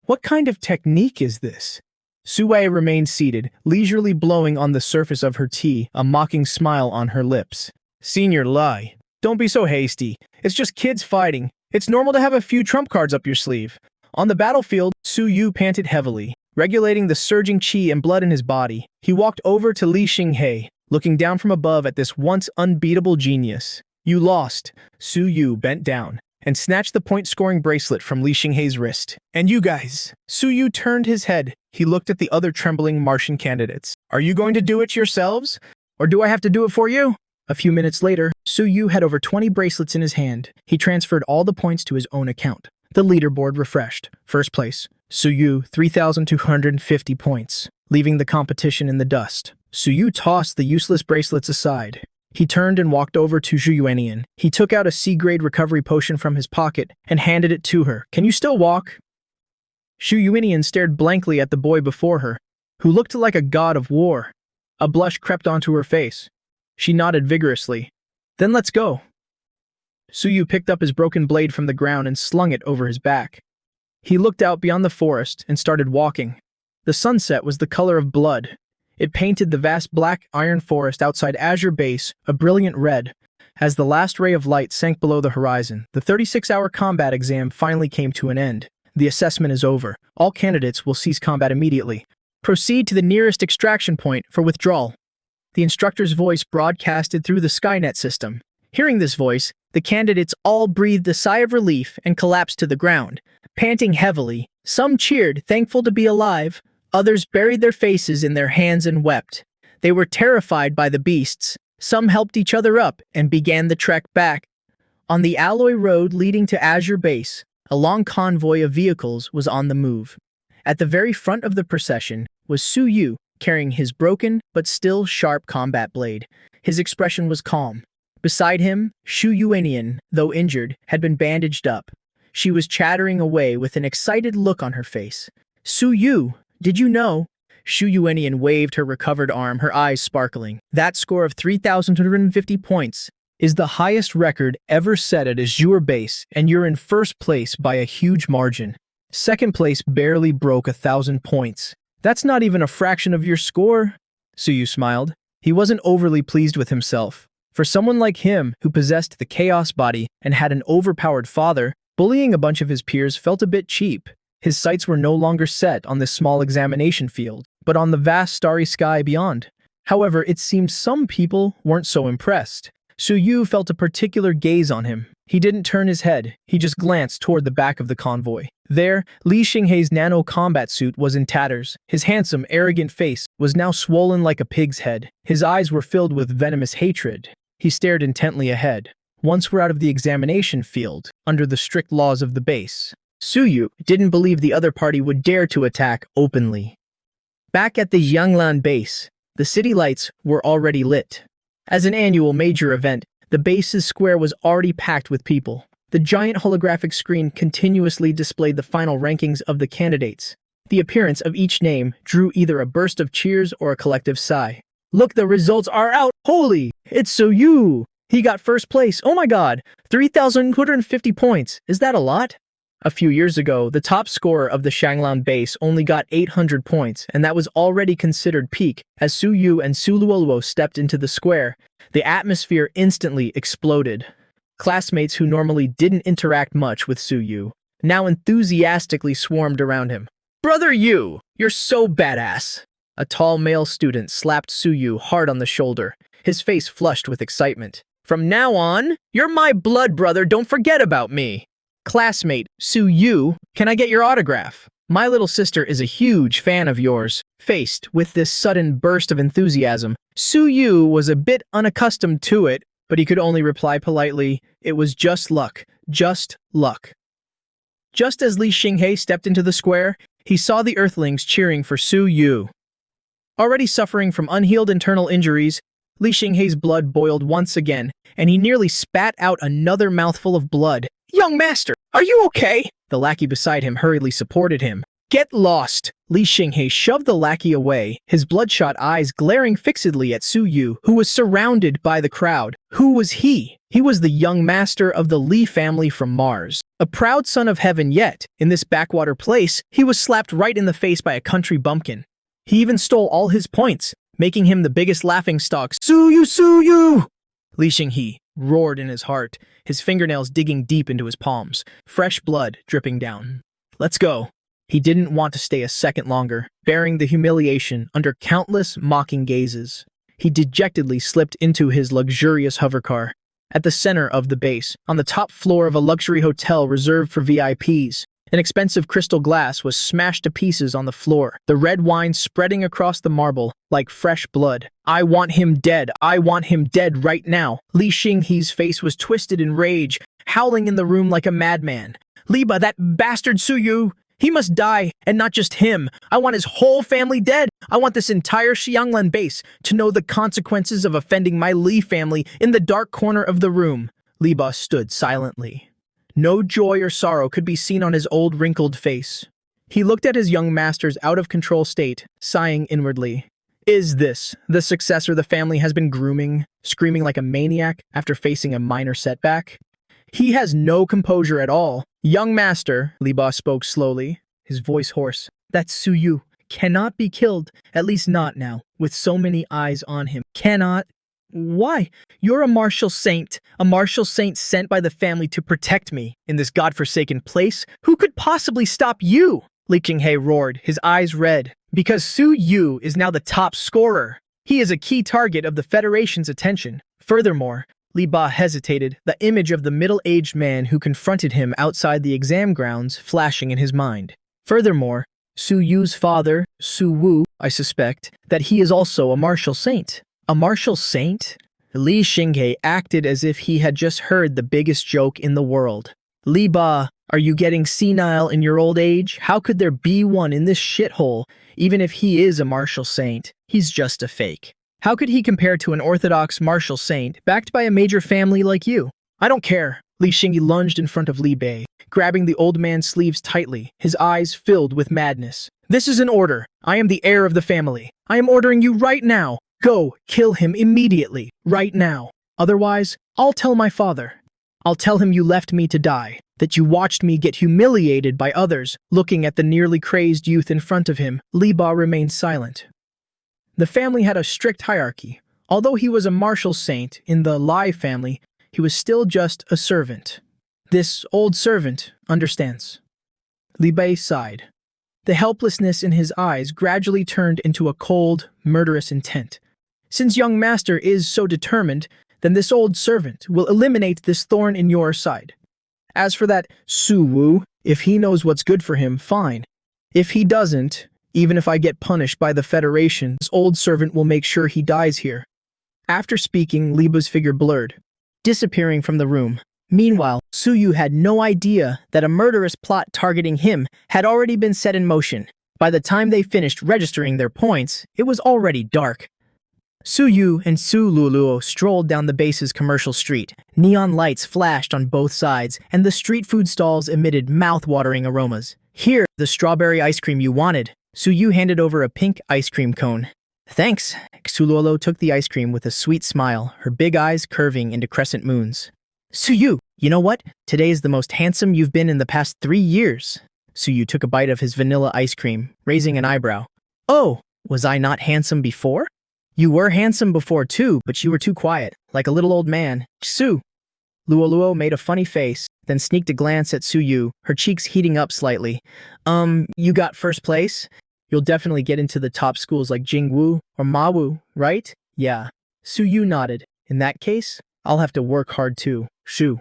What kind of technique is this? Su Wei remained seated, leisurely blowing on the surface of her tea, a mocking smile on her lips. "Senior Lai, don't be so hasty. It's just kids fighting. It's normal to have a few trump cards up your sleeve." On the battlefield, Su Yu panted heavily, regulating the surging qi and blood in his body. He walked over to Li Xinghei, looking down from above at this once unbeatable genius. "You lost." Su Yu bent down and snatched the point-scoring bracelet from Li Xinghei's wrist. "And you guys?" Su Yu turned his head. He looked at the other trembling Martian candidates. "Are you going to do it yourselves? Or do I have to do it for you?" A few minutes later, Su Yu had over 20 bracelets in his hand. He transferred all the points to his own account. The leaderboard refreshed. First place, Su Yu, 3,250 points, leaving the competition in the dust. Su Yu tossed the useless bracelets aside. He turned and walked over to Zhu Yuanian. He took out a C-grade recovery potion from his pocket and handed it to her. "Can you still walk?" Zhu Yuanian stared blankly at the boy before her. who looked like a god of war. A blush crept onto her face. She nodded vigorously. Then let's go. Suyu picked up his broken blade from the ground and slung it over his back. He looked out beyond the forest and started walking. The sunset was the color of blood. It painted the vast black iron forest outside Azure Base a brilliant red. As the last ray of light sank below the horizon, the 36-hour combat exam finally came to an end. The assessment is over. All candidates will cease combat immediately. Proceed to the nearest extraction point for withdrawal. The instructor's voice broadcasted through the Skynet system. Hearing this voice, the candidates all breathed a sigh of relief and collapsed to the ground. Panting heavily, some cheered, thankful to be alive. Others buried their faces in their hands and wept. They were terrified by the beasts. Some helped each other up and began the trek back. On the alloy road leading to Azure Base, a long convoy of vehicles was on the move. At the very front of the procession was Suyu, carrying his broken but still sharp combat blade. His expression was calm. Beside him, Shu Yuanian, though injured, had been bandaged up. She was chattering away with an excited look on her face. Suyu, did you know? Shu Yuanian waved her recovered arm, her eyes sparkling. That score of 3,250 points is the highest record ever set at Azure Base, and you're in first place by a huge margin. Second place barely broke 1,000 points. That's not even a fraction of your score. Suyu smiled. He wasn't overly pleased with himself. For someone like him, who possessed the chaos body and had an overpowered father, bullying a bunch of his peers felt a bit cheap. His sights were no longer set on this small examination field, but on the vast starry sky beyond. However, it seemed some people weren't so impressed. Suyu felt a particular gaze on him. He didn't turn his head, he just glanced toward the back of the convoy. There, Li Xinghei's nano-combat suit was in tatters. His handsome, arrogant face was now swollen like a pig's head. His eyes were filled with venomous hatred. He stared intently ahead. Once we're out of the examination field, under the strict laws of the base, Suyu didn't believe the other party would dare to attack openly. Back at the Yanglan base, the city lights were already lit. As an annual major event, the base's square was already packed with people. The giant holographic screen continuously displayed the final rankings of the candidates. The appearance of each name drew either a burst of cheers or a collective sigh. Look, the results are out! Holy! It's Suyu! He got first place! Oh my god! 3,250 points! Is that a lot? A few years ago, the top scorer of the Shanglan base only got 800 points, and that was already considered peak. As Suyu and Suluoluo stepped into the square, the atmosphere instantly exploded. Classmates who normally didn't interact much with Suyu now enthusiastically swarmed around him. Brother Yu, you're so badass! A tall male student slapped Suyu hard on the shoulder, his face flushed with excitement. From now on, you're my blood brother, don't forget about me! Classmate, Suyu, can I get your autograph? My little sister is a huge fan of yours. Faced with this sudden burst of enthusiasm, Suyu was a bit unaccustomed to it, but he could only reply politely, it was just luck. Just luck. Just as Li Xinghei stepped into the square, he saw the Earthlings cheering for Suyu. Already suffering from unhealed internal injuries, Li Xinghei's blood boiled once again, and he nearly spat out another mouthful of blood. Young master, are you okay? The lackey beside him hurriedly supported him. Get lost! Li Xinghei shoved the lackey away, his bloodshot eyes glaring fixedly at Suyu, who was surrounded by the crowd. Who was he? He was the young master of the Li family from Mars. A proud son of heaven, yet, in this backwater place, he was slapped right in the face by a country bumpkin. He even stole all his points, making him the biggest laughingstock. Suyu, Suyu! Li Xinghei roared in his heart, his fingernails digging deep into his palms, fresh blood dripping down. Let's go. He didn't want to stay a second longer, bearing the humiliation under countless mocking gazes. He dejectedly slipped into his luxurious hovercar. At the center of the base, on the top floor of a luxury hotel reserved for VIPs, an expensive crystal glass was smashed to pieces on the floor, the red wine spreading across the marble like fresh blood. I want him dead. I want him dead right now. Li Xinghei's face was twisted in rage, howling in the room like a madman. Liba, that bastard Suyu! He must die, and not just him. I want his whole family dead. I want this entire Xianglan base to know the consequences of offending my Li family. In the dark corner of the room, Liba stood silently. No joy or sorrow could be seen on his old wrinkled face. He looked at his young master's out-of-control state, sighing inwardly. Is this the successor the family has been grooming, screaming like a maniac after facing a minor setback? He has no composure at all. Young master, Li Ba spoke slowly, his voice hoarse. That Su Yu cannot be killed, at least not now, with so many eyes on him. Cannot? Why? You're a martial saint sent by the family to protect me in this godforsaken place. Who could possibly stop you? Li Qinghe roared, his eyes red. Because Su Yu is now the top scorer. He is a key target of the Federation's attention. Furthermore, Li Ba hesitated, the image of the middle-aged man who confronted him outside the exam grounds flashing in his mind. Furthermore, Su Yu's father, Su Wu, I suspect, that he is also a martial saint. A martial saint? Li Qinghe acted as if he had just heard the biggest joke in the world. Li Ba, are you getting senile in your old age? How could there be one in this shithole? Even if he is a martial saint, he's just a fake. How could he compare to an orthodox martial saint backed by a major family like you? I don't care. Li Qinghe lunged in front of Li Bei, grabbing the old man's sleeves tightly, his eyes filled with madness. This is an order. I am the heir of the family. I am ordering you right now. Go, kill him immediately, right now. Otherwise, I'll tell my father. I'll tell him you left me to die, that you watched me get humiliated by others. Looking at the nearly crazed youth in front of him, Li Ba remained silent. The family had a strict hierarchy. Although he was a martial saint in the Lai family, he was still just a servant. This old servant understands. Li Bei sighed. The helplessness in his eyes gradually turned into a cold, murderous intent. Since young master is so determined, then this old servant will eliminate this thorn in your side. As for that Su Wu, if he knows what's good for him, fine. If he doesn't, even if I get punished by the Federation, this old servant will make sure he dies here. After speaking, Li Ba's figure blurred, disappearing from the room. Meanwhile, Su Yu had no idea that a murderous plot targeting him had already been set in motion. By the time they finished registering their points, it was already dark. Su Yu and Su Luluo strolled down the base's commercial street. Neon lights flashed on both sides, and the street food stalls emitted mouth-watering aromas. Here, the strawberry ice cream you wanted. Su Yu handed over a pink ice cream cone. Thanks. Su Luluo took the ice cream with a sweet smile, her big eyes curving into crescent moons. Su Yu, you know what? Today is the most handsome you've been in the past 3 years. Su Yu took a bite of his vanilla ice cream, raising an eyebrow. Oh, was I not handsome before? You were handsome before too, but you were too quiet, like a little old man. Su! Luo made a funny face, then sneaked a glance at Su Yu, her cheeks heating up slightly. You got first place? You'll definitely get into the top schools like Jingwu or Mawu, right? Yeah. Su Yu nodded. In that case, I'll have to work hard too. Shu.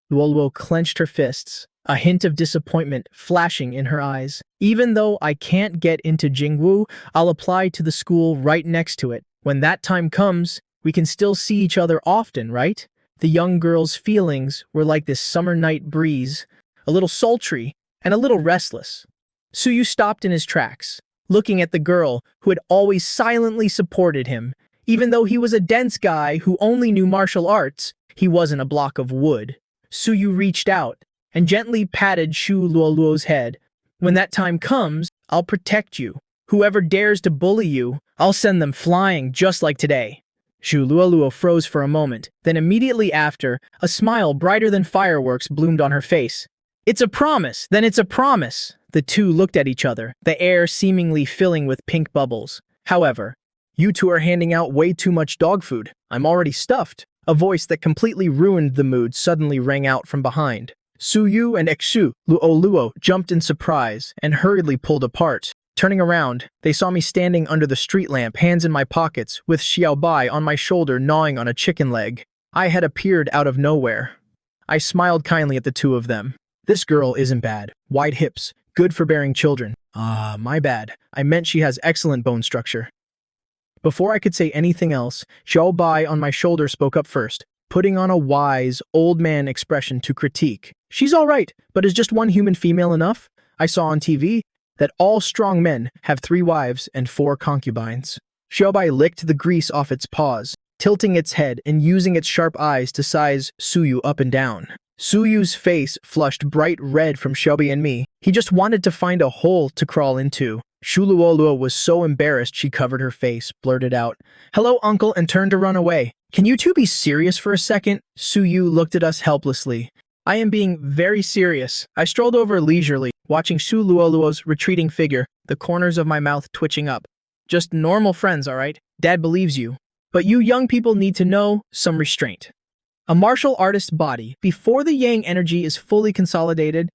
Luo clenched her fists, a hint of disappointment flashing in her eyes. Even though I can't get into Jingwu, I'll apply to the school right next to it. When that time comes, we can still see each other often, right? The young girl's feelings were like this summer night breeze, a little sultry and a little restless. Su Yu stopped in his tracks, looking at the girl who had always silently supported him. Even though he was a dense guy who only knew martial arts, he wasn't a block of wood. Su Yu reached out and gently patted Shu Luoluo's head. When that time comes, I'll protect you. Whoever dares to bully you, I'll send them flying just like today. Shu Luoluo froze for a moment, then immediately after, a smile brighter than fireworks bloomed on her face. It's a promise, then it's a promise. The two looked at each other, the air seemingly filling with pink bubbles. However, you two are handing out way too much dog food. I'm already stuffed. A voice that completely ruined the mood suddenly rang out from behind. Su Yu and Xu Luoluo jumped in surprise and hurriedly pulled apart. Turning around, they saw me standing under the street lamp, hands in my pockets, with Xiao Bai on my shoulder gnawing on a chicken leg. I had appeared out of nowhere. I smiled kindly at the two of them. This girl isn't bad. Wide hips, good for bearing children. My bad. I meant she has excellent bone structure. Before I could say anything else, Xiao Bai on my shoulder spoke up first, putting on a wise, old man expression to critique. She's all right, but is just one human female enough? I saw on TV that all strong men have 3 wives and 4 concubines. Xiaobai licked the grease off its paws, tilting its head and using its sharp eyes to size Su Yu up and down. Su Yu's face flushed bright red from Shobi and me. He just wanted to find a hole to crawl into. Shuluoluo was so embarrassed she covered her face, blurted out, "Hello, uncle," and turned to run away. "Can you two be serious for a second?" Su Yu looked at us helplessly. "I am being very serious." I strolled over leisurely, watching Shuluoluo's retreating figure, the corners of my mouth twitching up. "Just normal friends, all right? Dad believes you. But you young people need to know some restraint. A martial artist's body, before the yang energy is fully consolidated."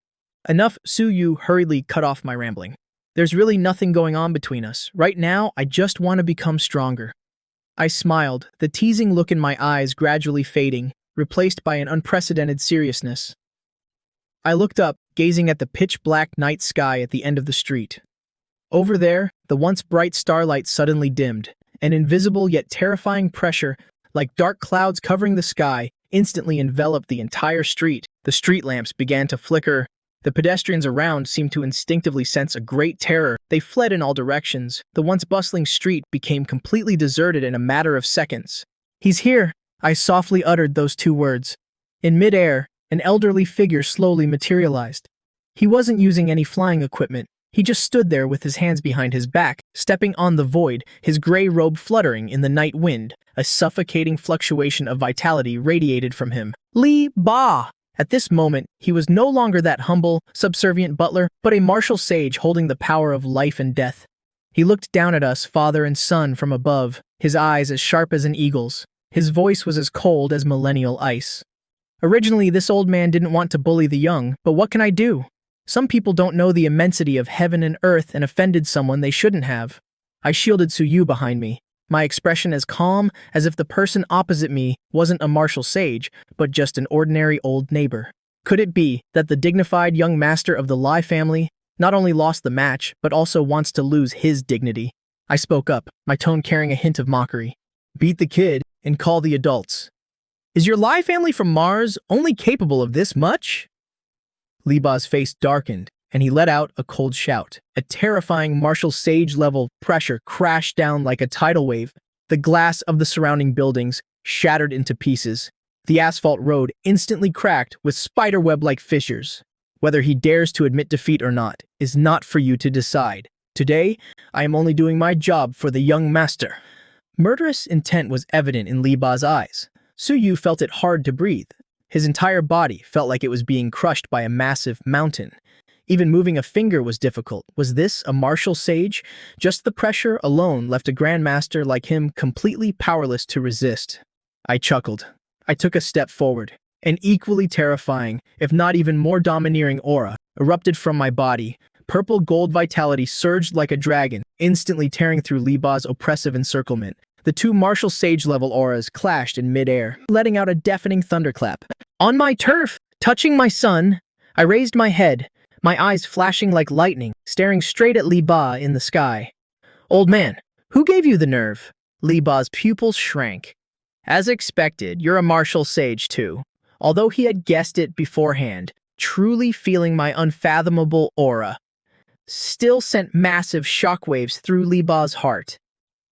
Enough, Su Yu hurriedly cut off my rambling. "There's really nothing going on between us. Right now, I just want to become stronger." I smiled, the teasing look in my eyes gradually fading, replaced by an unprecedented seriousness. I looked up, gazing at the pitch-black night sky at the end of the street. Over there, the once bright starlight suddenly dimmed. An invisible yet terrifying pressure, like dark clouds covering the sky, instantly enveloped the entire street. The street lamps began to flicker. The pedestrians around seemed to instinctively sense a great terror. They fled in all directions. The once bustling street became completely deserted in a matter of seconds. "He's here," I softly uttered those two words. In midair, an elderly figure slowly materialized. He wasn't using any flying equipment. He just stood there with his hands behind his back, stepping on the void, his gray robe fluttering in the night wind. A suffocating fluctuation of vitality radiated from him. Li Ba! At this moment, he was no longer that humble, subservient butler, but a martial sage holding the power of life and death. He looked down at us, father and son, from above, his eyes as sharp as an eagle's. His voice was as cold as millennial ice. Originally, this old man didn't want to bully the young, but what can I do? Some people don't know the immensity of heaven and earth and offended someone they shouldn't have. I shielded Su Yu behind me, my expression as calm as if the person opposite me wasn't a martial sage, but just an ordinary old neighbor. Could it be that the dignified young master of the Lai family not only lost the match, but also wants to lose his dignity? I spoke up, my tone carrying a hint of mockery. "Beat the kid and call the adults. Is your Lai family from Mars only capable of this much?" Li Ba's face darkened, and he let out a cold shout. A terrifying martial sage-level pressure crashed down like a tidal wave. The glass of the surrounding buildings shattered into pieces. The asphalt road instantly cracked with spiderweb-like fissures. Whether he dares to admit defeat or not is not for you to decide. Today, I am only doing my job for the young master. Murderous intent was evident in Li Ba's eyes. Su Yu felt it hard to breathe. His entire body felt like it was being crushed by a massive mountain. Even moving a finger was difficult. Was this a martial sage? Just the pressure alone left a grandmaster like him completely powerless to resist. I chuckled. I took a step forward. An equally terrifying, if not even more domineering aura erupted from my body. Purple gold vitality surged like a dragon, instantly tearing through Li Ba's oppressive encirclement. The two martial sage-level auras clashed in midair, letting out a deafening thunderclap. On my turf, touching my son, I raised my head, my eyes flashing like lightning, staring straight at Li Ba in the sky. "Old man, who gave you the nerve?" Li Ba's pupils shrank. "As expected, you're a martial sage too." Although he had guessed it beforehand, truly feeling my unfathomable aura, still sent massive shockwaves through Li Ba's heart.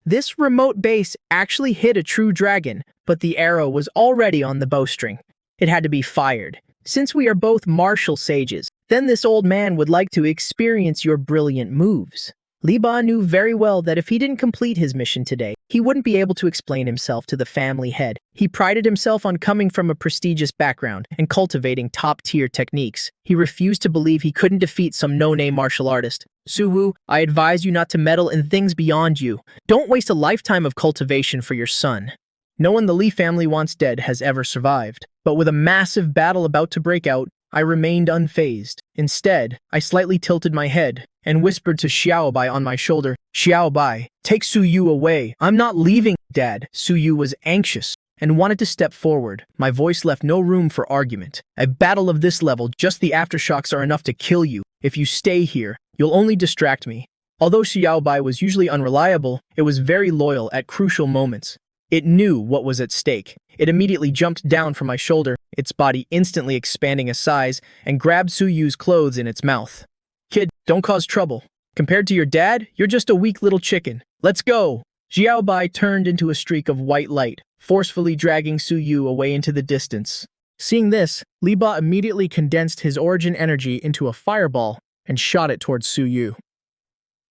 This remote base actually hit a true dragon, but the arrow was already on the bowstring. It had to be fired. Since we are both martial sages, then this old man would like to experience your brilliant moves. Li Ba knew very well that if he didn't complete his mission today, he wouldn't be able to explain himself to the family head. He prided himself on coming from a prestigious background and cultivating top-tier techniques. He refused to believe he couldn't defeat some no-name martial artist. "Suwu, I advise you not to meddle in things beyond you. Don't waste a lifetime of cultivation for your son." No one the Li family wants dead has ever survived. But with a massive battle about to break out, I remained unfazed. Instead, I slightly tilted my head and whispered to Xiaobai on my shoulder, "Xiaobai, take Su Yu away. I'm not leaving, Dad." Su Yu was anxious and wanted to step forward. My voice left no room for argument. "A battle of this level, just the aftershocks are enough to kill you. If you stay here, you'll only distract me." Although Xiaobai was usually unreliable, it was very loyal at crucial moments. It knew what was at stake. It immediately jumped down from my shoulder, its body instantly expanding a size, and grabbed Su Yu's clothes in its mouth. "Kid, don't cause trouble. Compared to your dad, you're just a weak little chicken. Let's go!" Xiaobai turned into a streak of white light, forcefully dragging Su Yu away into the distance. Seeing this, Li Ba immediately condensed his origin energy into a fireball and shot it towards Su Yu.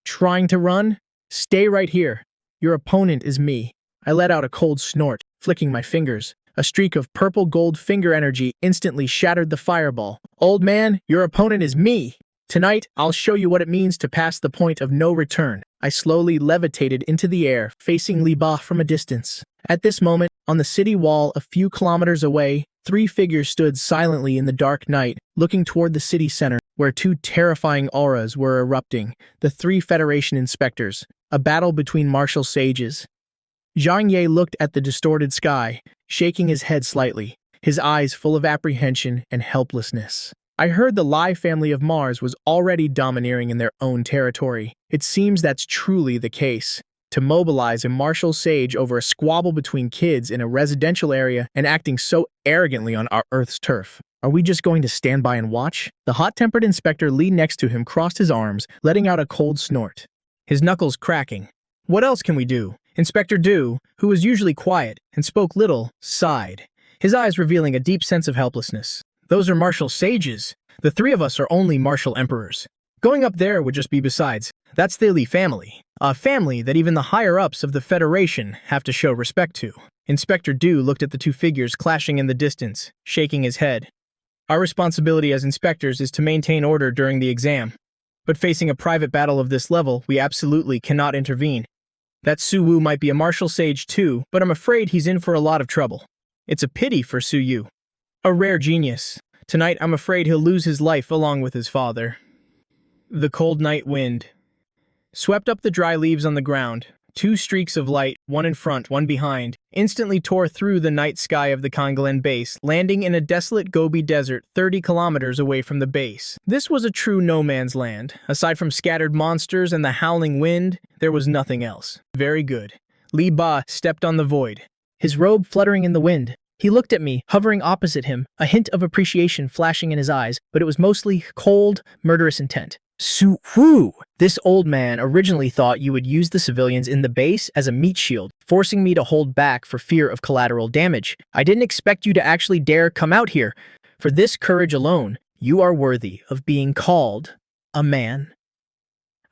Trying to run? Stay right here. Your opponent is me. I let out a cold snort, flicking my fingers. A streak of purple-gold finger energy instantly shattered the fireball. Old man, your opponent is me. Tonight, I'll show you what it means to pass the point of no return. I slowly levitated into the air, facing Li Ba from a distance. At this moment, on the city wall a few kilometers away, 3 figures stood silently in the dark night, looking toward the city center, where 2 terrifying auras were erupting. The 3 Federation inspectors. A battle between martial sages. Zhang Ye looked at the distorted sky, shaking his head slightly, his eyes full of apprehension and helplessness. I heard the Lai family of Mars was already domineering in their own territory. It seems that's truly the case. To mobilize a martial sage over a squabble between kids in a residential area and acting so arrogantly on our Earth's turf. Are we just going to stand by and watch? The hot-tempered inspector Li next to him crossed his arms, letting out a cold snort, his knuckles cracking. What else can we do? Inspector Du, who was usually quiet and spoke little, sighed, his eyes revealing a deep sense of helplessness. Those are martial sages. The 3 of us are only martial emperors. Going up there would just be besides. That's the Li family. A family that even the higher-ups of the Federation have to show respect to. Inspector Du looked at the 2 figures clashing in the distance, shaking his head. Our responsibility as inspectors is to maintain order during the exam. But facing a private battle of this level, we absolutely cannot intervene. That Su Wu might be a martial sage too, but I'm afraid he's in for a lot of trouble. It's a pity for Su Yu. A rare genius. Tonight I'm afraid he'll lose his life along with his father. The cold night wind swept up the dry leaves on the ground. 2 streaks of light, one in front, one behind, instantly tore through the night sky of the Kangalen base, landing in a desolate Gobi desert 30 kilometers away from the base. This was a true no-man's land. Aside from scattered monsters and the howling wind, there was nothing else. Very good. Li Ba stepped on the void, his robe fluttering in the wind. He looked at me, hovering opposite him, a hint of appreciation flashing in his eyes, but it was mostly cold, murderous intent. Su Wu! This old man originally thought you would use the civilians in the base as a meat shield, forcing me to hold back for fear of collateral damage. I didn't expect you to actually dare come out here. For this courage alone, you are worthy of being called a man.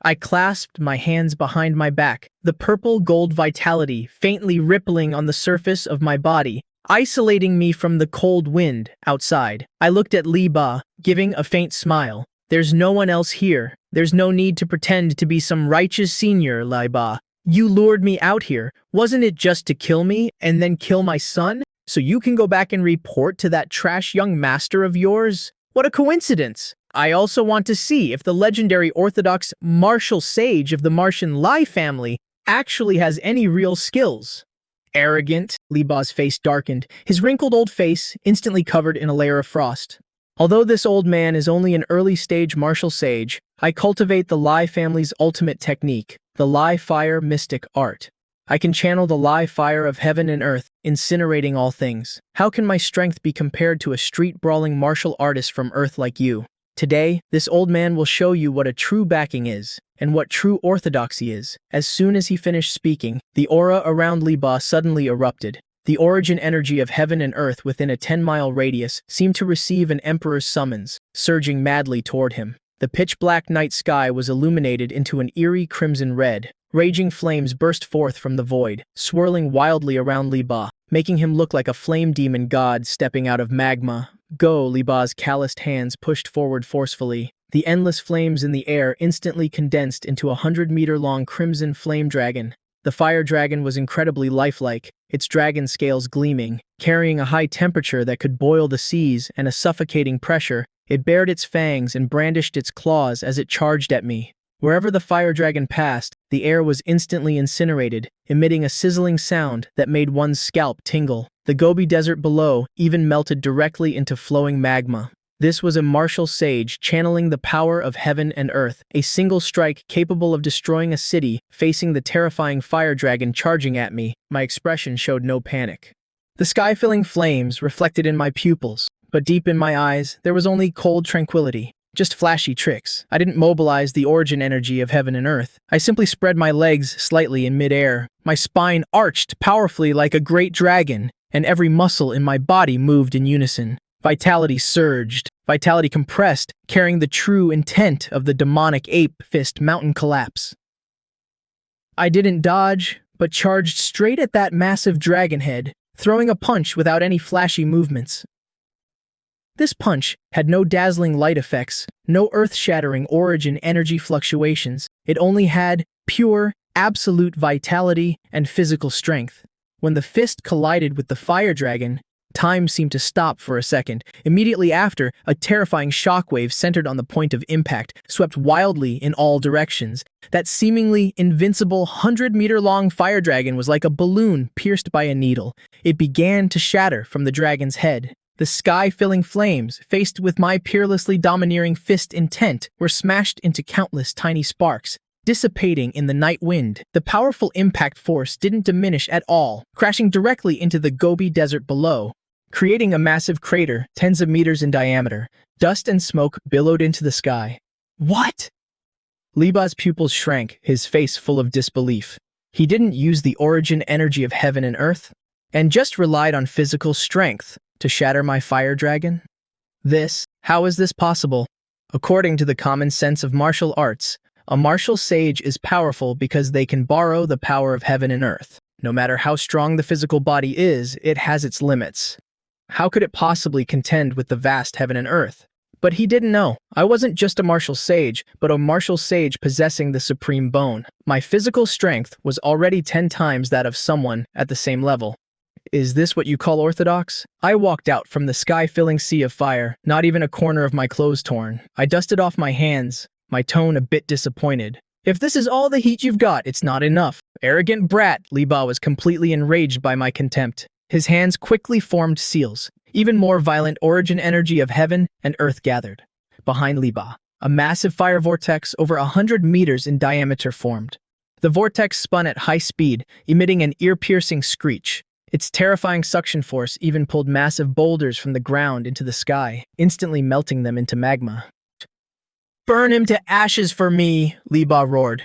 I clasped my hands behind my back, the purple gold vitality faintly rippling on the surface of my body, isolating me from the cold wind outside. I looked at Li Ba, giving a faint smile. There's no one else here. There's no need to pretend to be some righteous senior, Li Ba. You lured me out here. Wasn't it just to kill me and then kill my son? So you can go back and report to that trash young master of yours? What a coincidence. I also want to see if the legendary orthodox martial sage of the Martian Lai family actually has any real skills. Arrogant, Li Ba's face darkened, his wrinkled old face instantly covered in a layer of frost. Although this old man is only an early-stage martial sage, I cultivate the Lai family's ultimate technique, the Lai fire mystic art. I can channel the Lai fire of heaven and earth, incinerating all things. How can my strength be compared to a street-brawling martial artist from Earth like you? Today, this old man will show you what a true backing is, and what true orthodoxy is. As soon as he finished speaking, the aura around Li Ba suddenly erupted. The origin energy of heaven and earth within a 10-mile radius seemed to receive an emperor's summons, surging madly toward him. The pitch-black night sky was illuminated into an eerie crimson red. Raging flames burst forth from the void, swirling wildly around Li Ba, making him look like a flame demon god stepping out of magma. Go! Li Ba's calloused hands pushed forward forcefully. The endless flames in the air instantly condensed into a 100-meter-long crimson flame dragon. The fire dragon was incredibly lifelike, its dragon scales gleaming, carrying a high temperature that could boil the seas and a suffocating pressure. It bared its fangs and brandished its claws as it charged at me. Wherever the fire dragon passed, the air was instantly incinerated, emitting a sizzling sound that made one's scalp tingle. The Gobi Desert below even melted directly into flowing magma. This was a martial sage channeling the power of heaven and earth, a single strike capable of destroying a city, facing the terrifying fire dragon charging at me. My expression showed no panic. The sky-filling flames reflected in my pupils, but deep in my eyes, there was only cold tranquility. Just flashy tricks. I didn't mobilize the origin energy of heaven and earth. I simply spread my legs slightly in midair. My spine arched powerfully like a great dragon, and every muscle in my body moved in unison. Vitality surged, vitality compressed, carrying the true intent of the demonic ape fist mountain collapse. I didn't dodge, but charged straight at that massive dragon head, throwing a punch without any flashy movements. This punch had no dazzling light effects, no earth-shattering origin energy fluctuations. It only had pure, absolute vitality and physical strength. When the fist collided with the fire dragon, time seemed to stop for a second. Immediately after, a terrifying shockwave centered on the point of impact swept wildly in all directions. That seemingly invincible 100-meter-long fire dragon was like a balloon pierced by a needle. It began to shatter from the dragon's head. The sky-filling flames, faced with my peerlessly domineering fist intent, were smashed into countless tiny sparks, dissipating in the night wind. The powerful impact force didn't diminish at all, crashing directly into the Gobi Desert below, creating a massive crater tens of meters in diameter. Dust and smoke billowed into the sky. What? Liba's pupils shrank, his face full of disbelief. He didn't use the origin energy of heaven and earth, and just relied on physical strength to shatter my fire dragon? How is this possible? According to the common sense of martial arts, a martial sage is powerful because they can borrow the power of heaven and earth. No matter how strong the physical body is, it has its limits. How could it possibly contend with the vast heaven and earth? But he didn't know. I wasn't just a martial sage, but a martial sage possessing the supreme bone. My physical strength was already 10 times that of someone at the same level. Is this what you call orthodox? I walked out from the sky-filling sea of fire, not even a corner of my clothes torn. I dusted off my hands, my tone a bit disappointed. If this is all the heat you've got, it's not enough. Arrogant brat, Liba was completely enraged by my contempt. His hands quickly formed seals. Even more violent origin energy of heaven and earth gathered. Behind Liba, a massive fire vortex over 100 meters in diameter formed. The vortex spun at high speed, emitting an ear-piercing screech. Its terrifying suction force even pulled massive boulders from the ground into the sky, instantly melting them into magma. "Burn him to ashes for me," Liba roared.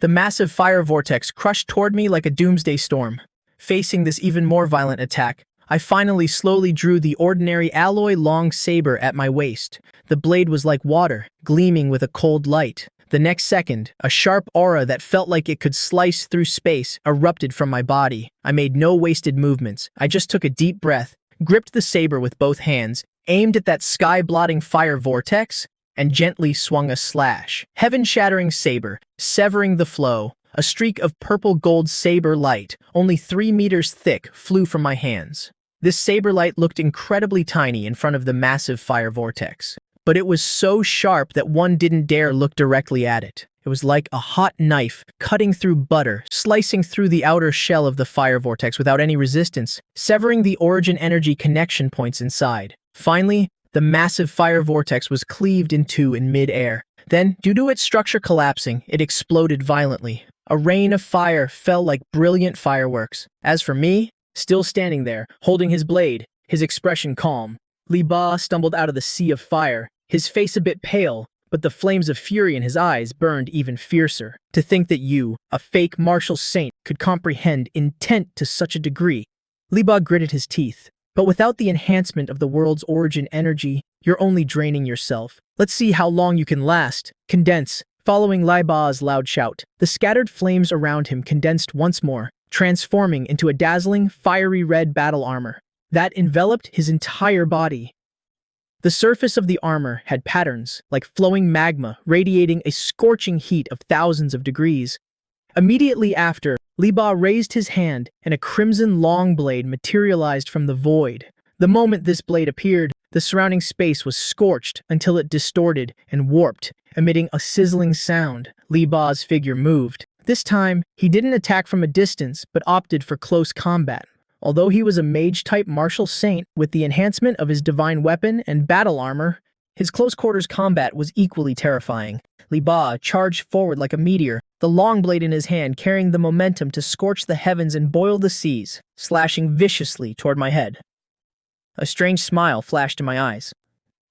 The massive fire vortex crushed toward me like a doomsday storm. Facing this even more violent attack, I finally slowly drew the ordinary alloy long saber at my waist. The blade was like water, gleaming with a cold light. The next second, a sharp aura that felt like it could slice through space erupted from my body. I made no wasted movements. I just took a deep breath, gripped the saber with both hands, aimed at that sky-blotting fire vortex, and gently swung a slash. Heaven-shattering saber, severing the flow. A streak of purple-gold saber light, only 3 meters thick, flew from my hands. This saber light looked incredibly tiny in front of the massive fire vortex. But it was so sharp that one didn't dare look directly at it. It was like a hot knife, cutting through butter, slicing through the outer shell of the fire vortex without any resistance, severing the origin energy connection points inside. Finally, the massive fire vortex was cleaved in two in mid-air. Then, due to its structure collapsing, it exploded violently. A rain of fire fell like brilliant fireworks. As for me, still standing there, holding his blade, his expression calm, Liba stumbled out of the sea of fire, his face a bit pale, but the flames of fury in his eyes burned even fiercer. To think that you, a fake martial saint, could comprehend intent to such a degree. Liba gritted his teeth. But without the enhancement of the world's origin energy, you're only draining yourself. Let's see how long you can last. Condense. Following Liba's loud shout, the scattered flames around him condensed once more, transforming into a dazzling, fiery red battle armor that enveloped his entire body. The surface of the armor had patterns, like flowing magma, radiating a scorching heat of thousands of degrees. Immediately after, Liba raised his hand, and a crimson long blade materialized from the void. The moment this blade appeared, the surrounding space was scorched until it distorted and warped, emitting a sizzling sound. Liba's figure moved. This time, he didn't attack from a distance, but opted for close combat. Although he was a mage-type martial saint with the enhancement of his divine weapon and battle armor, his close-quarters combat was equally terrifying. Liba charged forward like a meteor, the long blade in his hand carrying the momentum to scorch the heavens and boil the seas, slashing viciously toward my head. A strange smile flashed in my eyes.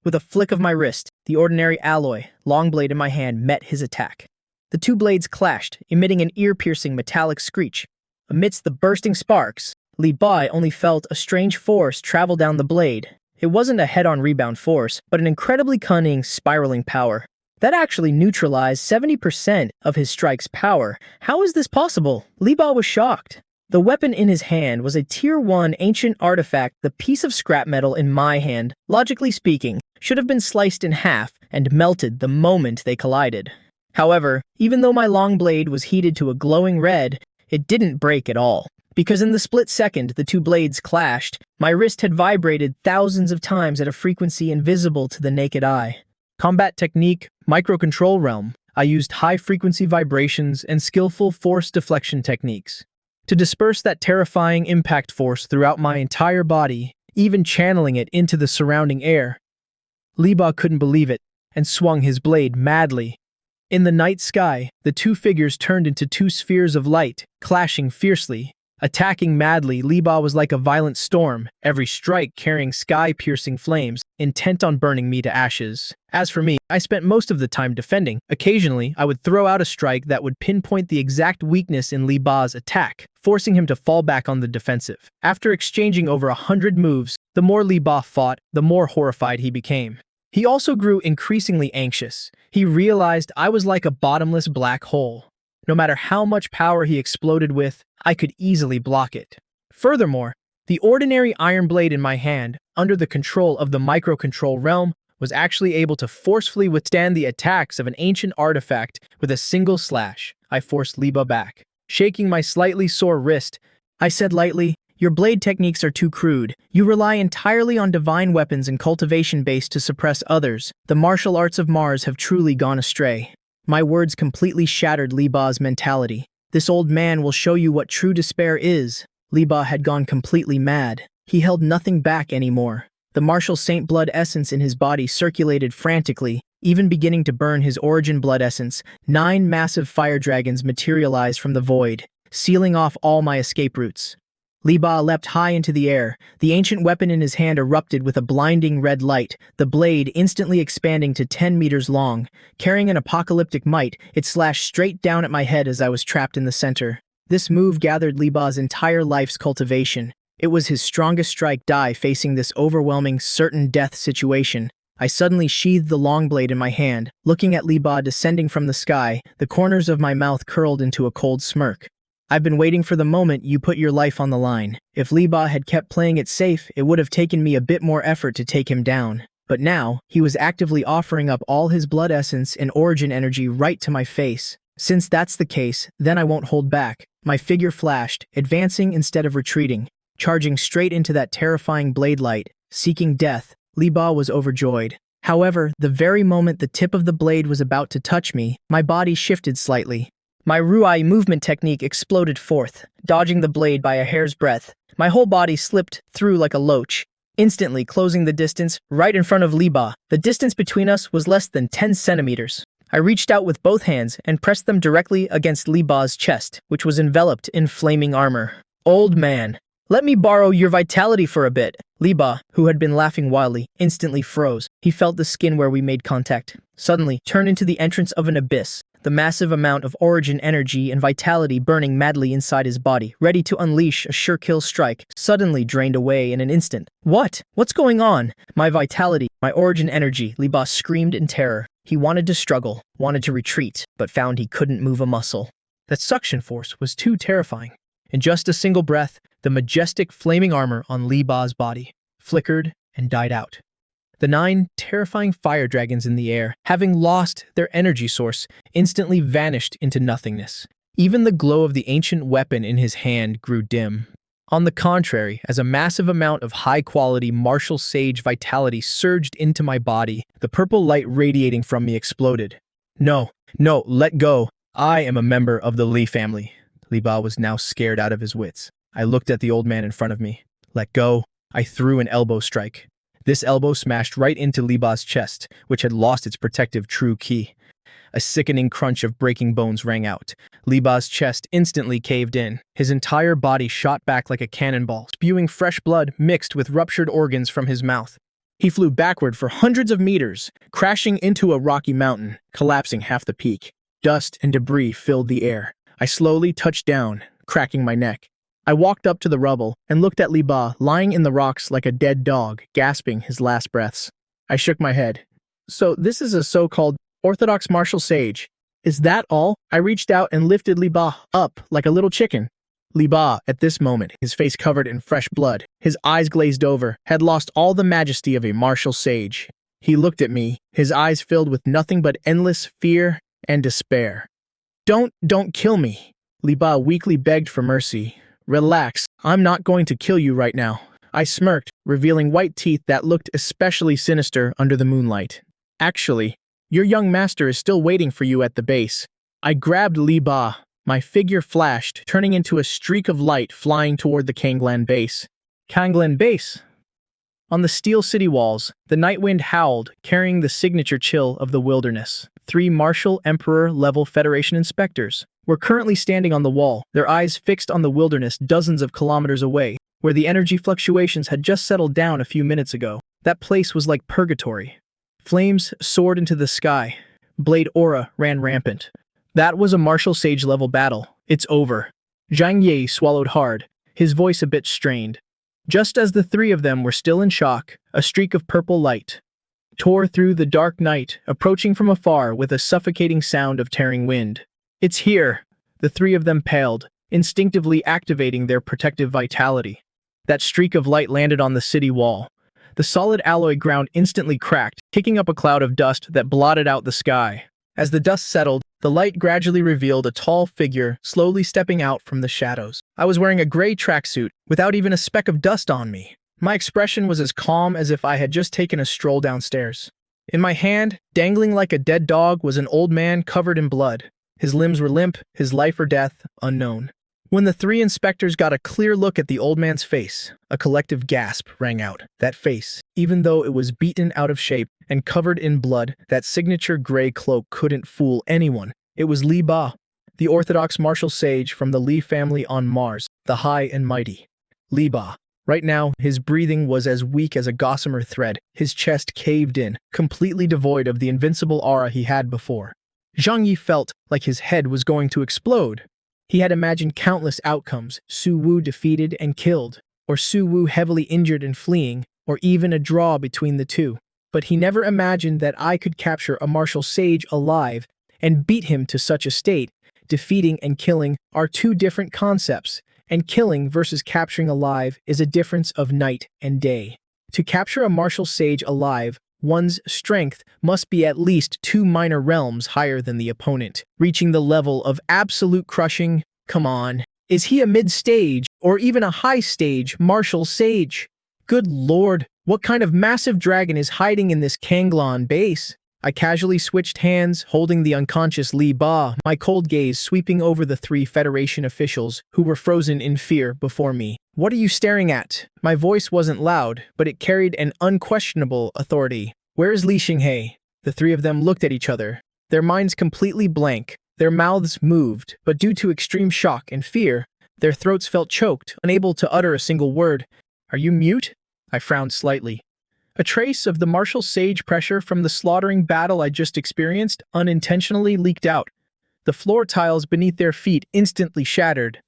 With a flick of my wrist, the ordinary alloy, long blade in my hand, met his attack. The two blades clashed, emitting an ear-piercing metallic screech. Amidst the bursting sparks, Liba only felt a strange force travel down the blade, It wasn't a head-on rebound force, but an incredibly cunning, spiraling power. That actually neutralized 70% of his strike's power. How is this possible? Li Ba was shocked. The weapon in his hand was a Tier 1 ancient artifact. The piece of scrap metal in my hand, logically speaking, should have been sliced in half and melted the moment they collided. However, even though my long blade was heated to a glowing red, it didn't break at all. Because in the split second the two blades clashed, my wrist had vibrated thousands of times at a frequency invisible to the naked eye. Combat technique, microcontrol realm. I used high-frequency vibrations and skillful force deflection techniques to disperse that terrifying impact force throughout my entire body, even channeling it into the surrounding air. Li Ba couldn't believe it and swung his blade madly. In the night sky, the two figures turned into two spheres of light, clashing fiercely. Attacking madly, Li Ba was like a violent storm, every strike carrying sky-piercing flames, intent on burning me to ashes. As for me, I spent most of the time defending. Occasionally, I would throw out a strike that would pinpoint the exact weakness in Li Ba's attack, forcing him to fall back on the defensive. After exchanging over 100 moves, the more Li Ba fought, the more horrified he became. He also grew increasingly anxious. He realized I was like a bottomless black hole. No matter how much power he exploded with, I could easily block it. Furthermore, the ordinary iron blade in my hand, under the control of the microcontrol realm, was actually able to forcefully withstand the attacks of an ancient artifact with a single slash. I forced Li Ba back. Shaking my slightly sore wrist, I said lightly, "Your blade techniques are too crude. You rely entirely on divine weapons and cultivation base to suppress others. The martial arts of Mars have truly gone astray." My words completely shattered Li Ba's mentality. This old man will show you what true despair is. Li Ba had gone completely mad. He held nothing back anymore. The martial saint blood essence in his body circulated frantically, even beginning to burn his origin blood essence. 9 massive fire dragons materialized from the void, sealing off all my escape routes. Li Ba leapt high into the air. The ancient weapon in his hand erupted with a blinding red light, the blade instantly expanding to 10 meters long. Carrying an apocalyptic might, it slashed straight down at my head as I was trapped in the center. This move gathered Li Ba's entire life's cultivation. It was his strongest strike die facing this overwhelming, certain death situation. I suddenly sheathed the long blade in my hand. Looking at Li Ba descending from the sky, the corners of my mouth curled into a cold smirk. I've been waiting for the moment you put your life on the line. If Li Ba had kept playing it safe, it would have taken me a bit more effort to take him down. But now, he was actively offering up all his blood essence and origin energy right to my face. Since that's the case, then I won't hold back. My figure flashed, advancing instead of retreating. Charging straight into that terrifying blade light, seeking death, Li Ba was overjoyed. However, the very moment the tip of the blade was about to touch me, my body shifted slightly. My Ruai movement technique exploded forth, dodging the blade by a hair's breadth. My whole body slipped through like a loach, instantly closing the distance right in front of Li Ba. The distance between us was less than 10 centimeters. I reached out with both hands and pressed them directly against Li Ba's chest, which was enveloped in flaming armor. "Old man, let me borrow your vitality for a bit." Li Ba, who had been laughing wildly, instantly froze. He felt the skin where we made contact suddenly turn into the entrance of an abyss. The massive amount of origin energy and vitality burning madly inside his body, ready to unleash a sure kill strike, suddenly drained away in an instant. What's going on? My vitality, my origin energy, Li Ba screamed in terror. He wanted to struggle, wanted to retreat, but found he couldn't move a muscle. That suction force was too terrifying. In just a single breath, the majestic flaming armor on Li Ba's body flickered and died out. The 9 terrifying fire dragons in the air, having lost their energy source, instantly vanished into nothingness. Even the glow of the ancient weapon in his hand grew dim. On the contrary, as a massive amount of high-quality martial sage vitality surged into my body, the purple light radiating from me exploded. No, let go. I am a member of the Li family. Li Ba was now scared out of his wits. I looked at the old man in front of me. Let go. I threw an elbow strike. This elbow smashed right into Li Ba's chest, which had lost its protective true ki. A sickening crunch of breaking bones rang out. Li Ba's chest instantly caved in. His entire body shot back like a cannonball, spewing fresh blood mixed with ruptured organs from his mouth. He flew backward for hundreds of meters, crashing into a rocky mountain, collapsing half the peak. Dust and debris filled the air. I slowly touched down, cracking my neck. I walked up to the rubble and looked at Li Ba lying in the rocks like a dead dog, gasping his last breaths. I shook my head. So this is a so-called Orthodox martial sage. Is that all? I reached out and lifted Li Ba up like a little chicken. Li Ba, at this moment, his face covered in fresh blood, his eyes glazed over, had lost all the majesty of a martial sage. He looked at me, his eyes filled with nothing but endless fear and despair. Don't kill me. Li Ba weakly begged for mercy. Relax, I'm not going to kill you right now. I smirked, revealing white teeth that looked especially sinister under the moonlight. Actually, your young master is still waiting for you at the base. I grabbed Li Ba. My figure flashed, turning into a streak of light flying toward the Kanglan base. Kanglan base? On the steel city walls, the night wind howled, carrying the signature chill of the wilderness. 3 Martial Emperor-level Federation inspectors were currently standing on the wall, their eyes fixed on the wilderness dozens of kilometers away, where the energy fluctuations had just settled down a few minutes ago. That place was like purgatory. Flames soared into the sky. Blade aura ran rampant. That was a martial sage-level battle. It's over. Zhang Yi swallowed hard, his voice a bit strained. Just as the 3 of them were still in shock, a streak of purple light tore through the dark night, approaching from afar with a suffocating sound of tearing wind. It's here! The 3 of them paled, instinctively activating their protective vitality. That streak of light landed on the city wall. The solid alloy ground instantly cracked, kicking up a cloud of dust that blotted out the sky. As the dust settled, the light gradually revealed a tall figure slowly stepping out from the shadows. I was wearing a gray tracksuit, without even a speck of dust on me. My expression was as calm as if I had just taken a stroll downstairs. In my hand, dangling like a dead dog, was an old man covered in blood. His limbs were limp, his life or death unknown. When the 3 inspectors got a clear look at the old man's face, a collective gasp rang out. That face, even though it was beaten out of shape and covered in blood, that signature gray cloak couldn't fool anyone. It was Li Ba, the Orthodox martial sage from the Li family on Mars, the high and mighty. Li Ba. Right now, his breathing was as weak as a gossamer thread, his chest caved in, completely devoid of the invincible aura he had before. Zhang Yi felt like his head was going to explode. He had imagined countless outcomes: Su Wu defeated and killed, or Su Wu heavily injured and fleeing, or even a draw between the two. But he never imagined that I could capture a martial sage alive and beat him to such a state. Defeating and killing are 2 different concepts, and killing versus capturing alive is a difference of night and day. To capture a martial sage alive, one's strength must be at least 2 minor realms higher than the opponent, reaching the level of absolute crushing. Come on, is he a mid-stage or even a high-stage martial sage? Good lord, what kind of massive dragon is hiding in this Kanglan base? I casually switched hands, holding the unconscious Li Ba, my cold gaze sweeping over the 3 Federation officials who were frozen in fear before me. What are you staring at? My voice wasn't loud, but it carried an unquestionable authority. Where is Li Xinghe? The 3 of them looked at each other, their minds completely blank. Their mouths moved, but due to extreme shock and fear, their throats felt choked, unable to utter a single word. Are you mute? I frowned slightly. A trace of the martial sage pressure from the slaughtering battle I just experienced unintentionally leaked out. The floor tiles beneath their feet instantly shattered.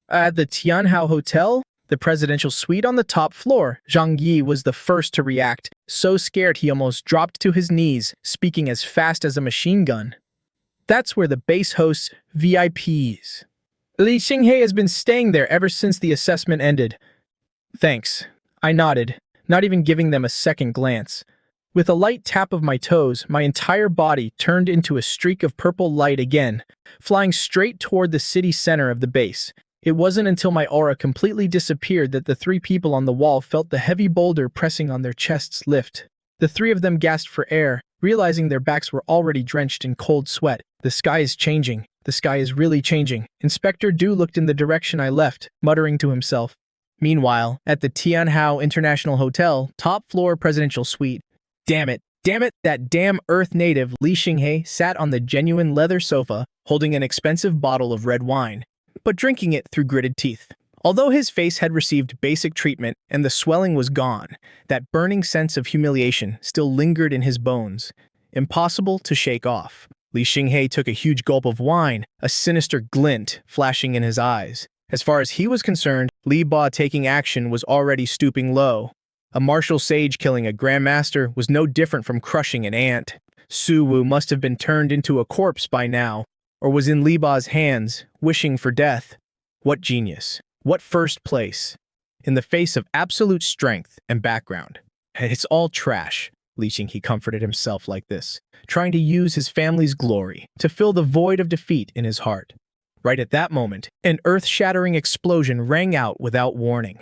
At the Tianhao Hotel, the presidential suite on the top floor, Zhang Yi was the first to react, so scared he almost dropped to his knees, speaking as fast as a machine gun. That's where the base hosts VIPs. Li Xinghe has been staying there ever since the assessment ended. Thanks. I nodded, not even giving them a second glance. With a light tap of my toes, my entire body turned into a streak of purple light again, flying straight toward the city center of the base. It wasn't until my aura completely disappeared that the 3 people on the wall felt the heavy boulder pressing on their chests lift. The 3 of them gasped for air, realizing their backs were already drenched in cold sweat. The sky is changing. The sky is really changing. Inspector Du looked in the direction I left, muttering to himself. Meanwhile, at the Tianhao International Hotel, top floor presidential suite. Damn it, that damn Earth native Li Xinghe sat on the genuine leather sofa, holding an expensive bottle of red wine, but drinking it through gritted teeth. Although his face had received basic treatment and the swelling was gone, that burning sense of humiliation still lingered in his bones, impossible to shake off. Li Xinghe took a huge gulp of wine, a sinister glint flashing in his eyes. As far as he was concerned, Li Ba taking action was already stooping low. A martial sage killing a grandmaster was no different from crushing an ant. Su Wu must have been turned into a corpse by now, or was in Li Ba's hands, wishing for death. What genius! What first place! In the face of absolute strength and background. It's all trash. Li Xinghe comforted himself like this, trying to use his family's glory to fill the void of defeat in his heart. Right at that moment, an earth-shattering explosion rang out without warning.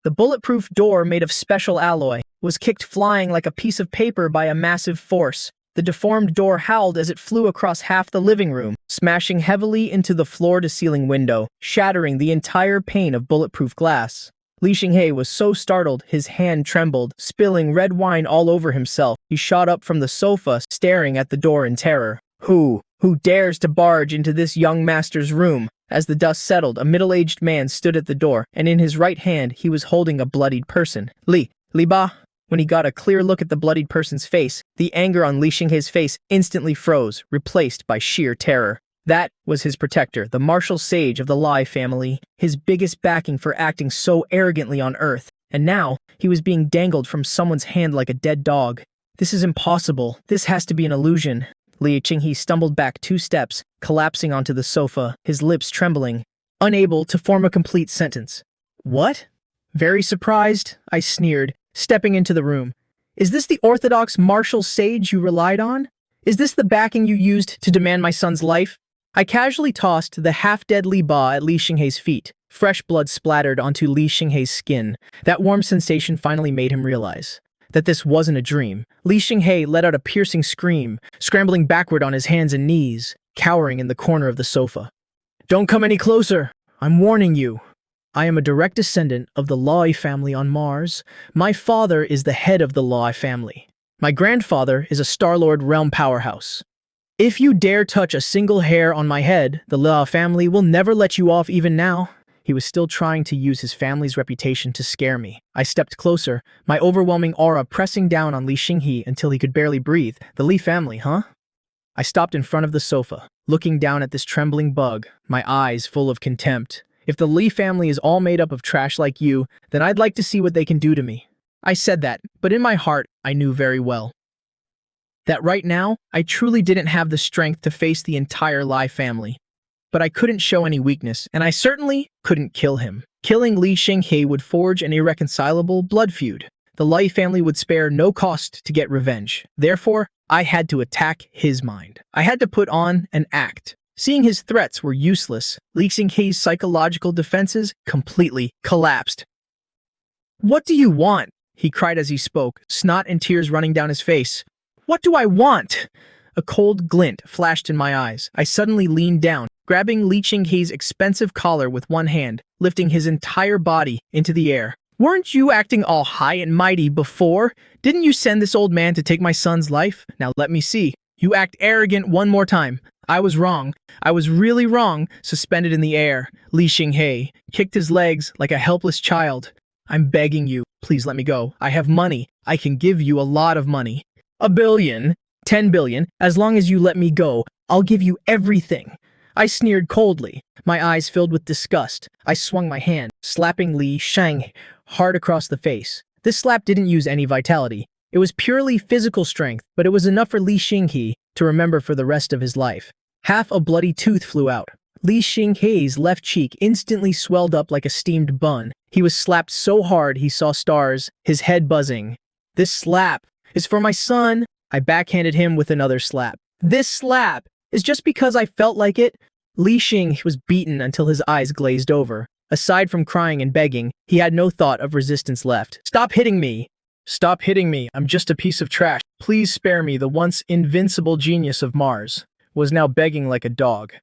The bulletproof door made of special alloy was kicked flying like a piece of paper by a massive force. The deformed door howled as it flew across half the living room, smashing heavily into the floor-to-ceiling window, shattering the entire pane of bulletproof glass. Li Xinghe was so startled, his hand trembled, spilling red wine all over himself. He shot up from the sofa, staring at the door in terror. Who dares to barge into this young master's room? As the dust settled, a middle-aged man stood at the door, and in his right hand he was holding a bloodied person. Li Ba. When he got a clear look at the bloodied person's face, the anger on Li Xinghe's face instantly froze, replaced by sheer terror. That was his protector, the martial sage of the Lai family, his biggest backing for acting so arrogantly on Earth. And now, he was being dangled from someone's hand like a dead dog. This is impossible. This has to be an illusion. Li Xinghe stumbled back 2 steps, collapsing onto the sofa, his lips trembling, unable to form a complete sentence. What? Very surprised, I sneered, stepping into the room. Is this the orthodox martial sage you relied on? Is this the backing you used to demand my son's life? I casually tossed the half-dead Li Ba at Li Xinghe's feet. Fresh blood splattered onto Li Xinghe's skin. That warm sensation finally made him realize that this wasn't a dream. Li Xinghe let out a piercing scream, scrambling backward on his hands and knees, cowering in the corner of the sofa. Don't come any closer! I'm warning you. I am a direct descendant of the Lai family on Mars. My father is the head of the Lai family. My grandfather is a Star-Lord realm powerhouse. If you dare touch a single hair on my head, the Lai family will never let you off even now. He was still trying to use his family's reputation to scare me. I stepped closer, my overwhelming aura pressing down on Li Xinghe until he could barely breathe. The Li family, huh? I stopped in front of the sofa, looking down at this trembling bug, my eyes full of contempt. If the Li family is all made up of trash like you, then I'd like to see what they can do to me. I said that, but in my heart, I knew very well that right now, I truly didn't have the strength to face the entire Lai family. But I couldn't show any weakness, and I certainly couldn't kill him. Killing Li Xinghe would forge an irreconcilable blood feud. The Lai family would spare no cost to get revenge. Therefore, I had to attack his mind. I had to put on an act. Seeing his threats were useless, Li Xinghe's psychological defenses completely collapsed. What do you want? He cried as he spoke, snot and tears running down his face. What do I want? A cold glint flashed in my eyes. I suddenly leaned down, grabbing Li Xinghe's expensive collar with one hand, lifting his entire body into the air. Weren't you acting all high and mighty before? Didn't you send this old man to take my son's life? Now let me see. You act arrogant one more time. I was wrong. I was really wrong. Suspended in the air, Li Xinghe kicked his legs like a helpless child. I'm begging you, please let me go. I have money. I can give you a lot of money. 1 billion, 10 billion, as long as you let me go, I'll give you everything. I sneered coldly, my eyes filled with disgust. I swung my hand, slapping Li Xinghe hard across the face. This slap didn't use any vitality. It was purely physical strength, but it was enough for Li Xinghe to remember for the rest of his life. Half a bloody tooth flew out. Li Xinghe's left cheek instantly swelled up like a steamed bun. He was slapped so hard he saw stars, his head buzzing. This slap is for my son. I backhanded him with another slap. This slap is just because I felt like it. Li Xinghe was beaten until his eyes glazed over. Aside from crying and begging, he had no thought of resistance left. Stop hitting me! Stop hitting me, I'm just a piece of trash. Please spare me. The once invincible genius of Mars was now begging like a dog.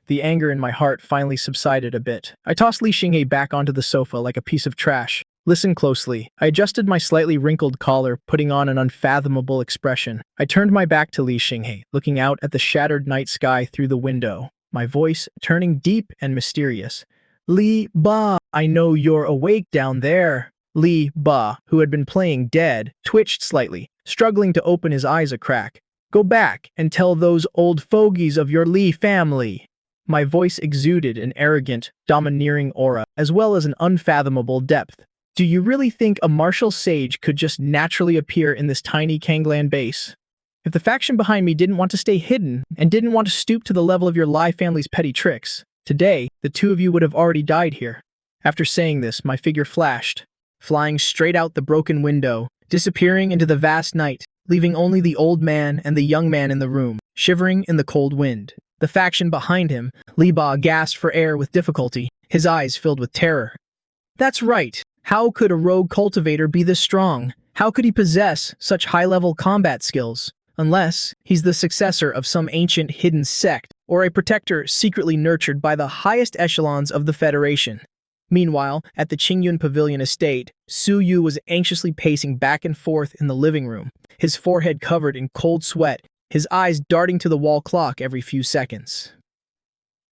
The anger in my heart finally subsided a bit. I tossed Li Xinghe back onto the sofa like a piece of trash. Listen closely. I adjusted my slightly wrinkled collar, putting on an unfathomable expression. I turned my back to Li Xinghe, looking out at the shattered night sky through the window, my voice turning deep and mysterious. Li Ba, I know you're awake down there. Li Ba, who had been playing dead, twitched slightly, struggling to open his eyes a crack. Go back and tell those old fogies of your Li family My voice exuded an arrogant, domineering aura, as well as an unfathomable depth. Do you really think a martial sage could just naturally appear in this tiny Kanglan base? If the faction behind me didn't want to stay hidden and didn't want to stoop to the level of your Lai family's petty tricks, today, the two of you would have already died here. After saying this, my figure flashed, flying straight out the broken window, disappearing into the vast night, leaving only the old man and the young man in the room, shivering in the cold wind. The faction behind him, Li Ba gasped for air with difficulty, his eyes filled with terror. That's right. How could a rogue cultivator be this strong? How could he possess such high-level combat skills? Unless he's the successor of some ancient hidden sect, or a protector secretly nurtured by the highest echelons of the Federation. Meanwhile, at the Qingyun Pavilion estate, Su Yu was anxiously pacing back and forth in the living room, his forehead covered in cold sweat, his eyes darting to the wall clock every few seconds.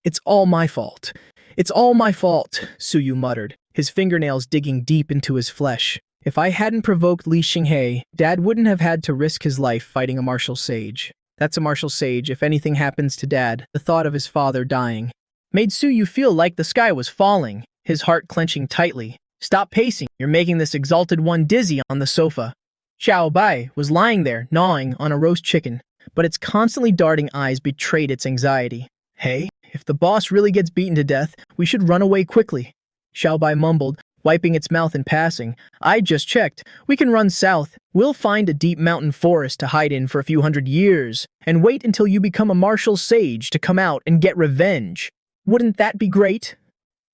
It's all my fault. It's all my fault, Su Yu muttered, his fingernails digging deep into his flesh. If I hadn't provoked Li Xinghe, Dad wouldn't have had to risk his life fighting a martial sage. That's a martial sage if anything happens to Dad. The thought of his father dying made Su Yu feel like the sky was falling, his heart clenching tightly. Stop pacing, you're making this exalted one dizzy on the sofa. Xiao Bai was lying there, gnawing on a roast chicken, but its constantly darting eyes betrayed its anxiety. Hey, if the boss really gets beaten to death, we should run away quickly. Xiao Bai mumbled, wiping its mouth in passing. I just checked. We can run south. We'll find a deep mountain forest to hide in for a few hundred years, and wait until you become a martial sage to come out and get revenge. Wouldn't that be great?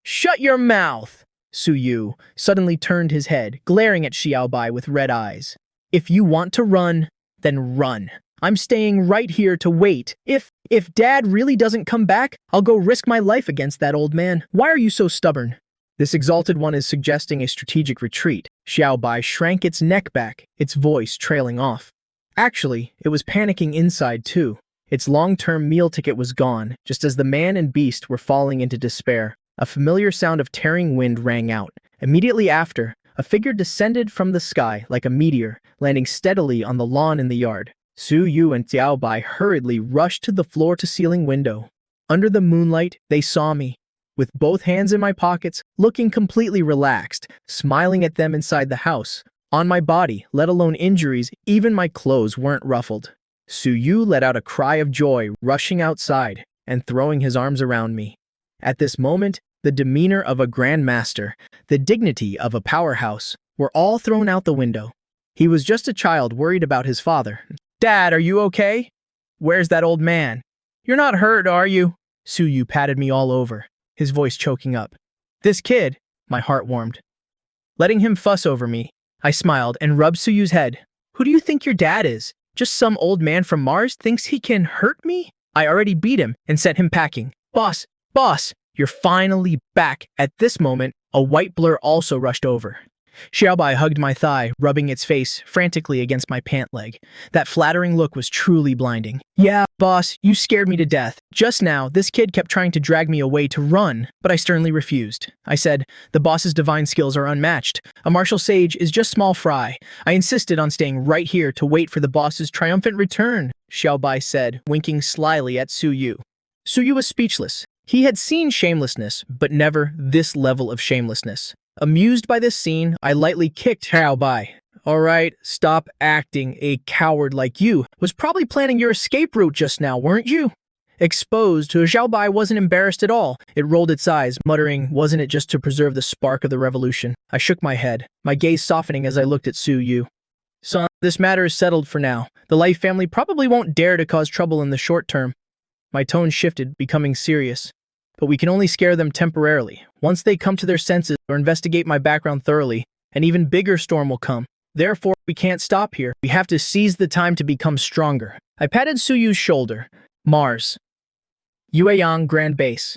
Shut your mouth! Su Yu suddenly turned his head, glaring at Xiao Bai with red eyes. If you want to run, then run. I'm staying right here to wait. If Dad really doesn't come back, I'll go risk my life against that old man. Why are you so stubborn? This exalted one is suggesting a strategic retreat. Xiao Bai shrank its neck back, its voice trailing off. Actually, it was panicking inside too. Its long-term meal ticket was gone, just as the man and beast were falling into despair. A familiar sound of tearing wind rang out. Immediately after, a figure descended from the sky like a meteor, landing steadily on the lawn in the yard. Su Yu and Xiao Bai hurriedly rushed to the floor-to-ceiling window. Under the moonlight, they saw me, with both hands in my pockets, looking completely relaxed, smiling at them inside the house. On my body, let alone injuries, even my clothes weren't ruffled. Su Yu let out a cry of joy, rushing outside and throwing his arms around me. At this moment, the demeanor of a grandmaster, the dignity of a powerhouse, were all thrown out the window. He was just a child worried about his father. Dad, are you okay? Where's that old man? You're not hurt, are you? Su Yu patted me all over, his voice choking up. This kid, my heart warmed. Letting him fuss over me, I smiled and rubbed Su Yu's head. Who do you think your dad is? Just some old man from Mars thinks he can hurt me? I already beat him and sent him packing. Boss, you're finally back. At this moment, a white blur also rushed over. Xiaobai hugged my thigh, rubbing its face frantically against my pant leg. That flattering look was truly blinding. Yeah, boss, you scared me to death. Just now, this kid kept trying to drag me away to run, but I sternly refused. I said, the boss's divine skills are unmatched. A martial sage is just small fry. I insisted on staying right here to wait for the boss's triumphant return, Xiaobai said, winking slyly at Su Yu. Su Yu was speechless. He had seen shamelessness, but never this level of shamelessness. Amused by this scene, I lightly kicked Xiao Bai. Alright, stop acting. A coward like you was probably planning your escape route just now, weren't you? Exposed, Xiao Bai wasn't embarrassed at all. It rolled its eyes, muttering, wasn't it just to preserve the spark of the revolution? I shook my head, my gaze softening as I looked at Su Yu. Son, this matter is settled for now. The Life family probably won't dare to cause trouble in the short term. My tone shifted, becoming serious. But we can only scare them temporarily. Once they come to their senses or investigate my background thoroughly, an even bigger storm will come. Therefore, we can't stop here. We have to seize the time to become stronger. I patted Su Yu's shoulder. Mars. Yueyang Grand Base.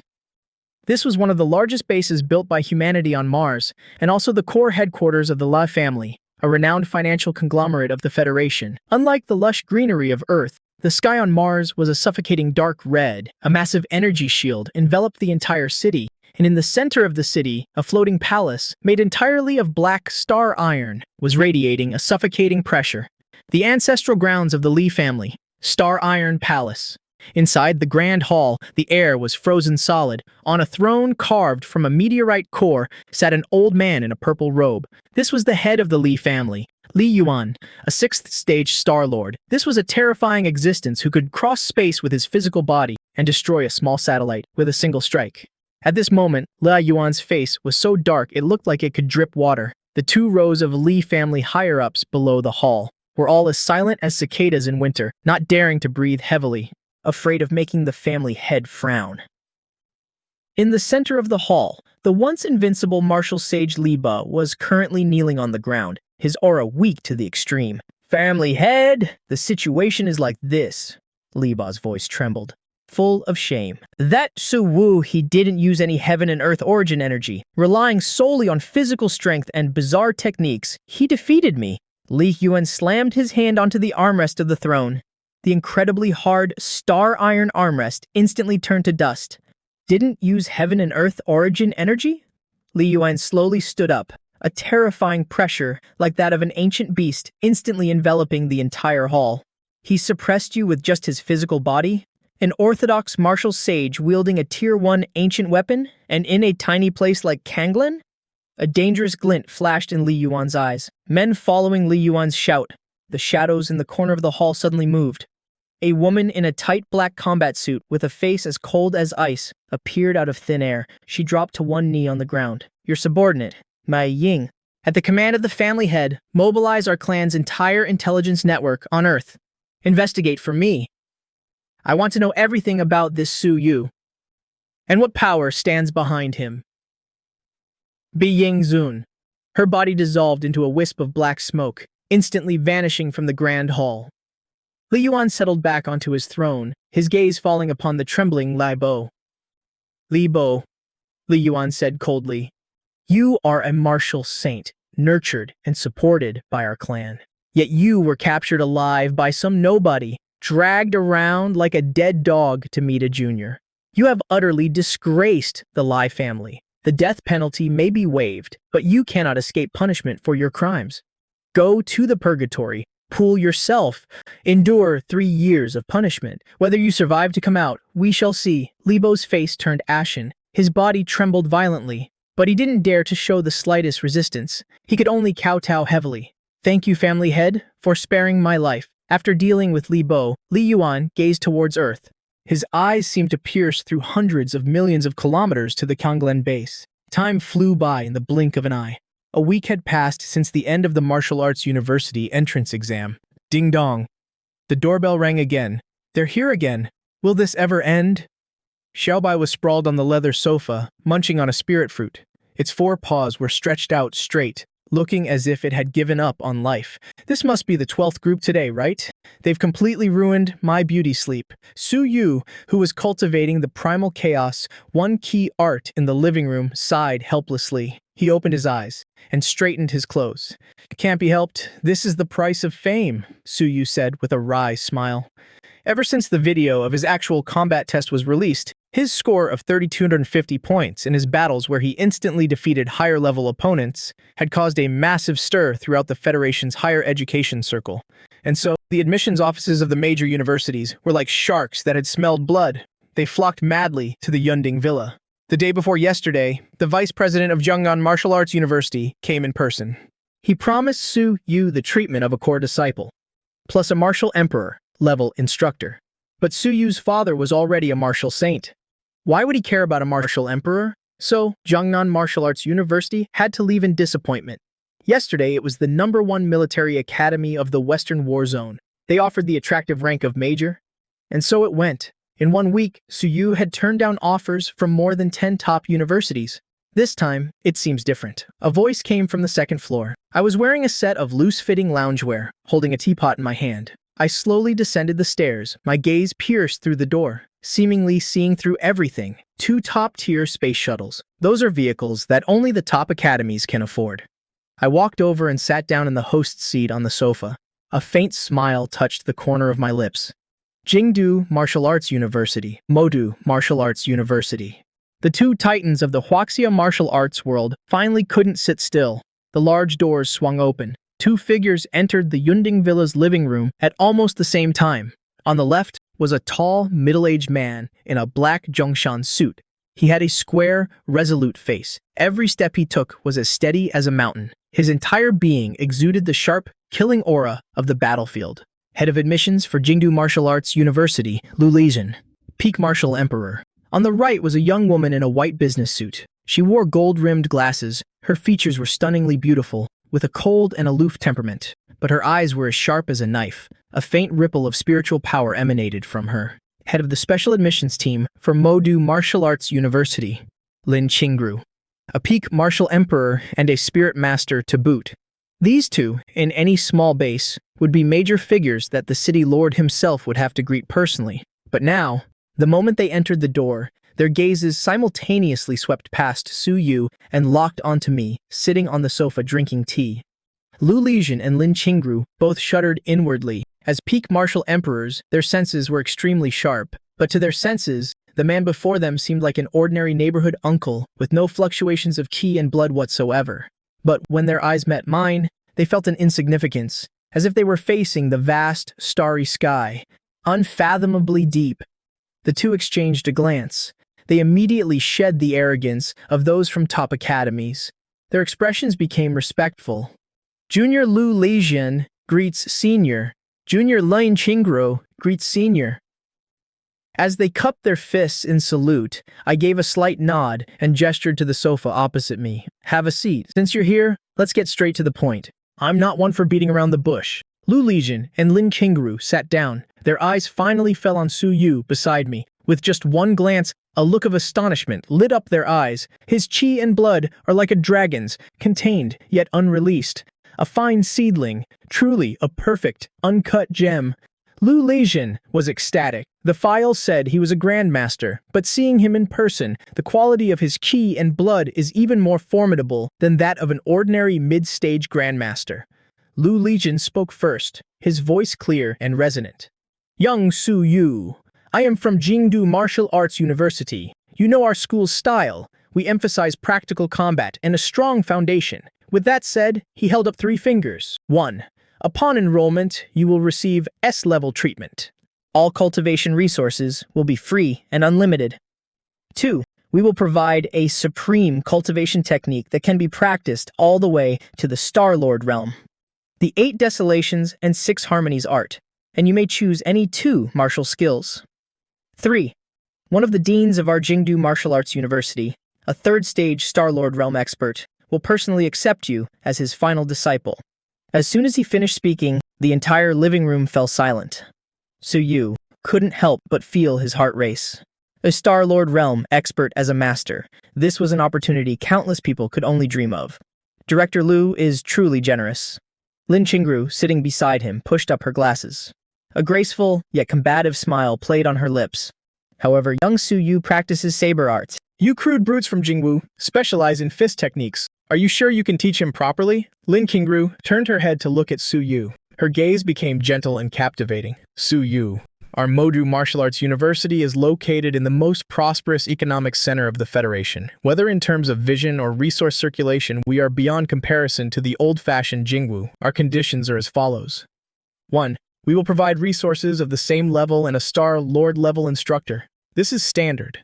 This was one of the largest bases built by humanity on Mars, and also the core headquarters of the La family, a renowned financial conglomerate of the Federation. Unlike the lush greenery of Earth, the sky on Mars was a suffocating dark red. A massive energy shield enveloped the entire city, and in the center of the city, a floating palace, made entirely of black star iron, was radiating a suffocating pressure. The ancestral grounds of the Li family, Star Iron Palace. Inside the grand hall, the air was frozen solid. On a throne carved from a meteorite core sat an old man in a purple robe. This was the head of the Li family, Li Yuan, a sixth-stage Star-Lord. This was a terrifying existence who could cross space with his physical body and destroy a small satellite with a single strike. At this moment, Li Yuan's face was so dark it looked like it could drip water. The 2 rows of Li family higher-ups below the hall were all as silent as cicadas in winter, not daring to breathe heavily, afraid of making the family head frown. In the center of the hall, the once invincible martial sage Li Ba was currently kneeling on the ground, his aura weak to the extreme. "Family head, the situation is like this." Li Ba's voice trembled, full of shame. "That Su Wu, he didn't use any heaven and earth origin energy. Relying solely on physical strength and bizarre techniques, he defeated me." Li Yuan slammed his hand onto the armrest of the throne. The incredibly hard, star iron armrest instantly turned to dust. "Didn't use heaven and earth origin energy?" Li Yuan slowly stood up, a terrifying pressure like that of an ancient beast instantly enveloping the entire hall. "He suppressed you with just his physical body? An orthodox martial sage wielding a Tier 1 ancient weapon, and in a tiny place like Kanglan?" A dangerous glint flashed in Li Yuan's eyes. Men following Li Yuan's shout. The shadows in the corner of the hall suddenly moved. A woman in a tight black combat suit with a face as cold as ice appeared out of thin air. She dropped to one knee on the ground. "Your subordinate, Mai Ying. At the command of the family head, mobilize our clan's entire intelligence network on Earth. Investigate for me. I want to know everything about this Su Yu, and what power stands behind him." Bi Ying Zun. Her body dissolved into a wisp of black smoke, instantly vanishing from the grand hall. Li Yuan settled back onto his throne, his gaze falling upon the trembling Li Bo. "Li Bo," Li Yuan said coldly, "you are a martial saint, nurtured and supported by our clan. Yet you were captured alive by some nobody, dragged around like a dead dog to meet a junior. You have utterly disgraced the Li family. The death penalty may be waived, but you cannot escape punishment for your crimes. Go to the purgatory, pool yourself, endure 3 years of punishment. Whether you survive to come out, we shall see." Li Bo's face turned ashen. His body trembled violently, but he didn't dare to show the slightest resistance. He could only kowtow heavily. "Thank you, family head, for sparing my life." After dealing with Li Bo, Li Yuan gazed towards Earth. His eyes seemed to pierce through hundreds of millions of kilometers to the Kanglen base. Time flew by in the blink of an eye. A week had passed since the end of the Martial Arts University entrance exam. Ding dong. The doorbell rang again. "They're here again. Will this ever end?" Xiaobai was sprawled on the leather sofa, munching on a spirit fruit. Its 4 paws were stretched out straight, looking as if it had given up on life. "This must be the 12th group today, right? They've completely ruined my beauty sleep." Su Yu, who was cultivating the primal chaos, one key art in the living room, sighed helplessly. He opened his eyes and straightened his clothes. "It can't be helped. This is the price of fame," Su Yu said with a wry smile. Ever since the video of his actual combat test was released, his score of 3,250 points in his battles where he instantly defeated higher-level opponents had caused a massive stir throughout the Federation's higher education circle. And so, the admissions offices of the major universities were like sharks that had smelled blood. They flocked madly to the Yunding Villa. The day before yesterday, the vice president of Zhongnan Martial Arts University came in person. He promised Su Yu the treatment of a core disciple, plus a martial emperor-level instructor. But Su Yu's father was already a martial saint. Why would he care about a martial emperor? So, Zhongnan Martial Arts University had to leave in disappointment. Yesterday, it was the #1 military academy of the Western War Zone. They offered the attractive rank of major. And so it went. In 1 week, Su Yu had turned down offers from more than 10 top universities. This time, it seems different. A voice came from the 2nd floor. I was wearing a set of loose-fitting loungewear, holding a teapot in my hand. I slowly descended the stairs, my gaze pierced through the door, seemingly seeing through everything. 2 top-tier space shuttles. Those are vehicles that only the top academies can afford. I walked over and sat down in the host's seat on the sofa. A faint smile touched the corner of my lips. Jingdu Martial Arts University, Modu Martial Arts University. The 2 titans of the Huaxia martial arts world finally couldn't sit still. The large doors swung open. 2 figures entered the Yunding Villa's living room at almost the same time. On the left, was a tall, middle-aged man in a black Zhongshan suit. He had a square, resolute face. Every step he took was as steady as a mountain. His entire being exuded the sharp, killing aura of the battlefield. Head of admissions for Jingdu Martial Arts University, Lu Lijin. Peak Martial Emperor. On the right was a young woman in a white business suit. She wore gold-rimmed glasses. Her features were stunningly beautiful, with a cold and aloof temperament. But her eyes were as sharp as a knife. A faint ripple of spiritual power emanated from her. Head of the special admissions team for Modu Martial Arts University, Lin Qingru. A peak martial emperor and a spirit master to boot. These two, in any small base, would be major figures that the city lord himself would have to greet personally. But now, the moment they entered the door, their gazes simultaneously swept past Su Yu and locked onto me, sitting on the sofa drinking tea. Lu Lijin and Lin Qingru both shuddered inwardly. As peak martial emperors, their senses were extremely sharp. But to their senses, the man before them seemed like an ordinary neighborhood uncle with no fluctuations of qi and blood whatsoever. But when their eyes met mine, they felt an insignificance, as if they were facing the vast, starry sky, unfathomably deep. The two exchanged a glance. They immediately shed the arrogance of those from top academies. Their expressions became respectful. Junior Lu Lijin greets senior. Junior Lin Qingru greets senior. As they cupped their fists in salute, I gave a slight nod and gestured to the sofa opposite me. Have a seat. Since you're here, let's get straight to the point. I'm not one for beating around the bush. Lu Lijin and Lin Qingru sat down. Their eyes finally fell on Su Yu beside me. With just one glance, a look of astonishment lit up their eyes. His qi and blood are like a dragon's, contained yet unreleased. A fine seedling, truly a perfect, uncut gem. Lu Lijin was ecstatic. The files said he was a grandmaster, but seeing him in person, the quality of his qi and blood is even more formidable than that of an ordinary mid-stage grandmaster. Lu Lijin spoke first, his voice clear and resonant. Young Su Yu, I am from Jingdu Martial Arts University. You know our school's style. We emphasize practical combat and a strong foundation. With that said, he held up 3 fingers. 1. Upon enrollment, you will receive S-level treatment. All cultivation resources will be free and unlimited. 2. We will provide a supreme cultivation technique that can be practiced all the way to the Star Lord realm. The 8 Desolations and 6 Harmonies art, and you may choose any 2 martial skills. 3. One of the deans of our Jingdu Martial Arts University, a 3rd stage Star Lord realm expert, will personally accept you as his final disciple. As soon as he finished speaking, the entire living room fell silent. Su Yu couldn't help but feel his heart race. A Star Lord realm expert as a master, this was an opportunity countless people could only dream of. Director Lu is truly generous. Lin Qingru, sitting beside him, pushed up her glasses. A graceful, yet combative smile played on her lips. However, young Su Yu practices saber arts. You crude brutes from Jingwu specialize in fist techniques. Are you sure you can teach him properly? Lin Qingru turned her head to look at Su Yu. Her gaze became gentle and captivating. Su Yu, our Modu Martial Arts University is located in the most prosperous economic center of the Federation. Whether in terms of vision or resource circulation, we are beyond comparison to the old-fashioned Jingwu. Our conditions are as follows. 1. We will provide resources of the same level and a Star Lord level instructor. This is standard.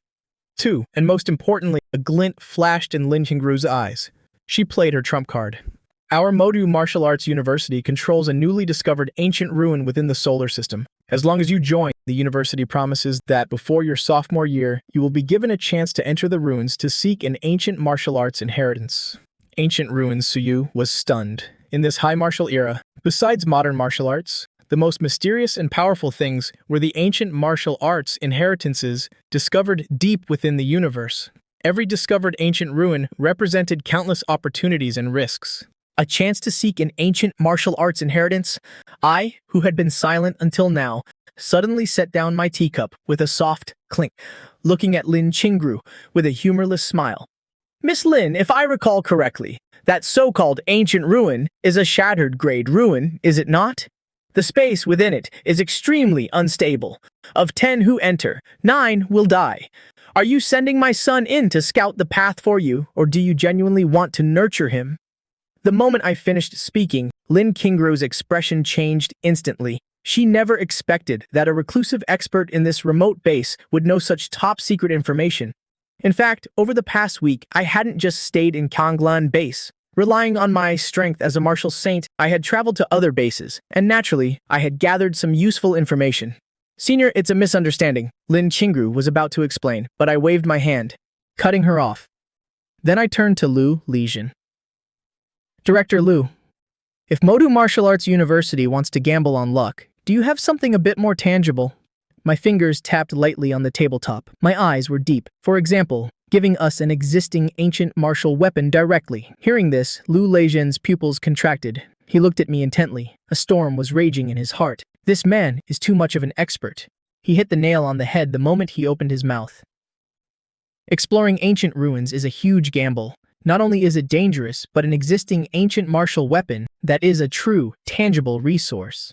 2. And most importantly, a glint flashed in Lin Qingru's eyes. She played her trump card. Our Modu Martial Arts University controls a newly discovered ancient ruin within the solar system. As long as you join, the university promises that before your sophomore year, you will be given a chance to enter the ruins to seek an ancient martial arts inheritance. Ancient ruins, Su Yu was stunned. In this high martial era, besides modern martial arts, the most mysterious and powerful things were the ancient martial arts inheritances discovered deep within the universe. Every discovered ancient ruin represented countless opportunities and risks. A chance to seek an ancient martial arts inheritance? I, who had been silent until now, suddenly set down my teacup with a soft clink, looking at Lin Qingru with a humorless smile. Miss Lin, if I recall correctly, that so-called ancient ruin is a shattered grade ruin, is it not? The space within it is extremely unstable. Of 10 who enter, 9 will die. Are you sending my son in to scout the path for you, or do you genuinely want to nurture him? The moment I finished speaking, Lin Qingru's expression changed instantly. She never expected that a reclusive expert in this remote base would know such top-secret information. In fact, over the past week, I hadn't just stayed in Kanglan base. Relying on my strength as a martial saint, I had traveled to other bases, and naturally, I had gathered some useful information. Senior, it's a misunderstanding, Lin Qingru was about to explain, but I waved my hand, cutting her off. Then I turned to Lu Lijin. Director Lu, if Modu Martial Arts University wants to gamble on luck, do you have something a bit more tangible? My fingers tapped lightly on the tabletop. My eyes were deep. For example, giving us an existing ancient martial weapon directly. Hearing this, Lu Lijin's pupils contracted. He looked at me intently. A storm was raging in his heart. This man is too much of an expert. He hit the nail on the head the moment he opened his mouth. Exploring ancient ruins is a huge gamble. Not only is it dangerous, but an existing ancient martial weapon that is a true, tangible resource.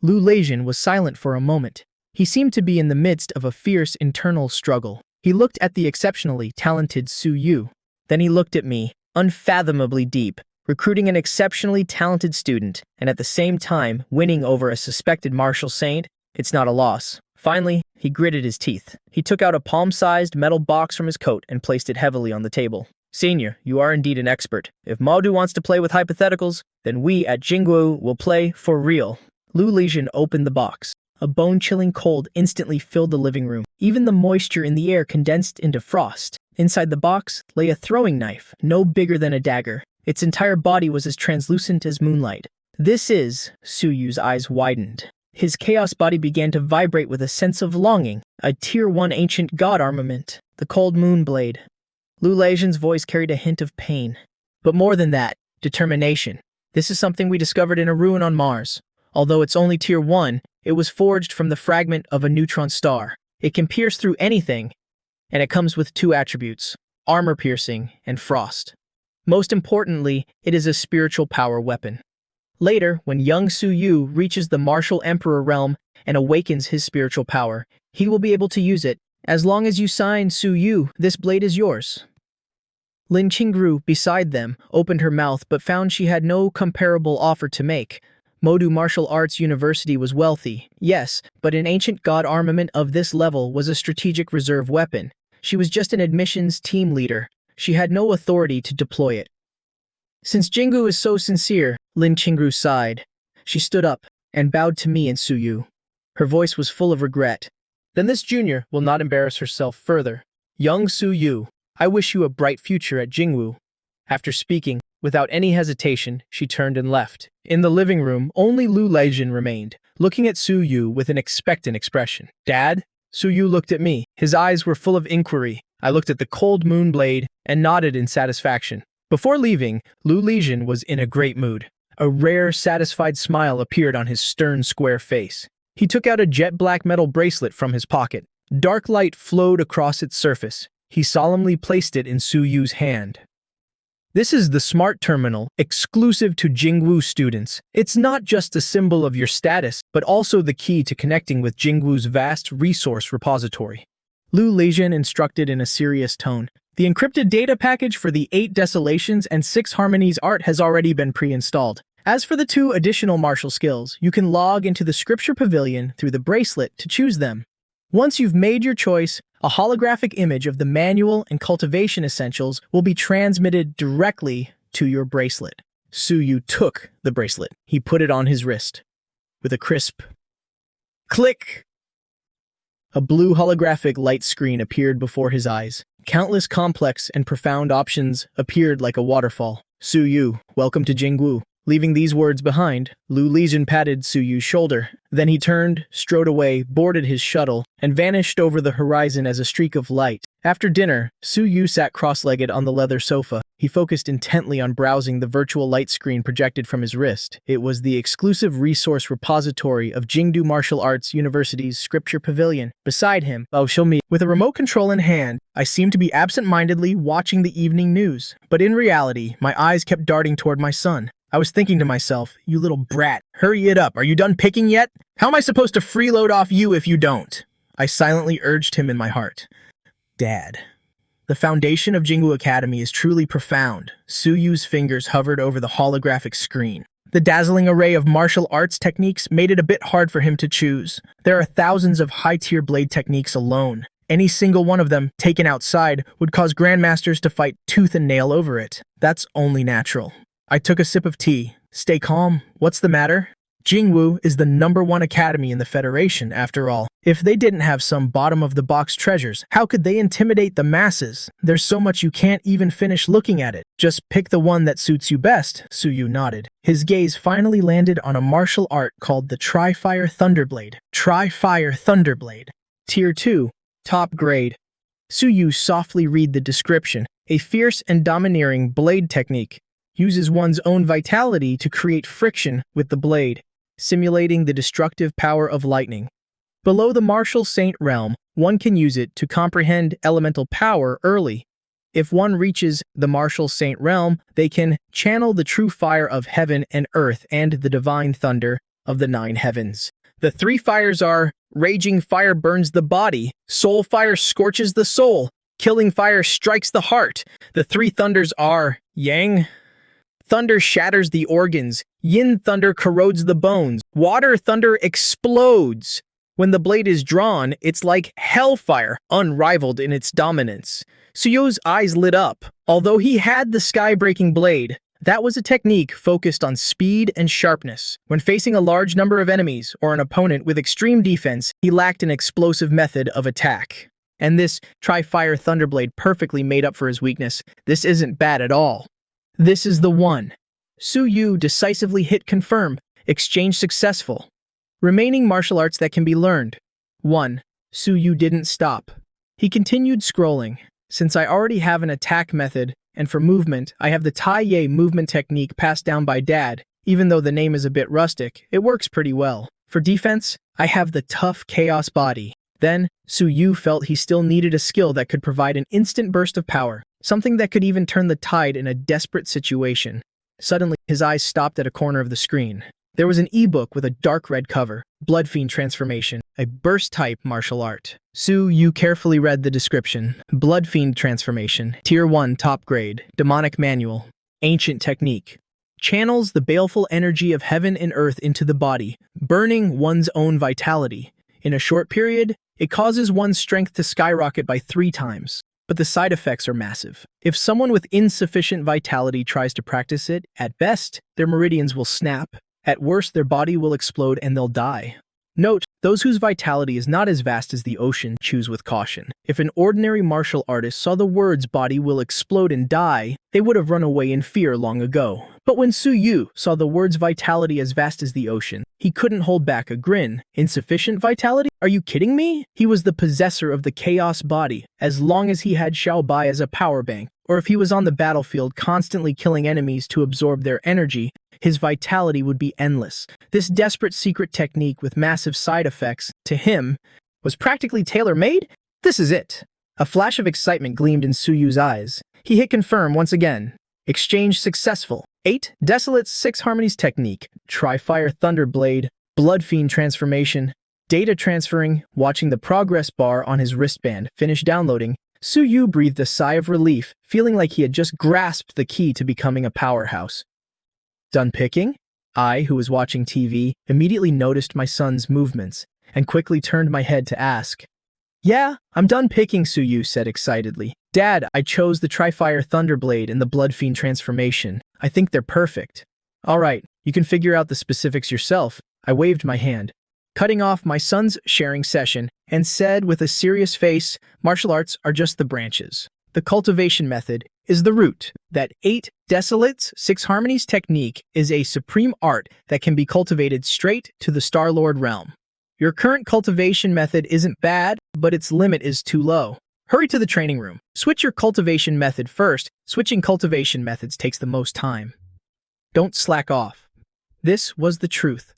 Lu Lijin was silent for a moment. He seemed to be in the midst of a fierce internal struggle. He looked at the exceptionally talented Su Yu. Then he looked at me, unfathomably deep, recruiting an exceptionally talented student, and at the same time winning over a suspected martial saint. It's not a loss. Finally, he gritted his teeth. He took out a palm-sized metal box from his coat and placed it heavily on the table. Senior, you are indeed an expert. If Modu wants to play with hypotheticals, then we at Jingwu will play for real. Lu Lijin opened the box. A bone-chilling cold instantly filled the living room. Even the moisture in the air condensed into frost. Inside the box lay a throwing knife, no bigger than a dagger. Its entire body was as translucent as moonlight. This is... Su Yu's eyes widened. His chaos body began to vibrate with a sense of longing. A Tier 1 ancient god armament. The cold moon blade. Lu Lijin's voice carried a hint of pain. But more than that, determination. This is something we discovered in a ruin on Mars. Although it's only Tier 1, it was forged from the fragment of a neutron star. It can pierce through anything, and it comes with 2 attributes, armor piercing and frost. Most importantly, it is a spiritual power weapon. Later, when young Su Yu reaches the martial emperor realm and awakens his spiritual power, he will be able to use it. As long as you sign Su Yu, this blade is yours. Lin Qingru, beside them, opened her mouth but found she had no comparable offer to make. Modu Martial Arts University was wealthy, yes, but an ancient god armament of this level was a strategic reserve weapon. She was just an admissions team leader. She had no authority to deploy it. Since Jinggu is so sincere, Lin Qingru sighed. She stood up and bowed to me and Su Yu. Her voice was full of regret. Then this junior will not embarrass herself further. Young Su Yu, I wish you a bright future at Jingwu. After speaking, without any hesitation, she turned and left. In the living room, only Lu Lijin remained, looking at Su Yu with an expectant expression. Dad? Su Yu looked at me. His eyes were full of inquiry. I looked at the cold moon blade and nodded in satisfaction. Before leaving, Lu Lijin was in a great mood. A rare, satisfied smile appeared on his stern, square face. He took out a jet-black metal bracelet from his pocket. Dark light flowed across its surface. He solemnly placed it in Su Yu's hand. This is the Smart Terminal, exclusive to Jingwu students. It's not just a symbol of your status, but also the key to connecting with Jingwu's vast resource repository. Lu Lijin instructed in a serious tone. The encrypted data package for the 8 Desolations and 6 Harmonies art has already been pre-installed. As for the 2 additional martial skills, you can log into the Scripture Pavilion through the bracelet to choose them. Once you've made your choice, a holographic image of the manual and cultivation essentials will be transmitted directly to your bracelet. Su Yu took the bracelet. He put it on his wrist. With a crisp click, a blue holographic light screen appeared before his eyes. Countless complex and profound options appeared like a waterfall. Su Yu, welcome to Jingwu. Leaving these words behind, Lu Lijin patted Su Yu's shoulder. Then he turned, strode away, boarded his shuttle, and vanished over the horizon as a streak of light. After dinner, Su Yu sat cross-legged on the leather sofa. He focused intently on browsing the virtual light screen projected from his wrist. It was the exclusive resource repository of Jingdu Martial Arts University's Scripture Pavilion. Beside him, with a remote control in hand, I seemed to be absent-mindedly watching the evening news. But in reality, my eyes kept darting toward my son. I was thinking to myself, you little brat, hurry it up, are you done picking yet? How am I supposed to freeload off you if you don't? I silently urged him in my heart. Dad. The foundation of Jingwu Academy is truly profound. Su Yu's fingers hovered over the holographic screen. The dazzling array of martial arts techniques made it a bit hard for him to choose. There are thousands of high-tier blade techniques alone. Any single one of them, taken outside, would cause grandmasters to fight tooth and nail over it. That's only natural. I took a sip of tea. Stay calm. What's the matter? Jingwu is the #1 academy in the Federation, after all. If they didn't have some bottom-of-the-box treasures, how could they intimidate the masses? There's so much you can't even finish looking at it. Just pick the one that suits you best, Suyu nodded. His gaze finally landed on a martial art called the Tri-Fire Thunderblade. Tri-Fire Thunderblade. Tier 2. Top grade. Suyu softly read the description. A fierce and domineering blade technique. Uses one's own vitality to create friction with the blade, simulating the destructive power of lightning. Below the martial saint realm, one can use it to comprehend elemental power early. If one reaches the martial saint realm, they can channel the true fire of heaven and earth and the divine thunder of the 9 heavens. The 3 fires are: raging fire burns the body, soul fire scorches the soul, killing fire strikes the heart. The 3 thunders are yang thunder shatters the organs, yin thunder corrodes the bones, water thunder explodes. When the blade is drawn, it's like hellfire, unrivaled in its dominance. Suyu's eyes lit up. Although he had the sky-breaking blade, that was a technique focused on speed and sharpness. When facing a large number of enemies or an opponent with extreme defense, he lacked an explosive method of attack. And this Tri-Fire Thunderblade perfectly made up for his weakness. This isn't bad at all. This is the one. Suyu decisively hit confirm. Exchange successful. Remaining martial arts that can be learned. 1. Suyu didn't stop. He continued scrolling. Since I already have an attack method, and for movement, I have the Tai-Ye movement technique passed down by Dad. Even though the name is a bit rustic, it works pretty well. For defense, I have the tough chaos body. Then, Suyu felt he still needed a skill that could provide an instant burst of power, something that could even turn the tide in a desperate situation. Suddenly, his eyes stopped at a corner of the screen. There was an ebook with a dark red cover, Blood Fiend Transformation, a burst-type martial art. Suyu carefully read the description. Blood Fiend Transformation, Tier 1 Top Grade, Demonic Manual, Ancient Technique. Channels the baleful energy of heaven and earth into the body, burning one's own vitality. In a short period, it causes one's strength to skyrocket by 3 times. But the side effects are massive. If someone with insufficient vitality tries to practice it, at best, their meridians will snap. At worst, their body will explode and they'll die. Note, those whose vitality is not as vast as the ocean choose with caution. If an ordinary martial artist saw the words "body will explode and die," they would have run away in fear long ago. But when Suyu saw the words "vitality as vast as the ocean," he couldn't hold back a grin. Insufficient vitality? Are you kidding me? He was the possessor of the chaos body, as long as he had Xiaobai as a power bank, or if he was on the battlefield constantly killing enemies to absorb their energy, his vitality would be endless. This desperate secret technique with massive side effects, to him, was practically tailor-made? This is it. A flash of excitement gleamed in Suyu's eyes. He hit confirm once again. Exchange successful. 8. Desolate's 6 Harmonies Technique, Tri-Fire Thunderblade, Blood Fiend Transformation. Data transferring, watching the progress bar on his wristband finish downloading, Suyu breathed a sigh of relief, feeling like he had just grasped the key to becoming a powerhouse. Done picking? I, who was watching TV, immediately noticed my son's movements, and quickly turned my head to ask. Yeah, I'm done picking, Suyu said excitedly. Dad, I chose the Tri-Fire Thunderblade and the Blood Fiend Transformation. I think they're perfect. All right, you can figure out the specifics yourself. I waved my hand, cutting off my son's sharing session, and said with a serious face, martial arts are just the branches. The cultivation method is the root. That 8 Desolate's 6 Harmonies technique is a supreme art that can be cultivated straight to the Star-Lord realm. Your current cultivation method isn't bad, but its limit is too low. Hurry to the training room. Switch your cultivation method first. Switching cultivation methods takes the most time. Don't slack off. This was the truth.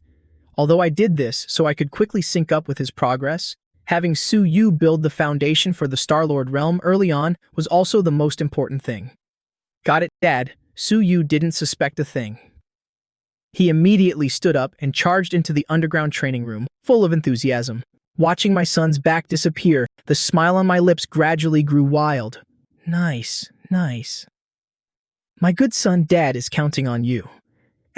Although I did this so I could quickly sync up with his progress, having Suyu build the foundation for the Star-Lord realm early on was also the most important thing. Got it, Dad. Suyu didn't suspect a thing. He immediately stood up and charged into the underground training room, full of enthusiasm. Watching my son's back disappear, the smile on my lips gradually grew wild. Nice, nice. My good son Dad is counting on you.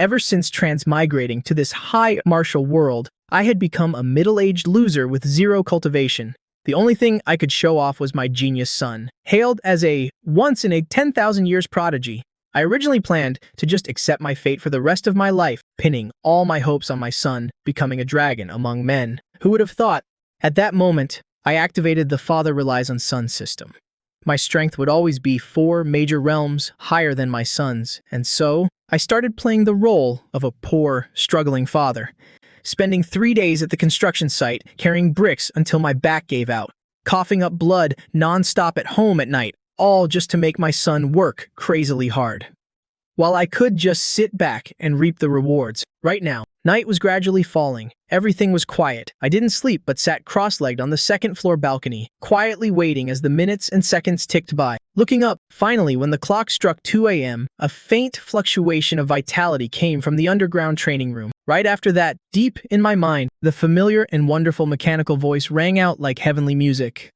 ever since transmigrating to this high martial world, I had become a middle-aged loser with zero cultivation. The only thing I could show off was my genius son, hailed as a once-in-a-10,000-years prodigy. I originally planned to just accept my fate for the rest of my life, pinning all my hopes on my son becoming a dragon among men. Who would have thought? At that moment, I activated the father relies on son system. My strength would always be 4 major realms higher than my son's, and so I started playing the role of a poor, struggling father, spending 3 days at the construction site carrying bricks until my back gave out, coughing up blood non-stop at home at night, all just to make my son work crazily hard. While I could just sit back and reap the rewards, right now, night was gradually falling. Everything was quiet. I didn't sleep but sat cross-legged on the second-floor balcony, quietly waiting as the minutes and seconds ticked by. Looking up, finally, when the clock struck 2 a.m., a faint fluctuation of vitality came from the underground training room. Right after that, deep in my mind, the familiar and wonderful mechanical voice rang out like heavenly music.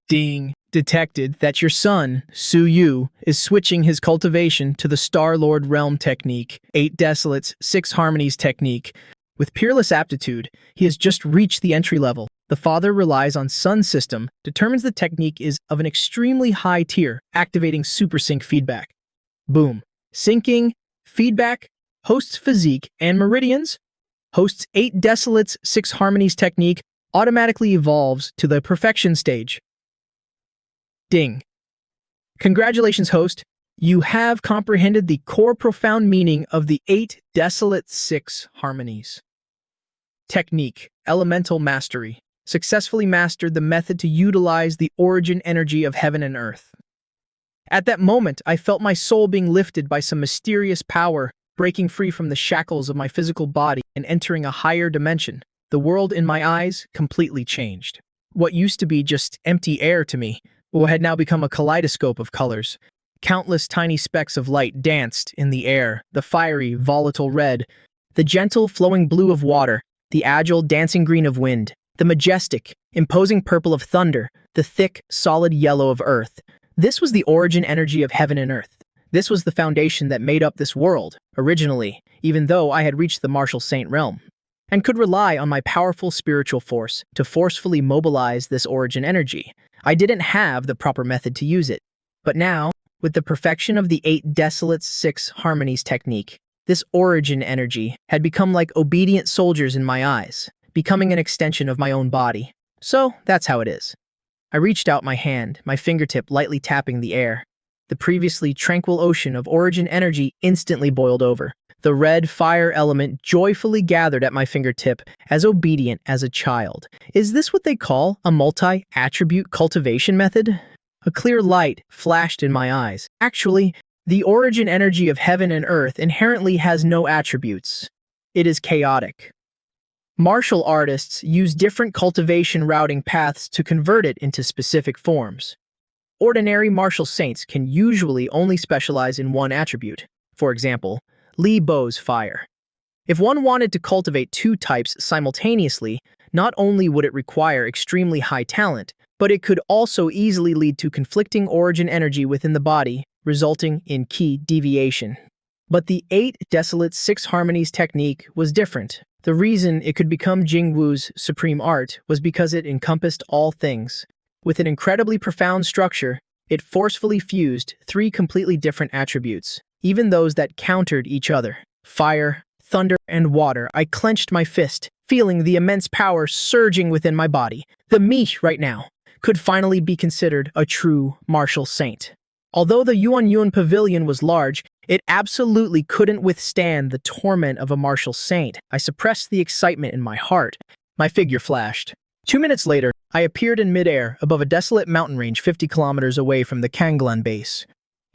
Ding. Detected that your son, Su Yu, is switching his cultivation to the Star-Lord Realm technique, 8 Desolates, 6 Harmonies technique. With peerless aptitude, he has just reached the entry level. The father relies on Sun system, determines the technique is of an extremely high tier, activating super sync feedback. Boom. Syncing, feedback, hosts physique and meridians. Hosts 8 Desolates, 6 Harmonies technique automatically evolves to the perfection stage. Ding. Congratulations, host. You have comprehended the core profound meaning of the 8 Desolate 6 Harmonies. Technique, elemental mastery. Successfully mastered the method to utilize the origin energy of heaven and earth. At that moment, I felt my soul being lifted by some mysterious power, breaking free from the shackles of my physical body and entering a higher dimension. The world in my eyes completely changed. What used to be just empty air to me, what had now become a kaleidoscope of colors. Countless tiny specks of light danced in the air, the fiery, volatile red, the gentle, flowing blue of water, the agile, dancing green of wind, the majestic, imposing purple of thunder, the thick, solid yellow of earth. This was the origin energy of heaven and earth. This was the foundation that made up this world, originally, even though I had reached the martial saint realm, and could rely on my powerful spiritual force to forcefully mobilize this origin energy. I didn't have the proper method to use it. But now, with the perfection of the 8 Desolate 6 Harmonies technique, this origin energy had become like obedient soldiers in my eyes, becoming an extension of my own body. So, that's how it is. I reached out my hand, my fingertip lightly tapping the air. The previously tranquil ocean of origin energy instantly boiled over. The red fire element joyfully gathered at my fingertip, as obedient as a child. Is this what they call a multi-attribute cultivation method? A clear light flashed in my eyes. Actually, the origin energy of heaven and earth inherently has no attributes. It is chaotic. Martial artists use different cultivation routing paths to convert it into specific forms. Ordinary martial saints can usually only specialize in one attribute. For example, Li Bo's fire. If one wanted to cultivate 2 types simultaneously, not only would it require extremely high talent, but it could also easily lead to conflicting origin energy within the body, resulting in key deviation. But the 8 Desolate 6 Harmonies technique was different. The reason it could become Jingwu's supreme art was because it encompassed all things. With an incredibly profound structure, it forcefully fused 3 completely different attributes, even those that countered each other. Fire, thunder, and water. I clenched my fist, feeling the immense power surging within my body. The me, right now, could finally be considered a true martial saint. Although the Yuan Pavilion was large, it absolutely couldn't withstand the torment of a martial saint. I suppressed the excitement in my heart. My figure flashed. 2 minutes later, I appeared in midair above a desolate mountain range 50 kilometers away from the Kanglan base.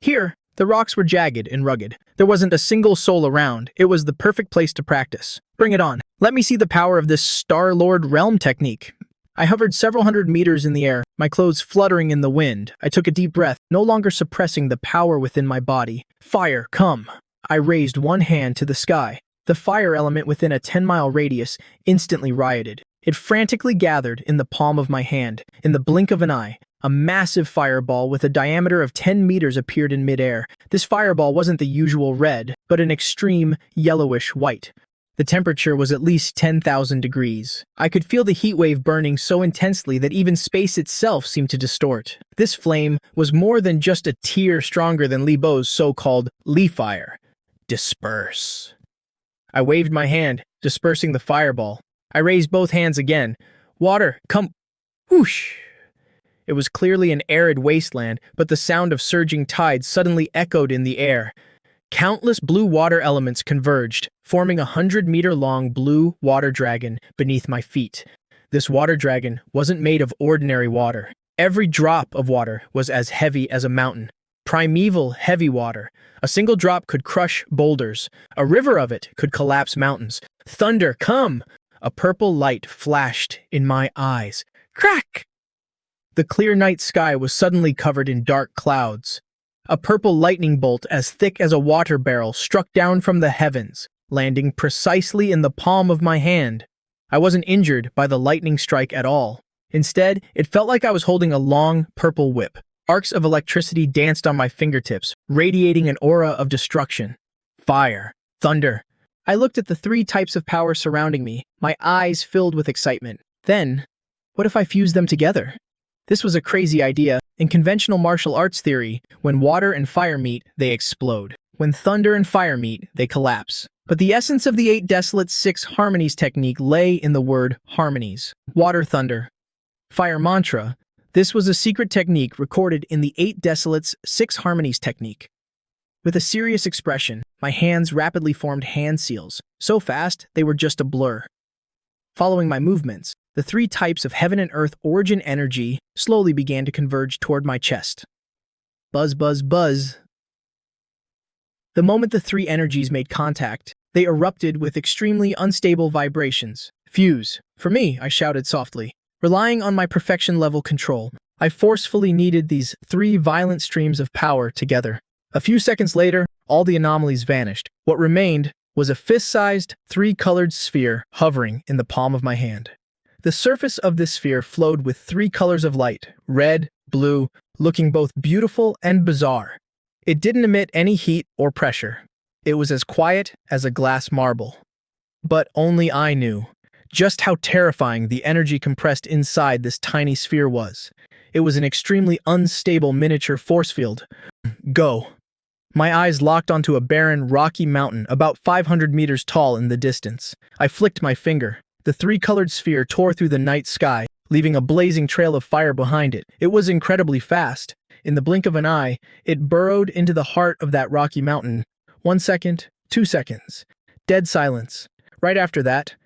Here, the rocks were jagged and rugged. There wasn't a single soul around. It was the perfect place to practice. Bring it on. Let me see the power of this Star-Lord Realm technique. I hovered several hundred meters in the air, my clothes fluttering in the wind. I took a deep breath, no longer suppressing the power within my body. Fire, come. I raised one hand to the sky. The fire element within a 10-mile radius instantly rioted. It frantically gathered in the palm of my hand. In the blink of an eye, A massive fireball with a diameter of 10 meters appeared in midair. This fireball wasn't the usual red, but an extreme yellowish white. The temperature was at least 10,000 degrees. I could feel the heat wave burning so intensely that even space itself seemed to distort. This flame was more than just a tier stronger than Li Bo's so-called Li Fire. Disperse. I waved my hand, dispersing the fireball. I raised both hands again. Water, come. Whoosh! It was clearly an arid wasteland, but the sound of surging tides suddenly echoed in the air. Countless blue water elements converged, forming a 100-meter-long blue water dragon beneath my feet. This water dragon wasn't made of ordinary water. Every drop of water was as heavy as a mountain. Primeval heavy water. A single drop could crush boulders. A river of it could collapse mountains. Thunder, come! A purple light flashed in my eyes. Crack! The clear night sky was suddenly covered in dark clouds. A purple lightning bolt as thick as a water barrel struck down from the heavens, landing precisely in the palm of my hand. I wasn't injured by the lightning strike at all. Instead, it felt like I was holding a long, purple whip. Arcs of electricity danced on my fingertips, radiating an aura of destruction. Fire. Thunder. I looked at the three types of power surrounding me, my eyes filled with excitement. Then, what if I fused them together? This was a crazy idea. In conventional martial arts theory, when water and fire meet, they explode. When thunder and fire meet, they collapse. But the essence of the 8 Desolate 6 Harmonies technique lay in the word harmonies. Water thunder. Fire mantra. This was a secret technique recorded in the 8 Desolates 6 Harmonies technique. With a serious expression, my hands rapidly formed hand seals, so fast they were just a blur. Following my movements, the 3 types of heaven and earth origin energy slowly began to converge toward my chest. Buzz, buzz, buzz. The moment the 3 energies made contact, they erupted with extremely unstable vibrations. Fuse. For me, I shouted softly. Relying on my perfection-level control, I forcefully kneaded these 3 violent streams of power together. A few seconds later, all the anomalies vanished. What remained was a fist-sized, 3-colored sphere hovering in the palm of my hand. The surface of this sphere flowed with 3 colors of light, red, blue, looking both beautiful and bizarre. It didn't emit any heat or pressure. It was as quiet as a glass marble. But only I knew just how terrifying the energy compressed inside this tiny sphere was. It was an extremely unstable miniature force field. Go. My eyes locked onto a barren, rocky mountain about 500 meters tall in the distance. I flicked my finger. The 3-colored sphere tore through the night sky, leaving a blazing trail of fire behind it. It was incredibly fast. In the blink of an eye, it burrowed into the heart of that rocky mountain. 1 second, 2 seconds. Dead silence. Right after that,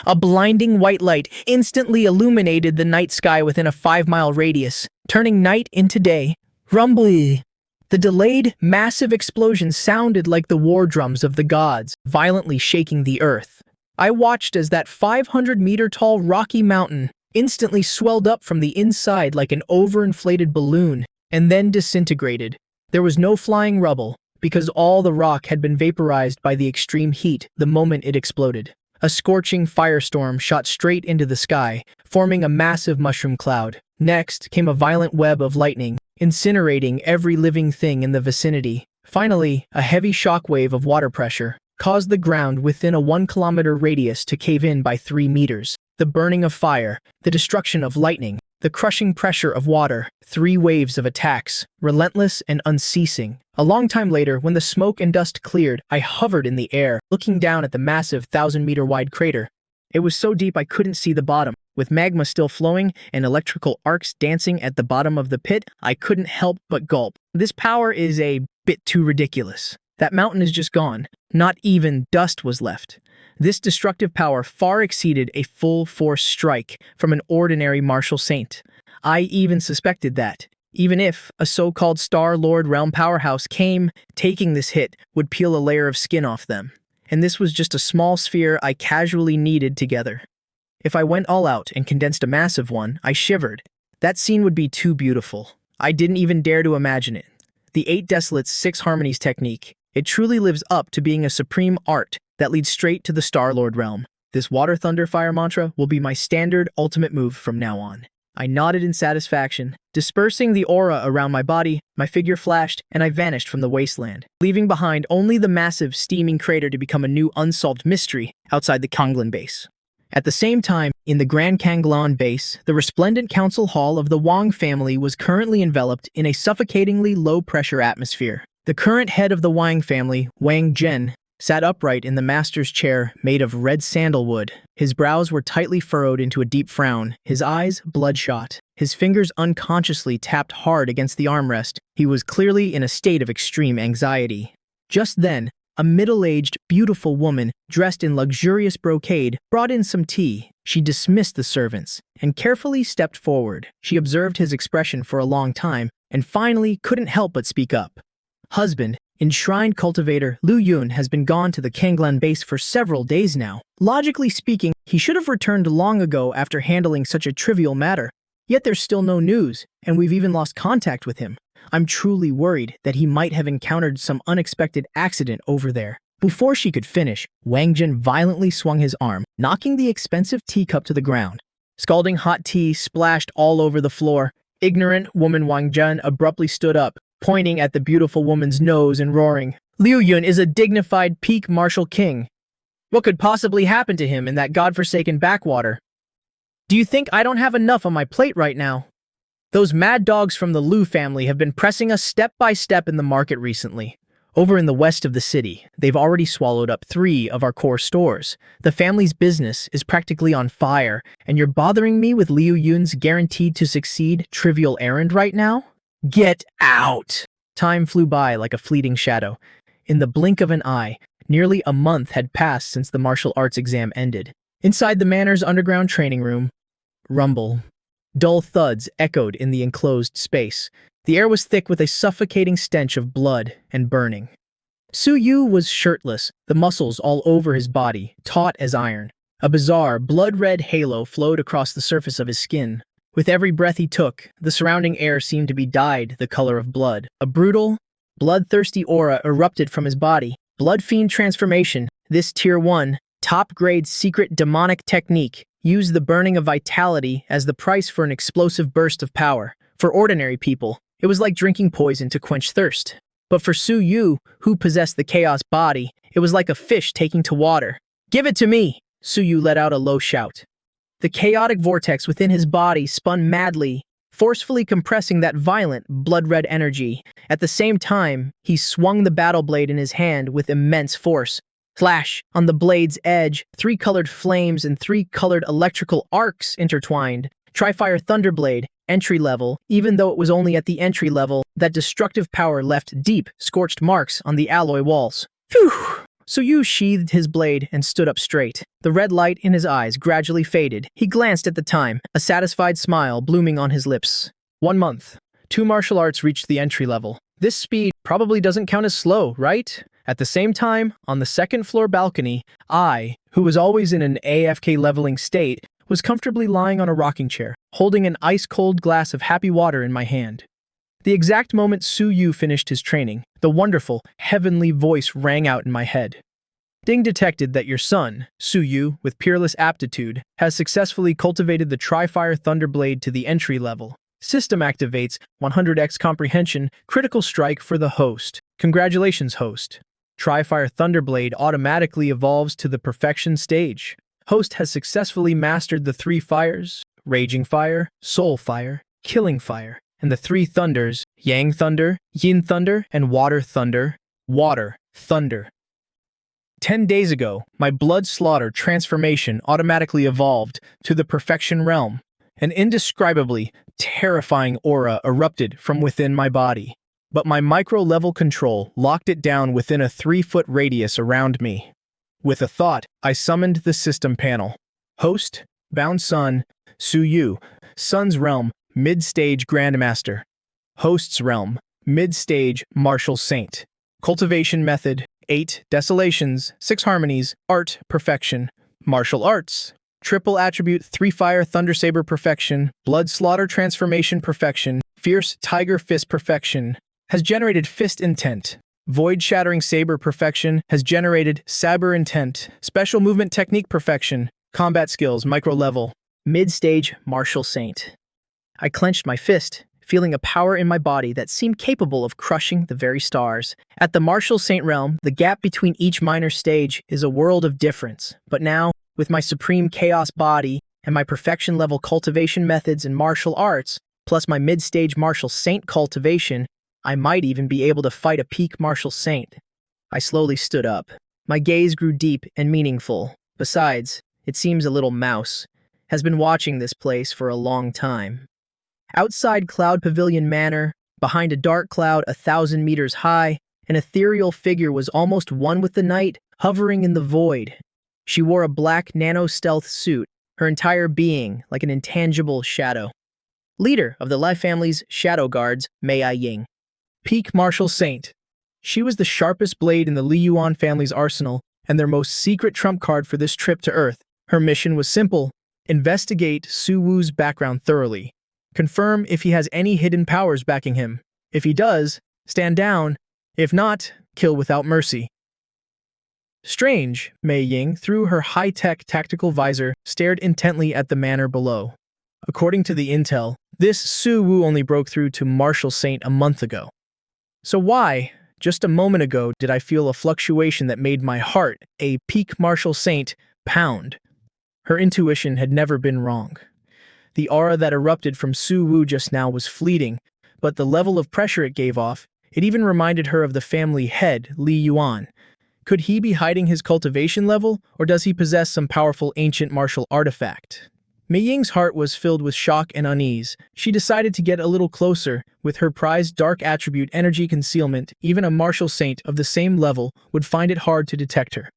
a blinding white light instantly illuminated the night sky within a 5-mile radius, turning night into day. Rumbly. The delayed, massive explosion sounded like the war drums of the gods, violently shaking the earth. I watched as that 500-meter-tall rocky mountain instantly swelled up from the inside like an overinflated balloon, and then disintegrated. There was no flying rubble, because all the rock had been vaporized by the extreme heat the moment it exploded. A scorching firestorm shot straight into the sky, forming a massive mushroom cloud. Next came a violent web of lightning, incinerating every living thing in the vicinity. Finally, a heavy shockwave of water pressure caused the ground within a 1-kilometer radius to cave in by 3 meters. The burning of fire, the destruction of lightning, the crushing pressure of water, 3 waves of attacks, relentless and unceasing. A long time later, when the smoke and dust cleared, I hovered in the air, looking down at the massive 1,000-meter-wide crater. It was so deep I couldn't see the bottom. With magma still flowing and electrical arcs dancing at the bottom of the pit, I couldn't help but gulp. This power is a bit too ridiculous. That mountain is just gone. Not even dust was left. This destructive power far exceeded a full-force strike from an ordinary martial saint. I even suspected that, even if a so-called Star Lord Realm powerhouse came, taking this hit would peel a layer of skin off them. And this was just a small sphere I casually kneaded together. If I went all out and condensed a massive one, I shivered. That scene would be too beautiful. I didn't even dare to imagine it. The 8 Desolates 6 Harmonies technique. It truly lives up to being a supreme art that leads straight to the Star Lord realm. This Water Thunder Fire mantra will be my standard ultimate move from now on. I nodded in satisfaction. Dispersing the aura around my body, my figure flashed, and I vanished from the wasteland, leaving behind only the massive, steaming crater to become a new unsolved mystery outside the Kanglan base. At the same time, in the Grand Kanglan base, the resplendent council hall of the Wang family was currently enveloped in a suffocatingly low-pressure atmosphere. The current head of the Wang family, Wang Zhen, sat upright in the master's chair made of red sandalwood. His brows were tightly furrowed into a deep frown, his eyes bloodshot. His fingers unconsciously tapped hard against the armrest. He was clearly in a state of extreme anxiety. Just then, a middle-aged, beautiful woman, dressed in luxurious brocade, brought in some tea. She dismissed the servants and carefully stepped forward. She observed his expression for a long time and finally couldn't help but speak up. Husband, enshrined cultivator Liu Yun has been gone to the Kanglan base for several days now. Logically speaking, he should have returned long ago after handling such a trivial matter. Yet there's still no news, and we've even lost contact with him. I'm truly worried that he might have encountered some unexpected accident over there. Before she could finish, Wang Jin violently swung his arm, knocking the expensive teacup to the ground. Scalding hot tea splashed all over the floor. Ignorant woman Wang Jin abruptly stood up, pointing at the beautiful woman's nose and roaring, "Liu Yun is a dignified peak martial king. What could possibly happen to him in that godforsaken backwater? Do you think I don't have enough on my plate right now? Those mad dogs from the Liu family have been pressing us step by step in the market recently. Over in the west of the city, they've already swallowed up 3 of our core stores. The family's business is practically on fire, and you're bothering me with Liu Yun's guaranteed to succeed trivial errand right now? Get out!" Time flew by like a fleeting shadow. In the blink of an eye, nearly a month had passed since the martial arts exam ended. Inside the manor's underground training room, rumble. Dull thuds echoed in the enclosed space. The air was thick with a suffocating stench of blood and burning. Su Yu was shirtless, the muscles all over his body, taut as iron. A bizarre, blood-red halo flowed across the surface of his skin. With every breath he took, the surrounding air seemed to be dyed the color of blood. A brutal, bloodthirsty aura erupted from his body. Blood Fiend Transformation, this Tier 1, top-grade secret demonic technique, used the burning of vitality as the price for an explosive burst of power. For ordinary people, it was like drinking poison to quench thirst. But for Su Yu, who possessed the chaos body, it was like a fish taking to water. "Give it to me!" Su Yu let out a low shout. The chaotic vortex within his body spun madly, forcefully compressing that violent, blood-red energy. At the same time, he swung the battle blade in his hand with immense force. Flash! On the blade's edge, 3 colored flames and 3 colored electrical arcs intertwined. Tri-Fire Thunderblade, entry level. Even though it was only at the entry level, that destructive power left deep, scorched marks on the alloy walls. Phew! Su Yu sheathed his blade and stood up straight. The red light in his eyes gradually faded. He glanced at the time, a satisfied smile blooming on his lips. 1 month. 2 martial arts reached the entry level. This speed probably doesn't count as slow, right? At the same time, on the second-floor balcony, I, who was always in an AFK leveling state, was comfortably lying on a rocking chair, holding an ice-cold glass of happy water in my hand. The exact moment Su Yu finished his training, the wonderful, heavenly voice rang out in my head. "Ding detected that your son, Su Yu, with peerless aptitude, has successfully cultivated the Tri-Fire Thunderblade to the entry level. System activates 100x comprehension, critical strike for the host. Congratulations, host. Tri-Fire Thunderblade automatically evolves to the perfection stage. Host has successfully mastered the 3 fires, Raging Fire, Soul Fire, Killing Fire, and the 3 thunders, Yang Thunder, Yin Thunder, and Water Thunder, Water Thunder. 10 days ago, my Blood Slaughter transformation automatically evolved to the Perfection Realm. An indescribably terrifying aura erupted from within my body. But my micro-level control locked it down within a 3-foot radius around me. With a thought, I summoned the system panel. Host, Bound Sun, Su Yu, Sun's Realm, Mid-Stage Grandmaster. Host's Realm, Mid-Stage Martial Saint. Cultivation Method, 8 Desolations, 6 Harmonies, Art Perfection, Martial Arts. Triple Attribute 3 Fire Thundersaber Perfection, Blood Slaughter Transformation Perfection, Fierce Tiger Fist Perfection. Has generated Fist Intent. Void Shattering Saber Perfection has generated Saber Intent. Special Movement Technique Perfection. Combat Skills Micro Level. Mid-Stage Martial Saint. I clenched my fist, feeling a power in my body that seemed capable of crushing the very stars. At the martial saint realm, the gap between each minor stage is a world of difference. But now, with my supreme chaos body and my perfection level cultivation methods in martial arts, plus my mid-stage martial saint cultivation, I might even be able to fight a peak martial saint. I slowly stood up. My gaze grew deep and meaningful. Besides, it seems a little mouse has been watching this place for a long time. Outside Cloud Pavilion Manor, behind a dark cloud 1,000 meters high, an ethereal figure was almost one with the night, hovering in the void. She wore a black nano-stealth suit, her entire being like an intangible shadow. Leader of the Lai family's shadow guards, Mei Ying. Peak martial saint. She was the sharpest blade in the Li Yuan family's arsenal and their most secret trump card for this trip to Earth. Her mission was simple: investigate Su Wu's background thoroughly. Confirm if he has any hidden powers backing him. If he does, stand down. If not, kill without mercy. Strange, Mei Ying, through her high-tech tactical visor, stared intently at the manor below. According to the intel, this Su Wu only broke through to Martial Saint a month ago. So why, just a moment ago, did I feel a fluctuation that made my heart, a peak Martial Saint, pound? Her intuition had never been wrong. The aura that erupted from Su Wu just now was fleeting, but the level of pressure it gave off, it even reminded her of the family head, Li Yuan. Could he be hiding his cultivation level, or does he possess some powerful ancient martial artifact? Mei Ying's heart was filled with shock and unease. She decided to get a little closer. With her prized dark attribute energy concealment, even a martial saint of the same level would find it hard to detect her.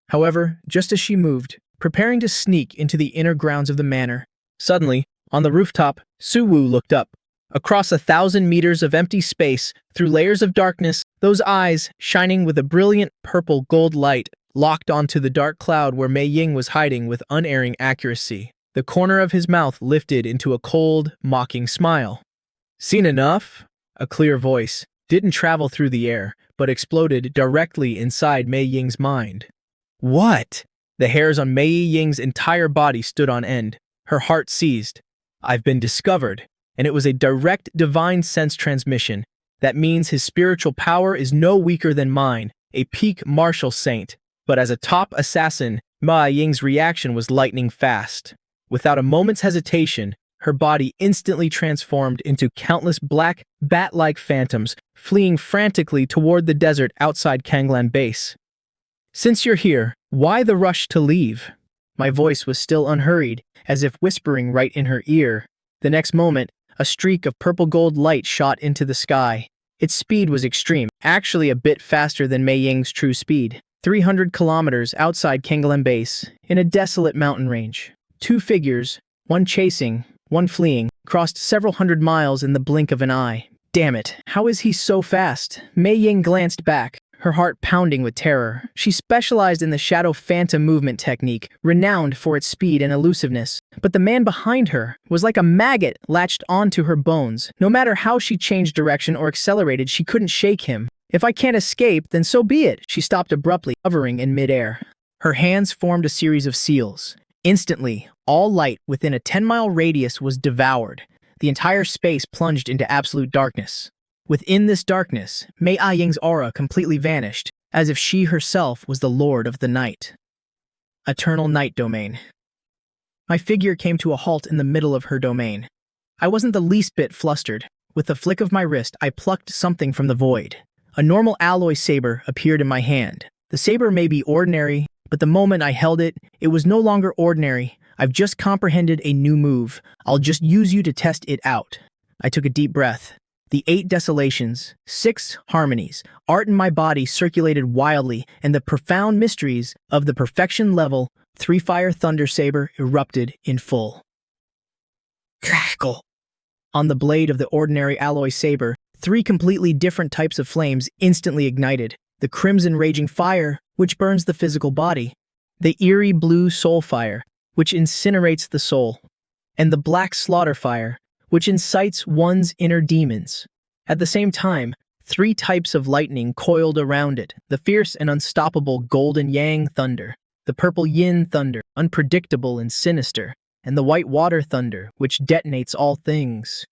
However, just as she moved, preparing to sneak into the inner grounds of the manor, suddenly, on the rooftop, Su Wu looked up. Across 1,000 meters of empty space, through layers of darkness, those eyes, shining with a brilliant purple gold light, locked onto the dark cloud where Mei Ying was hiding with unerring accuracy. The corner of his mouth lifted into a cold, mocking smile. Seen enough? A clear voice didn't travel through the air, but exploded directly inside Mei Ying's mind. What? The hairs on Mei Ying's entire body stood on end. Her heart seized. I've been discovered, and it was a direct divine sense transmission. That means his spiritual power is no weaker than mine, a peak martial saint. But as a top assassin, Mei Ying's reaction was lightning fast. Without a moment's hesitation, her body instantly transformed into countless black, bat-like phantoms, fleeing frantically toward the desert outside Kanglan base. Since you're here, why the rush to leave? My voice was still unhurried, as if whispering right in her ear. The next moment, a streak of purple gold light shot into the sky. Its speed was extreme, actually a bit faster than Mei Ying's true speed. 300 kilometers outside Kanglan base, in a desolate mountain range. Two figures, one chasing, one fleeing, crossed several hundred miles in the blink of an eye. Damn it, how is he so fast? Mei Ying glanced back, her heart pounding with terror. She specialized in the shadow phantom movement technique, renowned for its speed and elusiveness. But the man behind her was like a maggot latched onto her bones. No matter how she changed direction or accelerated, she couldn't shake him. If I can't escape, then so be it. She stopped abruptly, hovering in midair. Her hands formed a series of seals. Instantly, all light within a 10-mile radius was devoured. The entire space plunged into absolute darkness. Within this darkness, Mei Ying's aura completely vanished, as if she herself was the lord of the night. Eternal Night Domain. My figure came to a halt in the middle of her domain. I wasn't the least bit flustered. With a flick of my wrist, I plucked something from the void. A normal alloy saber appeared in my hand. The saber may be ordinary, but the moment I held it, it was no longer ordinary. I've just comprehended a new move. I'll just use you to test it out. I took a deep breath. The 8 desolations, 6 harmonies, art in my body circulated wildly, and the profound mysteries of the perfection level 3 fire thunder saber erupted in full. Crackle! On the blade of the ordinary alloy saber, 3 completely different types of flames instantly ignited. The crimson raging fire, which burns the physical body, the eerie blue soul fire, which incinerates the soul, and the black slaughter fire, which incites one's inner demons. At the same time, 3 types of lightning coiled around it, the fierce and unstoppable golden yang thunder, the purple yin thunder, unpredictable and sinister, and the white water thunder, which detonates all things.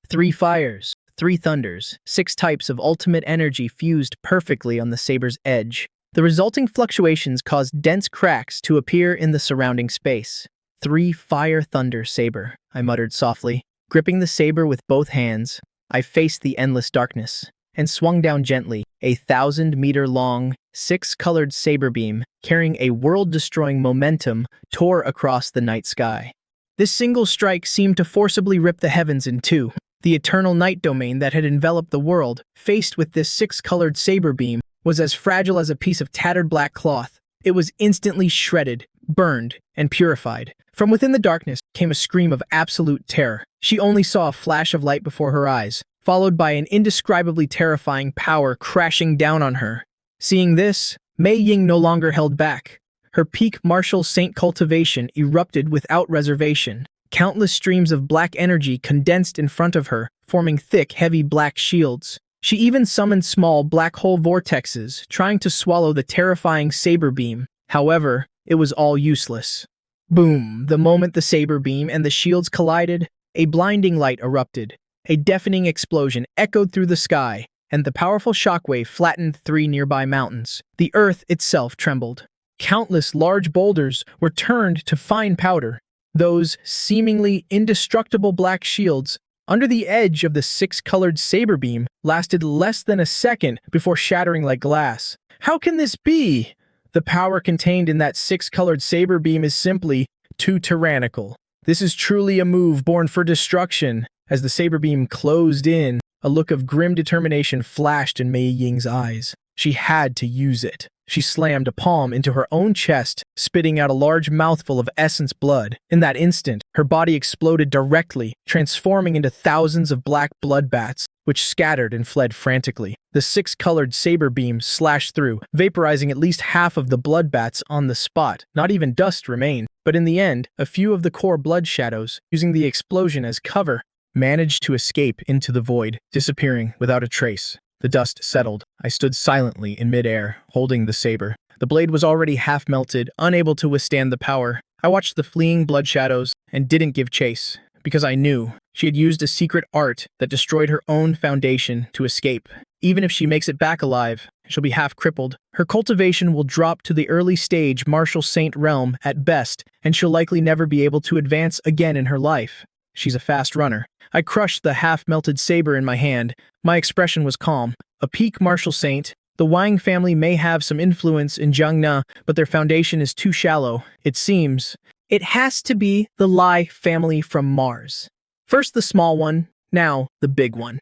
3 fires, 3 thunders, 6 types of ultimate energy fused perfectly on the saber's edge. The resulting fluctuations caused dense cracks to appear in the surrounding space. 3 fire thunder saber, I muttered softly. Gripping the saber with both hands, I faced the endless darkness and swung down gently. A 1,000-meter-long, 6-colored saber beam, carrying a world-destroying momentum, tore across the night sky. This single strike seemed to forcibly rip the heavens in two. The eternal night domain that had enveloped the world, faced with this 6-colored saber beam, was as fragile as a piece of tattered black cloth. It was instantly shredded, burned, and purified. From within the darkness came a scream of absolute terror. She only saw a flash of light before her eyes, followed by an indescribably terrifying power crashing down on her. Seeing this, Mei Ying no longer held back. Her peak martial saint cultivation erupted without reservation. Countless streams of black energy condensed in front of her, forming thick, heavy black shields. She even summoned small black hole vortexes, trying to swallow the terrifying saber beam. However, it was all useless. Boom! The moment the saber beam and the shields collided, a blinding light erupted. A deafening explosion echoed through the sky, and the powerful shockwave flattened 3 nearby mountains. The earth itself trembled. Countless large boulders were turned to fine powder. Those seemingly indestructible black shields under the edge of the 6-colored saber beam lasted less than a second before shattering like glass. How can this be? The power contained in that 6-colored saber beam is simply too tyrannical. This is truly a move born for destruction. As the saber beam closed in, a look of grim determination flashed in Mei Ying's eyes. She had to use it. She slammed a palm into her own chest, spitting out a large mouthful of essence blood. In that instant, her body exploded directly, transforming into thousands of black blood bats, which scattered and fled frantically. The 6-colored saber beam slashed through, vaporizing at least half of the blood bats on the spot. Not even dust remained. But in the end, a few of the core blood shadows, using the explosion as cover, managed to escape into the void, disappearing without a trace. The dust settled. I stood silently in midair, holding the saber. The blade was already half melted, unable to withstand the power. I watched the fleeing blood shadows and didn't give chase, because I knew she had used a secret art that destroyed her own foundation to escape. Even if she makes it back alive, she'll be half crippled. Her cultivation will drop to the early stage martial saint realm at best, and she'll likely never be able to advance again in her life. She's a fast runner. I crushed the half-melted saber in my hand. My expression was calm. A peak martial saint, the Wang family may have some influence in Jiangna, but their foundation is too shallow. It seems it has to be the Lai family from Mars. First the small one, now the big one.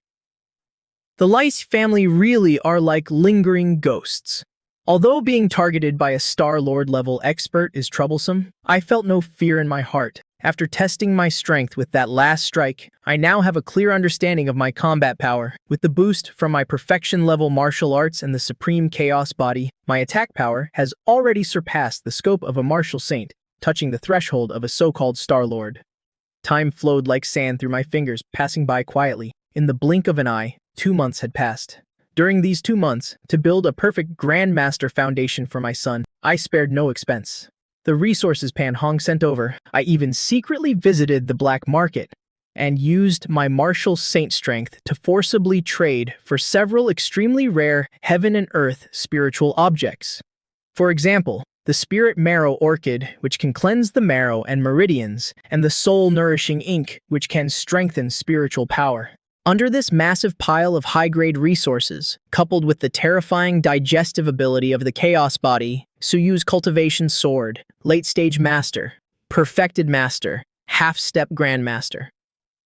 The Lai family really are like lingering ghosts. Although being targeted by a Star-Lord level expert is troublesome, I felt no fear in my heart. After testing my strength with that last strike, I now have a clear understanding of my combat power. With the boost from my perfection-level martial arts and the supreme chaos body, my attack power has already surpassed the scope of a martial saint, touching the threshold of a so-called Star-Lord. Time flowed like sand through my fingers, passing by quietly. In the blink of an eye, 2 months had passed. During these 2 months, to build a perfect Grandmaster foundation for my son, I spared no expense. The resources Pan Hong sent over, I even secretly visited the black market and used my martial saint strength to forcibly trade for several extremely rare heaven and earth spiritual objects. For example, the spirit marrow orchid, which can cleanse the marrow and meridians, and the soul-nourishing ink, which can strengthen spiritual power. Under this massive pile of high-grade resources, coupled with the terrifying digestive ability of the Chaos Body, Suyu's Cultivation Sword, Late-Stage Master, Perfected Master, Half-Step Grandmaster.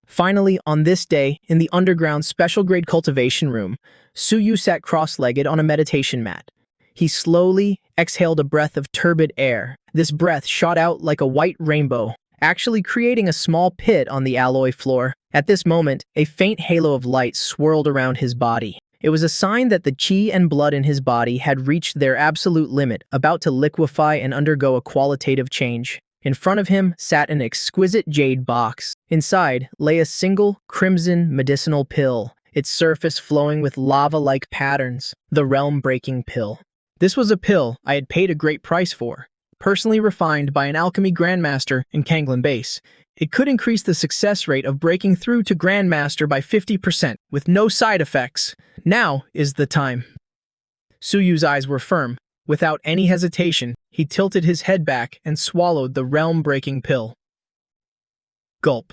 Finally, on this day, in the underground special-grade cultivation room, Suyu sat cross-legged on a meditation mat. He slowly exhaled a breath of turbid air. This breath shot out like a white rainbow, actually creating a small pit on the alloy floor. At this moment, a faint halo of light swirled around his body. It was a sign that the qi and blood in his body had reached their absolute limit, about to liquefy and undergo a qualitative change. In front of him sat an exquisite jade box. Inside lay a single crimson medicinal pill, its surface flowing with lava-like patterns, the realm-breaking pill. This was a pill I had paid a great price for. personally refined by an alchemy grandmaster in Kanglin Base. It could increase the success rate of breaking through to grandmaster by 50% with no side effects. Now is the time. Suyu's eyes were firm. Without any hesitation, he tilted his head back and swallowed the realm-breaking pill. Gulp.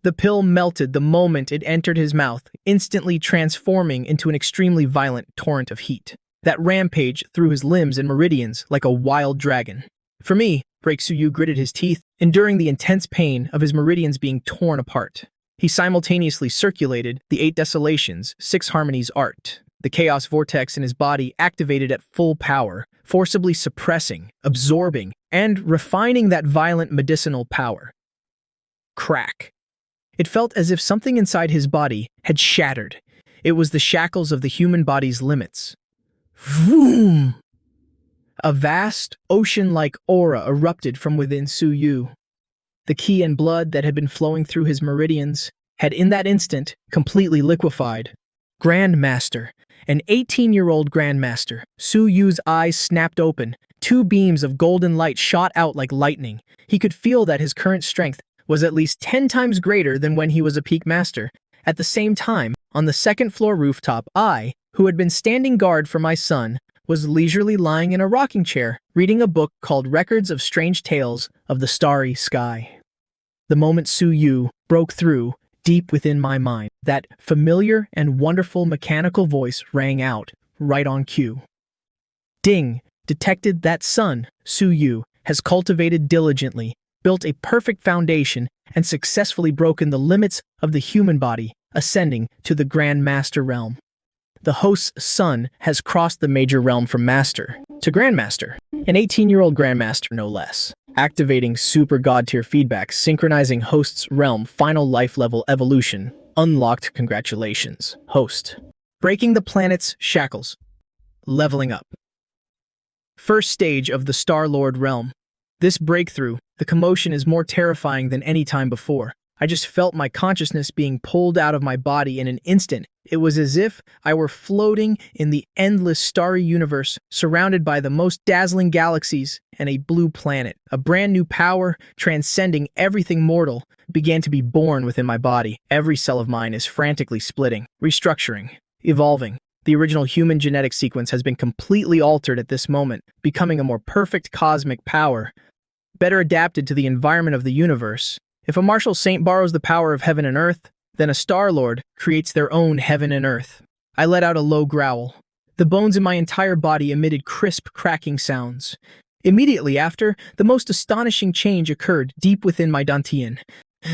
The pill melted the moment it entered his mouth, instantly transforming into an extremely violent torrent of heat that rampaged through his limbs and meridians like a wild dragon. For me, Break Suyu gritted his teeth, enduring the intense pain of his meridians being torn apart. He simultaneously circulated the 8 desolations, 6 harmonies art. The chaos vortex in his body activated at full power, forcibly suppressing, absorbing, and refining that violent medicinal power. Crack. It felt as if something inside his body had shattered. It was the shackles of the human body's limits. Vroom! A vast, ocean-like aura erupted from within Suyu. The ki and blood that had been flowing through his meridians had in that instant completely liquefied. Grandmaster. An 18-year-old grandmaster. Suyu's eyes snapped open. 2 beams of golden light shot out like lightning. He could feel that his current strength was at least 10 times greater than when he was a peak master. At the same time, on the second-floor rooftop, I, who had been standing guard for my son, was leisurely lying in a rocking chair, reading a book called Records of Strange Tales of the Starry Sky. The moment Suyu broke through, deep within my mind, that familiar and wonderful mechanical voice rang out, right on cue. Ding! Detected that son, Suyu, has cultivated diligently, built a perfect foundation, and successfully broken the limits of the human body, ascending to the Grand Master realm. The host's son has crossed the major realm from Master to Grandmaster, an 18-year-old Grandmaster no less, activating super god-tier feedback, synchronizing host's realm final life level evolution. Unlocked. Congratulations, host. Breaking the planet's shackles. Leveling up. First stage of the Star-Lord realm. This breakthrough, the commotion is more terrifying than any time before. I just felt my consciousness being pulled out of my body in an instant. It was as if I were floating in the endless starry universe, surrounded by the most dazzling galaxies and a blue planet. A brand new power, transcending everything mortal, began to be born within my body. Every cell of mine is frantically splitting, restructuring, evolving. The original human genetic sequence has been completely altered at this moment, becoming a more perfect cosmic power, better adapted to the environment of the universe. If a martial saint borrows the power of heaven and earth, then a Star-Lord creates their own heaven and earth. I let out a low growl. The bones in my entire body emitted crisp, cracking sounds. Immediately after, the most astonishing change occurred deep within my dantian.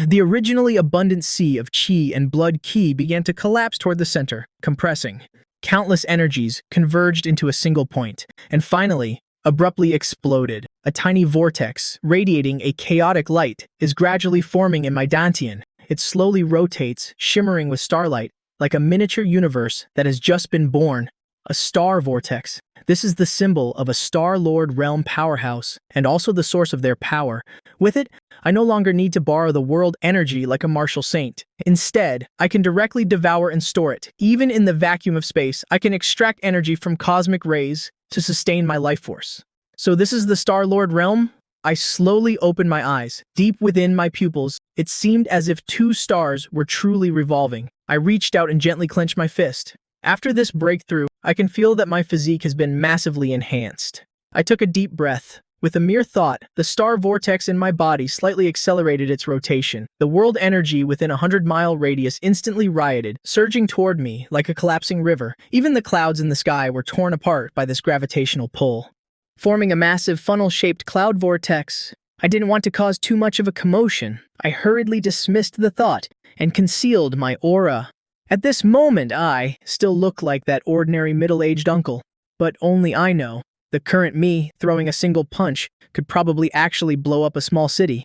The originally abundant sea of qi and blood ki began to collapse toward the center, compressing. Countless energies converged into a single point, and finally, abruptly exploded. A tiny vortex, radiating a chaotic light, is gradually forming in my dantian. It slowly rotates, shimmering with starlight, like a miniature universe that has just been born. A star vortex. This is the symbol of a Star-Lord realm powerhouse, and also the source of their power. With it, I no longer need to borrow the world energy like a martial saint. Instead, I can directly devour and store it. Even in the vacuum of space, I can extract energy from cosmic rays to sustain my life force. So this is the Star-Lord realm? I slowly opened my eyes. Deep within my pupils, it seemed as if 2 stars were truly revolving. I reached out and gently clenched my fist. After this breakthrough, I can feel that my physique has been massively enhanced. I took a deep breath. With a mere thought, the star vortex in my body slightly accelerated its rotation. The world energy within a 100-mile radius instantly rioted, surging toward me like a collapsing river. Even the clouds in the sky were torn apart by this gravitational pull, forming a massive funnel-shaped cloud vortex. I didn't want to cause too much of a commotion. I hurriedly dismissed the thought and concealed my aura. At this moment, I still look like that ordinary middle-aged uncle. But only I know. The current me, throwing a single punch, could probably actually blow up a small city.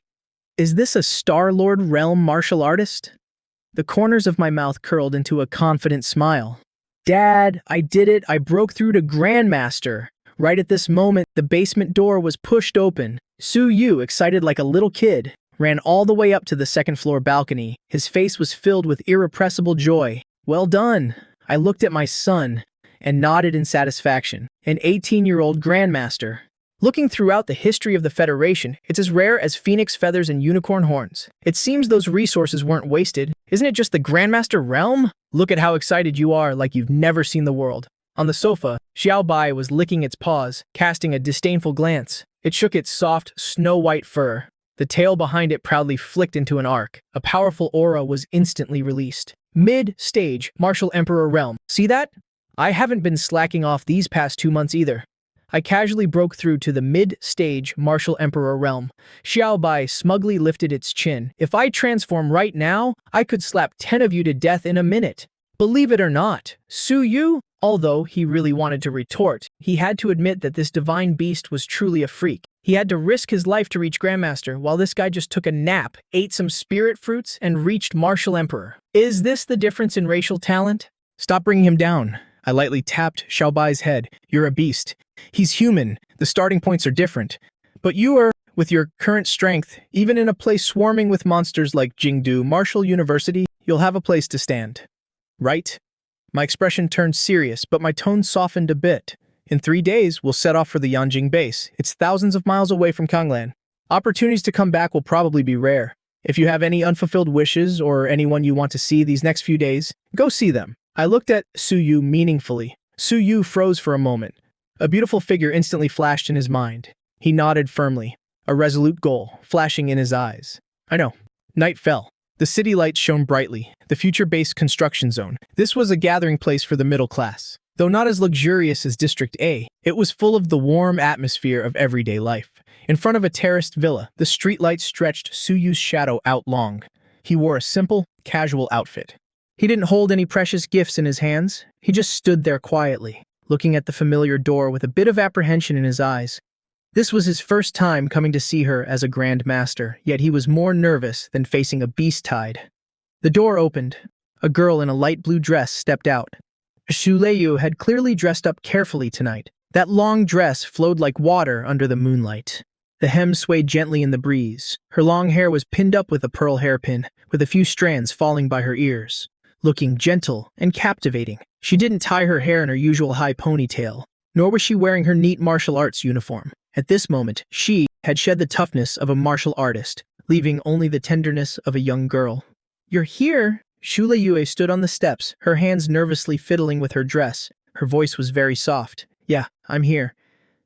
Is this a Star-Lord realm martial artist? The corners of my mouth curled into a confident smile. Dad, I did it. I broke through to Grandmaster. Right at this moment, the basement door was pushed open. Suyu, excited like a little kid, ran all the way up to the second-floor balcony. His face was filled with irrepressible joy. Well done. I looked at my son and nodded in satisfaction. An 18-year-old Grandmaster. Looking throughout the history of the Federation, it's as rare as phoenix feathers and unicorn horns. It seems those resources weren't wasted. Isn't it just the Grandmaster realm? Look at how excited you are, like you've never seen the world. On the sofa, Xiao Bai was licking its paws, casting a disdainful glance. It shook its soft, snow-white fur. The tail behind it proudly flicked into an arc. A powerful aura was instantly released. Mid-stage, Martial Emperor realm. See that? I haven't been slacking off these past 2 months either. I casually broke through to the mid-stage Martial Emperor realm. Xiao Bai smugly lifted its chin. If I transform right now, I could slap 10 of you to death in a minute. Believe it or not, Su Yu, although he really wanted to retort, he had to admit that this divine beast was truly a freak. He had to risk his life to reach Grandmaster, while this guy just took a nap, ate some spirit fruits, and reached Martial Emperor. Is this the difference in racial talent? Stop bringing him down. I lightly tapped Xiao Bai's head. You're a beast. He's human. The starting points are different. But you are, with your current strength, even in a place swarming with monsters like Jingdu Martial University, you'll have a place to stand. Right? My expression turned serious, but my tone softened a bit. In 3 days, we'll set off for the Yanjing base. It's thousands of miles away from Kanglan. Opportunities to come back will probably be rare. If you have any unfulfilled wishes or anyone you want to see these next few days, go see them. I looked at Su Yu meaningfully. Su Yu froze for a moment. A beautiful figure instantly flashed in his mind. He nodded firmly, a resolute goal flashing in his eyes. I know. Night fell. The city lights shone brightly, the future-based construction zone. This was a gathering place for the middle class. Though not as luxurious as District A, it was full of the warm atmosphere of everyday life. In front of a terraced villa, the streetlights stretched Su Yu's shadow out long. He wore a simple, casual outfit. He didn't hold any precious gifts in his hands. He just stood there quietly, looking at the familiar door with a bit of apprehension in his eyes. This was his first time coming to see her as a Grand Master, yet he was more nervous than facing a beast tide. The door opened. A girl in a light blue dress stepped out. Xu Leiyu had clearly dressed up carefully tonight. That long dress flowed like water under the moonlight. The hem swayed gently in the breeze. Her long hair was pinned up with a pearl hairpin, with a few strands falling by her ears. Looking gentle and captivating, she didn't tie her hair in her usual high ponytail, nor was she wearing her neat martial arts uniform. At this moment, she had shed the toughness of a martial artist, leaving only the tenderness of a young girl. You're here? Xu Leiyue stood on the steps, her hands nervously fiddling with her dress. Her voice was very soft. Yeah, I'm here.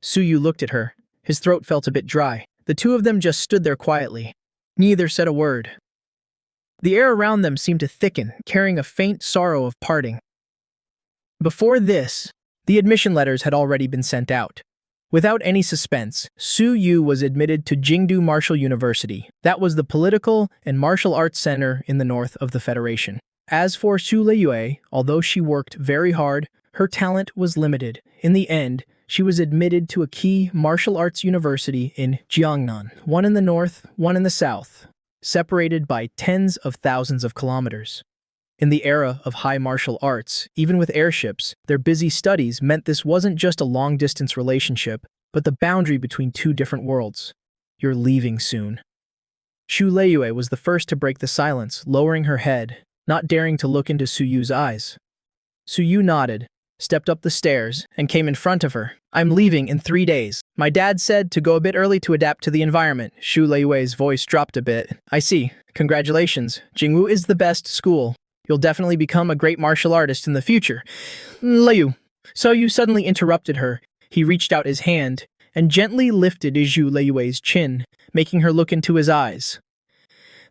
Su Yu looked at her. His throat felt a bit dry. The two of them just stood there quietly. Neither said a word. The air around them seemed to thicken, carrying a faint sorrow of parting. Before this, the admission letters had already been sent out. Without any suspense, Su Yu was admitted to Jingdu Martial University. That was the political and martial arts center in the north of the Federation. As for Xu Leiyue, although she worked very hard, her talent was limited. In the end, she was admitted to a key martial arts university in Jiangnan, one in the north, one in the south, separated by tens of thousands of kilometers. In the era of high martial arts, even with airships, their busy studies meant this wasn't just a long-distance relationship, but the boundary between two different worlds. You're leaving soon. Xu Leiyue was the first to break the silence, lowering her head, not daring to look into Su Yu's eyes. Su Yu nodded, stepped up the stairs, and came in front of her. I'm leaving in 3 days. My dad said to go a bit early to adapt to the environment. Xu Leiyue's voice dropped a bit. I see. Congratulations. Jingwu is the best school. You'll definitely become a great martial artist in the future. Leiyu. So you suddenly interrupted her. He reached out his hand and gently lifted Xu Leiyue's chin, making her look into his eyes.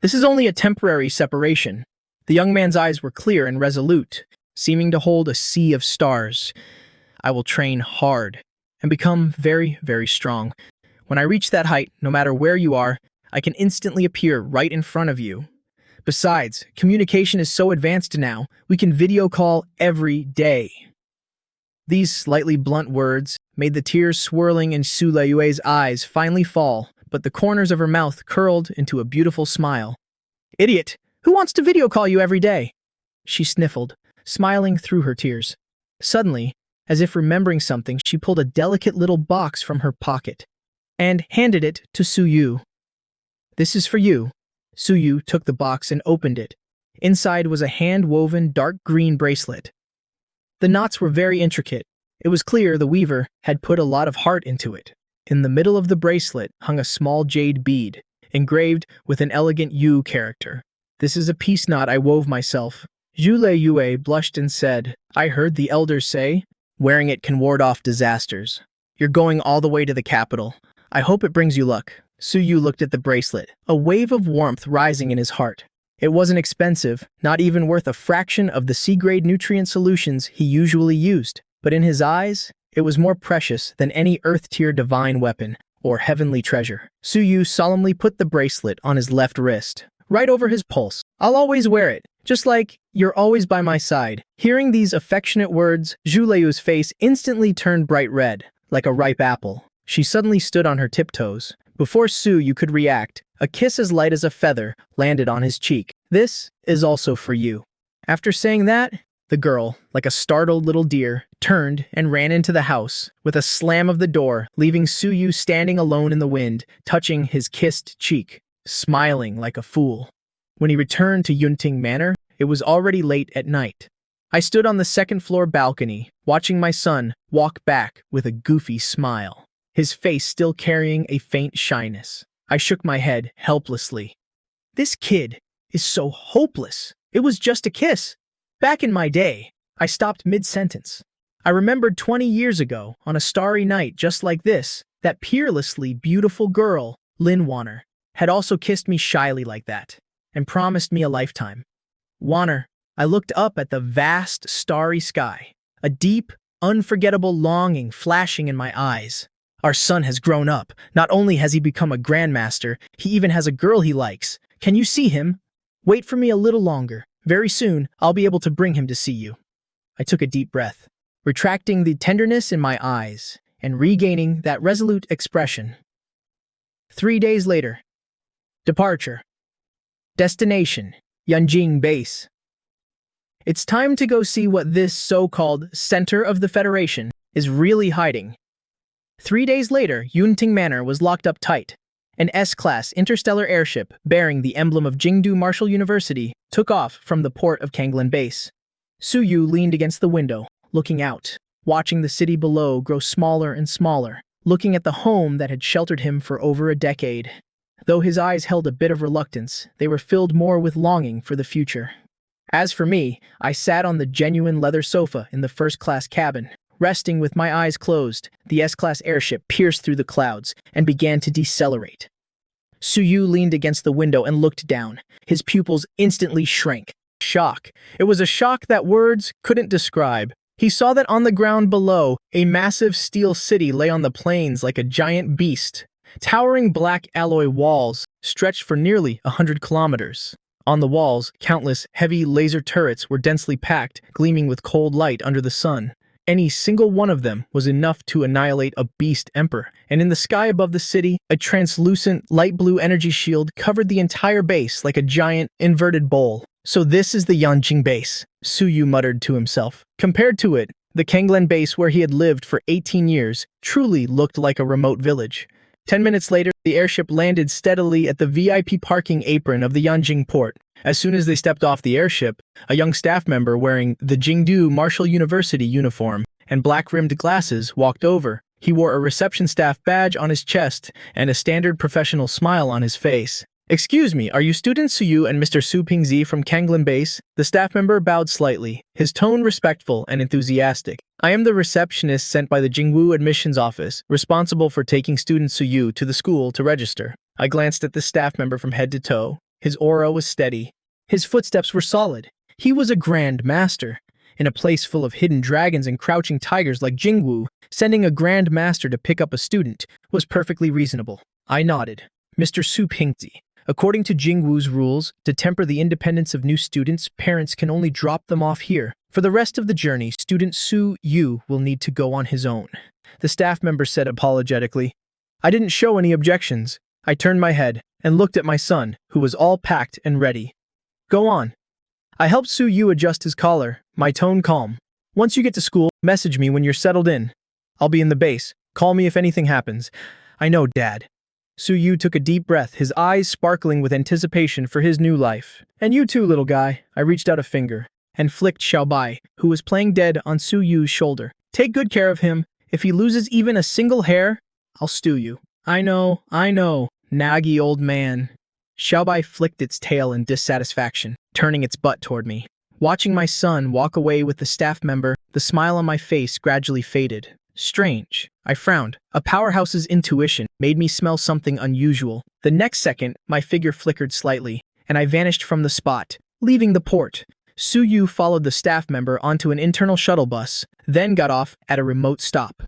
This is only a temporary separation. The young man's eyes were clear and resolute, seeming to hold a sea of stars. I will train hard and become very, very strong. When I reach that height, no matter where you are, I can instantly appear right in front of you. Besides, communication is so advanced now, we can video call every day. These slightly blunt words made the tears swirling in Xu Leiyue's eyes finally fall, but the corners of her mouth curled into a beautiful smile. Idiot! Who wants to video call you every day? She sniffled, smiling through her tears. Suddenly, as if remembering something, she pulled a delicate little box from her pocket and handed it to Su Yu. This is for you. Su Yu took the box and opened it. Inside was a hand-woven dark green bracelet. The knots were very intricate. It was clear the weaver had put a lot of heart into it. In the middle of the bracelet hung a small jade bead, engraved with an elegant U character. "This is a peace knot I wove myself." Zhu Yue blushed and said, "I heard the elders say, wearing it can ward off disasters. You're going all the way to the capital. I hope it brings you luck." Su Yu looked at the bracelet, a wave of warmth rising in his heart. It wasn't expensive, not even worth a fraction of the C-grade nutrient solutions he usually used. But in his eyes, it was more precious than any Earth-tier divine weapon or heavenly treasure. Su Yu solemnly put the bracelet on his left wrist, right over his pulse. "I'll always wear it, just like you're always by my side." Hearing these affectionate words, Zhu Leiyu's face instantly turned bright red, like a ripe apple. She suddenly stood on her tiptoes. Before Su Yu could react, a kiss as light as a feather landed on his cheek. "This is also for you." After saying that, the girl, like a startled little deer, turned and ran into the house with a slam of the door, leaving Su Yu standing alone in the wind, touching his kissed cheek, smiling like a fool. When he returned to Yunting Manor, it was already late at night. I stood on the second-floor balcony, watching my son walk back with a goofy smile, his face still carrying a faint shyness. I shook my head helplessly. This kid is so hopeless. It was just a kiss. Back in my day, I stopped mid-sentence. I remembered 20 years ago, on a starry night just like this, that peerlessly beautiful girl, Lin Wanner, had also kissed me shyly like that, and promised me a lifetime. Wanner, I looked up at the vast, starry sky, a deep, unforgettable longing flashing in my eyes. Our son has grown up. Not only has he become a grandmaster, he even has a girl he likes. Can you see him? Wait for me a little longer. Very soon, I'll be able to bring him to see you. I took a deep breath, retracting the tenderness in my eyes and regaining that resolute expression. 3 days later. Departure. Destination, Yanjing Base. It's time to go see what this so-called center of the Federation is really hiding. 3 days later, Yunting Manor was locked up tight. An S-class interstellar airship bearing the emblem of Jingdu Martial University took off from the port of Kanglan Base. Su Yu leaned against the window, looking out, watching the city below grow smaller and smaller, looking at the home that had sheltered him for over a decade. Though his eyes held a bit of reluctance, they were filled more with longing for the future. As for me, I sat on the genuine leather sofa in the first-class cabin. Resting with my eyes closed, the S-class airship pierced through the clouds and began to decelerate. Su Yu leaned against the window and looked down. His pupils instantly shrank. Shock. It was a shock that words couldn't describe. He saw that on the ground below, a massive steel city lay on the plains like a giant beast. Towering black alloy walls stretched for nearly 100 kilometers. On the walls, countless heavy laser turrets were densely packed, gleaming with cold light under the sun. Any single one of them was enough to annihilate a beast emperor, and in the sky above the city, a translucent light blue energy shield covered the entire base like a giant inverted bowl. "So this is the Yanjing base," Su Yu muttered to himself. Compared to it, the Kanglan base where he had lived for 18 years truly looked like a remote village. 10 minutes later, the airship landed steadily at the VIP parking apron of the Yanjing port. As soon as they stepped off the airship, a young staff member wearing the Jingdu Martial University uniform and black-rimmed glasses walked over. He wore a reception staff badge on his chest and a standard professional smile on his face. "Excuse me, are you student Su Yu and Mr. Su Pingzi from Kanglan Base?" The staff member bowed slightly, his tone respectful and enthusiastic. "I am the receptionist sent by the Jingwu admissions office, responsible for taking student Su Yu to the school to register." I glanced at the staff member from head to toe. His aura was steady. His footsteps were solid. He was a grand master. In a place full of hidden dragons and crouching tigers like Jingwu, sending a grand master to pick up a student was perfectly reasonable. I nodded. "Mr. Su Pingzi, according to Jingwu's rules, to temper the independence of new students, parents can only drop them off here. For the rest of the journey, student Su Yu will need to go on his own," the staff member said apologetically. I didn't show any objections. I turned my head and looked at my son, who was all packed and ready. "Go on." I helped Su Yu adjust his collar, my tone calm. "Once you get to school, message me when you're settled in. I'll be in the base. Call me if anything happens." "I know, Dad." Su Yu took a deep breath, his eyes sparkling with anticipation for his new life. "And you too, little guy." I reached out a finger and flicked Xiaobai, who was playing dead on Su Yu's shoulder. "Take good care of him. If he loses even a single hair, I'll stew you. I know, naggy old man. Xiaobai flicked its tail in dissatisfaction, turning its butt toward me. Watching my son walk away with the staff member, the smile on my face gradually faded. Strange. I frowned. A powerhouse's intuition made me smell something unusual. The next second, my figure flickered slightly, and I vanished from the spot, leaving the port. Su Yu followed the staff member onto an internal shuttle bus, then got off at a remote stop.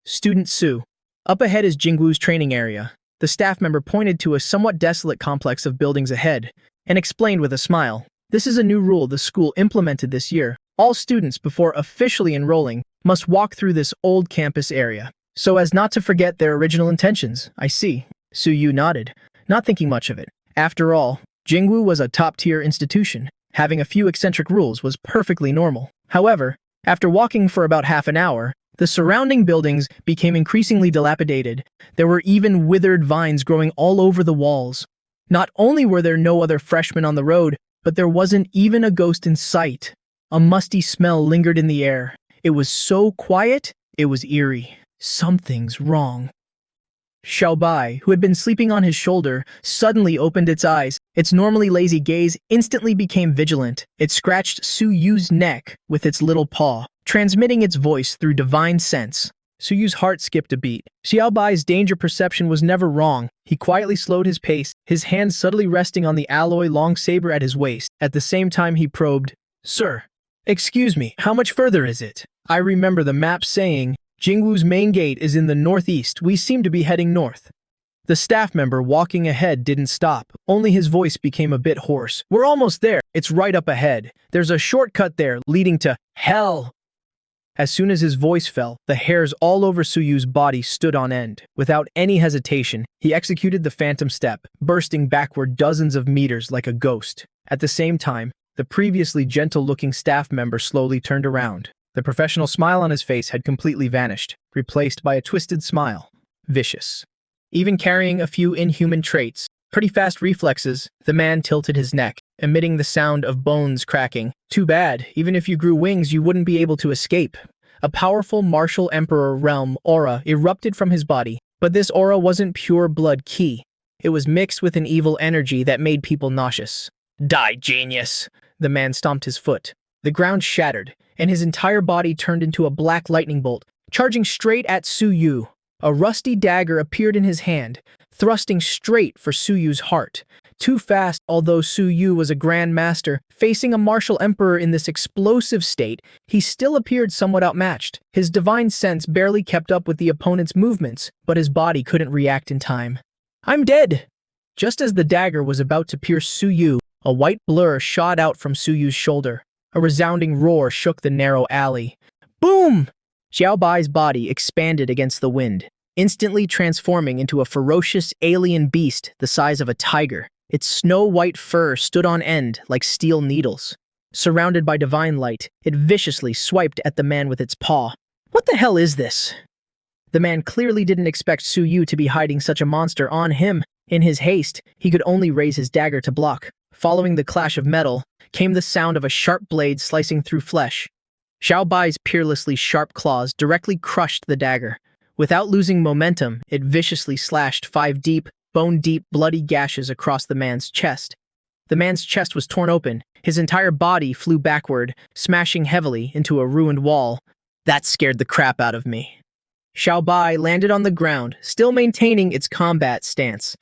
Student Su. Up ahead is Jingwu's training area. The staff member pointed to a somewhat desolate complex of buildings ahead, and explained with a smile. This is a new rule the school implemented this year. All students, before officially enrolling, must walk through this old campus area, so as not to forget their original intentions. I see. Su Yu nodded, not thinking much of it. After all, Jingwu was a top-tier institution. Having a few eccentric rules was perfectly normal. However, after walking for about half an hour, the surrounding buildings became increasingly dilapidated. There were even withered vines growing all over the walls. Not only were there no other freshmen on the road, but there wasn't even a ghost in sight. A musty smell lingered in the air. It was so quiet, it was eerie. Something's wrong. Xiaobai, who had been sleeping on his shoulder, suddenly opened its eyes. Its normally lazy gaze instantly became vigilant. It scratched Su Yu's neck with its little paw, transmitting its voice through divine sense. Su Yu's heart skipped a beat. Xiaobai's danger perception was never wrong. He quietly slowed his pace, his hand subtly resting on the alloy long saber at his waist. At the same time he probed, "Sir, excuse me, how much further is it? I remember the map saying, Jingwu's main gate is in the northeast. We seem to be heading north." The staff member walking ahead didn't stop. Only his voice became a bit hoarse. "We're almost there. It's right up ahead. There's a shortcut there leading to hell." As soon as his voice fell, the hairs all over Su Yu's body stood on end. Without any hesitation, he executed the phantom step, bursting backward dozens of meters like a ghost. At the same time, the previously gentle-looking staff member slowly turned around. The professional smile on his face had completely vanished, replaced by a twisted smile. Vicious. Even carrying a few inhuman traits, pretty fast reflexes, the man tilted his neck, emitting the sound of bones cracking. Too bad, even if you grew wings you wouldn't be able to escape. A powerful martial emperor realm aura erupted from his body, but this aura wasn't pure blood qi. It was mixed with an evil energy that made people nauseous. "Die, genius!" The man stomped his foot. The ground shattered, and his entire body turned into a black lightning bolt, charging straight at Su Yu. A rusty dagger appeared in his hand, thrusting straight for Su Yu's heart. Too fast, although Su Yu was a grand master, facing a martial emperor in this explosive state, he still appeared somewhat outmatched. His divine sense barely kept up with the opponent's movements, but his body couldn't react in time. "I'm dead!" Just as the dagger was about to pierce Su Yu, a white blur shot out from Su Yu's shoulder. A resounding roar shook the narrow alley. Boom! Xiaobai's body expanded against the wind, instantly transforming into a ferocious alien beast the size of a tiger. Its snow-white fur stood on end like steel needles. Surrounded by divine light, it viciously swiped at the man with its paw. "What the hell is this?" The man clearly didn't expect Su Yu to be hiding such a monster on him. In his haste, he could only raise his dagger to block. Following the clash of metal, came the sound of a sharp blade slicing through flesh. Xiaobai's peerlessly sharp claws directly crushed the dagger. Without losing momentum, it viciously slashed 5 deep, bone-deep, bloody gashes across the man's chest. The man's chest was torn open. His entire body flew backward, smashing heavily into a ruined wall. That scared the crap out of me. Xiaobai landed on the ground, still maintaining its combat stance.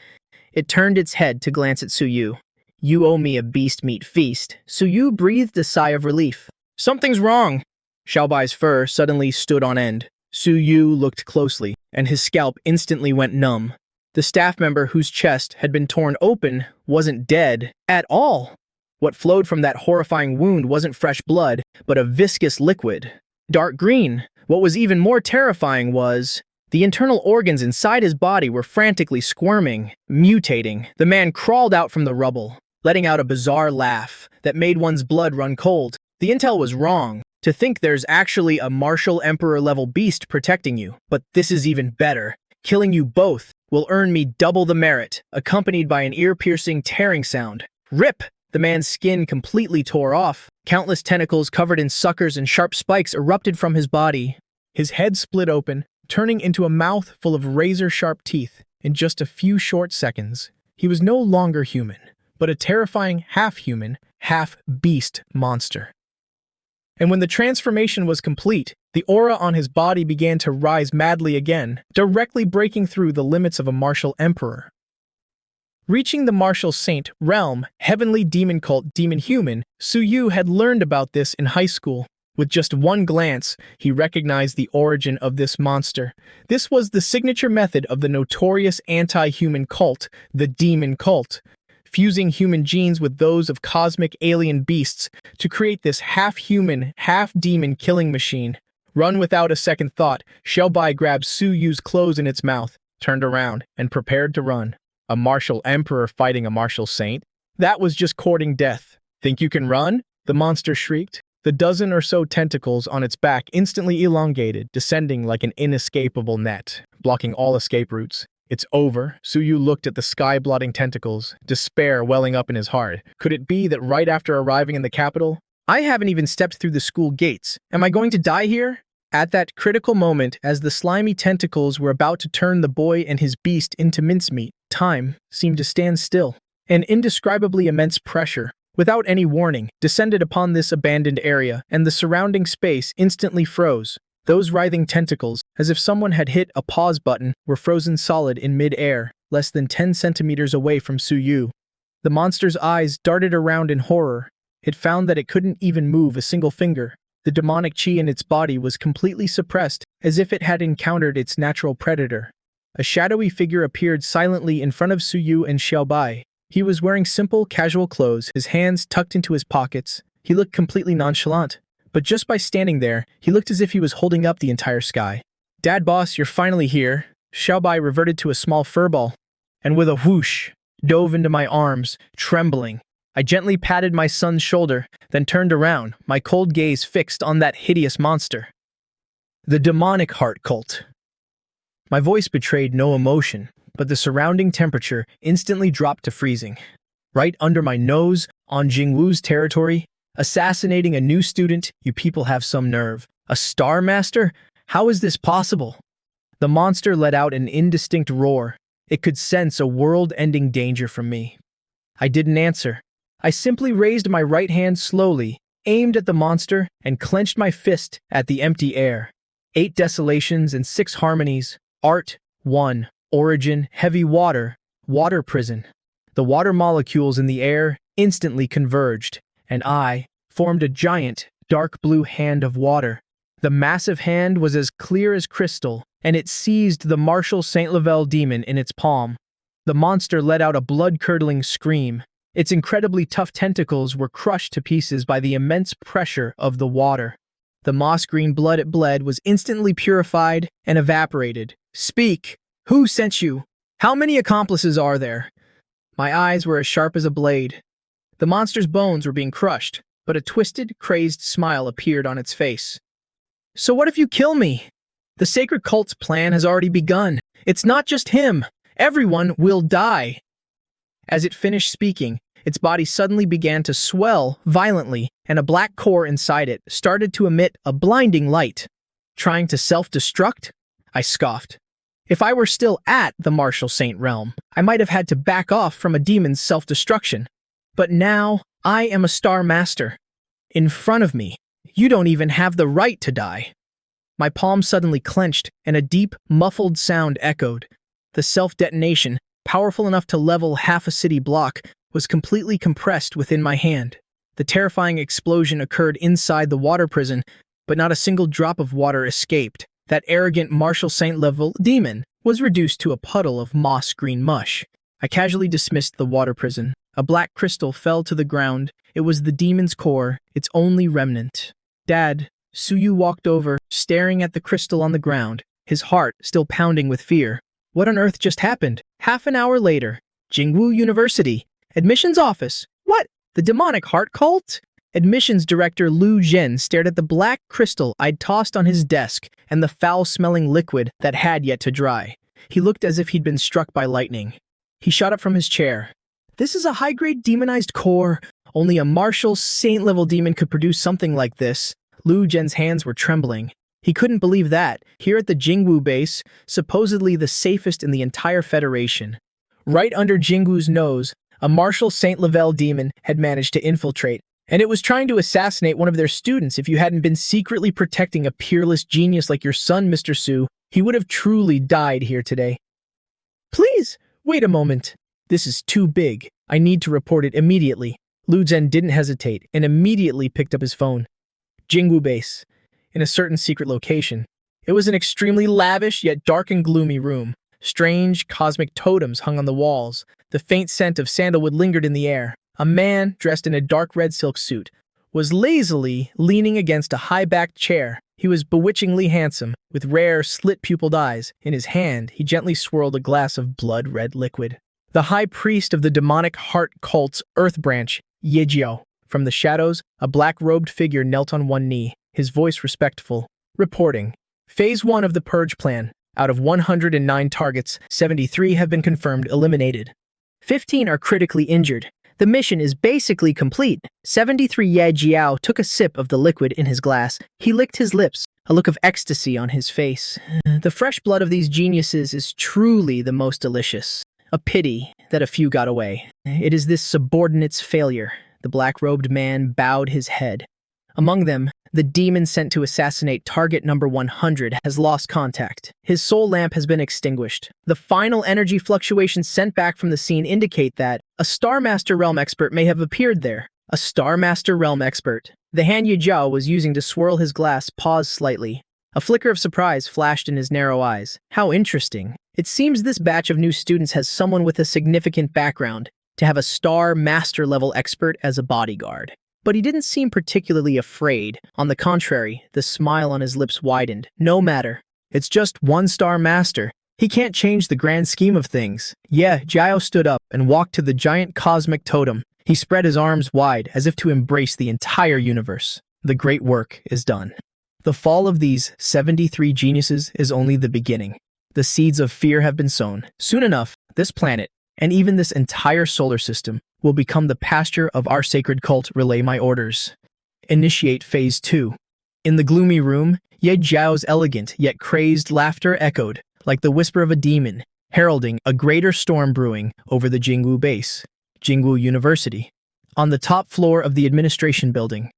It turned its head to glance at Su Yu. "You owe me a beast meat feast." Su Yu breathed a sigh of relief. "Something's wrong." Xiaobai's fur suddenly stood on end. Su Yu looked closely, and his scalp instantly went numb. The staff member whose chest had been torn open wasn't dead at all. What flowed from that horrifying wound wasn't fresh blood, but a viscous liquid. Dark green. What was even more terrifying was the internal organs inside his body were frantically squirming, mutating. The man crawled out from the rubble, letting out a bizarre laugh that made one's blood run cold. The intel was wrong. To think there's actually a martial emperor-level beast protecting you. But this is even better. Killing you both will earn me double the merit, accompanied by an ear-piercing tearing sound. Rip! The man's skin completely tore off. Countless tentacles covered in suckers and sharp spikes erupted from his body. His head split open, turning into a mouth full of razor-sharp teeth in just a few short seconds. He was no longer human, but a terrifying half-human, half-beast monster. And when the transformation was complete, the aura on his body began to rise madly again, directly breaking through the limits of a martial emperor. Reaching the martial saint realm, heavenly demon cult demon-human, Suyu had learned about this in high school. With just one glance, he recognized the origin of this monster. This was the signature method of the notorious anti-human cult, the demon cult, fusing human genes with those of cosmic alien beasts to create this half-human, half-demon killing machine. Run without a second thought, Xiaobai grabbed Suyu's clothes in its mouth, turned around, and prepared to run. A martial emperor fighting a martial saint? That was just courting death. Think you can run? The monster shrieked. The dozen or so tentacles on its back instantly elongated, descending like an inescapable net, blocking all escape routes. It's over. Suyu looked at the sky-blotting tentacles, despair welling up in his heart. Could it be that right after arriving in the capital, I haven't even stepped through the school gates. Am I going to die here? At that critical moment, as the slimy tentacles were about to turn the boy and his beast into mincemeat, time seemed to stand still. An indescribably immense pressure, without any warning, descended upon this abandoned area, and the surrounding space instantly froze. Those writhing tentacles, as if someone had hit a pause button, were frozen solid in mid-air, less than 10 centimeters away from Suyu. The monster's eyes darted around in horror. It found that it couldn't even move a single finger. The demonic chi in its body was completely suppressed, as if it had encountered its natural predator. A shadowy figure appeared silently in front of Suyu and Xiaobai. He was wearing simple, casual clothes, his hands tucked into his pockets. He looked completely nonchalant. But just by standing there, he looked as if he was holding up the entire sky. "Dad, boss, you're finally here." Xiaobai reverted to a small furball, and with a whoosh, dove into my arms, trembling. I gently patted my son's shoulder, then turned around, my cold gaze fixed on that hideous monster. The demonic heart cult. My voice betrayed no emotion, but the surrounding temperature instantly dropped to freezing. Right under my nose, on Jingwu's territory, assassinating a new student, you people have some nerve. A Star Master? How is this possible? The monster let out an indistinct roar. It could sense a world-ending danger from me. I didn't answer. I simply raised my right hand slowly, aimed at the monster, and clenched my fist at the empty air. 8 desolations and 6 harmonies. Art, 1. Origin, heavy water, water prison. The water molecules in the air instantly converged, and I formed a giant, dark blue hand of water. The massive hand was as clear as crystal, and it seized the martial Saint Level demon in its palm. The monster let out a blood-curdling scream. Its incredibly tough tentacles were crushed to pieces by the immense pressure of the water. The moss-green blood it bled was instantly purified and evaporated. "Speak! Who sent you? How many accomplices are there?" My eyes were as sharp as a blade. The monster's bones were being crushed, but a twisted, crazed smile appeared on its face. "So what if you kill me? The sacred cult's plan has already begun. It's not just him. Everyone will die." As it finished speaking, its body suddenly began to swell violently, and a black core inside it started to emit a blinding light. "Trying to self-destruct?" I scoffed. If I were still at the martial saint realm, I might have had to back off from a demon's self-destruction. But now, I am a Star Master. In front of me, you don't even have the right to die. My palm suddenly clenched, and a deep, muffled sound echoed. The self-detonation, powerful enough to level half a city block, was completely compressed within my hand. The terrifying explosion occurred inside the water prison, but not a single drop of water escaped. That arrogant martial saint-level demon was reduced to a puddle of moss-green mush. I casually dismissed the water prison. A black crystal fell to the ground. It was the demon's core, its only remnant. "Dad," Suyu walked over, staring at the crystal on the ground, his heart still pounding with fear. "What on earth just happened?" Half an hour later, Jingwu University. Admissions office. "What? The demonic heart cult?" Admissions director Lu Zhen stared at the black crystal I'd tossed on his desk and the foul-smelling liquid that had yet to dry. He looked as if he'd been struck by lightning. He shot up from his chair. "This is a high-grade demonized core. Only a martial saint-level demon could produce something like this." Lu Zhen's hands were trembling. He couldn't believe that, here at the Jingwu base, supposedly the safest in the entire Federation. Right under Jingwu's nose, a Martial Saint Lavelle demon had managed to infiltrate, and it was trying to assassinate one of their students. If you hadn't been secretly protecting a peerless genius like your son, Mr. Su, he would have truly died here today. Please, wait a moment. This is too big. I need to report it immediately. Lu Zhen didn't hesitate and immediately picked up his phone. Jingwu base. In a certain secret location. It was an extremely lavish yet dark and gloomy room. Strange, cosmic totems hung on the walls. The faint scent of sandalwood lingered in the air. A man, dressed in a dark red silk suit, was lazily leaning against a high-backed chair. He was bewitchingly handsome, with rare, slit-pupiled eyes. In his hand, he gently swirled a glass of blood-red liquid. The high priest of the demonic heart cult's earth branch, Yejiao. From the shadows, a black-robed figure knelt on one knee, his voice respectful. Reporting. Phase 1 of the Purge Plan. Out of 109 targets, 73 have been confirmed eliminated. 15 are critically injured. The mission is basically complete. 73 Ye Jiao took a sip of the liquid in his glass. He licked his lips, a look of ecstasy on his face. The fresh blood of these geniuses is truly the most delicious. A pity that a few got away. It is this subordinate's failure. The black-robed man bowed his head. Among them, the demon sent to assassinate target number 100 has lost contact. His soul lamp has been extinguished. The final energy fluctuations sent back from the scene indicate that a Star Master Realm expert may have appeared there. A Star Master Realm expert. The hand Ye Jiao was using to swirl his glass paused slightly. A flicker of surprise flashed in his narrow eyes. How interesting. It seems this batch of new students has someone with a significant background to have a Star Master level expert as a bodyguard. But he didn't seem particularly afraid. On the contrary, the smile on his lips widened. No matter. It's just one Star Master. He can't change the grand scheme of things. Yeah, Jiao stood up and walked to the giant cosmic totem. He spread his arms wide as if to embrace the entire universe. The great work is done. The fall of these 73 geniuses is only the beginning. The seeds of fear have been sown. Soon enough, this planet, and even this entire solar system, will become the pasture of our sacred cult. Relay my orders. Initiate Phase 2. In the gloomy room, Ye Jiao's elegant yet crazed laughter echoed, like the whisper of a demon, heralding a greater storm brewing over the Jingwu base, Jingwu University. On the top floor of the administration building,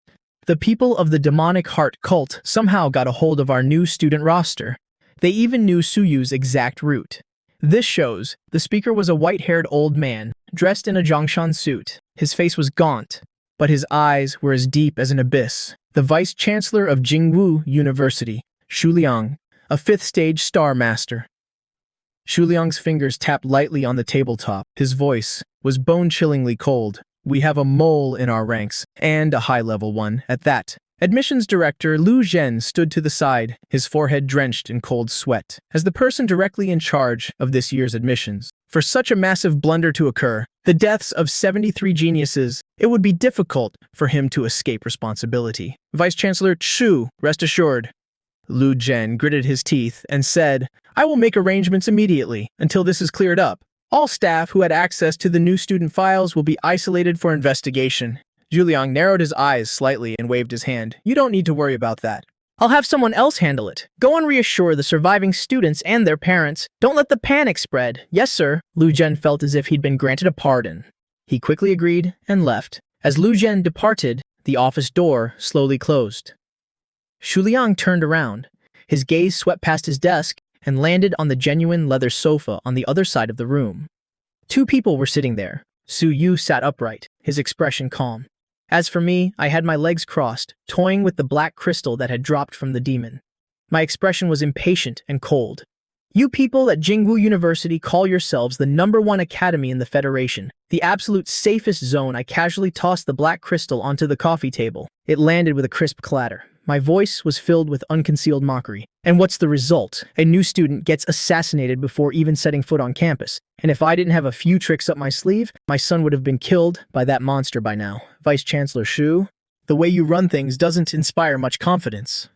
the people of the demonic heart cult somehow got a hold of our new student roster. They even knew Suyu's exact route. This shows the speaker was a white-haired old man, dressed in a Zhongshan suit. His face was gaunt, but his eyes were as deep as an abyss. The vice-chancellor of Jingwu University, Xu Liang, a fifth-stage Star Master. Xu Liang's fingers tapped lightly on the tabletop. His voice was bone-chillingly cold. We have a mole in our ranks, and a high-level one at that. Admissions Director Lu Zhen stood to the side, his forehead drenched in cold sweat. As the person directly in charge of this year's admissions, for such a massive blunder to occur, the deaths of 73 geniuses, it would be difficult for him to escape responsibility. Vice-Chancellor Chu, rest assured. Lu Zhen gritted his teeth and said, I will make arrangements immediately until this is cleared up. All staff who had access to the new student files will be isolated for investigation. Xu Liang narrowed his eyes slightly and waved his hand. You don't need to worry about that. I'll have someone else handle it. Go and reassure the surviving students and their parents. Don't let the panic spread. Yes, sir. Lu Zhen felt as if he'd been granted a pardon. He quickly agreed and left. As Lu Zhen departed, the office door slowly closed. Xu Liang turned around. His gaze swept past his desk and landed on the genuine leather sofa on the other side of the room. Two people were sitting there. Su Yu sat upright, his expression calm. As for me, I had my legs crossed, toying with the black crystal that had dropped from the demon. My expression was impatient and cold. You people at Jingwu University call yourselves the #1 academy in the Federation, the absolute safest zone. I casually tossed the black crystal onto the coffee table. It landed with a crisp clatter. My voice was filled with unconcealed mockery. And what's the result? A new student gets assassinated before even setting foot on campus. And if I didn't have a few tricks up my sleeve, my son would have been killed by that monster by now. Vice Chancellor Xu, the way you run things doesn't inspire much confidence.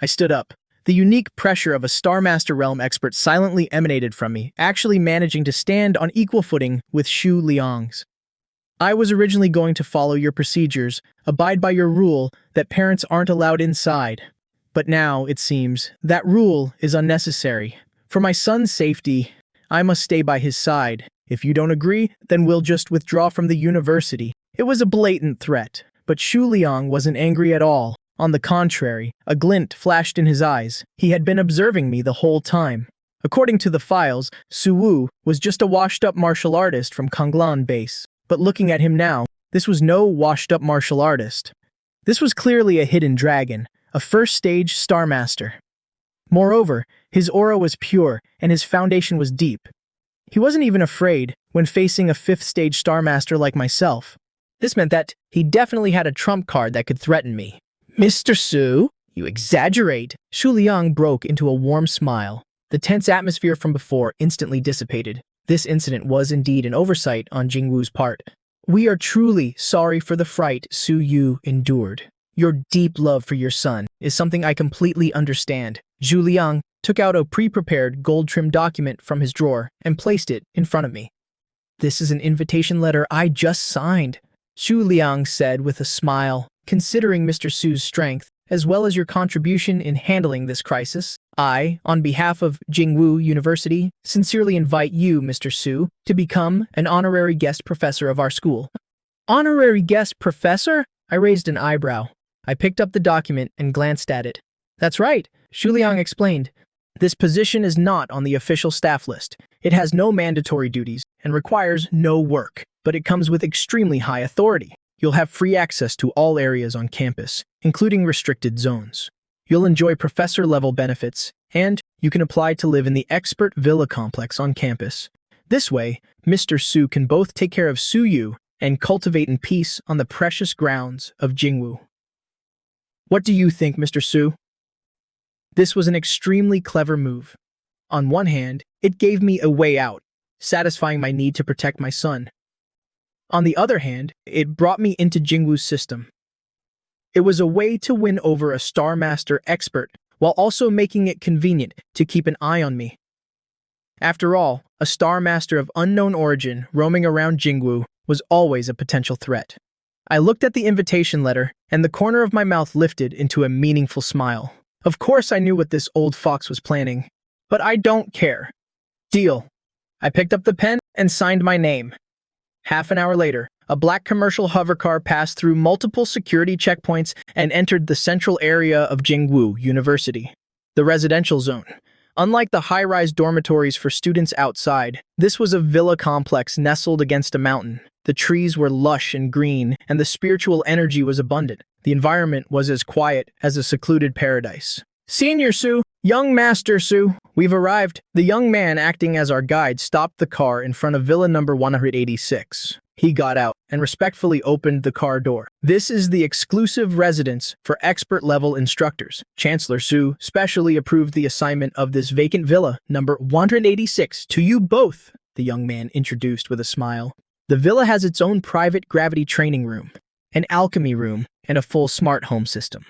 I stood up. The unique pressure of a Star Master Realm expert silently emanated from me, actually managing to stand on equal footing with Xu Liang's. I was originally going to follow your procedures, abide by your rule that parents aren't allowed inside. But now, it seems, that rule is unnecessary. For my son's safety, I must stay by his side. If you don't agree, then we'll just withdraw from the university. It was a blatant threat, but Xu Liang wasn't angry at all. On the contrary, a glint flashed in his eyes. He had been observing me the whole time. According to the files, Su Wu was just a washed-up martial artist from Konglan base. But looking at him now, this was no washed-up martial artist. This was clearly a hidden dragon, a first-stage Star Master. Moreover, his aura was pure and his foundation was deep. He wasn't even afraid when facing a fifth-stage Star Master like myself. This meant that he definitely had a trump card that could threaten me. Mr. Su, you exaggerate. Xu Liang broke into a warm smile. The tense atmosphere from before instantly dissipated. This incident was indeed an oversight on Jingwu's part. We are truly sorry for the fright Su Yu endured. Your deep love for your son is something I completely understand. Xu Liang took out a pre-prepared gold-trimmed document from his drawer and placed it in front of me. This is an invitation letter I just signed, Xu Liang said with a smile. Considering Mr. Su's strength, as well as your contribution in handling this crisis, I, on behalf of Jingwu University, sincerely invite you, Mr. Su, to become an honorary guest professor of our school. Honorary guest professor? I raised an eyebrow. I picked up the document and glanced at it. That's right, Xu Liang explained. This position is not on the official staff list. It has no mandatory duties and requires no work, but it comes with extremely high authority. You'll have free access to all areas on campus, including restricted zones. You'll enjoy professor-level benefits, and you can apply to live in the expert villa complex on campus. This way, Mr. Su can both take care of Su Yu and cultivate in peace on the precious grounds of Jingwu. What do you think, Mr. Su? This was an extremely clever move. On one hand, it gave me a way out, satisfying my need to protect my son. On the other hand, it brought me into Jingwu's system. It was a way to win over a Star Master expert while also making it convenient to keep an eye on me. After all, a Star Master of unknown origin roaming around Jingwu was always a potential threat. I looked at the invitation letter, and the corner of my mouth lifted into a meaningful smile. Of course I knew what this old fox was planning, but I don't care. Deal. I picked up the pen and signed my name. Half an hour later, a black commercial hovercar passed through multiple security checkpoints and entered the central area of Jingwu University, the residential zone. Unlike the high-rise dormitories for students outside, this was a villa complex nestled against a mountain. The trees were lush and green, and the spiritual energy was abundant. The environment was as quiet as a secluded paradise. Senior Su, young Master Su, we've arrived. The young man acting as our guide stopped the car in front of villa number 186. He got out and respectfully opened the car door. This is the exclusive residence for expert-level instructors. Chancellor Su specially approved the assignment of this vacant villa, number 186, to you both, the young man introduced with a smile. The villa has its own private gravity training room, an alchemy room, and a full smart home system.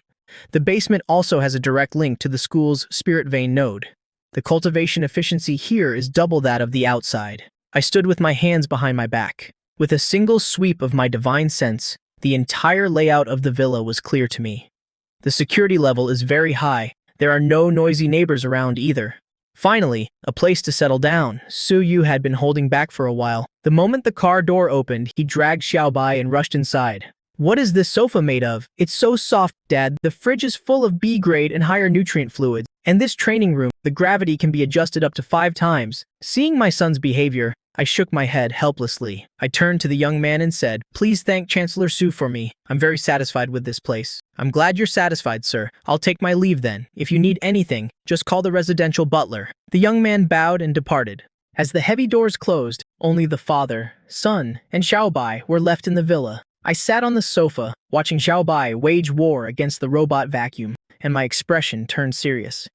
The basement also has a direct link to the school's spirit vein node. The cultivation efficiency here is double that of the outside. I stood with my hands behind my back. With a single sweep of my divine sense, the entire layout of the villa was clear to me. The security level is very high. There are no noisy neighbors around either. Finally, a place to settle down. Su Yu had been holding back for a while. The moment the car door opened, he dragged Xiaobai and rushed inside. What is this sofa made of? It's so soft, Dad. The fridge is full of B-grade and higher nutrient fluids. And this training room, the gravity can be adjusted up to 5 times. Seeing my son's behavior, I shook my head helplessly. I turned to the young man and said, "Please thank Chancellor Su for me. I'm very satisfied with this place." "I'm glad you're satisfied, sir. I'll take my leave then. If you need anything, just call the residential butler." The young man bowed and departed. As the heavy doors closed, only the father, son, and Xiaobai were left in the villa. I sat on the sofa, watching Xiaobai wage war against the robot vacuum, and my expression turned serious.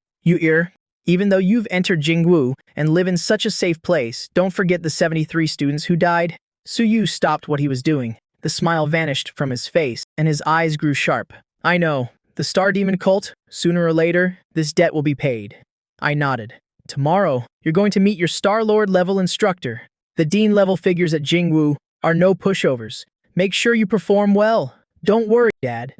Even though you've entered Jingwu and live in such a safe place, don't forget the 73 students who died." Su Yu stopped what he was doing. The smile vanished from his face, and his eyes grew sharp. "I know. The Star Demon cult, sooner or later, this debt will be paid." I nodded. "Tomorrow, you're going to meet your Star Lord level instructor. The Dean level figures at Jingwu are no pushovers. Make sure you perform well. Don't worry, Dad."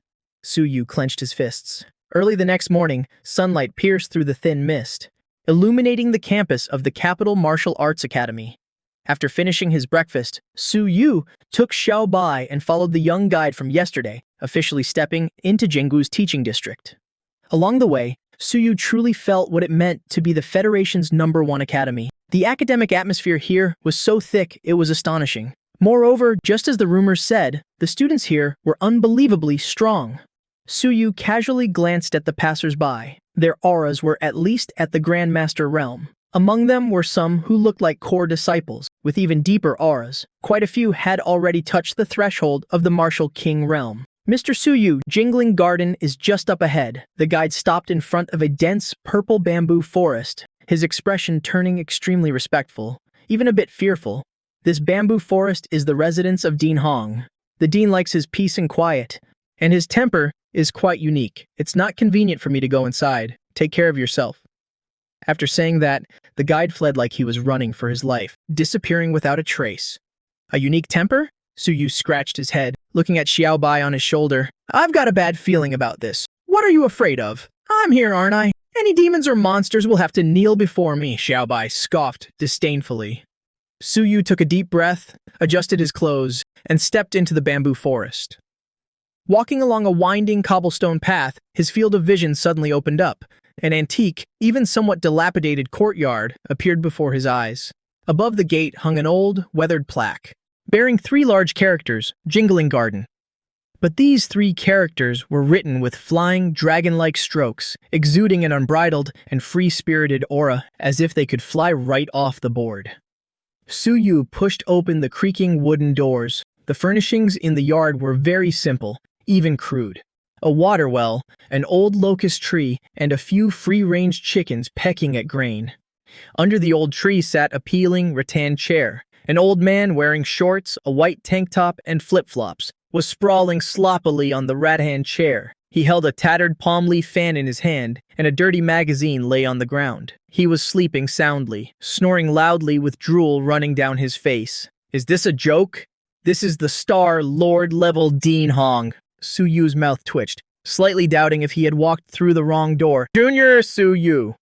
Su Yu clenched his fists. Early the next morning, sunlight pierced through the thin mist, illuminating the campus of the Capital Martial Arts Academy. After finishing his breakfast, Su Yu took Xiao Bai and followed the young guide from yesterday, officially stepping into Jinggu's teaching district. Along the way, Su Yu truly felt what it meant to be the Federation's #1 academy. The academic atmosphere here was so thick it was astonishing. Moreover, just as the rumors said, the students here were unbelievably strong. Su Yu casually glanced at the passers-by. Their auras were at least at the Grandmaster realm. Among them were some who looked like core disciples, with even deeper auras. Quite a few had already touched the threshold of the Martial King realm. Mr. Su Yu, Jingling Garden is just up ahead. The guide stopped in front of a dense purple bamboo forest, his expression turning extremely respectful, even a bit fearful. This bamboo forest is the residence of Dean Hong. The dean likes his peace and quiet, and his temper is quite unique. It's not convenient for me to go inside. Take care of yourself. After saying that, the guide fled like he was running for his life, disappearing without a trace. A unique temper? Su Yu scratched his head, looking at Xiao Bai on his shoulder. I've got a bad feeling about this. What are you afraid of? I'm here, aren't I? Any demons or monsters will have to kneel before me, Xiao Bai scoffed disdainfully. Su Yu took a deep breath, adjusted his clothes, and stepped into the bamboo forest. Walking along a winding cobblestone path, his field of vision suddenly opened up. An antique, even somewhat dilapidated courtyard appeared before his eyes. Above the gate hung an old, weathered plaque, bearing 3 large characters, Jingling Garden. But these 3 characters were written with flying, dragon-like strokes, exuding an unbridled and free-spirited aura, as if they could fly right off the board. Su Yu pushed open the creaking wooden doors. The furnishings in the yard were very simple, even crude. A water well, an old locust tree, and a few free-range chickens pecking at grain. Under the old tree sat a peeling rattan chair. An old man wearing shorts, a white tank top, and flip-flops was sprawling sloppily on the rattan chair. He held a tattered palm leaf fan in his hand, and a dirty magazine lay on the ground. He was sleeping soundly, snoring loudly with drool running down his face. Is this a joke? This is the Star Lord level Dean Hong. Su Yu's mouth twitched, slightly doubting if he had walked through the wrong door. Junior Su Yu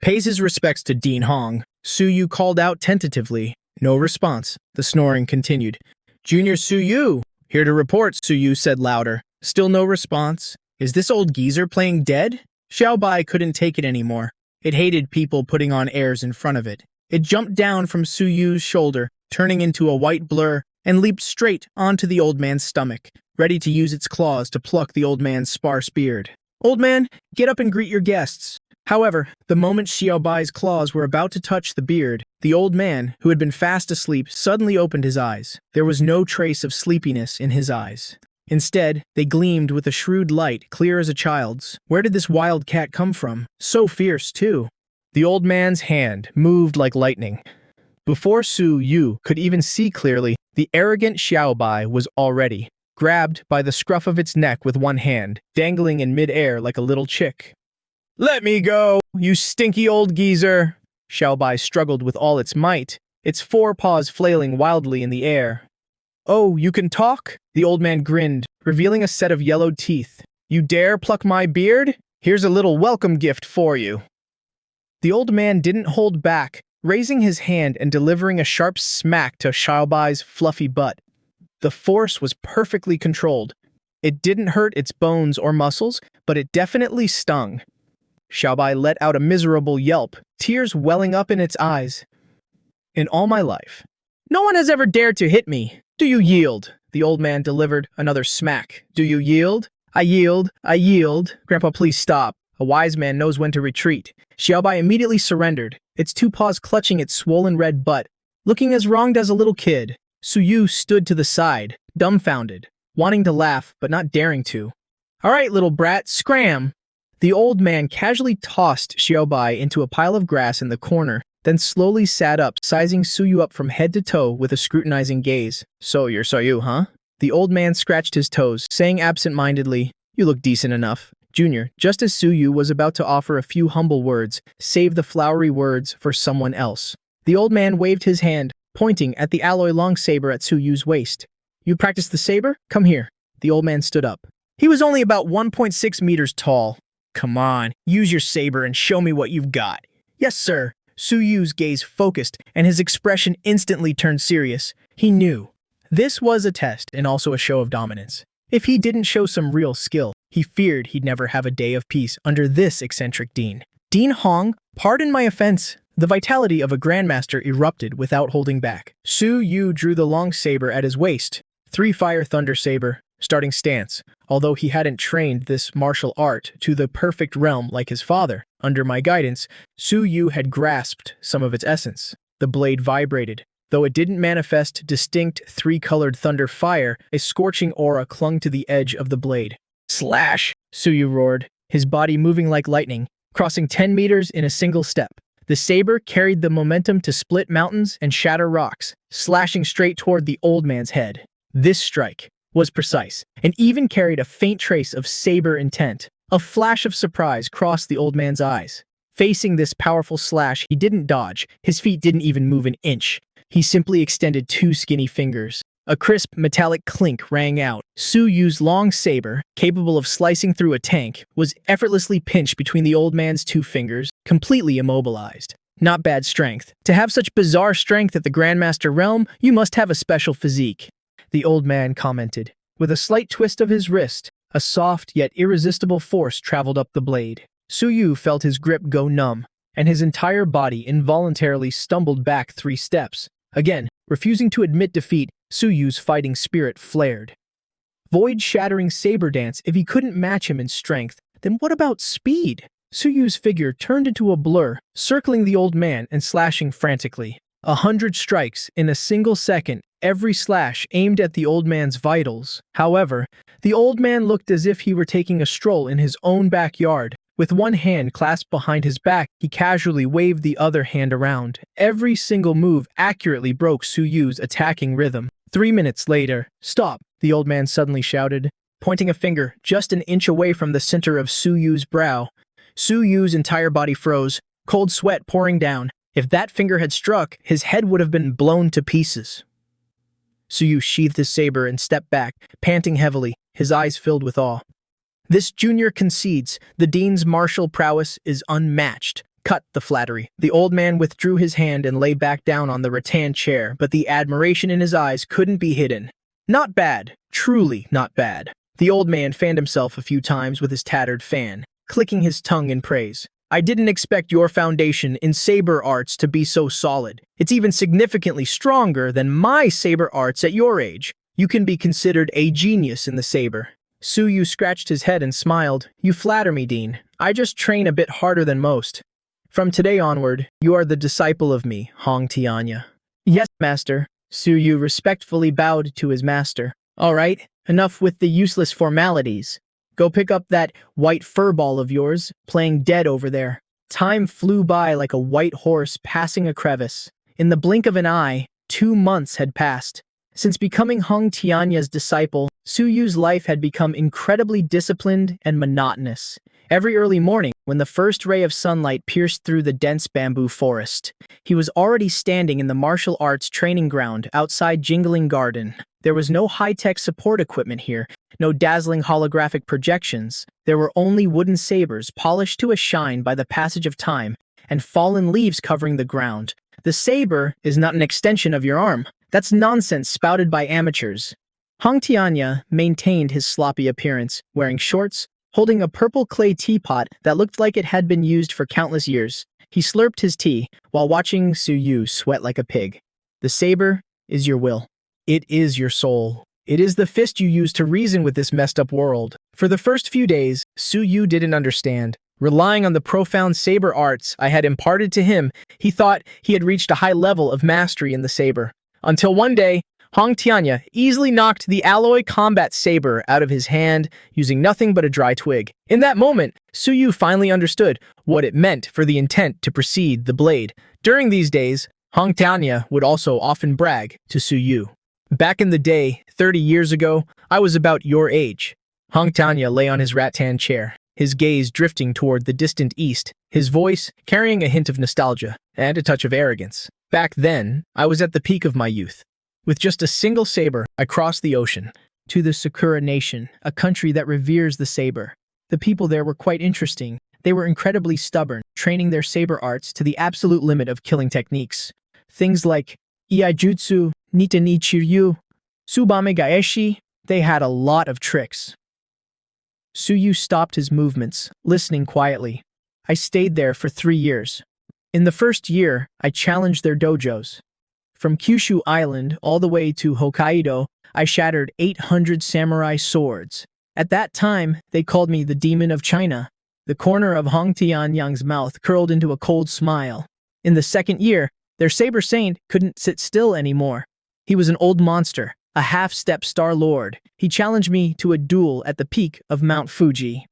pays his respects to Dean Hong. Su Yu called out tentatively. No response. The snoring continued. Junior Su Yu, here to report, Su Yu said louder. Still no response. Is this old geezer playing dead? Xiao Bai couldn't take it anymore. It hated people putting on airs in front of it. It jumped down from Su Yu's shoulder, turning into a white blur, and leaped straight onto the old man's stomach, ready to use its claws to pluck the old man's sparse beard. Old man, get up and greet your guests. However, the moment Xiao Bai's claws were about to touch the beard, the old man, who had been fast asleep, suddenly opened his eyes. There was no trace of sleepiness in his eyes. Instead, they gleamed with a shrewd light, clear as a child's. Where did this wild cat come from? So fierce, too. The old man's hand moved like lightning. Before Su Yu could even see clearly, the arrogant Xiao Bai was already grabbed by the scruff of its neck with one hand, dangling in mid-air like a little chick. Let me go, you stinky old geezer! Xiao Bai struggled with all its might, its 4 paws flailing wildly in the air. Oh, you can talk? The old man grinned, revealing a set of yellowed teeth. You dare pluck my beard? Here's a little welcome gift for you. The old man didn't hold back, raising his hand and delivering a sharp smack to Xiao Bai's fluffy butt. The force was perfectly controlled. It didn't hurt its bones or muscles, but it definitely stung. Xiao Bai let out a miserable yelp, tears welling up in its eyes. In all my life, no one has ever dared to hit me. Do you yield? The old man delivered another smack. Do you yield? I yield. I yield. Grandpa, please stop. A wise man knows when to retreat. Xiao Bai immediately surrendered, its 2 paws clutching its swollen red butt, looking as wronged as a little kid. Su Yu stood to the side, dumbfounded, wanting to laugh but not daring to. All right, little brat, scram! The old man casually tossed Xiao Bai into a pile of grass in the corner, then slowly sat up, sizing Su Yu up from head to toe with a scrutinizing gaze. So you're Su Yu, huh? The old man scratched his toes, saying absent-mindedly, You look decent enough. Junior, just as Su Yu was about to offer a few humble words, save the flowery words for someone else. The old man waved his hand, pointing at the alloy long saber at Su Yu's waist. You practice the saber? Come here. The old man stood up. He was only about 1.6 meters tall, Come on, use your saber and show me what you've got. Yes, sir. Su Yu's gaze focused, and his expression instantly turned serious. He knew. This was a test and also a show of dominance. If he didn't show some real skill, he feared he'd never have a day of peace under this eccentric dean. Dean Hong, pardon my offense. The vitality of a grandmaster erupted without holding back. Su Yu drew the long saber at his waist. 3 Fire Thunder Saber, starting stance. Although he hadn't trained this martial art to the perfect realm like his father, under my guidance, Su Yu had grasped some of its essence. The blade vibrated. Though it didn't manifest distinct 3-colored thunder fire, a scorching aura clung to the edge of the blade. Slash! Su Yu roared, his body moving like lightning, crossing 10 meters in a single step. The saber carried the momentum to split mountains and shatter rocks, slashing straight toward the old man's head. This strike was precise, and even carried a faint trace of saber intent. A flash of surprise crossed the old man's eyes. Facing this powerful slash, he didn't dodge. His feet didn't even move an inch. He simply extended 2 skinny fingers. A crisp, metallic clink rang out. Su Yu's long saber, capable of slicing through a tank, was effortlessly pinched between the old man's 2 fingers, completely immobilized. Not bad strength. To have such bizarre strength at the Grandmaster realm, you must have a special physique, the old man commented. With a slight twist of his wrist, a soft yet irresistible force traveled up the blade. Su Yu felt his grip go numb, and his entire body involuntarily stumbled back 3 steps. Again, refusing to admit defeat, Su Yu's fighting spirit flared. Void-shattering saber dance. If he couldn't match him in strength, then what about speed? Su Yu's figure turned into a blur, circling the old man and slashing frantically. 100 strikes in a single second, every slash aimed at the old man's vitals. However, the old man looked as if he were taking a stroll in his own backyard. With one hand clasped behind his back, he casually waved the other hand around. Every single move accurately broke Su Yu's attacking rhythm. 3 minutes later, stop, the old man suddenly shouted, pointing a finger just an inch away from the center of Su Yu's brow. Su Yu's entire body froze, cold sweat pouring down. If that finger had struck, his head would have been blown to pieces. Su Yu sheathed his saber and stepped back, panting heavily, his eyes filled with awe. This junior concedes, the dean's martial prowess is unmatched. Cut the flattery. The old man withdrew his hand and lay back down on the rattan chair, but the admiration in his eyes couldn't be hidden. Not bad. Truly not bad. The old man fanned himself a few times with his tattered fan, clicking his tongue in praise. I didn't expect your foundation in saber arts to be so solid. It's even significantly stronger than my saber arts at your age. You can be considered a genius in the saber. Su Yu scratched his head and smiled. You flatter me, Dean. I just train a bit harder than most. From today onward, you are the disciple of me, Hong Tianya. Yes, master. Su Yu respectfully bowed to his master. All right, enough with the useless formalities. Go pick up that white furball of yours, playing dead over there. Time flew by like a white horse passing a crevice. In the blink of an eye, 2 months had passed. Since becoming Hong Tianya's disciple, Su Yu's life had become incredibly disciplined and monotonous. Every early morning, when the first ray of sunlight pierced through the dense bamboo forest, he was already standing in the martial arts training ground outside Jingling Garden. There was no high-tech support equipment here, no dazzling holographic projections. There were only wooden sabers polished to a shine by the passage of time, and fallen leaves covering the ground. The saber is not an extension of your arm. That's nonsense spouted by amateurs. Hong Tianya maintained his sloppy appearance, wearing shorts, holding a purple clay teapot that looked like it had been used for countless years. He slurped his tea while watching Su Yu sweat like a pig. The saber is your will. It is your soul. It is the fist you use to reason with this messed up world. For the first few days, Su Yu didn't understand. Relying on the profound saber arts I had imparted to him, he thought he had reached a high level of mastery in the saber. Until one day, Hong Tianya easily knocked the alloy combat saber out of his hand using nothing but a dry twig. In that moment, Su Yu finally understood what it meant for the intent to precede the blade. During these days, Hong Tianya would also often brag to Su Yu. Back in the day, 30 years ago, I was about your age. Hong Tianya lay on his rattan chair, his gaze drifting toward the distant east, his voice carrying a hint of nostalgia and a touch of arrogance. Back then, I was at the peak of my youth. With just a single saber, I crossed the ocean to the Sakura Nation, a country that reveres the saber. The people there were quite interesting. They were incredibly stubborn, training their saber arts to the absolute limit of killing techniques. Things like Iaijutsu, Nita ni Chiryu, Subame Gaeshi, they had a lot of tricks. Suyu stopped his movements, listening quietly. I stayed there for 3 years. In the first year, I challenged their dojos. From Kyushu Island all the way to Hokkaido, I shattered 800 samurai swords. At that time, they called me the Demon of China. The corner of Hong Tianyang's mouth curled into a cold smile. In the second year, their saber saint couldn't sit still anymore. He was an old monster, a half-step Star Lord. He challenged me to a duel at the peak of Mount Fuji.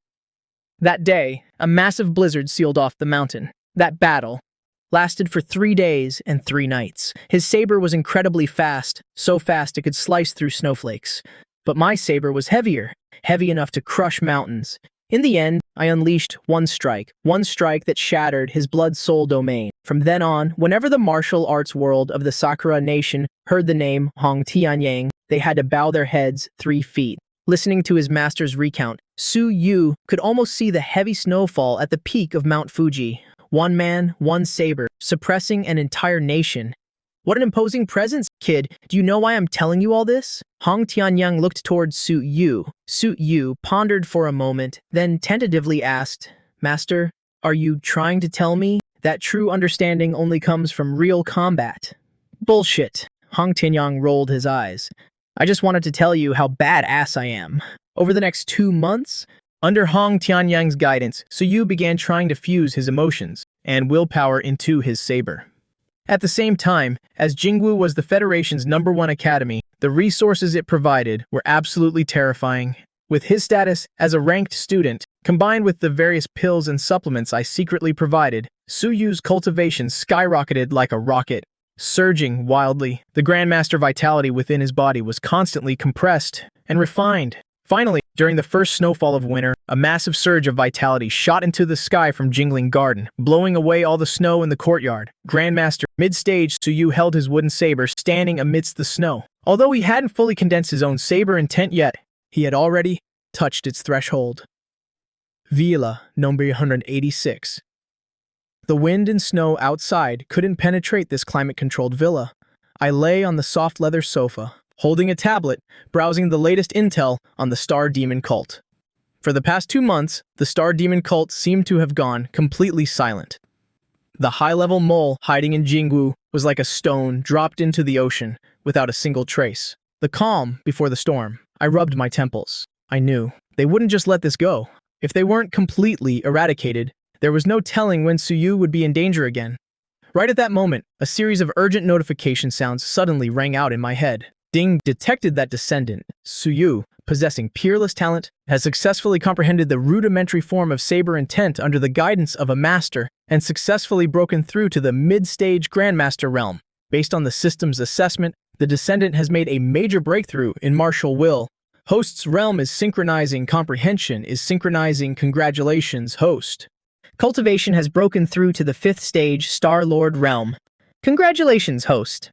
That day, a massive blizzard sealed off the mountain. That battle lasted for 3 days and 3 nights. His saber was incredibly fast, so fast it could slice through snowflakes. But my saber was heavier, heavy enough to crush mountains. In the end, I unleashed one strike that shattered his blood-soul domain. From then on, whenever the martial arts world of the Sakura Nation heard the name Hong Tianyang, they had to bow their heads 3 feet. Listening to his master's recount, Su Yu could almost see the heavy snowfall at the peak of Mount Fuji. One man, one saber, suppressing an entire nation. What an imposing presence, kid. Do you know why I'm telling you all this? Hong Tianyang looked toward Su Yu. Su Yu pondered for a moment, then tentatively asked, Master, are you trying to tell me that true understanding only comes from real combat? Bullshit. Hong Tianyang rolled his eyes. I just wanted to tell you how badass I am. Over the next 2 months, under Hong Tianyang's guidance, Su Yu began trying to fuse his emotions and willpower into his saber. At the same time, as Jingwu was the Federation's #1 academy, the resources it provided were absolutely terrifying. With his status as a ranked student, combined with the various pills and supplements I secretly provided, Su Yu's cultivation skyrocketed like a rocket. Surging wildly, the Grandmaster vitality within his body was constantly compressed and refined. Finally, during the first snowfall of winter, a massive surge of vitality shot into the sky from Jingling Garden, blowing away all the snow in the courtyard. Grandmaster, mid-stage, Su Yu held his wooden saber standing amidst the snow. Although he hadn't fully condensed his own saber intent yet, he had already touched its threshold. Villa number 186. The wind and snow outside couldn't penetrate this climate-controlled villa. I lay on the soft leather sofa, holding a tablet, browsing the latest intel on the Star Demon cult. For the past 2 months, the Star Demon cult seemed to have gone completely silent. The high-level mole hiding in Jingwu was like a stone dropped into the ocean without a single trace. The calm before the storm. I rubbed my temples. I knew they wouldn't just let this go. If they weren't completely eradicated, there was no telling when Su Yu would be in danger again. Right at that moment, a series of urgent notification sounds suddenly rang out in my head. Ding detected that descendant, Su Yu, possessing peerless talent, has successfully comprehended the rudimentary form of saber intent under the guidance of a master and successfully broken through to the mid-stage Grandmaster realm. Based on the system's assessment, the descendant has made a major breakthrough in martial will. Host's realm is synchronizing comprehension is synchronizing congratulations, host. Cultivation has broken through to the 5th stage Star Lord realm. Congratulations, host.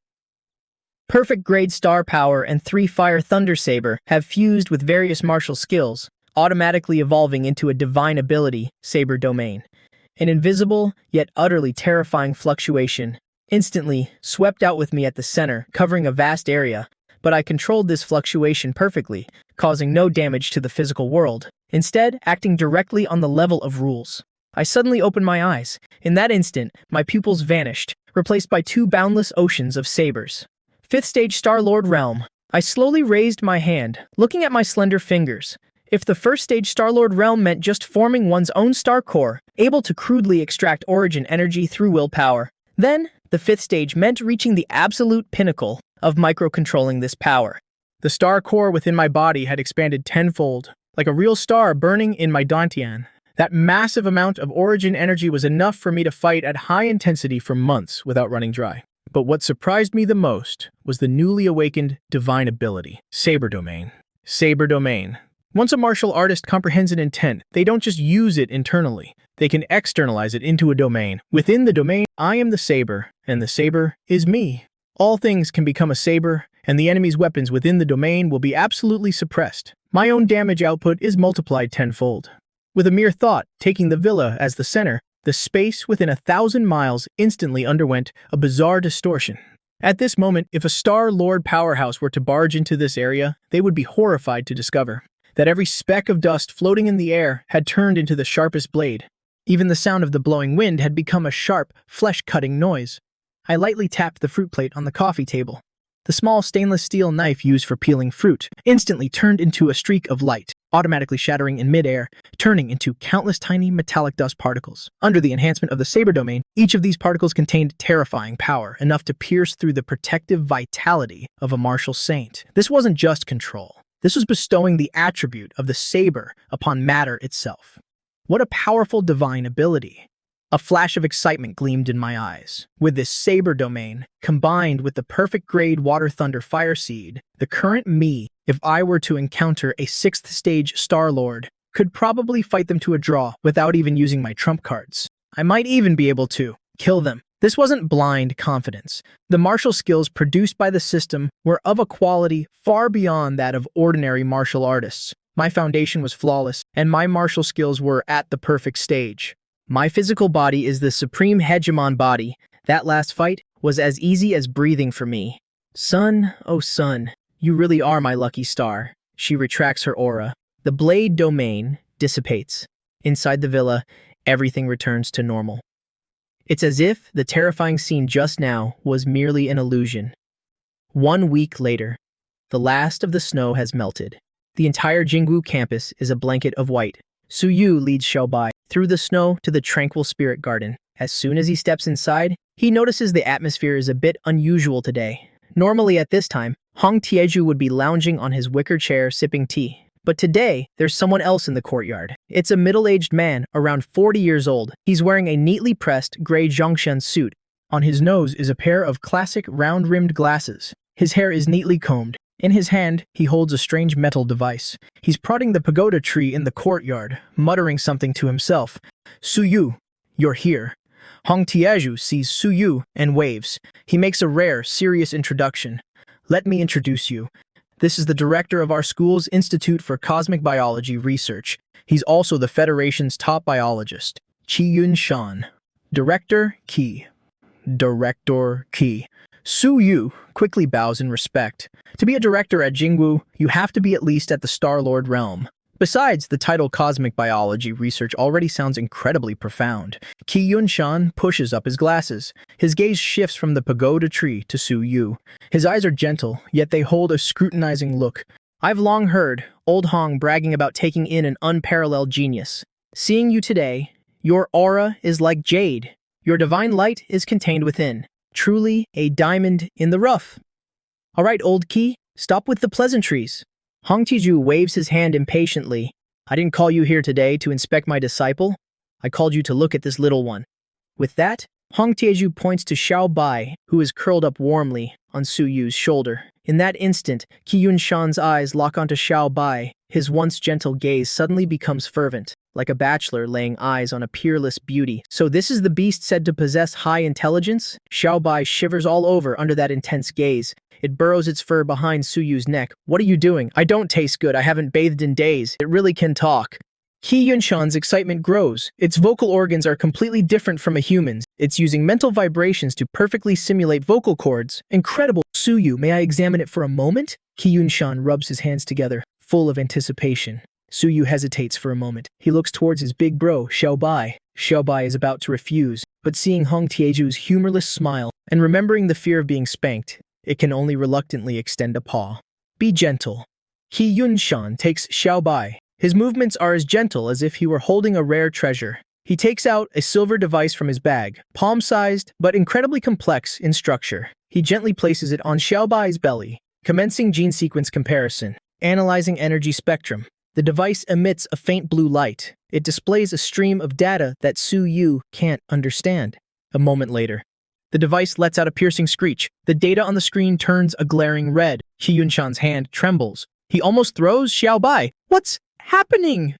Perfect grade star power and 3 fire thunder saber have fused with various martial skills, automatically evolving into a divine ability, saber domain. An invisible, yet utterly terrifying fluctuation, instantly swept out with me at the center, covering a vast area, but I controlled this fluctuation perfectly, causing no damage to the physical world, instead acting directly on the level of rules. I suddenly opened my eyes. In that instant, my pupils vanished, replaced by 2 boundless oceans of sabers. 5th stage Star Lord realm. I slowly raised my hand, looking at my slender fingers. If the 1st stage Star Lord realm meant just forming one's own star core, able to crudely extract origin energy through willpower, then the 5th stage meant reaching the absolute pinnacle of micro-controlling this power. The star core within my body had expanded tenfold, like a real star burning in my dantian. That massive amount of origin energy was enough for me to fight at high intensity for months without running dry. But what surprised me the most was the newly awakened divine ability, Saber Domain. Saber Domain. Once a martial artist comprehends an intent, they don't just use it internally. They can externalize it into a domain. Within the domain, I am the saber, and the saber is me. All things can become a saber, and the enemy's weapons within the domain will be absolutely suppressed. My own damage output is multiplied tenfold. With a mere thought, taking the villa as the center, the space within 1,000 miles instantly underwent a bizarre distortion. At this moment, if a Star-Lord powerhouse were to barge into this area, they would be horrified to discover that every speck of dust floating in the air had turned into the sharpest blade. Even the sound of the blowing wind had become a sharp, flesh-cutting noise. I lightly tapped the fruit plate on the coffee table. The small stainless steel knife used for peeling fruit instantly turned into a streak of light, automatically shattering in midair, turning into countless tiny metallic dust particles. Under the enhancement of the Saber domain, each of these particles contained terrifying power, enough to pierce through the protective vitality of a martial saint. This wasn't just control. This was bestowing the attribute of the Saber upon matter itself. What a powerful divine ability! A flash of excitement gleamed in my eyes. With this Saber domain, combined with the perfect grade Water Thunder Fire Seed, the current me, if I were to encounter a 6th stage Star-Lord, could probably fight them to a draw without even using my trump cards. I might even be able to kill them. This wasn't blind confidence. The martial skills produced by the system were of a quality far beyond that of ordinary martial artists. My foundation was flawless, and my martial skills were at the perfect stage. My physical body is the supreme hegemon body. That last fight was as easy as breathing for me. Son, oh son, you really are my lucky star. She retracts her aura. The blade domain dissipates. Inside the villa, everything returns to normal. It's as if the terrifying scene just now was merely an illusion. 1 week later, the last of the snow has melted. The entire Jingwu campus is a blanket of white. Su Yu leads Xiaobai through the snow to the tranquil spirit garden. As soon as he steps inside, he notices the atmosphere is a bit unusual today. Normally at this time, Hong Tieju would be lounging on his wicker chair sipping tea. But today, there's someone else in the courtyard. It's a middle-aged man, around 40 years old. He's wearing a neatly pressed gray Zhongshan suit. On his nose is a pair of classic round-rimmed glasses. His hair is neatly combed. In his hand, he holds a strange metal device. He's prodding the pagoda tree in the courtyard, muttering something to himself. Su Yu, you're here. Hong Tieju sees Su Yu and waves. He makes a rare, serious introduction. Let me introduce you. This is the director of our school's Institute for Cosmic Biology Research. He's also the Federation's top biologist, Qi Yunshan. Director Qi. Director Qi. Su Yu quickly bows in respect. To be a director at Jingwu, you have to be at least at the Star-Lord realm. Besides, the title Cosmic Biology Research already sounds incredibly profound. Qi Yunshan pushes up his glasses. His gaze shifts from the pagoda tree to Su Yu. His eyes are gentle, yet they hold a scrutinizing look. I've long heard old Hong bragging about taking in an unparalleled genius. Seeing you today, your aura is like jade. Your divine light is contained within. Truly a diamond in the rough. All right, old Qi, stop with the pleasantries. Hong Tieju waves his hand impatiently. I didn't call you here today to inspect my disciple. I called you to look at this little one. With that, Hong Tieju points to Xiao Bai, who is curled up warmly on Su Yu's shoulder. In that instant, Qi Yunshan's eyes lock onto Xiao Bai. His once gentle gaze suddenly becomes fervent, like a bachelor laying eyes on a peerless beauty. So this is the beast said to possess high intelligence? Xiao Bai shivers all over under that intense gaze. It burrows its fur behind Su Yu's neck. What are you doing? I don't taste good. I haven't bathed in days. It really can talk. Qi Yunshan's excitement grows. Its vocal organs are completely different from a human's. It's using mental vibrations to perfectly simulate vocal cords. Incredible. Su Yu, may I examine it for a moment? Qi Yunshan rubs his hands together, full of anticipation. Su Yu hesitates for a moment. He looks towards his big bro, Xiao Bai. Xiao Bai is about to refuse, but seeing Hong Tieju's humorless smile and remembering the fear of being spanked, it can only reluctantly extend a paw. Be gentle. Qi Yunshan takes Xiao Bai. His movements are as gentle as if he were holding a rare treasure. He takes out a silver device from his bag, palm-sized but incredibly complex in structure. He gently places it on Xiao Bai's belly, commencing gene sequence comparison, analyzing energy spectrum. The device emits a faint blue light. It displays a stream of data that Su Yu can't understand. A moment later, the device lets out a piercing screech. The data on the screen turns a glaring red. Qi Yunshan's hand trembles. He almost throws Xiao Bai. What's happening?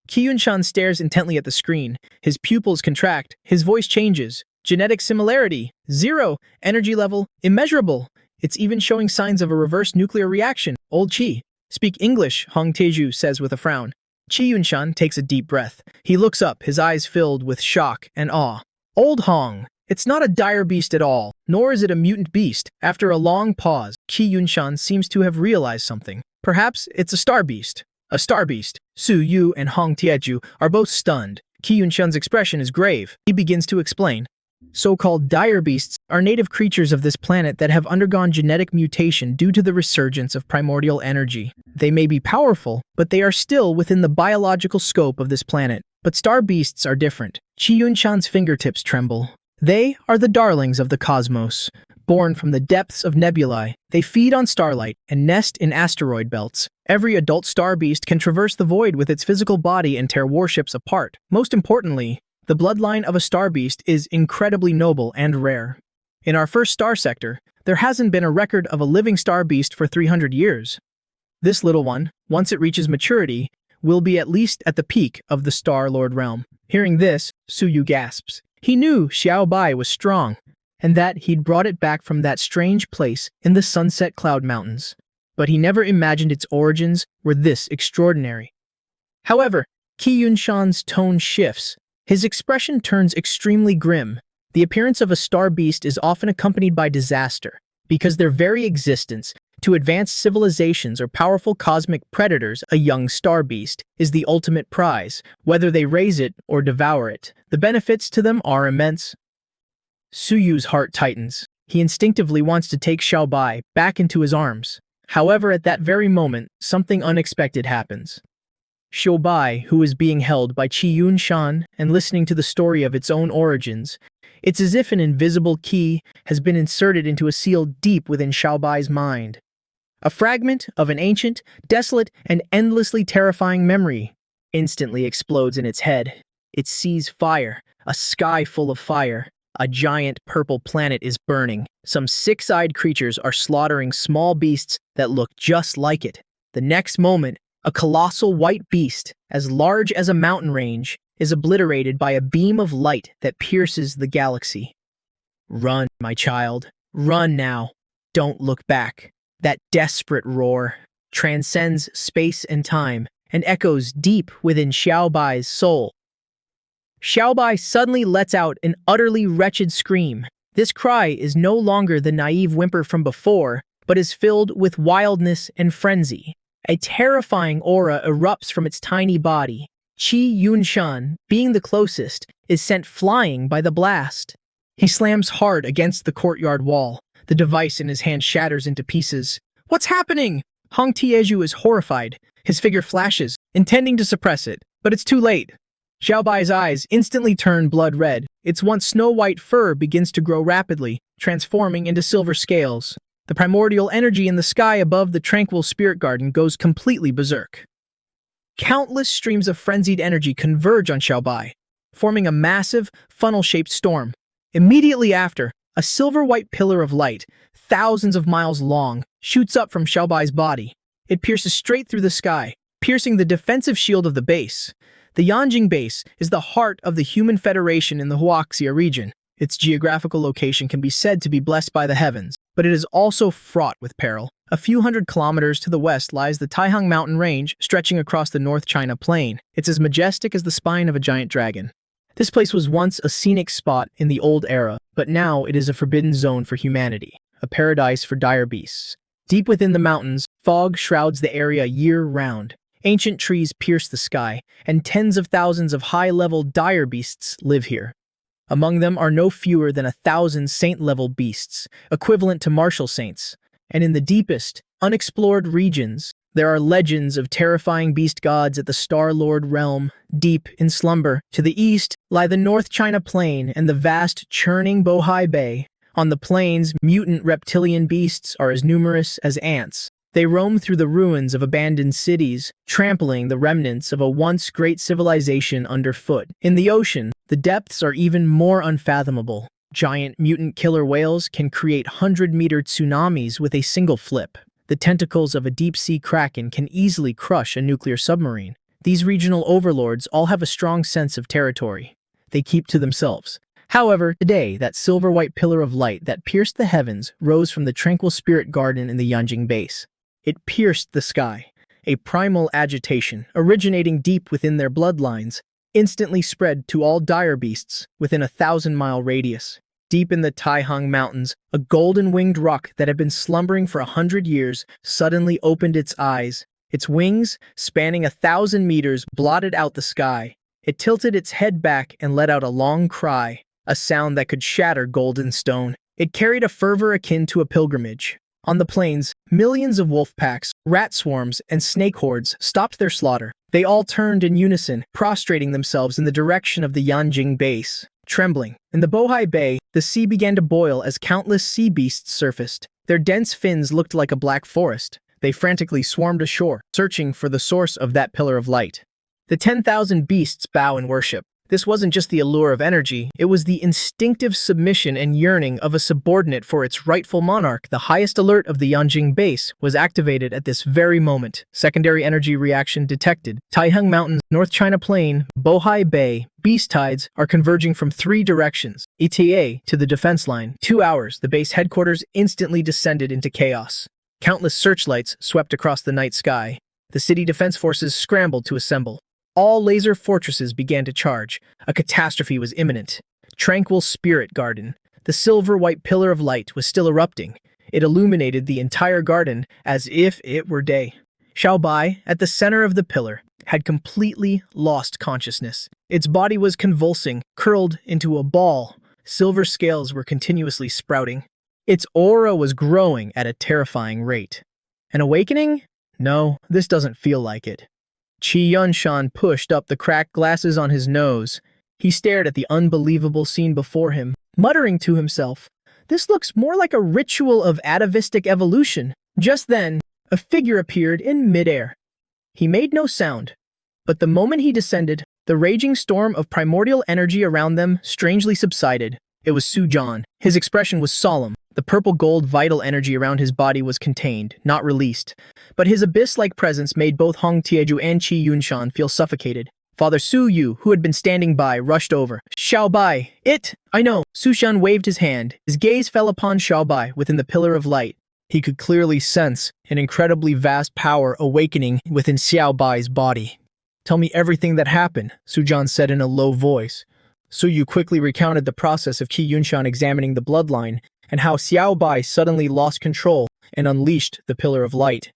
Qi Yunshan stares intently at the screen. His pupils contract. His voice changes. Genetic similarity, 0. Energy level, immeasurable. It's even showing signs of a reverse nuclear reaction. Old Qi. Speak English, Hong Tieju says with a frown. Qi Yunshan takes a deep breath. He looks up, his eyes filled with shock and awe. Old Hong, it's not a dire beast at all, nor is it a mutant beast. After a long pause, Qi Yunshan seems to have realized something. Perhaps it's a star beast. A star beast. Su Yu and Hong Tieju are both stunned. Qi Yunshan's expression is grave. He begins to explain. So-called dire beasts are native creatures of this planet that have undergone genetic mutation due to the resurgence of primordial energy. They may be powerful, but they are still within the biological scope of this planet. But star beasts are different. Qi Yunshan's fingertips tremble. They are the darlings of the cosmos. Born from the depths of nebulae, they feed on starlight and nest in asteroid belts. Every adult star beast can traverse the void with its physical body and tear warships apart. Most importantly, the bloodline of a star beast is incredibly noble and rare. In our first star sector, there hasn't been a record of a living star beast for 300 years. This little one, once it reaches maturity, will be at least at the peak of the Star Lord realm. Hearing this, Su Yu gasps. He knew Xiao Bai was strong, and that he'd brought it back from that strange place in the Sunset Cloud Mountains. But he never imagined its origins were this extraordinary. However, Qi Yunshan's tone shifts. His expression turns extremely grim. The appearance of a star beast is often accompanied by disaster, because their very existence to advanced civilizations or powerful cosmic predators, a young star beast, is the ultimate prize, whether they raise it or devour it. The benefits to them are immense. Su Yu's heart tightens. He instinctively wants to take Xiao Bai back into his arms. However, at that very moment, something unexpected happens. Xiao Bai, who is being held by Qi Yunshan and listening to the story of its own origins, it's as if an invisible key has been inserted into a seal deep within Xiao Bai's mind. A fragment of an ancient, desolate, and endlessly terrifying memory instantly explodes in its head. It sees fire, a sky full of fire. A giant purple planet is burning. Some six-eyed creatures are slaughtering small beasts that look just like it. The next moment, a colossal white beast, as large as a mountain range, is obliterated by a beam of light that pierces the galaxy. Run, my child. Run now. Don't look back. That desperate roar transcends space and time and echoes deep within Xiao Bai's soul. Xiao Bai suddenly lets out an utterly wretched scream. This cry is no longer the naive whimper from before, but is filled with wildness and frenzy. A terrifying aura erupts from its tiny body. Qi Yunshan, being the closest, is sent flying by the blast. He slams hard against the courtyard wall. The device in his hand shatters into pieces. What's happening? Hong Tieju is horrified. His figure flashes, intending to suppress it, but it's too late. Xiao Bai's eyes instantly turn blood red. Its once snow-white fur begins to grow rapidly, transforming into silver scales. The primordial energy in the sky above the tranquil spirit garden goes completely berserk. Countless streams of frenzied energy converge on Xiao Bai, forming a massive, funnel-shaped storm. Immediately after, a silver-white pillar of light, thousands of miles long, shoots up from Xiao Bai's body. It pierces straight through the sky, piercing the defensive shield of the base. The Yanjing Base is the heart of the Human Federation in the Huaxia region. Its geographical location can be said to be blessed by the heavens, but it is also fraught with peril. A few hundred kilometers to the west lies the Taihang Mountain Range, stretching across the North China Plain. It's as majestic as the spine of a giant dragon. This place was once a scenic spot in the old era, but now it is a forbidden zone for humanity, a paradise for dire beasts. Deep within the mountains, fog shrouds the area year-round. Ancient trees pierce the sky, and tens of thousands of high-level dire beasts live here. Among them are no fewer than 1,000 saint-level beasts, equivalent to martial saints. And in the deepest, unexplored regions, there are legends of terrifying beast gods at the Star Lord realm. Deep in slumber, to the east, lie the North China Plain and the vast, churning Bohai Bay. On the plains, mutant reptilian beasts are as numerous as ants. They roam through the ruins of abandoned cities, trampling the remnants of a once great civilization underfoot. In the ocean, the depths are even more unfathomable. Giant mutant killer whales can create 100-meter tsunamis with a single flip. The tentacles of a deep-sea kraken can easily crush a nuclear submarine. These regional overlords all have a strong sense of territory. They keep to themselves. However, today, that silver-white pillar of light that pierced the heavens rose from the tranquil spirit garden in the Yanjing Base. It pierced the sky. A primal agitation, originating deep within their bloodlines, instantly spread to all dire beasts within a 1,000-mile radius. Deep in the Taihang Mountains, a golden-winged roc that had been slumbering for 100 years suddenly opened its eyes. Its wings, spanning 1,000 meters, blotted out the sky. It tilted its head back and let out a long cry, a sound that could shatter golden stone. It carried a fervor akin to a pilgrimage. On the plains, millions of wolf packs, rat swarms, and snake hordes stopped their slaughter. They all turned in unison, prostrating themselves in the direction of the Yanjing base. Trembling. In the Bohai Bay, the sea began to boil as countless sea beasts surfaced. Their dense fins looked like a black forest. They frantically swarmed ashore, searching for the source of that pillar of light. The 10,000 beasts bow in worship. This wasn't just the allure of energy, it was the instinctive submission and yearning of a subordinate for its rightful monarch. The highest alert of the Yanjing base was activated at this very moment. Secondary energy reaction detected. Taihang Mountains, North China Plain, Bohai Bay, beast tides are converging from 3 directions. ETA to the defense line. 2 hours, the base headquarters instantly descended into chaos. Countless searchlights swept across the night sky. The city defense forces scrambled to assemble. All laser fortresses began to charge. A catastrophe was imminent. Tranquil Spirit Garden. The silver-white pillar of light was still erupting. It illuminated the entire garden as if it were day. Xiaobai, at the center of the pillar, had completely lost consciousness. Its body was convulsing, curled into a ball. Silver scales were continuously sprouting. Its aura was growing at a terrifying rate. An awakening? No, this doesn't feel like it. Qi Yunshan pushed up the cracked glasses on his nose. He stared at the unbelievable scene before him, muttering to himself, "This looks more like a ritual of atavistic evolution." Just then, a figure appeared in midair. He made no sound, but the moment he descended, the raging storm of primordial energy around them strangely subsided. It was Su Jian. His expression was solemn. The purple-gold vital energy around his body was contained, not released. But his abyss-like presence made both Hong Tieju and Qi Yunshan feel suffocated. Father Su Yu, who had been standing by, rushed over. "Xiaobai, I know." Su Shan waved his hand. His gaze fell upon Xiaobai within the pillar of light. He could clearly sense an incredibly vast power awakening within Xiaobai's body. "Tell me everything that happened," Su Jian said in a low voice. Su Yu quickly recounted the process of Qi Yunshan examining the bloodline, and how Xiaobai suddenly lost control and unleashed the pillar of light.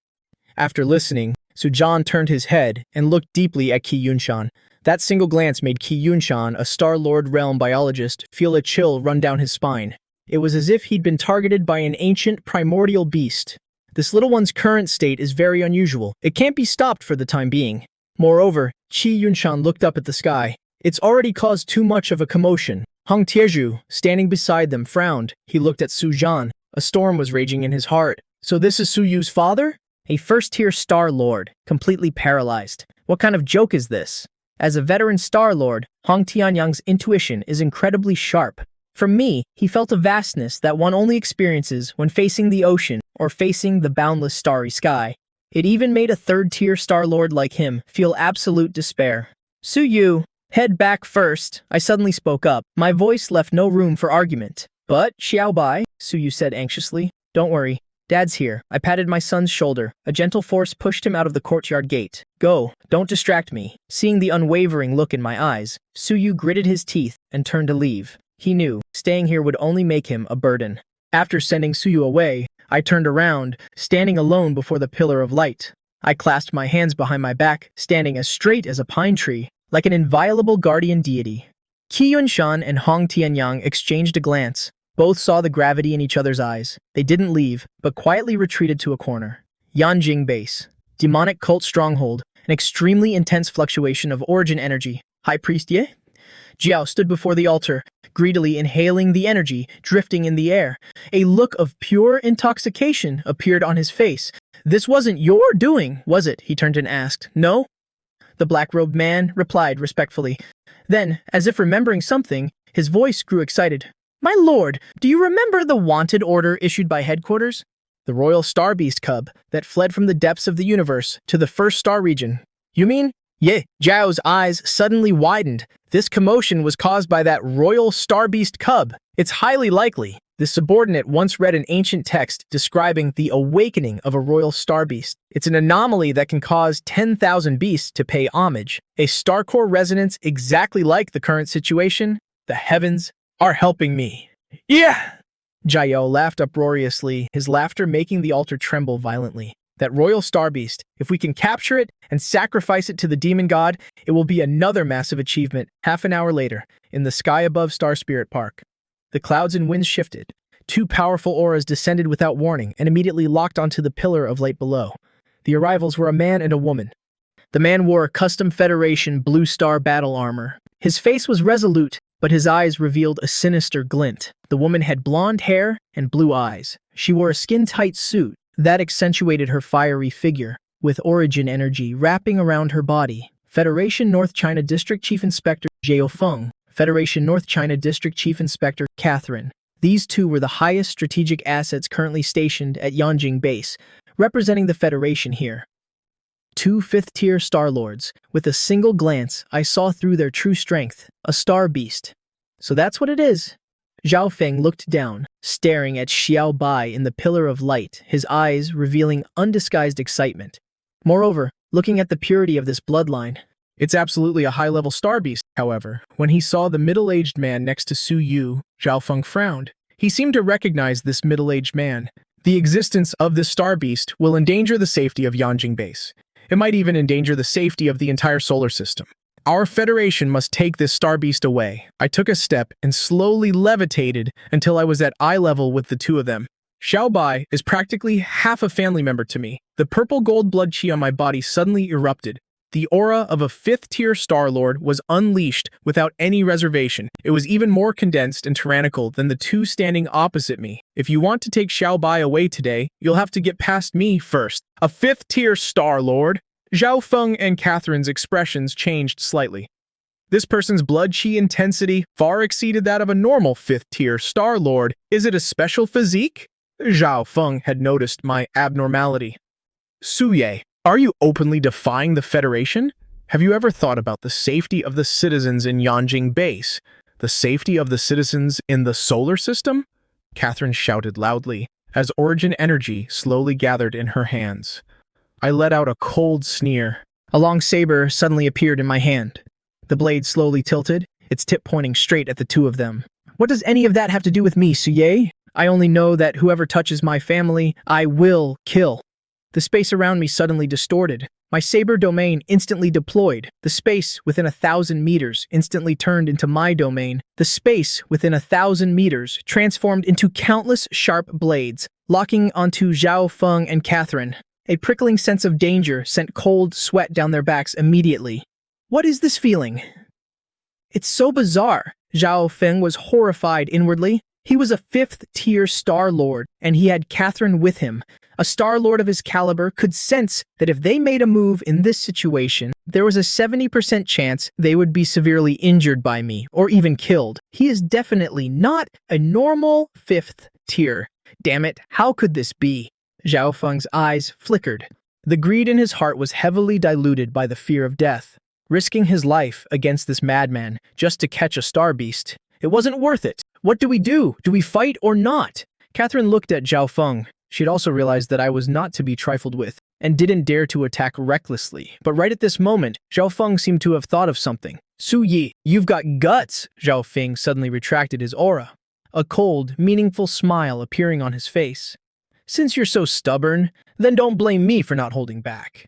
After listening, Su Jian turned his head and looked deeply at Qi Yunshan. That single glance made Qi Yunshan, a Star-Lord realm biologist, feel a chill run down his spine. It was as if he'd been targeted by an ancient primordial beast. This little one's current state is very unusual. It can't be stopped for the time being. Moreover, Qi Yunshan looked up at the sky. It's already caused too much of a commotion. Hong Tieju, standing beside them, frowned. He looked at Su Jian. A storm was raging in his heart. So this is Su Yu's father? A first-tier Star-Lord, completely paralyzed. What kind of joke is this? As a veteran Star-Lord, Hong Tianyang's intuition is incredibly sharp. From me, he felt a vastness that one only experiences when facing the ocean or facing the boundless starry sky. It even made a third-tier Star-Lord like him feel absolute despair. "Su Yu, head back first," I suddenly spoke up. My voice left no room for argument. "But, Xiaobai," Su Yu said anxiously. "Don't worry. Dad's here." I patted my son's shoulder. A gentle force pushed him out of the courtyard gate. "Go, don't distract me." Seeing the unwavering look in my eyes, Su Yu gritted his teeth and turned to leave. He knew staying here would only make him a burden. After sending Su Yu away, I turned around, standing alone before the pillar of light. I clasped my hands behind my back, standing as straight as a pine tree, like an inviolable guardian deity. Qi Yunshan and Hong Tianyang exchanged a glance. Both saw the gravity in each other's eyes. They didn't leave, but quietly retreated to a corner. Yanjing Base. Demonic cult stronghold. An extremely intense fluctuation of origin energy. High Priest Ye? Jiao stood before the altar, greedily inhaling the energy drifting in the air. A look of pure intoxication appeared on his face. "This wasn't your doing, was it?" he turned and asked. "No?" The black-robed man replied respectfully. Then, as if remembering something, his voice grew excited. "My lord, do you remember the wanted order issued by headquarters? The royal star beast cub that fled from the depths of the universe to the first star region. You mean?" "Yeah." Zhao's eyes suddenly widened. "This commotion was caused by that royal star beast cub. It's highly likely." The subordinate once read an ancient text describing the awakening of a royal star beast. It's an anomaly that can cause 10,000 beasts to pay homage. A star core resonance exactly like the current situation. The heavens are helping me. Yeah! Jayo laughed uproariously, his laughter making the altar tremble violently. That royal star beast, if we can capture it and sacrifice it to the demon god, it will be another massive achievement. Half an hour later, in the sky above Star Spirit Park, the clouds and winds shifted. Two powerful auras descended without warning and immediately locked onto the pillar of light below. The arrivals were a man and a woman. The man wore a custom Federation Blue Star battle armor. His face was resolute, but his eyes revealed a sinister glint. The woman had blonde hair and blue eyes. She wore a skin-tight suit that accentuated her fiery figure, with origin energy wrapping around her body. Federation North China District Chief Inspector Jiao Feng, Federation North China District Chief Inspector Catherine. These two were the highest strategic assets currently stationed at Yanjing Base, representing the Federation here. Two fifth-tier Star Lords. With a single glance, I saw through their true strength, a star beast. So that's what it is. Zhao Feng looked down, staring at Xiao Bai in the pillar of light, his eyes revealing undisguised excitement. Moreover, looking at the purity of this bloodline, it's absolutely a high-level star beast. However, when he saw the middle-aged man next to Su Yu, Zhao Feng frowned. He seemed to recognize this middle-aged man. The existence of this star beast will endanger the safety of Yanjing Base. It might even endanger the safety of the entire solar system. Our Federation must take this star beast away. I took a step and slowly levitated until I was at eye level with the two of them. Xiao Bai is practically half a family member to me. The purple gold blood chi on my body suddenly erupted. The aura of a fifth-tier Star Lord was unleashed without any reservation. It was even more condensed and tyrannical than the two standing opposite me. If you want to take Xiao Bai away today, you'll have to get past me first. A fifth-tier Star Lord? Zhao Feng and Catherine's expressions changed slightly. This person's blood chi intensity far exceeded that of a normal fifth-tier Star Lord. Is it a special physique? Zhao Feng had noticed my abnormality. Suye, are you openly defying the Federation? Have you ever thought about the safety of the citizens in Yanjing Base? The safety of the citizens in the solar system? Catherine shouted loudly, as origin energy slowly gathered in her hands. I let out a cold sneer. A long saber suddenly appeared in my hand. The blade slowly tilted, its tip pointing straight at the two of them. What does any of that have to do with me, Suye? I only know that whoever touches my family, I will kill. The space around me suddenly distorted. My saber domain instantly deployed. The space within 1,000 meters instantly turned into my domain. The space within 1,000 meters transformed into countless sharp blades, locking onto Zhao Feng and Catherine. A prickling sense of danger sent cold sweat down their backs immediately. What is this feeling? It's so bizarre. Zhao Feng was horrified inwardly. He was a fifth-tier Star Lord, and he had Catherine with him. A Star Lord of his caliber could sense that if they made a move in this situation, there was a 70% chance they would be severely injured by me, or even killed. He is definitely not a normal fifth tier. Damn it, how could this be? Zhao Feng's eyes flickered. The greed in his heart was heavily diluted by the fear of death. Risking his life against this madman just to catch a star beast. It wasn't worth it. What do we do? Do we fight or not? Catherine looked at Zhao Feng. She had also realized that I was not to be trifled with, and didn't dare to attack recklessly. But right at this moment, Zhao Feng seemed to have thought of something. Su Yi, you've got guts! Zhao Feng suddenly retracted his aura. A cold, meaningful smile appearing on his face. Since you're so stubborn, then don't blame me for not holding back.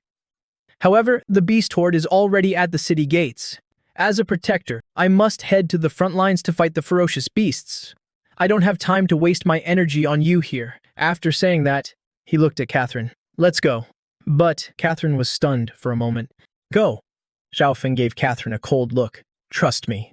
However, the beast horde is already at the city gates. As a protector, I must head to the front lines to fight the ferocious beasts. I don't have time to waste my energy on you here. After saying that, he looked at Catherine. Let's go. But Catherine was stunned for a moment. Go. Zhao Feng gave Catherine a cold look. Trust me.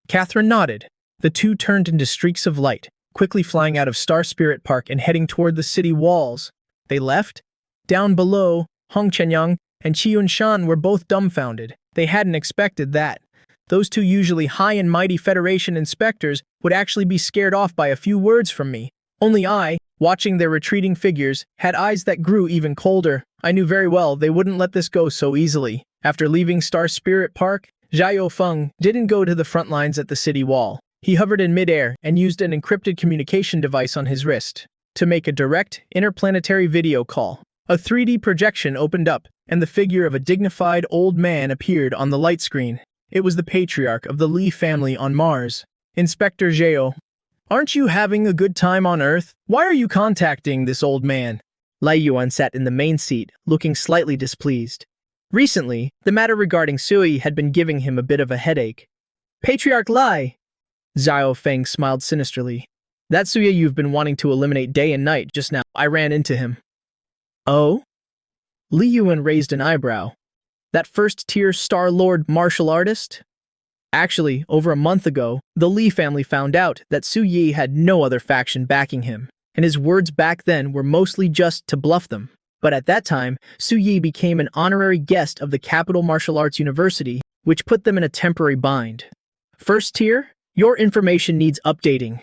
Catherine nodded. The two turned into streaks of light, quickly flying out of Star Spirit Park and heading toward the city walls. They left. Down below, Hong Chenyang and Qiyun Shan were both dumbfounded. They hadn't expected that. Those two usually high and mighty Federation inspectors would actually be scared off by a few words from me. Only I, watching their retreating figures, had eyes that grew even colder. I knew very well they wouldn't let this go so easily. After leaving Star Spirit Park, Jiao Feng didn't go to the front lines at the city wall. He hovered in midair and used an encrypted communication device on his wrist to make a direct, interplanetary video call. A 3D projection opened up, and the figure of a dignified old man appeared on the light screen. It was the patriarch of the Lee family on Mars, Inspector Zhao. "Aren't you having a good time on Earth? Why are you contacting this old man?" Lai Yuan sat in the main seat, looking slightly displeased. Recently, the matter regarding Sui had been giving him a bit of a headache. "Patriarch Lai!" Zhao Feng smiled sinisterly. "That Suya you've been wanting to eliminate day and night just now. I ran into him." "Oh?" Li Yuan raised an eyebrow. "That first-tier Star-Lord martial artist?" Actually, over a month ago, the Li family found out that Su Yi had no other faction backing him, and his words back then were mostly just to bluff them. But at that time, Su Yi became an honorary guest of the Capital Martial Arts University, which put them in a temporary bind. "First tier? Your information needs updating,"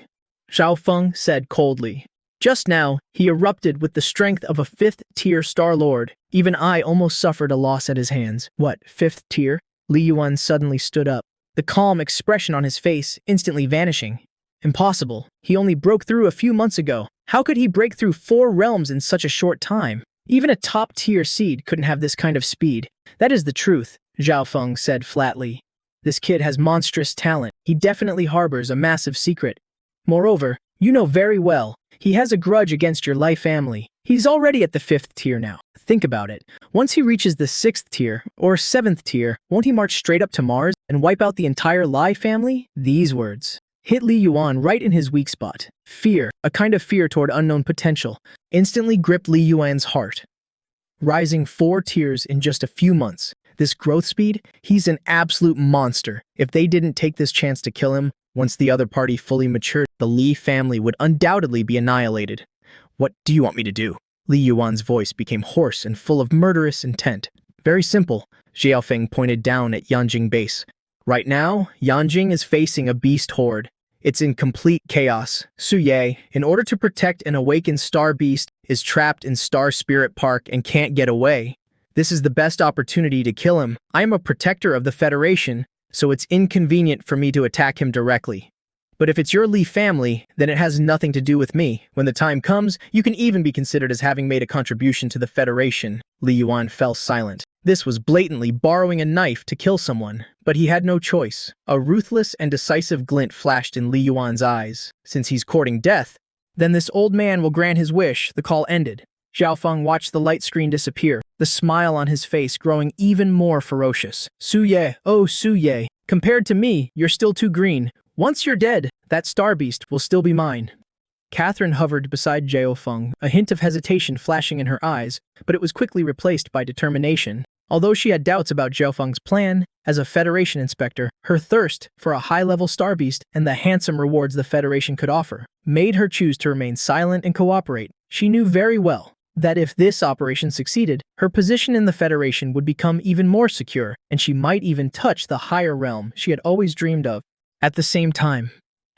Zhao Feng said coldly. Just now, he erupted with the strength of a fifth-tier Star-Lord. Even I almost suffered a loss at his hands. "What, fifth tier?" Li Yuan suddenly stood up, the calm expression on his face instantly vanishing. "Impossible. He only broke through a few months ago. How could he break through 4 realms in such a short time? Even a top-tier seed couldn't have this kind of speed." "That is the truth," Zhao Feng said flatly. "This kid has monstrous talent. He definitely harbors a massive secret. Moreover, you know very well, he has a grudge against your Lai family. He's already at the 5th tier now. Think about it. Once he reaches the 6th tier, or 7th tier, won't he march straight up to Mars and wipe out the entire Lai family?" These words hit Li Yuan right in his weak spot. Fear, a kind of fear toward unknown potential, instantly gripped Li Yuan's heart. Rising 4 tiers in just a few months. This growth speed, he's an absolute monster. If they didn't take this chance to kill him, once the other party fully matured, the Li family would undoubtedly be annihilated. "What do you want me to do?" Li Yuan's voice became hoarse and full of murderous intent. "Very simple," Xiao Feng pointed down at Yanjing base. "Right now, Yanjing is facing a beast horde. It's in complete chaos. Su Ye, in order to protect an awakened star beast, is trapped in Star Spirit Park and can't get away. This is the best opportunity to kill him. I am a protector of the Federation, so it's inconvenient for me to attack him directly. But if it's your Li family, then it has nothing to do with me. When the time comes, you can even be considered as having made a contribution to the Federation." Li Yuan fell silent. This was blatantly borrowing a knife to kill someone, but he had no choice. A ruthless and decisive glint flashed in Li Yuan's eyes. Since he's courting death, then this old man will grant his wish. The call ended. Zhao Feng watched the light screen disappear, the smile on his face growing even more ferocious. "Su Ye, oh Su Ye, compared to me, you're still too green. Once you're dead, that star beast will still be mine." Catherine hovered beside Zhao Feng, a hint of hesitation flashing in her eyes, but it was quickly replaced by determination. Although she had doubts about Zhao Feng's plan, as a Federation inspector, her thirst for a high-level star beast and the handsome rewards the Federation could offer made her choose to remain silent and cooperate. She knew very well that if this operation succeeded, her position in the Federation would become even more secure, and she might even touch the higher realm she had always dreamed of. At the same time,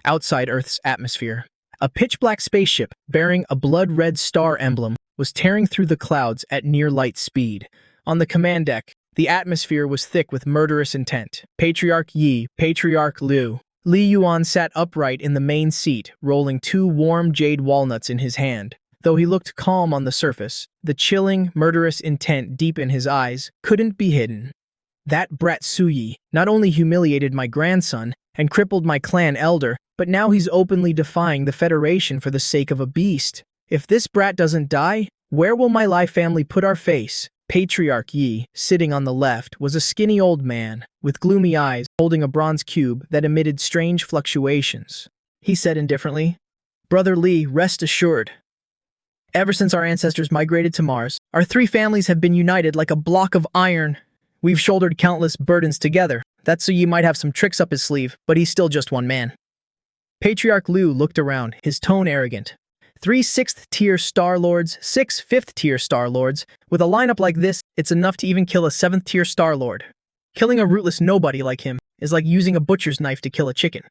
outside Earth's atmosphere, a pitch-black spaceship bearing a blood-red star emblem was tearing through the clouds at near-light speed. On the command deck, the atmosphere was thick with murderous intent. Patriarch Yi, Patriarch Liu. Li Yuan sat upright in the main seat, rolling 2 warm jade walnuts in his hand. Though he looked calm on the surface, the chilling, murderous intent deep in his eyes couldn't be hidden. "That brat Su Yi not only humiliated my grandson and crippled my clan elder, but now he's openly defying the Federation for the sake of a beast. If this brat doesn't die, where will my Lai family put our face?" Patriarch Yi, sitting on the left, was a skinny old man, with gloomy eyes, holding a bronze cube that emitted strange fluctuations. He said indifferently, "Brother Li, rest assured. Ever since our ancestors migrated to Mars, our 3 families have been united like a block of iron. We've shouldered countless burdens together. That Su Yi might have some tricks up his sleeve, but he's still just one man." Patriarch Liu looked around, his tone arrogant. 3 6th-tier Star-Lords, 6 5th-tier Star-Lords. With a lineup like this, it's enough to even kill a 7th-tier Star-Lord. Killing a rootless nobody like him is like using a butcher's knife to kill a chicken.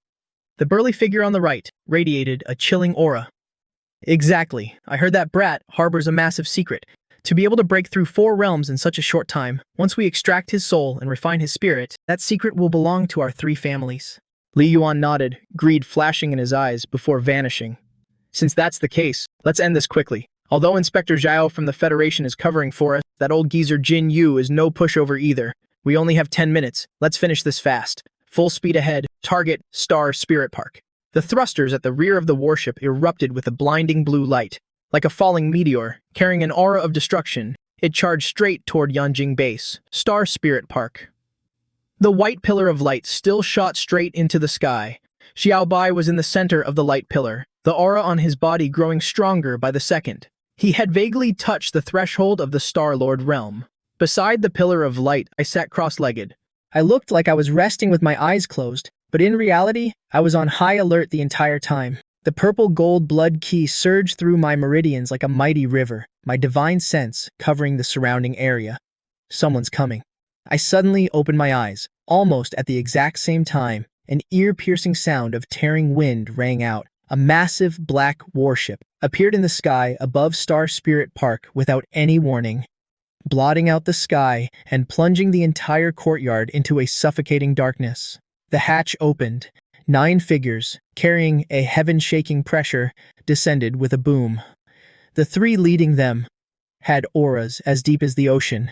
The burly figure on the right radiated a chilling aura. "Exactly. I heard that brat harbors a massive secret. To be able to break through 4 realms in such a short time, once we extract his soul and refine his spirit, that secret will belong to our 3 families. Li Yuan nodded, greed flashing in his eyes before vanishing. Since that's the case, let's end this quickly. Although Inspector Zhao from the Federation is covering for us, that old geezer Jin Yu is no pushover either. We only have 10 minutes. Let's finish this fast. Full speed ahead. Target, Star Spirit Park. The thrusters at the rear of the warship erupted with a blinding blue light. Like a falling meteor, carrying an aura of destruction, it charged straight toward Yanjing Base, Star Spirit Park. The white pillar of light still shot straight into the sky. Xiao Bai was in the center of the light pillar, the aura on his body growing stronger by the second. He had vaguely touched the threshold of the Star-Lord realm. Beside the pillar of light, I sat cross-legged. I looked like I was resting with my eyes closed, but in reality, I was on high alert the entire time. The purple gold blood key surged through my meridians like a mighty river, my divine sense covering the surrounding area. Someone's coming. I suddenly opened my eyes. Almost at the exact same time, an ear-piercing sound of tearing wind rang out. A massive black warship appeared in the sky above Star Spirit Park without any warning, blotting out the sky and plunging the entire courtyard into a suffocating darkness. The hatch opened. 9 figures, carrying a heaven-shaking pressure, descended with a boom. The 3 leading them had auras as deep as the ocean.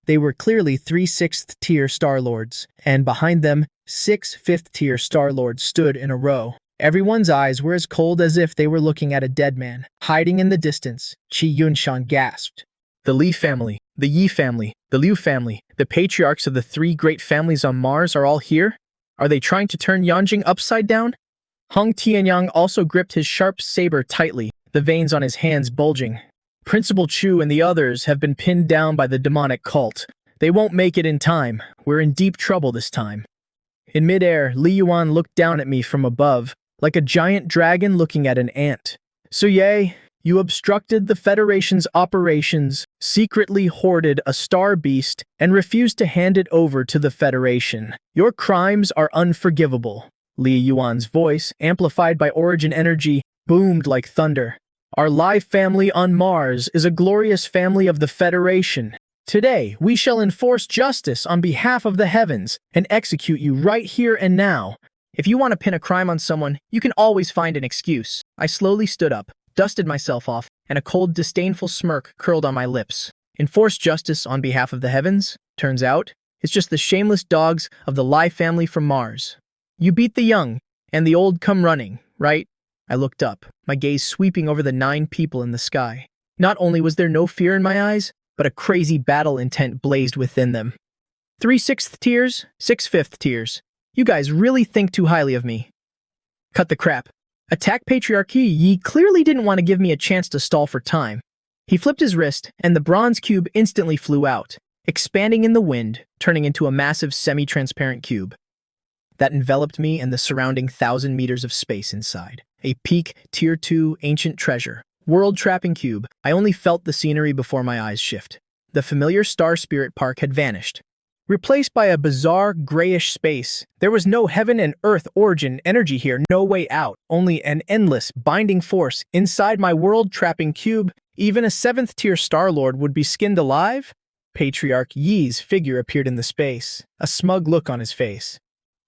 They were clearly 3 6th-tier Star-Lords, and behind them, 6 5th-tier Star-Lords stood in a row. Everyone's eyes were as cold as if they were looking at a dead man. Hiding in the distance, Qi Yunshan gasped. The Li family, the Yi family, the Liu family, the patriarchs of the 3 great families on Mars are all here? Are they trying to turn Yanjing upside down? Hung Tianyang also gripped his sharp saber tightly, the veins on his hands bulging. Principal Chu and the others have been pinned down by the demonic cult. They won't make it in time. We're in deep trouble this time. In midair, Li Yuan looked down at me from above, like a giant dragon looking at an ant. Suye, you obstructed the Federation's operations, secretly hoarded a star beast, and refused to hand it over to the Federation. Your crimes are unforgivable. Li Yuan's voice, amplified by origin energy, boomed like thunder. Our Lai family on Mars is a glorious family of the Federation. Today, we shall enforce justice on behalf of the heavens and execute you right here and now. If you want to pin a crime on someone, you can always find an excuse. I slowly stood up, dusted myself off, and a cold, disdainful smirk curled on my lips. Enforce justice on behalf of the heavens? Turns out, it's just the shameless dogs of the Lai family from Mars. You beat the young, and the old come running, right? I looked up, my gaze sweeping over the 9 people in the sky. Not only was there no fear in my eyes, but a crazy battle intent blazed within them. 3 6th tiers, 6 5th tiers. You guys really think too highly of me. Cut the crap. Attack Patriarchy, Yi clearly didn't want to give me a chance to stall for time. He flipped his wrist, and the bronze cube instantly flew out, expanding in the wind, turning into a massive semi-transparent cube that enveloped me and the surrounding 1,000 meters of space inside. A peak, Tier 2 ancient treasure. World-trapping cube. I only felt the scenery before my eyes shift. The familiar Star Spirit Park had vanished. Replaced by a bizarre, grayish space, there was no heaven and earth origin energy here, no way out, only an endless, binding force inside my world-trapping cube. Even a 7th-tier Star-Lord would be skinned alive? Patriarch Yi's figure appeared in the space, a smug look on his face.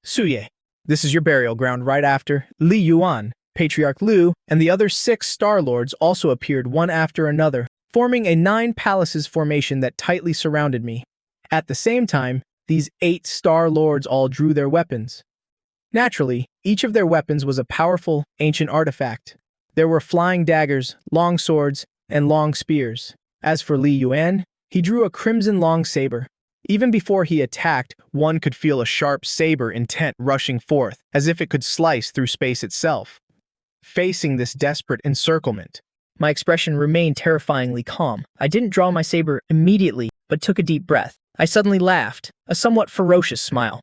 Suye, this is your burial ground. Right after Li Yuan, Patriarch Liu, and the other 6 Star-Lords also appeared one after another, forming a 9 palaces formation that tightly surrounded me. At the same time, these 8 Star-Lords all drew their weapons. Naturally, each of their weapons was a powerful, ancient artifact. There were flying daggers, long swords, and long spears. As for Li Yuan, he drew a crimson long saber. Even before he attacked, one could feel a sharp saber intent rushing forth, as if it could slice through space itself. Facing this desperate encirclement, my expression remained terrifyingly calm. I didn't draw my saber immediately, but took a deep breath. I suddenly laughed, a somewhat ferocious smile.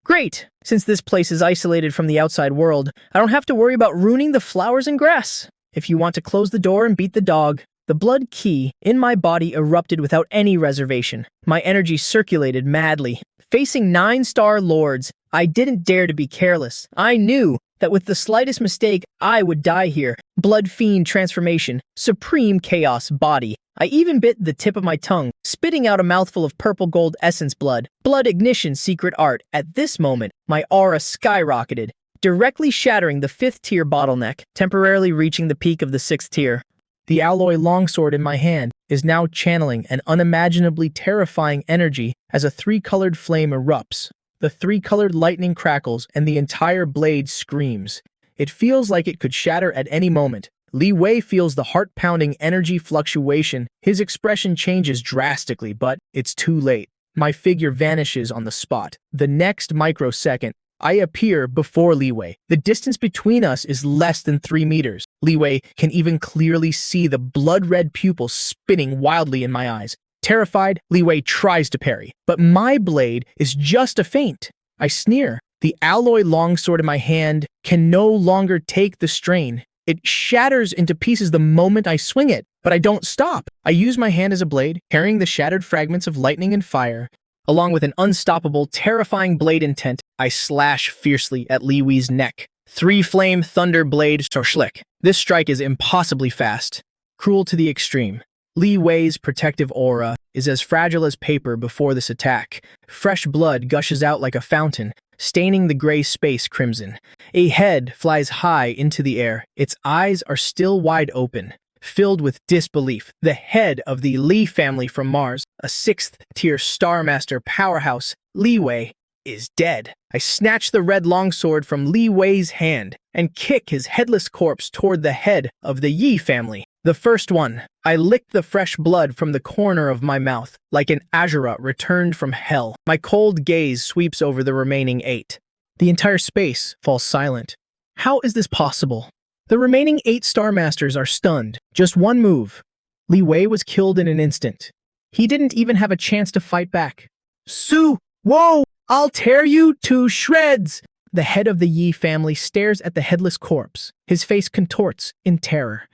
Great! Since this place is isolated from the outside world, I don't have to worry about ruining the flowers and grass. If you want to close the door and beat the dog. The blood key in my body erupted without any reservation. My energy circulated madly. Facing 9 Star-Lords, I didn't dare to be careless. I knew that with the slightest mistake, I would die here. Blood Fiend transformation, supreme chaos body. I even bit the tip of my tongue, spitting out a mouthful of purple gold essence blood. Blood ignition secret art. At this moment, my aura skyrocketed, directly shattering the 5th tier bottleneck, temporarily reaching the peak of the 6th tier. The alloy longsword in my hand is now channeling an unimaginably terrifying energy as a 3-colored flame erupts. The 3-colored lightning crackles and the entire blade screams. It feels like it could shatter at any moment. Li Wei feels the heart-pounding energy fluctuation. His expression changes drastically, but it's too late. My figure vanishes on the spot. The next microsecond, I appear before Li Wei. The distance between us is less than 3 meters. Li Wei can even clearly see the blood-red pupils spinning wildly in my eyes. Terrified, Li Wei tries to parry, but my blade is just a feint. I sneer. The alloy longsword in my hand can no longer take the strain. It shatters into pieces the moment I swing it, but I don't stop. I use my hand as a blade, carrying the shattered fragments of lightning and fire. Along with an unstoppable, terrifying blade intent, I slash fiercely at Li Wei's neck. 3-flame thunder blade Sorschlick. This strike is impossibly fast, cruel to the extreme. Li Wei's protective aura is as fragile as paper before this attack. Fresh blood gushes out like a fountain, staining the gray space crimson. A head flies high into the air. Its eyes are still wide open, filled with disbelief. The head of the Li family from Mars, a 6th-tier Star Master powerhouse, Li Wei, is dead. I snatch the red longsword from Li Wei's hand and kick his headless corpse toward the head of the Yi family. The first one. I licked the fresh blood from the corner of my mouth, like an Azura returned from hell. My cold gaze sweeps over the remaining 8. The entire space falls silent. How is this possible? The remaining 8 Star Masters are stunned. Just one move. Li Wei was killed in an instant. He didn't even have a chance to fight back. Su! Whoa! I'll tear you to shreds! The head of the Yi family stares at the headless corpse. His face contorts in terror.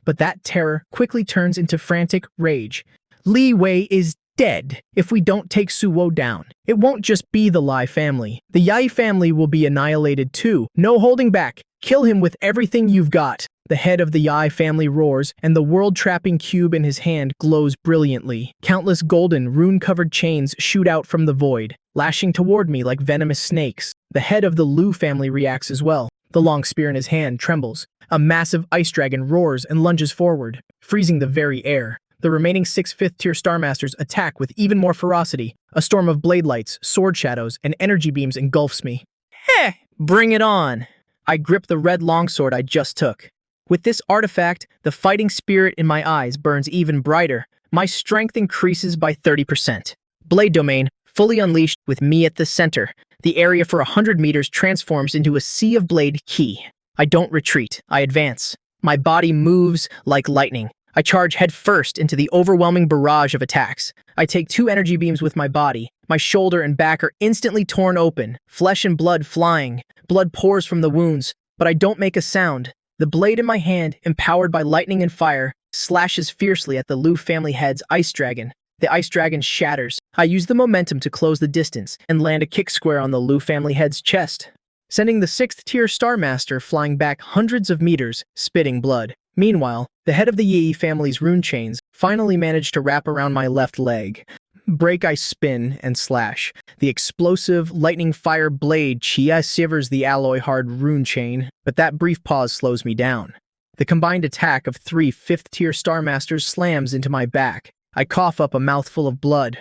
But that terror quickly turns into frantic rage. Li Wei is dead if we don't take Suwo down. It won't just be the Lai family. The Yi family will be annihilated too. No holding back. Kill him with everything you've got. The head of the Yi family roars, and the world-trapping cube in his hand glows brilliantly. Countless golden, rune-covered chains shoot out from the void, lashing toward me like venomous snakes. The head of the Lu family reacts as well. The long spear in his hand trembles. A massive ice dragon roars and lunges forward, freezing the very air. The remaining 6 5th-tier Star Masters attack with even more ferocity. A storm of blade lights, sword shadows, and energy beams engulfs me. Heh! Bring it on! I grip the red longsword I just took. With this artifact, the fighting spirit in my eyes burns even brighter. My strength increases by 30%. Blade domain, fully unleashed with me at the center. The area for 100 meters transforms into a sea of blade ki. I don't retreat, I advance. My body moves like lightning. I charge headfirst into the overwhelming barrage of attacks. I take 2 energy beams with my body. My shoulder and back are instantly torn open, flesh and blood flying. Blood pours from the wounds, but I don't make a sound. The blade in my hand, empowered by lightning and fire, slashes fiercely at the Lu family head's ice dragon. The ice dragon shatters. I use the momentum to close the distance and land a kick square on the Lu family head's chest, sending the 6th-tier Star Master flying back hundreds of meters, spitting blood. Meanwhile, the head of the Yi family's rune chains finally managed to wrap around my left leg. Break, I spin and slash. The explosive lightning fire blade Chia severs the alloy hard rune chain, but that brief pause slows me down. The combined attack of 3 5th-tier Star Masters slams into my back. I cough up a mouthful of blood.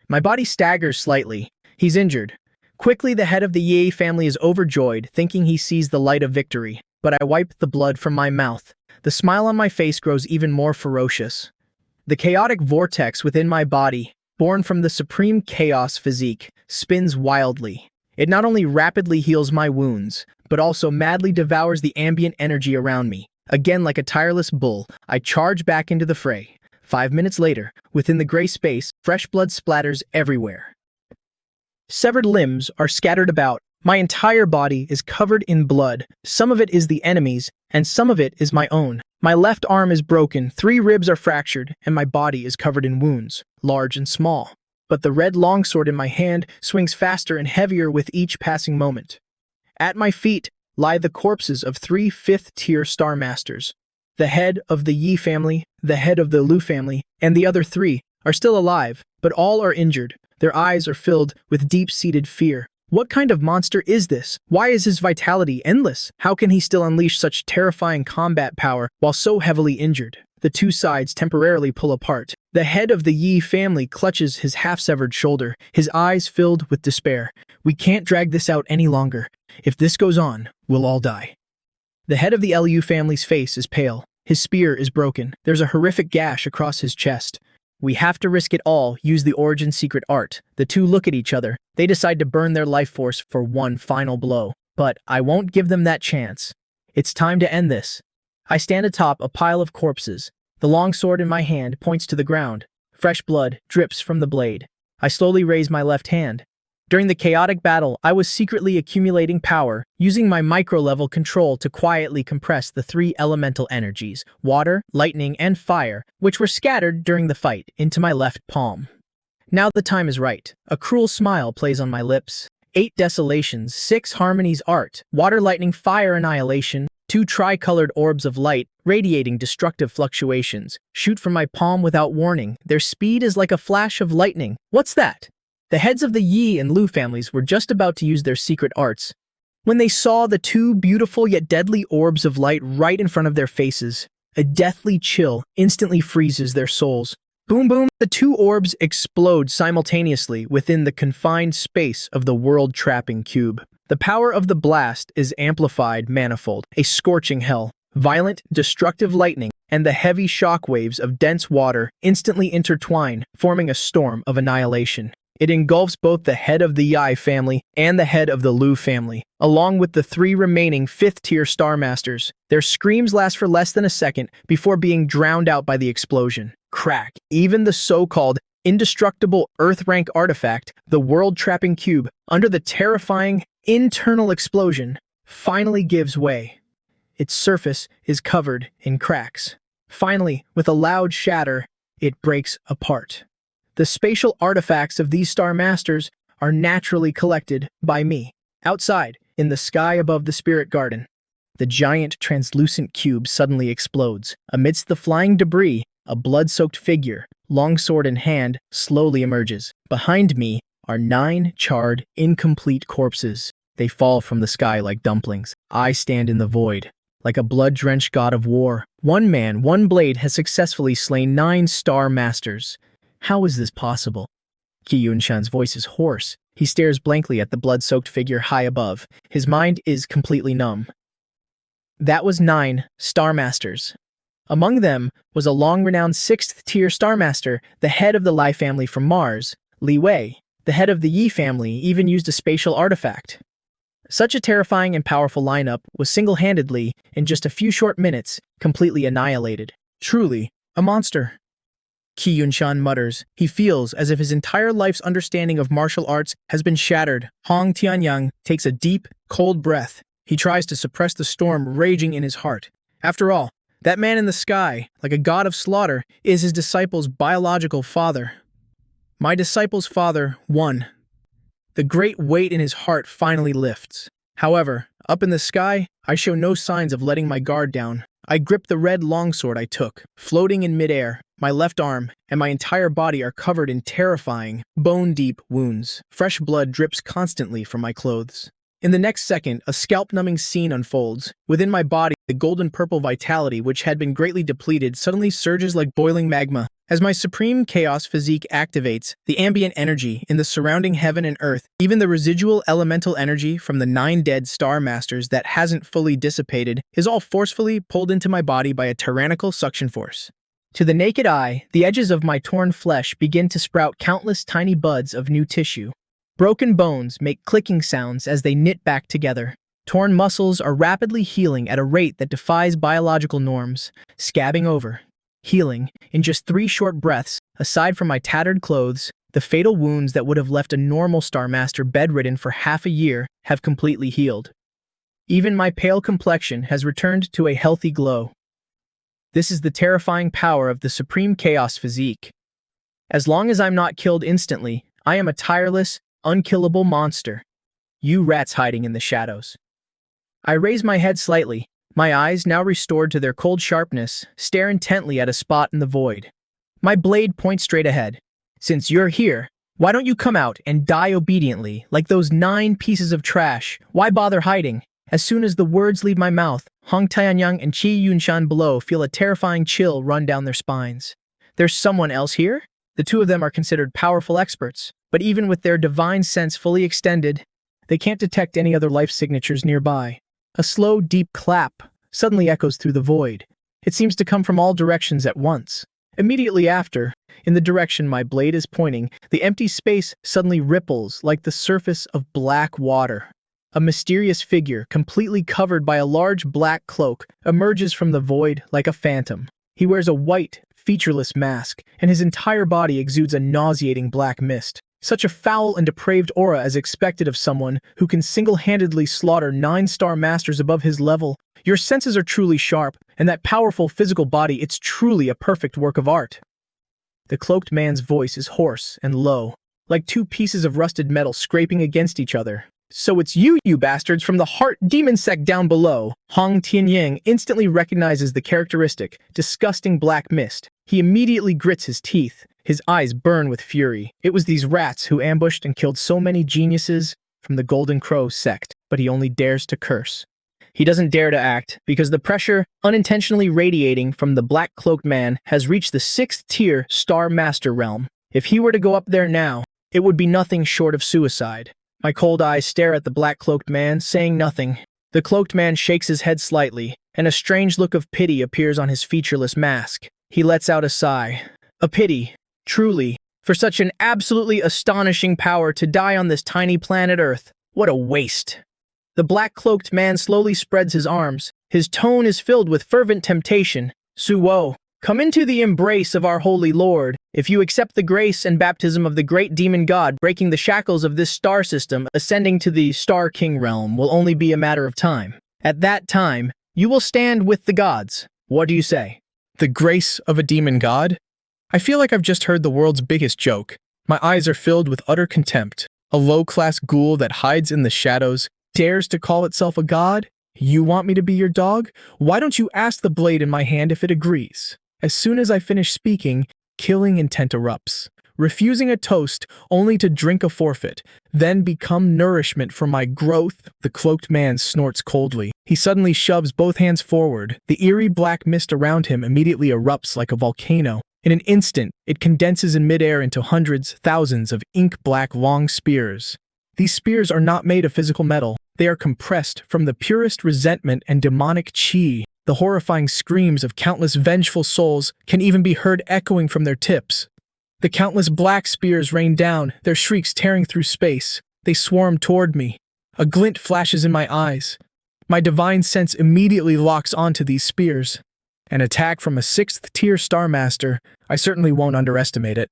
My body staggers slightly. He's injured. Quickly, the head of the Yi family is overjoyed, thinking he sees the light of victory. But I wipe the blood from my mouth. The smile on my face grows even more ferocious. The chaotic vortex within my body, born from the supreme chaos physique, spins wildly. It not only rapidly heals my wounds, but also madly devours the ambient energy around me. Again, like a tireless bull, I charge back into the fray. 5 minutes later, within the gray space, fresh blood splatters everywhere. Severed limbs are scattered about. My entire body is covered in blood. Some of it is the enemy's, and some of it is my own. My left arm is broken, 3 ribs are fractured, and my body is covered in wounds, large and small. But the red longsword in my hand swings faster and heavier with each passing moment. At my feet lie the corpses of 3 5th-tier Star Masters. The head of the Yi family, the head of the Lu family, and the other three are still alive, but all are injured. Their eyes are filled with deep-seated fear. What kind of monster is this? Why is his vitality endless? How can he still unleash such terrifying combat power while so heavily injured? The two sides temporarily pull apart. The head of the Yi family clutches his half-severed shoulder, his eyes filled with despair. We can't drag this out any longer. If this goes on, we'll all die. The head of the Liu family's face is pale. His spear is broken. There's a horrific gash across his chest. We have to risk it all, use the origin secret art. The two look at each other. They decide to burn their life force for one final blow. But I won't give them that chance. It's time to end this. I stand atop a pile of corpses. The long sword in my hand points to the ground. Fresh blood drips from the blade. I slowly raise my left hand. During the chaotic battle, I was secretly accumulating power, using my micro-level control to quietly compress the three elemental energies, water, lightning, and fire, which were scattered during the fight, into my left palm. Now the time is right. A cruel smile plays on my lips. 8 desolations, 6 harmonies art, water, lightning, fire, annihilation, 2 tri-colored orbs of light, radiating destructive fluctuations, shoot from my palm without warning. Their speed is like a flash of lightning. What's that? The heads of the Yi and Lu families were just about to use their secret arts when they saw the 2 beautiful yet deadly orbs of light right in front of their faces. A deathly chill instantly freezes their souls. Boom boom, the 2 orbs explode simultaneously within the confined space of the world-trapping cube. The power of the blast is amplified manifold, a scorching hell, violent, destructive lightning, and the heavy shockwaves of dense water instantly intertwine, forming a storm of annihilation. It engulfs both the head of the Yi family and the head of the Lu family, along with the 3 remaining 5th-tier Star Masters. Their screams last for less than a second before being drowned out by the explosion. Crack! Even the so-called indestructible Earth-rank artifact, the world-trapping cube, under the terrifying internal explosion, finally gives way. Its surface is covered in cracks. Finally, with a loud shatter, it breaks apart. The spatial artifacts of these Star Masters are naturally collected by me. Outside, in the sky above the Spirit Garden, the giant translucent cube suddenly explodes. Amidst the flying debris, a blood-soaked figure, longsword in hand, slowly emerges. Behind me are 9 charred, incomplete corpses. They fall from the sky like dumplings. I stand in the void, like a blood-drenched god of war. One man, one blade has successfully slain 9 Star Masters. How is this possible? Qi Yunshan's voice is hoarse. He stares blankly at the blood-soaked figure high above. His mind is completely numb. That was 9 Star Masters. Among them was a long-renowned 6th-tier Star Master, the head of the Lai family from Mars, Li Wei. The head of the Yi family even used a spatial artifact. Such a terrifying and powerful lineup was single-handedly, in just a few short minutes, completely annihilated. Truly, a monster. Qi Yunshan mutters. He feels as if his entire life's understanding of martial arts has been shattered. Hong Tianyang takes a deep, cold breath. He tries to suppress the storm raging in his heart. After all, that man in the sky, like a god of slaughter, is his disciple's biological father. My disciple's father won. The great weight in his heart finally lifts. However, up in the sky, I show no signs of letting my guard down. I grip the red longsword I took, floating in midair. My left arm and my entire body are covered in terrifying, bone-deep wounds. Fresh blood drips constantly from my clothes. In the next second, a scalp-numbing scene unfolds. Within my body, the golden-purple vitality, which had been greatly depleted, suddenly surges like boiling magma. As my supreme chaos physique activates, the ambient energy in the surrounding heaven and earth, even the residual elemental energy from the 9 dead Star Masters that hasn't fully dissipated, is all forcefully pulled into my body by a tyrannical suction force. To the naked eye, the edges of my torn flesh begin to sprout countless tiny buds of new tissue. Broken bones make clicking sounds as they knit back together. Torn muscles are rapidly healing at a rate that defies biological norms, scabbing over. Healing, in just 3 short breaths, aside from my tattered clothes, the fatal wounds that would have left a normal Star Master bedridden for half a year have completely healed. Even my pale complexion has returned to a healthy glow. This is the terrifying power of the Supreme Chaos Physique. As long as I'm not killed instantly, I am a tireless, unkillable monster. You rats hiding in the shadows. I raise my head slightly. My eyes, now restored to their cold sharpness, stare intently at a spot in the void. My blade points straight ahead. Since you're here, why don't you come out and die obediently, like those 9 pieces of trash? Why bother hiding? As soon as the words leave my mouth, Hong Tianyang and Qi Yunshan below feel a terrifying chill run down their spines. There's someone else here? The two of them are considered powerful experts, but even with their divine sense fully extended, they can't detect any other life signatures nearby. A slow, deep clap suddenly echoes through the void. It seems to come from all directions at once. Immediately after, in the direction my blade is pointing, the empty space suddenly ripples like the surface of black water. A mysterious figure, completely covered by a large black cloak, emerges from the void like a phantom. He wears a white, featureless mask, and his entire body exudes a nauseating black mist. Such a foul and depraved aura as expected of someone who can single-handedly slaughter 9-star masters above his level. Your senses are truly sharp, and that powerful physical body, it's truly a perfect work of art. The cloaked man's voice is hoarse and low, like 2 pieces of rusted metal scraping against each other. So it's you bastards from the heart demon sect down below. Hong Tianyang instantly recognizes the characteristic, disgusting black mist. He immediately grits his teeth. His eyes burn with fury. It was these rats who ambushed and killed so many geniuses from the Golden Crow sect, but he only dares to curse. He doesn't dare to act, because the pressure unintentionally radiating from the black-cloaked man has reached the 6th-tier Star Master realm. If he were to go up there now, it would be nothing short of suicide. My cold eyes stare at the black-cloaked man, saying nothing. The cloaked man shakes his head slightly, and a strange look of pity appears on his featureless mask. He lets out a sigh. A pity, truly, for such an absolutely astonishing power to die on this tiny planet Earth. What a waste. The black-cloaked man slowly spreads his arms. His tone is filled with fervent temptation. Suwo, come into the embrace of our holy Lord. If you accept the grace and baptism of the great demon god, breaking the shackles of this star system, ascending to the Star King realm will only be a matter of time. At that time, you will stand with the gods. What do you say? The grace of a demon god? I feel like I've just heard the world's biggest joke. My eyes are filled with utter contempt. A low-class ghoul that hides in the shadows dares to call itself a god? You want me to be your dog? Why don't you ask the blade in my hand if it agrees? As soon as I finish speaking, killing intent erupts, refusing a toast only to drink a forfeit, then become nourishment for my growth. The cloaked man snorts coldly. He suddenly shoves both hands forward. The eerie black mist around him immediately erupts like a volcano. In an instant, it condenses in midair into hundreds, thousands of ink-black long spears. These spears are not made of physical metal. They are compressed from the purest resentment and demonic chi. The horrifying screams of countless vengeful souls can even be heard echoing from their tips. The countless black spears rain down, their shrieks tearing through space. They swarm toward me. A glint flashes in my eyes. My divine sense immediately locks onto these spears. An attack from a 6th-tier Star Master, I certainly won't underestimate it.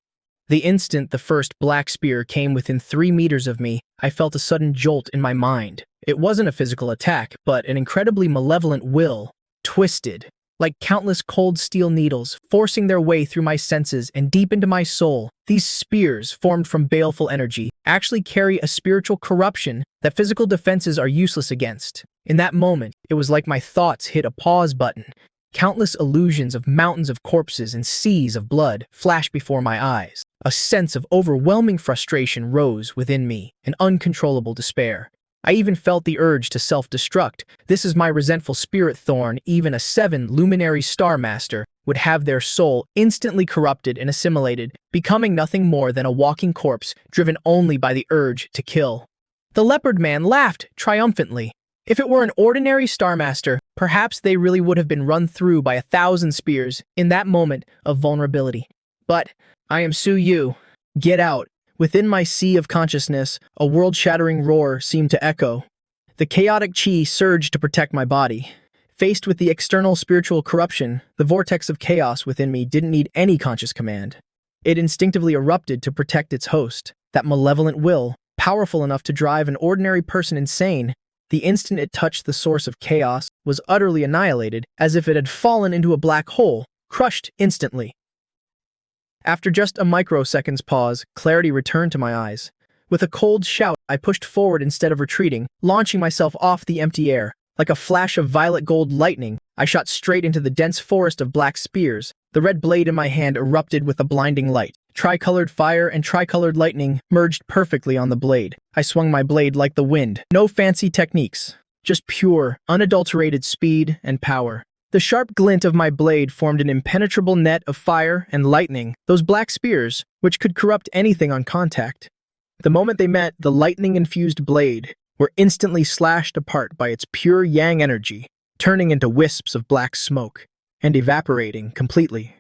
The instant the first black spear came within 3 meters of me, I felt a sudden jolt in my mind. It wasn't a physical attack, but an incredibly malevolent will, twisted, like countless cold steel needles, forcing their way through my senses and deep into my soul. These spears, formed from baleful energy, actually carry a spiritual corruption that physical defenses are useless against. In that moment, it was like my thoughts hit a pause button. Countless illusions of mountains of corpses and seas of blood flashed before my eyes. A sense of overwhelming frustration rose within me, an uncontrollable despair. I even felt the urge to self-destruct. This is my resentful spirit thorn. Even a 7 luminary Star Master would have their soul instantly corrupted and assimilated, becoming nothing more than a walking corpse driven only by the urge to kill. The leopard man laughed triumphantly. If it were an ordinary Star Master, perhaps they really would have been run through by 1,000 spears in that moment of vulnerability. But I am Su Yu. Get out. Within my sea of consciousness, a world-shattering roar seemed to echo. The chaotic chi surged to protect my body. Faced with the external spiritual corruption, the vortex of chaos within me didn't need any conscious command. It instinctively erupted to protect its host, that malevolent will, powerful enough to drive an ordinary person insane. The instant it touched the source of chaos, was utterly annihilated, as if it had fallen into a black hole, crushed instantly. After just a microsecond's pause, clarity returned to my eyes. With a cold shout, I pushed forward instead of retreating, launching myself off the empty air. Like a flash of violet gold lightning, I shot straight into the dense forest of black spears. The red blade in my hand erupted with a blinding light. Tricolored fire and tricolored lightning merged perfectly on the blade. I swung my blade like the wind. No fancy techniques, just pure, unadulterated speed and power. The sharp glint of my blade formed an impenetrable net of fire and lightning, those black spears, which could corrupt anything on contact. The moment they met, the lightning-infused blade were instantly slashed apart by its pure yang energy, turning into wisps of black smoke and evaporating completely.